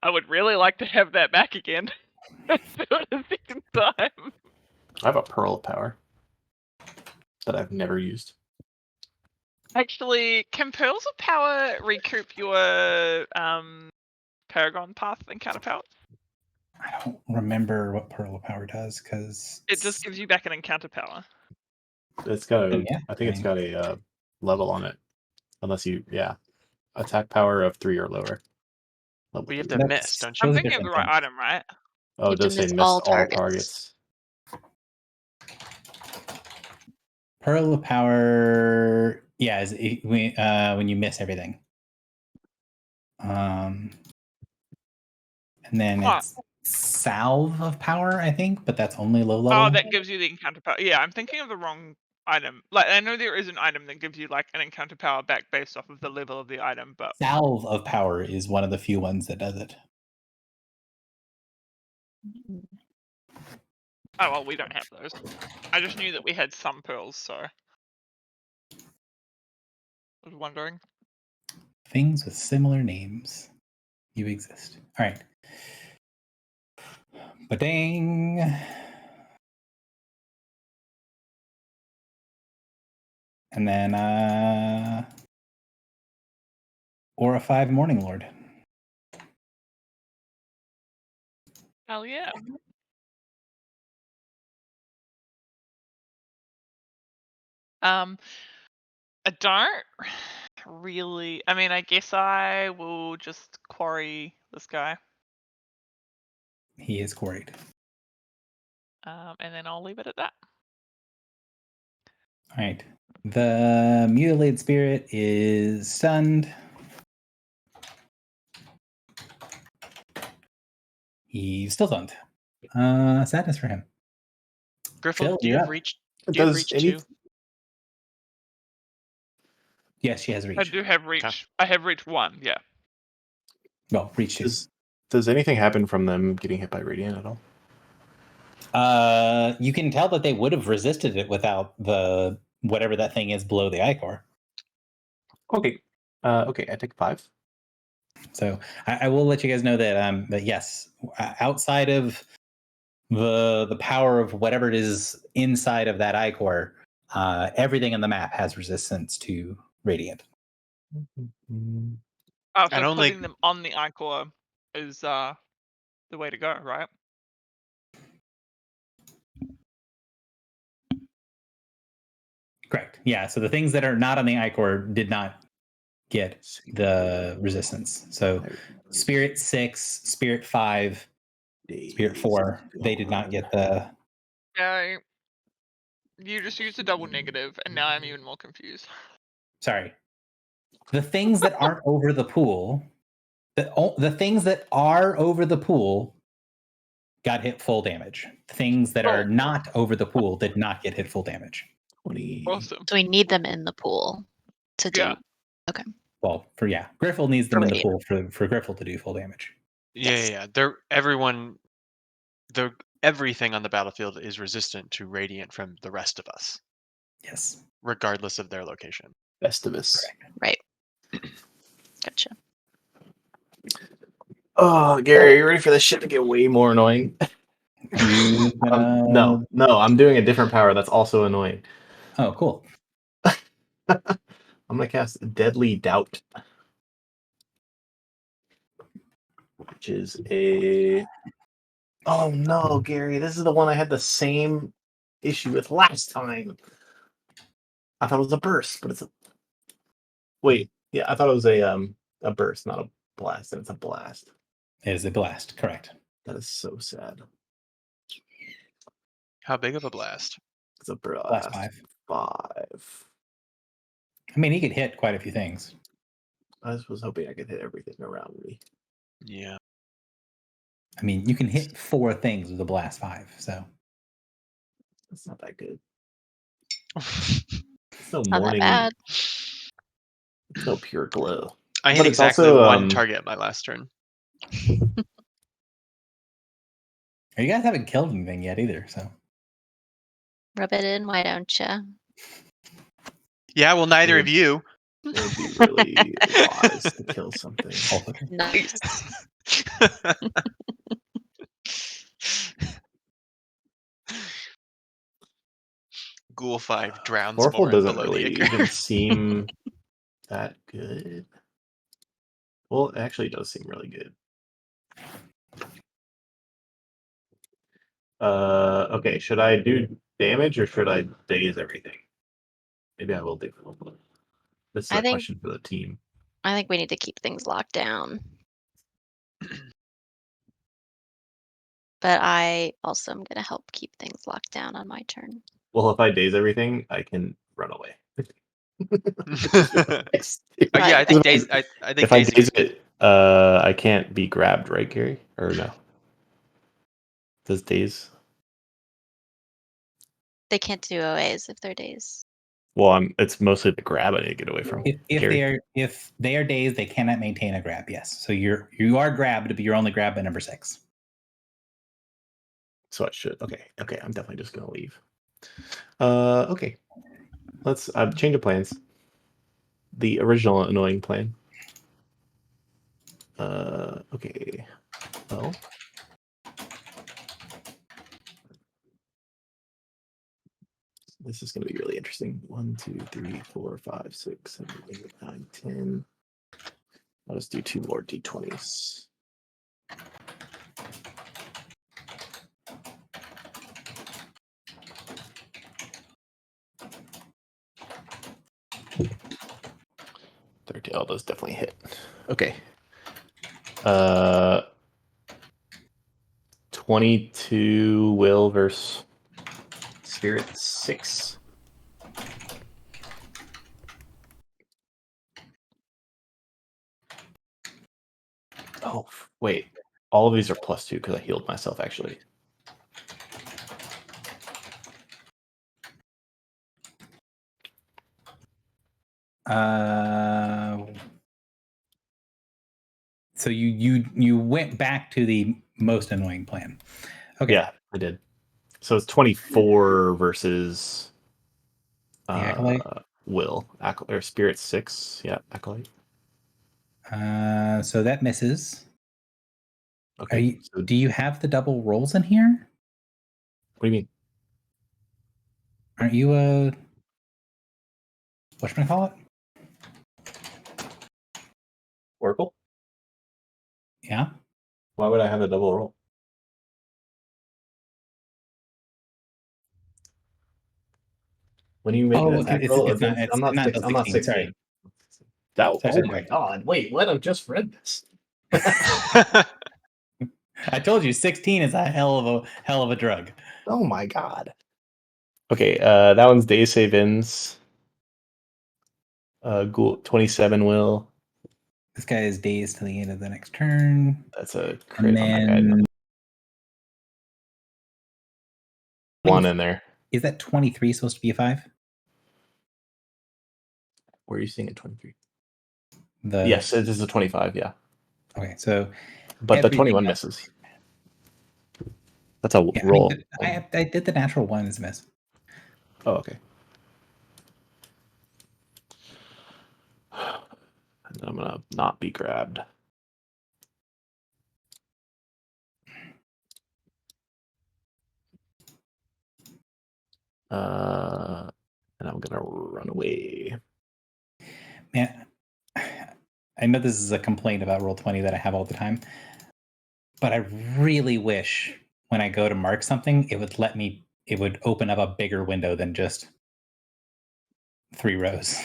I would really like to have that back again. Do it a second time. I have a Pearl of Power that I've never used. Actually, can Pearls of Power recoup your Paragon Path encounter powers? I don't remember what Pearl of Power does because It just gives you back an encounter power. It's got a, Yeah, I think it's got a level on it. Unless you, attack power of 3 or lower. Level We have 3. to That's- miss, don't I'm you? Those are thinking of the different right things. item, right? Oh, You it does have to say miss miss all all targets. targets. Pearl of Power, yeah, is when you miss everything. And then Huh. it's Salve of Power, I think, but that's only low level. Oh, that gives you the encounter power. Yeah, I'm thinking of the wrong item. Like, I know there is an item that gives you like an encounter power back based off of the level of the item, but Salve of Power is one of the few ones that does it. oh well, we don't have those. I just knew that we had some pearls, so I was wondering. Things with similar names. You exist. All right. Ba-dang. And then Aura 5 Morning Lord. Hell yeah. I don't really. I mean, I guess I will just quarry this guy, He is quarried. and then I'll leave it at that. All right. The mutilated spirit is stunned. He's still stunned. Sadness for him. Griffle, Phil, do you you're have up. reach? Do you have reach too? Yes, she has I reach. do have reach. I have reach 1. Yeah. Well, reach 2. Does anything happen from them getting hit by radiant at all? You can tell that they would have resisted it without the whatever that thing is below the ichor. Okay. Okay, I take 5. So I will let you guys know that that yes, outside of the power of whatever it is inside of that ichor, everything in the map has resistance to radiant. Oh, I so don't putting think- them on the ichor is the way to go, right? Correct. Yeah. So the things that are not on the ichor did not get the resistance. So Spirit 6, Spirit 5, Spirit 4, they did not get the. Yeah. You just used a double negative, and now I'm even more confused. Sorry. The things that aren't over the pool, the things that are over the pool got hit full damage. Things that are not over the pool did not get hit full damage. 20. Awesome. So we need them in the pool to do. Yeah. Well, Griffle needs them For in the radiant. pool for Griffle to do full damage. Yes. Yeah. Everything on the battlefield is resistant to radiant from the rest of us, Yes. regardless of their location. Festivus. Right. Gotcha. Oh, Gary, are you ready for this shit to get way more annoying? You, No, I'm doing a different power that's also annoying. Oh, cool. I'm gonna cast Deadly Doubt, which is a. Oh no, Gary! This is the one I had the same issue with last time. I thought it was a burst, but it's a. Wait, yeah, I thought it was a burst, not a blast, and it's a blast. It is a blast, correct. That is so sad. How big of a blast? It's a Blast blast. 5. 5. I mean, he could hit quite a few things. I just was hoping I could hit everything around me. Yeah. I mean, you can hit 4 things with a blast 5. So That's not that good. It's no Not that morning. bad. It's no pure glow. I But hit it's exactly also, one target my last turn. you guys haven't killed anything yet either. So Rub it in, why don't you? Yeah, well, neither of you. It would be really wise to kill something. also true. Nice. Ghoul 5 drowns Orphle more doesn't below really the Ichor. even seem that good. Well, it actually does seem really good. Okay, should I do damage or should I daze everything? Maybe I will do. This is I a think- question for the team. I think we need to keep things locked down. But I also am going to help keep things locked down on my turn. Well, if I daze everything, I can run away. Yeah, I think daze. I think If I dazing daze is good. it, I can't be grabbed, right, Gary? Or no? Does daze? They can't do OAs if they're days. Well, it's mostly the grab I need to get away from. If they are dazed, they cannot maintain a grab. Yes, so you are grabbed, but you're only grabbed by number 6. So I should. Okay. I'm definitely just gonna leave. Okay. Let's change of plans. The original annoying plan. Okay. Well. This is going to be really interesting. 1, 2, 3, 4, 5, 6, 7, 8, 9, 10. I'll just do 2 more d20s. Oh, those definitely hit. Okay. 22 will versus Spirit 6. Oh, wait. All of these are +2 because I healed myself, actually. So you went back to the most annoying plan. Okay. Yeah, I did. So it's 24 versus Acolyte? Will. Or Spirit 6. Yeah, Acolyte. So that misses. Okay. Do you have the double rolls in here? What do you mean? Aren't you a whatchamacallit? Oracle? Yeah. Why would I have a double roll? When you make an attack roll, it's not. I'm not 16. Sorry. Oh Sorry. my god! Wait, what? I've just read this. I told you 16 is a hell of a drug. Oh my god. Okay, that one's day save ins. Ghoul 27 will. This guy is dazed to the end of the next turn. That's a crit And on that guy. then 1 in there. Is that 23 supposed to be a 5? Where are you seeing it? 23. The Yes, it is a 25. Yeah, Okay, so but the everything 21 else- misses. That's a Yeah, roll. I did the natural 1 as a miss. Oh, okay. And then I'm gonna not be grabbed. And I'm gonna run away. Man, I know this is a complaint about Roll20 that I have all the time, but I really wish when I go to mark something, it would open up a bigger window than just 3 rows.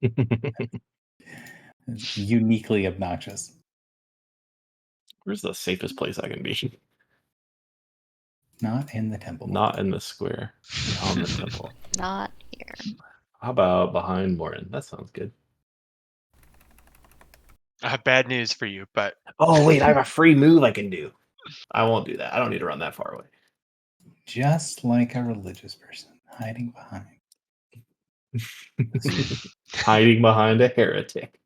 It's uniquely obnoxious. Where's the safest place I can be? Not in the temple. Not in the square. On the temple. Not here. How about behind Morin? That sounds good. I have bad news for you, but Oh wait, I have a free move I can do. I won't do that. I don't need to run that far away. Just like a religious person hiding behind. Hiding behind a heretic.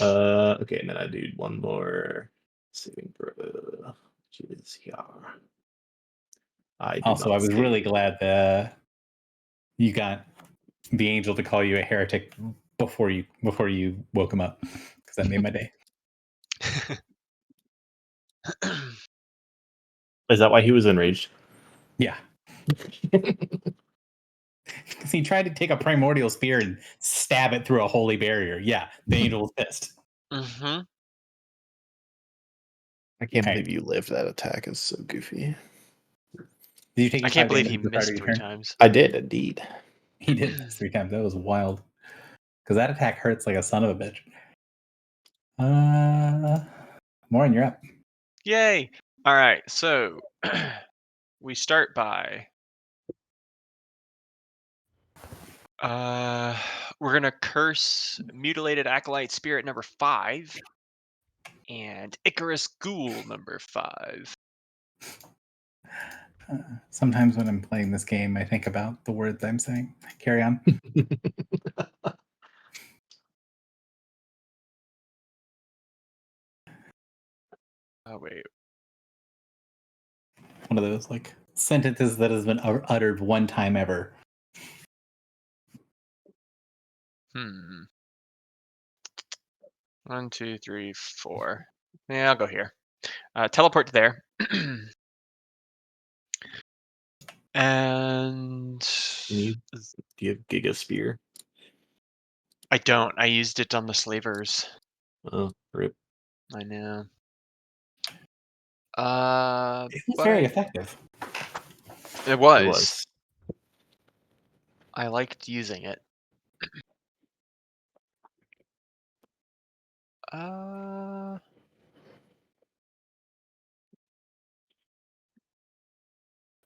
Okay, and then I do one more saving throw. Which is here. I was really glad that you got the angel to call you a heretic before you woke him up, because that made my day. Is that why he was enraged? Yeah. Because he tried to take a primordial spear and stab it through a holy barrier. Yeah, the angel was pissed. Mm-hmm. I can't Okay. believe you lived that attack. It's so goofy. Did you take? I your can't 5 believe damage he at the start missed of your 3 turn? times. I did indeed. He did miss 3 times. That was wild. Because that attack hurts like a son of a bitch. Morin, you're up. Yay! All right, so we start by we're gonna curse Mutilated Acolyte Spirit number 5 and Icarus Ghoul number 5. Sometimes when I'm playing this game, I think about the words I'm saying. Carry on. Oh wait. One of those like sentences that has been uttered one time ever. 1, 2, 3, 4. Yeah, I'll go here. Teleport to there. And Do you have Giga Spear? I don't. I used it on the slavers. Oh, rip. I know. It was But very effective. it was. It was. I liked using it.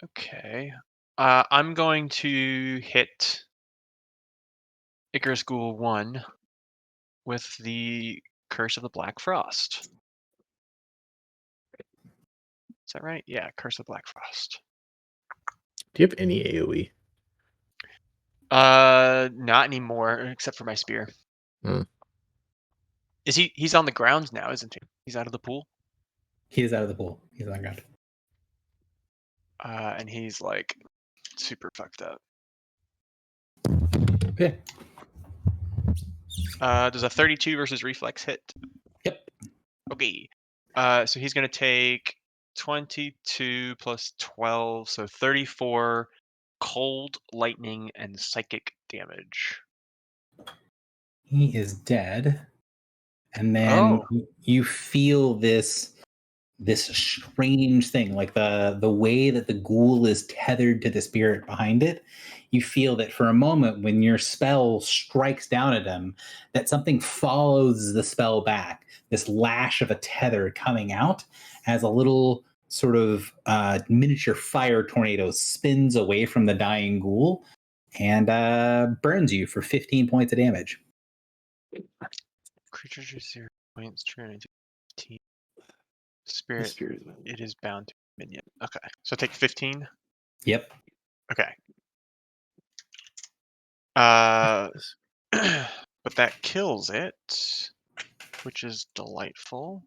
Okay. I'm going to hit Icarus Ghoul 1 with the Curse of the Black Frost. Is that right? Yeah, Curse of Black Frost. Do you have any AoE? Not anymore, except for my spear. Hmm. Is he's on the ground now, isn't he? He's out of the pool. He is out of the pool. He's on the ground. And he's like super fucked up. Okay. Does a 32 versus reflex hit? Yep. Okay. So he's gonna take 22 plus 12, so 34 cold, lightning, and psychic damage. He is dead. And then you feel this strange thing, like the way that the ghoul is tethered to the spirit behind it. You feel that for a moment when your spell strikes down at him, that something follows the spell back, this lash of a tether coming out as a little sort of miniature fire tornado spins away from the dying ghoul and burns you for 15 points of damage. Creatures are 0 points, trigger 15. Spirit, it is bound to minion. Okay, so take 15. Yep. Okay. But that kills it, which is delightful.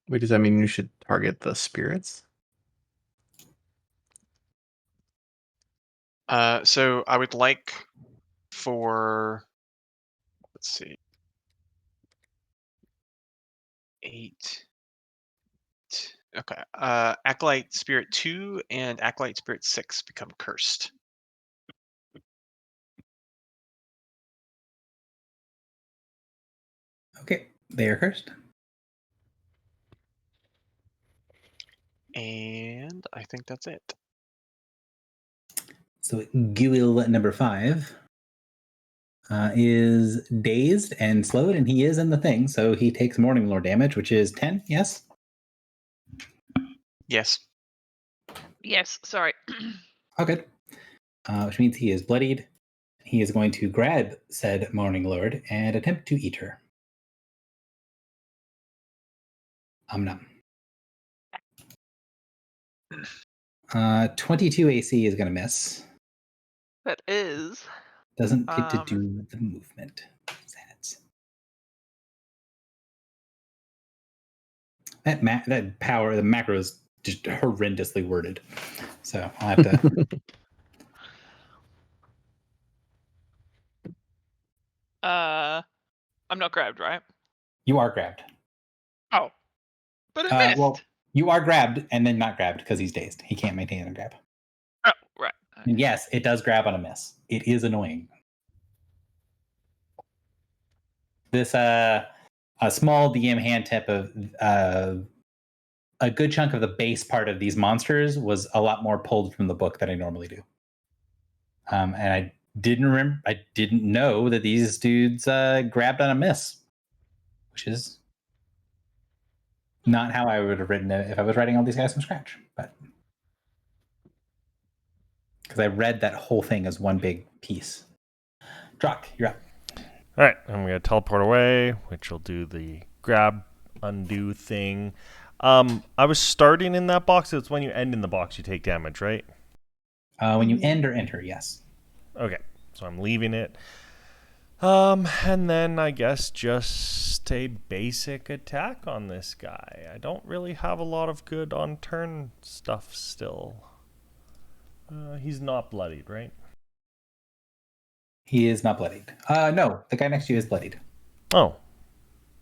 Wait, does that mean you should target the spirits? So I would like for, let's see, 8, Okay. Acolyte Spirit 2 and Acolyte Spirit 6 become cursed. Okay, they are cursed. And I think that's it. So Guil number 5 is dazed and slowed, and he is in the thing, so he takes Morning Lord damage, which is 10. Yes. Yes. Yes, sorry. Oh, good. Which means he is bloodied. He is going to grab said Morning Lord and attempt to eat her. Nom. 22 AC is going to miss. That is. Doesn't get to do the movement. That power, the macro is just horrendously worded. So I'll have to. I'm not grabbed, right? You are grabbed. Oh. But it missed. Well, you are grabbed and then not grabbed because he's dazed. He can't maintain a grab. Oh, right. Okay. And yes, it does grab on a miss. It is annoying. This a small DM hand tip of a good chunk of the base part of these monsters was a lot more pulled from the book than I normally do. And I didn't know that these dudes grabbed on a miss, which is not how I would have written it if I was writing all these guys from scratch. But because I read that whole thing as one big piece. Drock, you're up. All right, I'm going to teleport away, which will do the grab, undo thing. I was starting in that box. It's when you end in the box, you take damage, right? When you end or enter, yes. Okay, so I'm leaving it. And then I guess just a basic attack on this guy. I don't really have a lot of good on turn stuff still. He's not bloodied, right? He is not bloodied. No, the guy next to you is bloodied. Oh,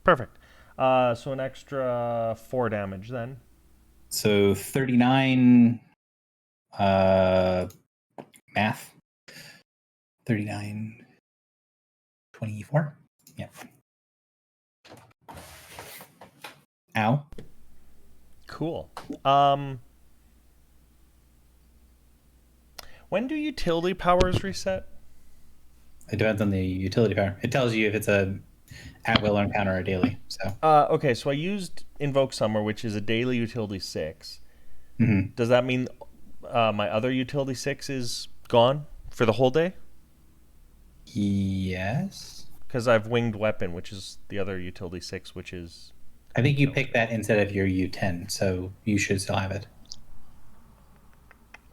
perfect. So an extra 4 damage then. So 39 math. 39 24. Yep. Ow. Cool. When do utility powers reset? It depends on the utility power. It tells you if it's a at will encounter or daily. So Okay, so I used Invoke Summer, which is a daily utility 6. Mhm. Does that mean my other utility 6 is gone for the whole day? Yes. Because I've Winged Weapon, which is the other utility 6, which is... I think you picked that instead of your U10, so you should still have it.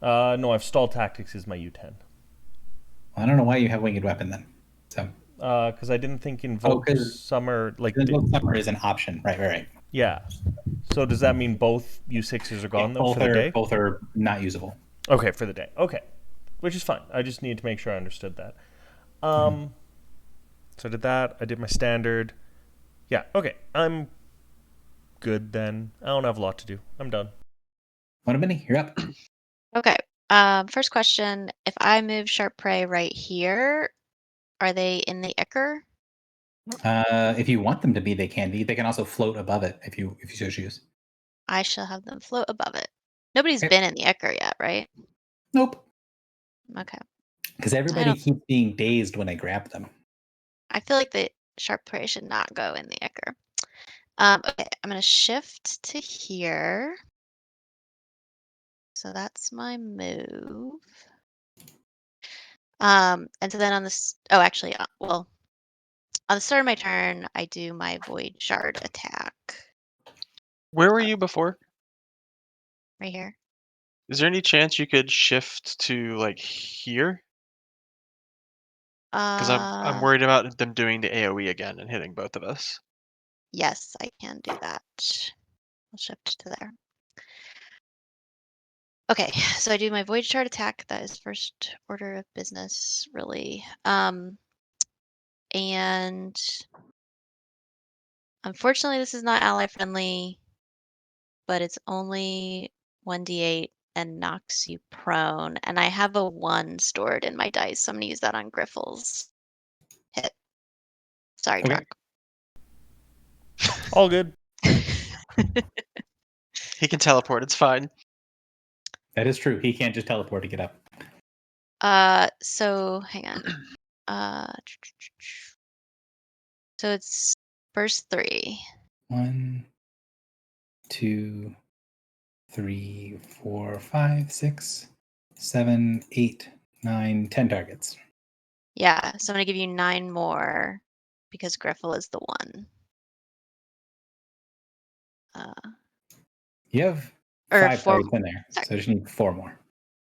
No, I've Stall Tactics is my U10. Well, I don't know why you have winged weapon then. So Because I didn't think Invoke 'cause Summer... like Invoke Summer is an option. Right. Yeah. So does that mean both U6s are gone, though, for the day? Both are not usable. Okay, for the day. Okay. Which is fine. I just need to make sure I understood that. So I did that. I did my standard. Yeah, okay. I'm good then. I don't have a lot to do. I'm done. Minnie, you're up. Okay. First question: if I move Sharp Prey right here, are they in the Ichor? If you want them to be, they can be. They can also float above it if you so choose. I shall have them float above it. Nobody's Okay. been in the Ichor yet, right? Nope. Okay. Because everybody keeps being dazed when I grab them. I feel like the Sharp Prey should not go in the Ichor. Okay, I'm gonna shift to here. So that's my move. And so then on this, actually, well, on the start of my turn, I do my Void Shard attack Where were you before? right here. Is there any chance you could shift to like here? Because I'm worried about them doing the AOE again and hitting both of us. Yes, I can do that. I'll shift to there. Okay, so I do my Void Shard attack. That is first order of business, really. And unfortunately, this is not ally friendly. but it's only 1d8 and knocks you prone. And I have a 1 stored in my dice, so I'm gonna use that on Griffle's hit. Sorry, Okay. Doc. All good. He can teleport. It's fine. That is true. He can't just teleport to get up. So hang on. So it's first 3. 1, 2, 3, 4, 5, 6, 7, 8, 9, 10 targets. Yeah, so I'm gonna give you 9 more because Griffle is the 1. You have Or 5 4 targets in there, sorry. so I just need 4 more.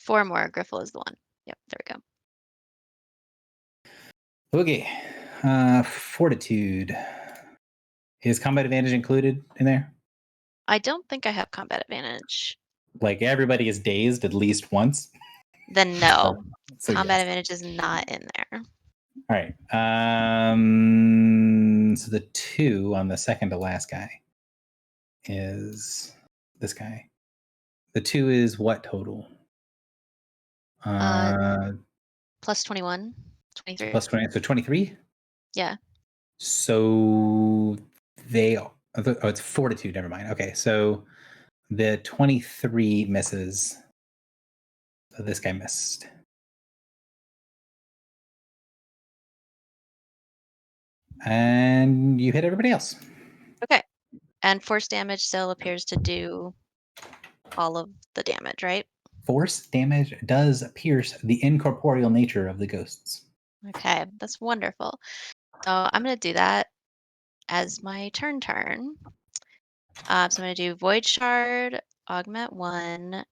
4 more. Griffle is the 1. Yep, there we go. Okay. Fortitude. Is combat advantage included in there? I don't think I have combat advantage. Like everybody is dazed at least once. Then no. So Combat yes. advantage is not in there. All right. So the 2 on the second to last guy is this guy. The 2 is what total? Plus 21. 23. Plus 20, so 23? Yeah. So they it's fortitude, never mind. Okay, so the 23 misses. So this guy missed. And you hit everybody else. Okay. And force damage still appears to do all of the damage, right? Force damage does pierce the incorporeal nature of the ghosts. Okay, that's wonderful. So I'm going to do that as my turn. So I'm going to do Void Shard, Augment 1.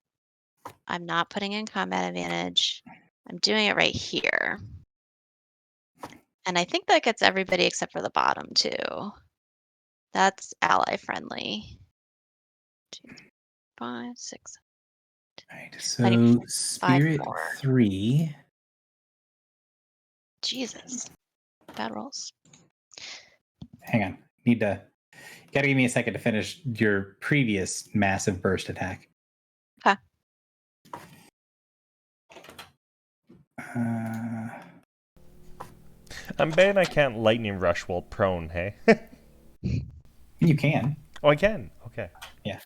I'm not putting in combat advantage. I'm doing it right here. And I think that gets everybody except for the bottom, too. That's ally friendly. 2, 5, 6. All right, I need so Spirit more. 3. Jesus. Bad rolls. Hang on. Gotta give me a second to finish your previous massive burst attack. Okay. I'm betting I can't lightning rush while prone, hey? You can. Oh, I can. Okay. Yeah.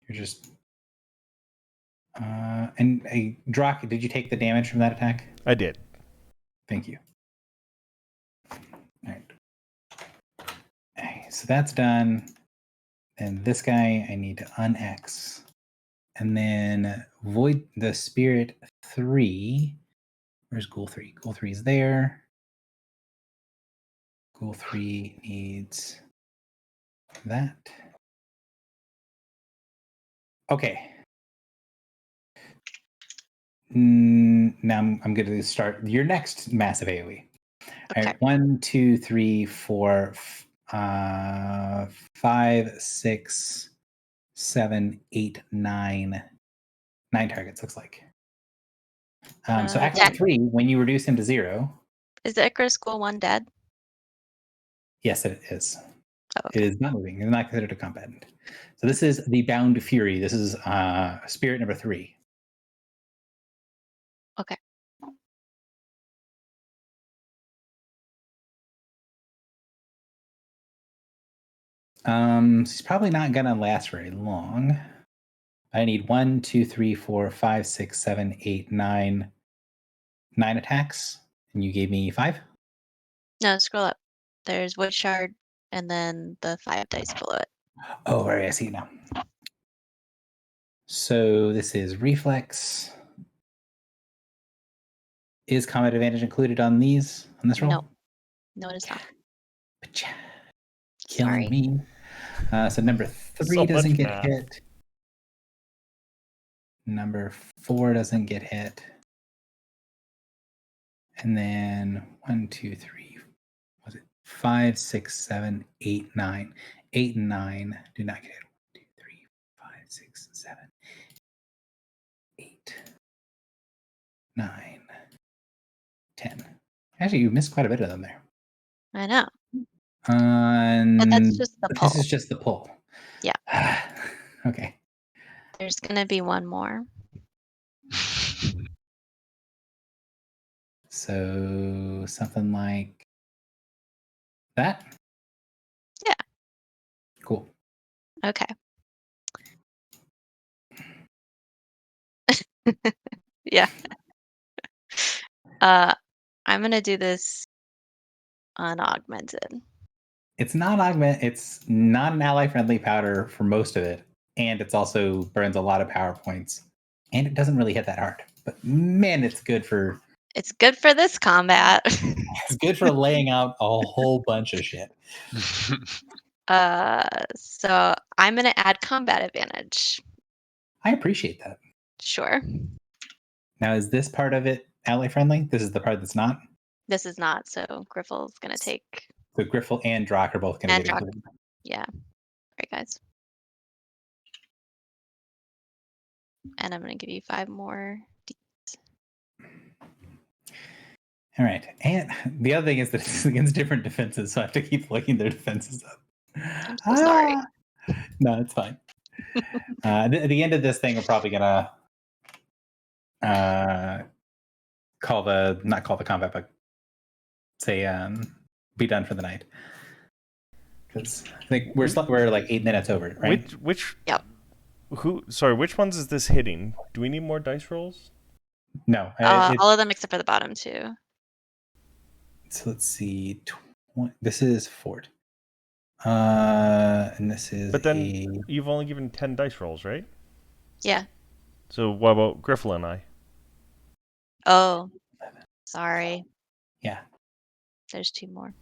You're just. And Drock, did you take the damage from that attack? I did. Thank you. All right. Okay, so that's done. And this guy, I need to un-X. And then void the Spirit 3. Where's Ghoul 3? Ghoul 3 is there. Ghoul 3 needs that. Okay. Now I'm going to start your next massive AoE. Okay. All right, 1, 2, 3, 4, 5, 6, 7, 8, 9. 9 targets, looks like. So action 10. 3, when you reduce him to 0. Is the Icarus School 1 dead? Yes, it is. Oh, okay. It is not moving. It is not considered a combatant. So this is the Bound Fury. This is Spirit number 3. Okay. He's probably not gonna last very long. I need 1, 2, 3, 4, 5, 6, 7, 8, 9. 9 attacks, and you gave me 5. No, scroll up. There's Void Shard and then the 5 dice below it. Oh, right, I see it now. So this is reflex. Is combat advantage included on this roll? No. No, it is not. Pacha. Killing Sorry. me. So number 3 So doesn't much get math. hit. Number 4 doesn't get hit. And then 1, 2, 3, was it 5, 6, 7, 8, 9. 8 and 9 do not get hit. 1, 2, 3, 5, 6, 7, 8, 9, 10. Actually, you missed quite a bit of them there. I know. And But that's just the but pull. this is just the pull. Yeah. Okay. There's gonna be one more. So something like that? Yeah. Cool. Okay. Yeah. I'm gonna do this unaugmented. It's not an ally friendly powder for most of it, and it's also burns a lot of power points. And it doesn't really hit that hard. But man, it's good for this combat. it's good for laying out a whole bunch of shit. So I'm gonna add combat advantage. I appreciate that. Sure. Now, is this part of it ally friendly? This is the part that's not. This is not, so Griffel's gonna take. So Griffel and Drock are both going to And get Drock. included. Yeah. Right, guys. And I'm gonna give you 5 more. All right. And the other thing is that it's against different defenses, so I have to keep looking their defenses up. I'm so sorry. No, it's fine. At the end of this thing, we're probably going to not call the combat, but say be done for the night. Because I think we're like 8 minutes over, right? Which Yep. which ones is this hitting? Do we need more dice rolls? No. All of them except for the bottom 2. So let's see. This is Fort. And this is. But then you've only given 10 dice rolls, right? Yeah. So what about Griffel and I? Oh, sorry. Yeah. There's 2 more.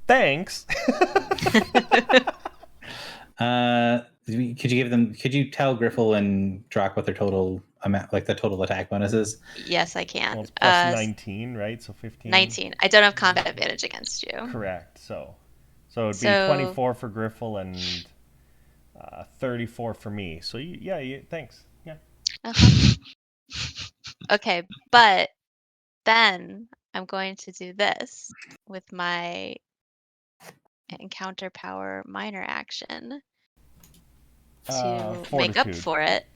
Thanks. Could you tell Griffel and Drock what their total amount, like the total attack bonus is? Yes, I can. Well, it's plus 19, right? So 15. 19. I don't have combat advantage against you. Correct. So it'd be 24 for Griffel and 34 for me. So thanks. Yeah. Uh-huh. Okay, but then I'm going to do this with my encounter power minor action to make up Fortitude. for it.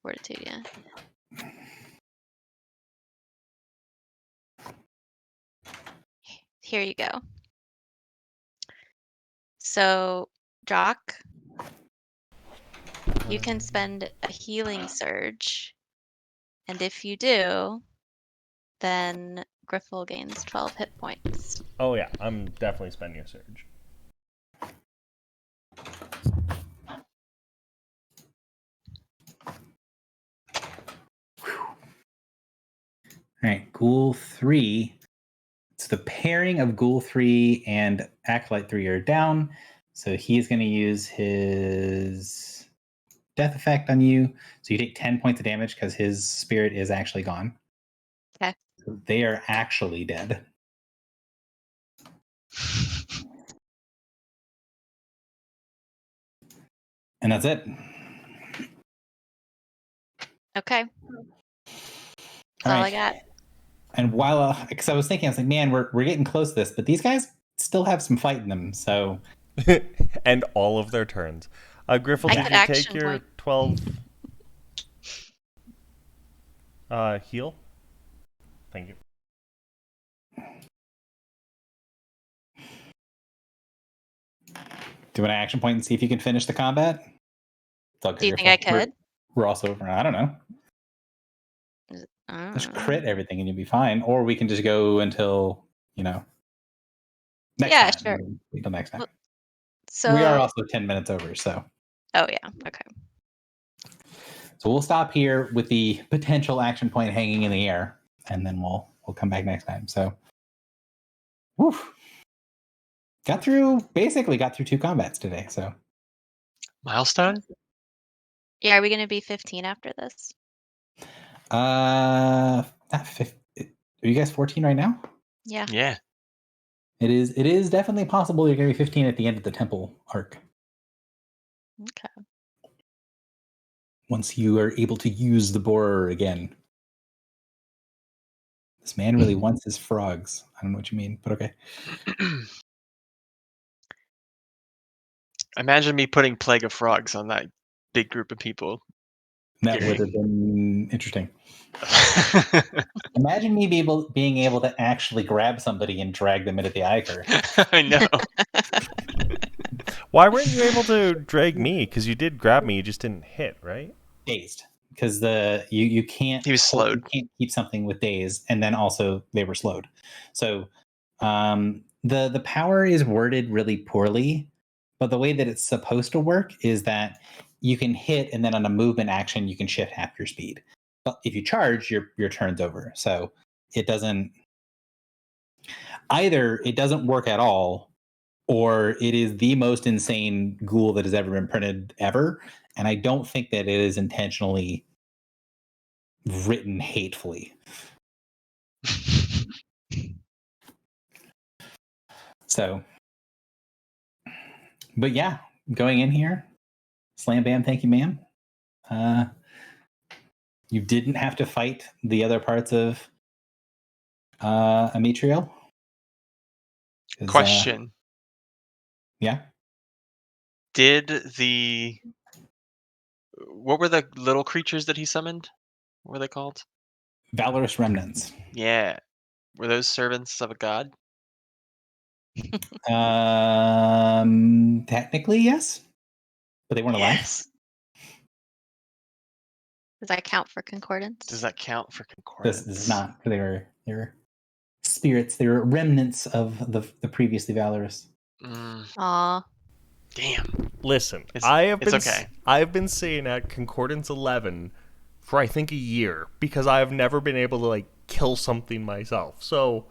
Fortitude, yeah. Here you go. So, Drock, you can spend a healing surge, and if you do, then Griffel gains 12 hit points. Oh yeah, I'm definitely spending a surge. All right, Ghoul 3. So the pairing of Ghoul 3 and Acolyte 3 are down. So he's going to use his death effect on you. So you take 10 points of damage because his spirit is actually gone. Okay. So they are actually dead. And that's it. Okay. That's all I got. And while, because I was thinking, I was like, man, we're getting close to this, but these guys still have some fight in them. So, and all of their turns. Griffel, did you take your 12 heal? Thank you. do an action point and see if you can finish the combat? Do you think I could? We're also, I don't know. Just crit everything and you'll be fine. Or we can just go until, next time. Sure. Until next time. So we are also 10 minutes over, so. Oh, yeah. Okay. So we'll stop here with the potential action point hanging in the air, and then we'll come back next time. So, woof. Basically got through 2 combats today, so. Milestone? Yeah, are we going to be 15 after this? Not 15. Are you guys 14 right now? Yeah. Yeah. It is definitely possible you're going to be 15 at the end of the temple arc. Okay. Once you are able to use the borer again. This man really wants his frogs. I don't know what you mean, but okay. Imagine me putting Plague of Frogs on that big group of people. That Gary. would have been interesting. Imagine me being able to actually grab somebody and drag them into the Iker. I know. Why weren't you able to drag me? Because you did grab me, you just didn't hit, right? Dazed, because you can't He was slowed. You can't keep something with daze, and then also they were slowed. So the power is worded really poorly, but the way that it's supposed to work is that you can hit, and then on a movement action you can shift half your speed. But if you charge, your turn's over. So it doesn't work at all, or it is the most insane ghoul that has ever been printed ever. And I don't think that it is intentionally written hatefully. So, but yeah, going in here, slam bam, thank you, ma'am. You didn't have to fight the other parts of Amitriel. Question. Yeah. What were the little creatures that he summoned? What were they called? Valorous Remnants. Yeah. Were those servants of a god? Technically, yes. But they weren't Yes. Does that count for concordance? Does that count for concordance? This is not. They were spirits. They were remnants of the previously valorous. Aw. Damn. Listen, It's okay. I've been saying at Concordance 11 for I think a year because I have never been able to like kill something myself. So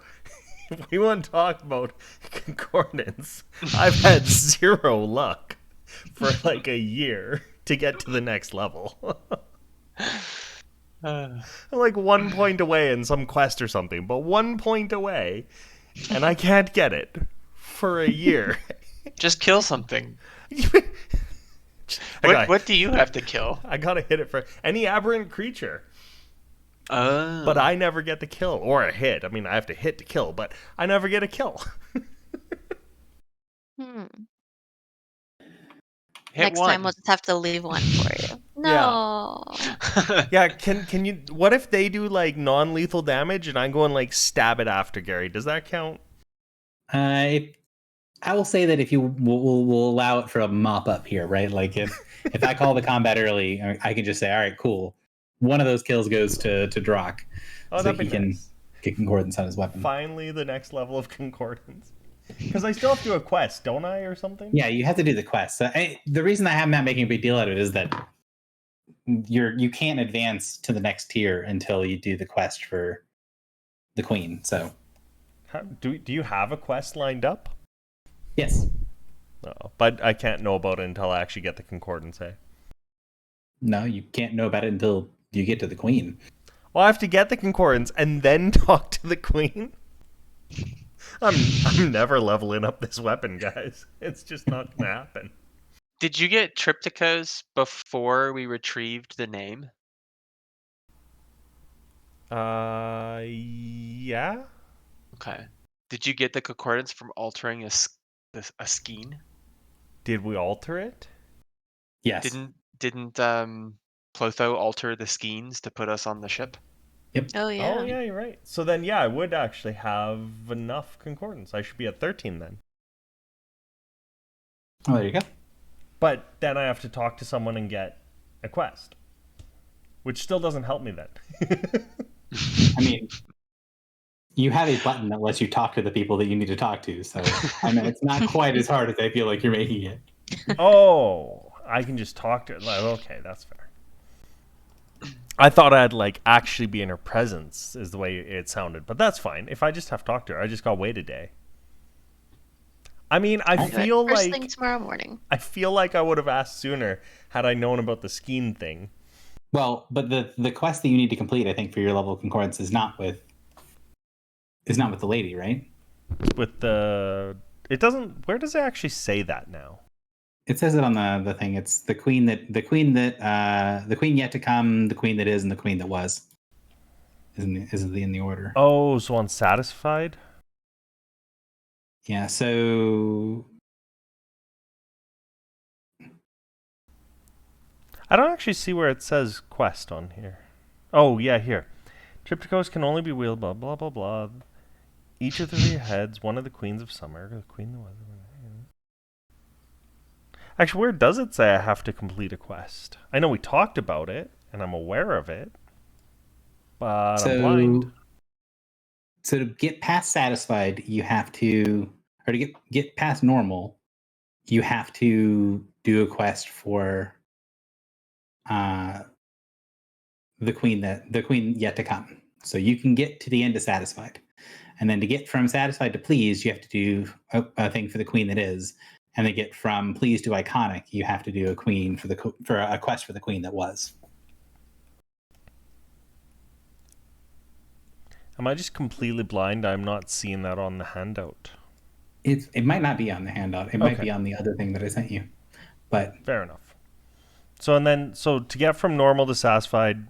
if we want to talk about Concordance, I've had zero luck for like a year to get to the next level. I'm like 1 point away in some quest or something, but 1 point away, and I can't get it for a year. Just kill something. What do you have to kill? I gotta hit it for any aberrant creature. Oh. But I never get the kill or a hit. I mean, I have to hit to kill, but I never get a kill. Next time we'll just have to leave one for you. No. Yeah, can you? What if they do like non-lethal damage and I go and like stab it after Gary? Does that count? I will say that if you will allow it for a mop up here, right? Like if I call the combat early, I can just say, all right, cool. One of those kills goes to Drock, Oh, so that'd be he can nice. get concordance on his weapon. Finally, the next level of concordance. Because I still have to do a quest, don't I, or something? Yeah, you have to do the quest. The reason I'm not making a big deal out of it is that you can't advance to the next tier until you do the quest for the queen. So, do you have a quest lined up? Yes. No, but I can't know about it until I actually get the concordance. Eh? No, you can't know about it until you get to the queen. Well, I have to get the concordance and then talk to the queen. I'm never leveling up this weapon, guys. It's just not gonna happen. Did you get Triptychos before we retrieved the name? Yeah. Okay. Did you get the concordance from altering a skein? Did we alter it? Yes. Didn't Plotho alter the skeins to put us on the ship? Yep. Oh yeah. Oh yeah, you're right. So then, yeah, I would actually have enough concordance. I should be at 13 then. Oh, there you go. But then I have to talk to someone and get a quest, which still doesn't help me then. I mean, you have a button that lets you talk to the people that you need to talk to. So, I mean, it's not quite as hard as I feel like you're making it. Oh, I can just talk to her. Like, okay, that's fair. I thought I'd like actually be in her presence is the way it sounded, but that's fine. If I just have to talk to her, I just gotta wait a day. I mean, I feel First like thing tomorrow morning. I feel like I would have asked sooner had I known about the skein thing. Well, but the quest that you need to complete, I think, for your level of concordance is not with the lady, right? With the it doesn't. Where does it actually say that now? It says it on the thing. It's the queen the queen yet to come, the queen that is, and the queen that was. Is in the order. Oh, so unsatisfied? Yeah, so I don't actually see where it says quest on here. Oh, yeah, here. Triptychos can only be wielded, blah, blah, blah, blah. Each of the 3 heads, one of the queens of summer. The queen that was. Actually, where does it say I have to complete a quest? I know we talked about it, and I'm aware of it, but I'm blind. So to get past satisfied, you have to, or to get past normal, you have to do a quest for the queen yet to come. So you can get to the end of satisfied, and then to get from satisfied to pleased, you have to do a thing for the queen that is, and to get from pleased to iconic, you have to do a quest for the queen that was. Am I just completely blind? I'm not seeing that on the handout. It might not be on the handout. It might be on the other thing that I sent you. But fair enough. So to get from normal to satisfied,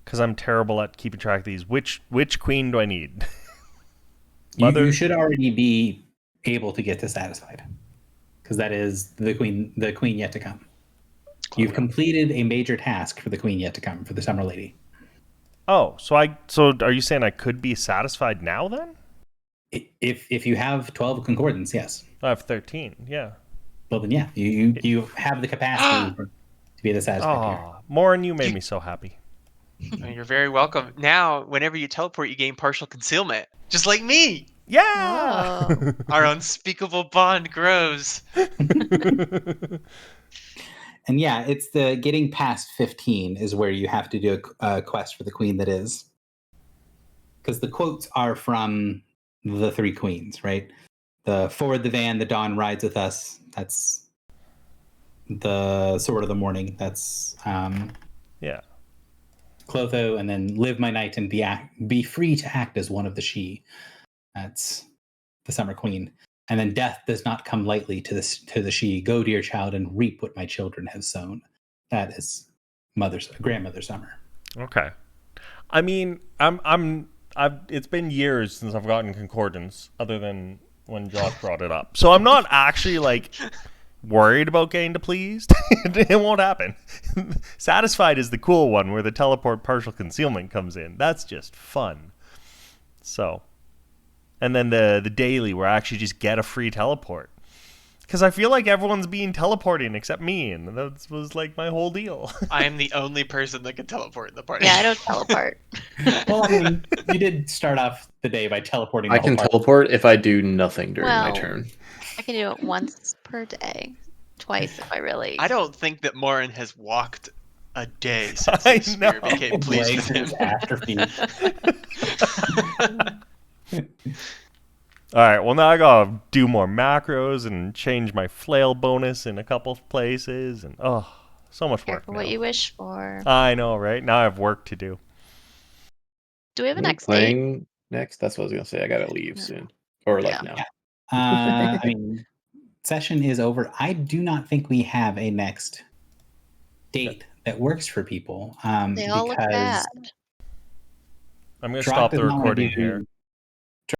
because I'm terrible at keeping track of these, which queen do I need? you should already be able to get to satisfied, because that is the queen yet to come. You've completed a major task for the queen yet to come, for the Summer Lady. Oh, so are you saying I could be satisfied now then? If you have 12 concordance, yes. I have 13, yeah. Well then, yeah, you have the capacity to be the satisfied. Oh, Morin, you made me so happy. You're very welcome. Now, whenever you teleport, you gain partial concealment, just like me. Yeah. Whoa. Our unspeakable bond grows. And yeah, it's the getting past 15 is where you have to do a quest for the queen that is. Because the quotes are from the 3 queens, right? The forward the van, the dawn rides with us. That's the sword of the morning. That's yeah. Clotho, and then live my night and be free to act as one of the she. That's the summer queen. And then death does not come lightly to the she. Go, dear child, and reap what my children have sown. That is grandmother summer. Okay. I mean, it's been years since I've gotten concordance, other than when Josh brought it up. So I'm not actually like worried about getting to pleased. It won't happen. Satisfied is the cool one where the teleport partial concealment comes in. That's just fun. So, and then the daily where I actually just get a free teleport. Because I feel like everyone's being teleporting except me, and that was like my whole deal. I am the only person that can teleport in the party. Yeah, I don't teleport. Well, I mean, you did start off the day by teleporting. I can teleport if I do nothing during my turn. I can do it once per day. Twice if I really... I don't think that Morin has walked a day since his spirit became pleased with him. Alright, well now I gotta do more macros and change my flail bonus in a couple of places, and so much work. Careful what you wish for. I know, right? Now I have work to do. Do we have a next playing date? Next? That's what I was gonna say. I gotta leave soon. Or like now. I mean, session is over. I do not think we have a next date that works for people. They all look bad. I'm gonna stop the recording here.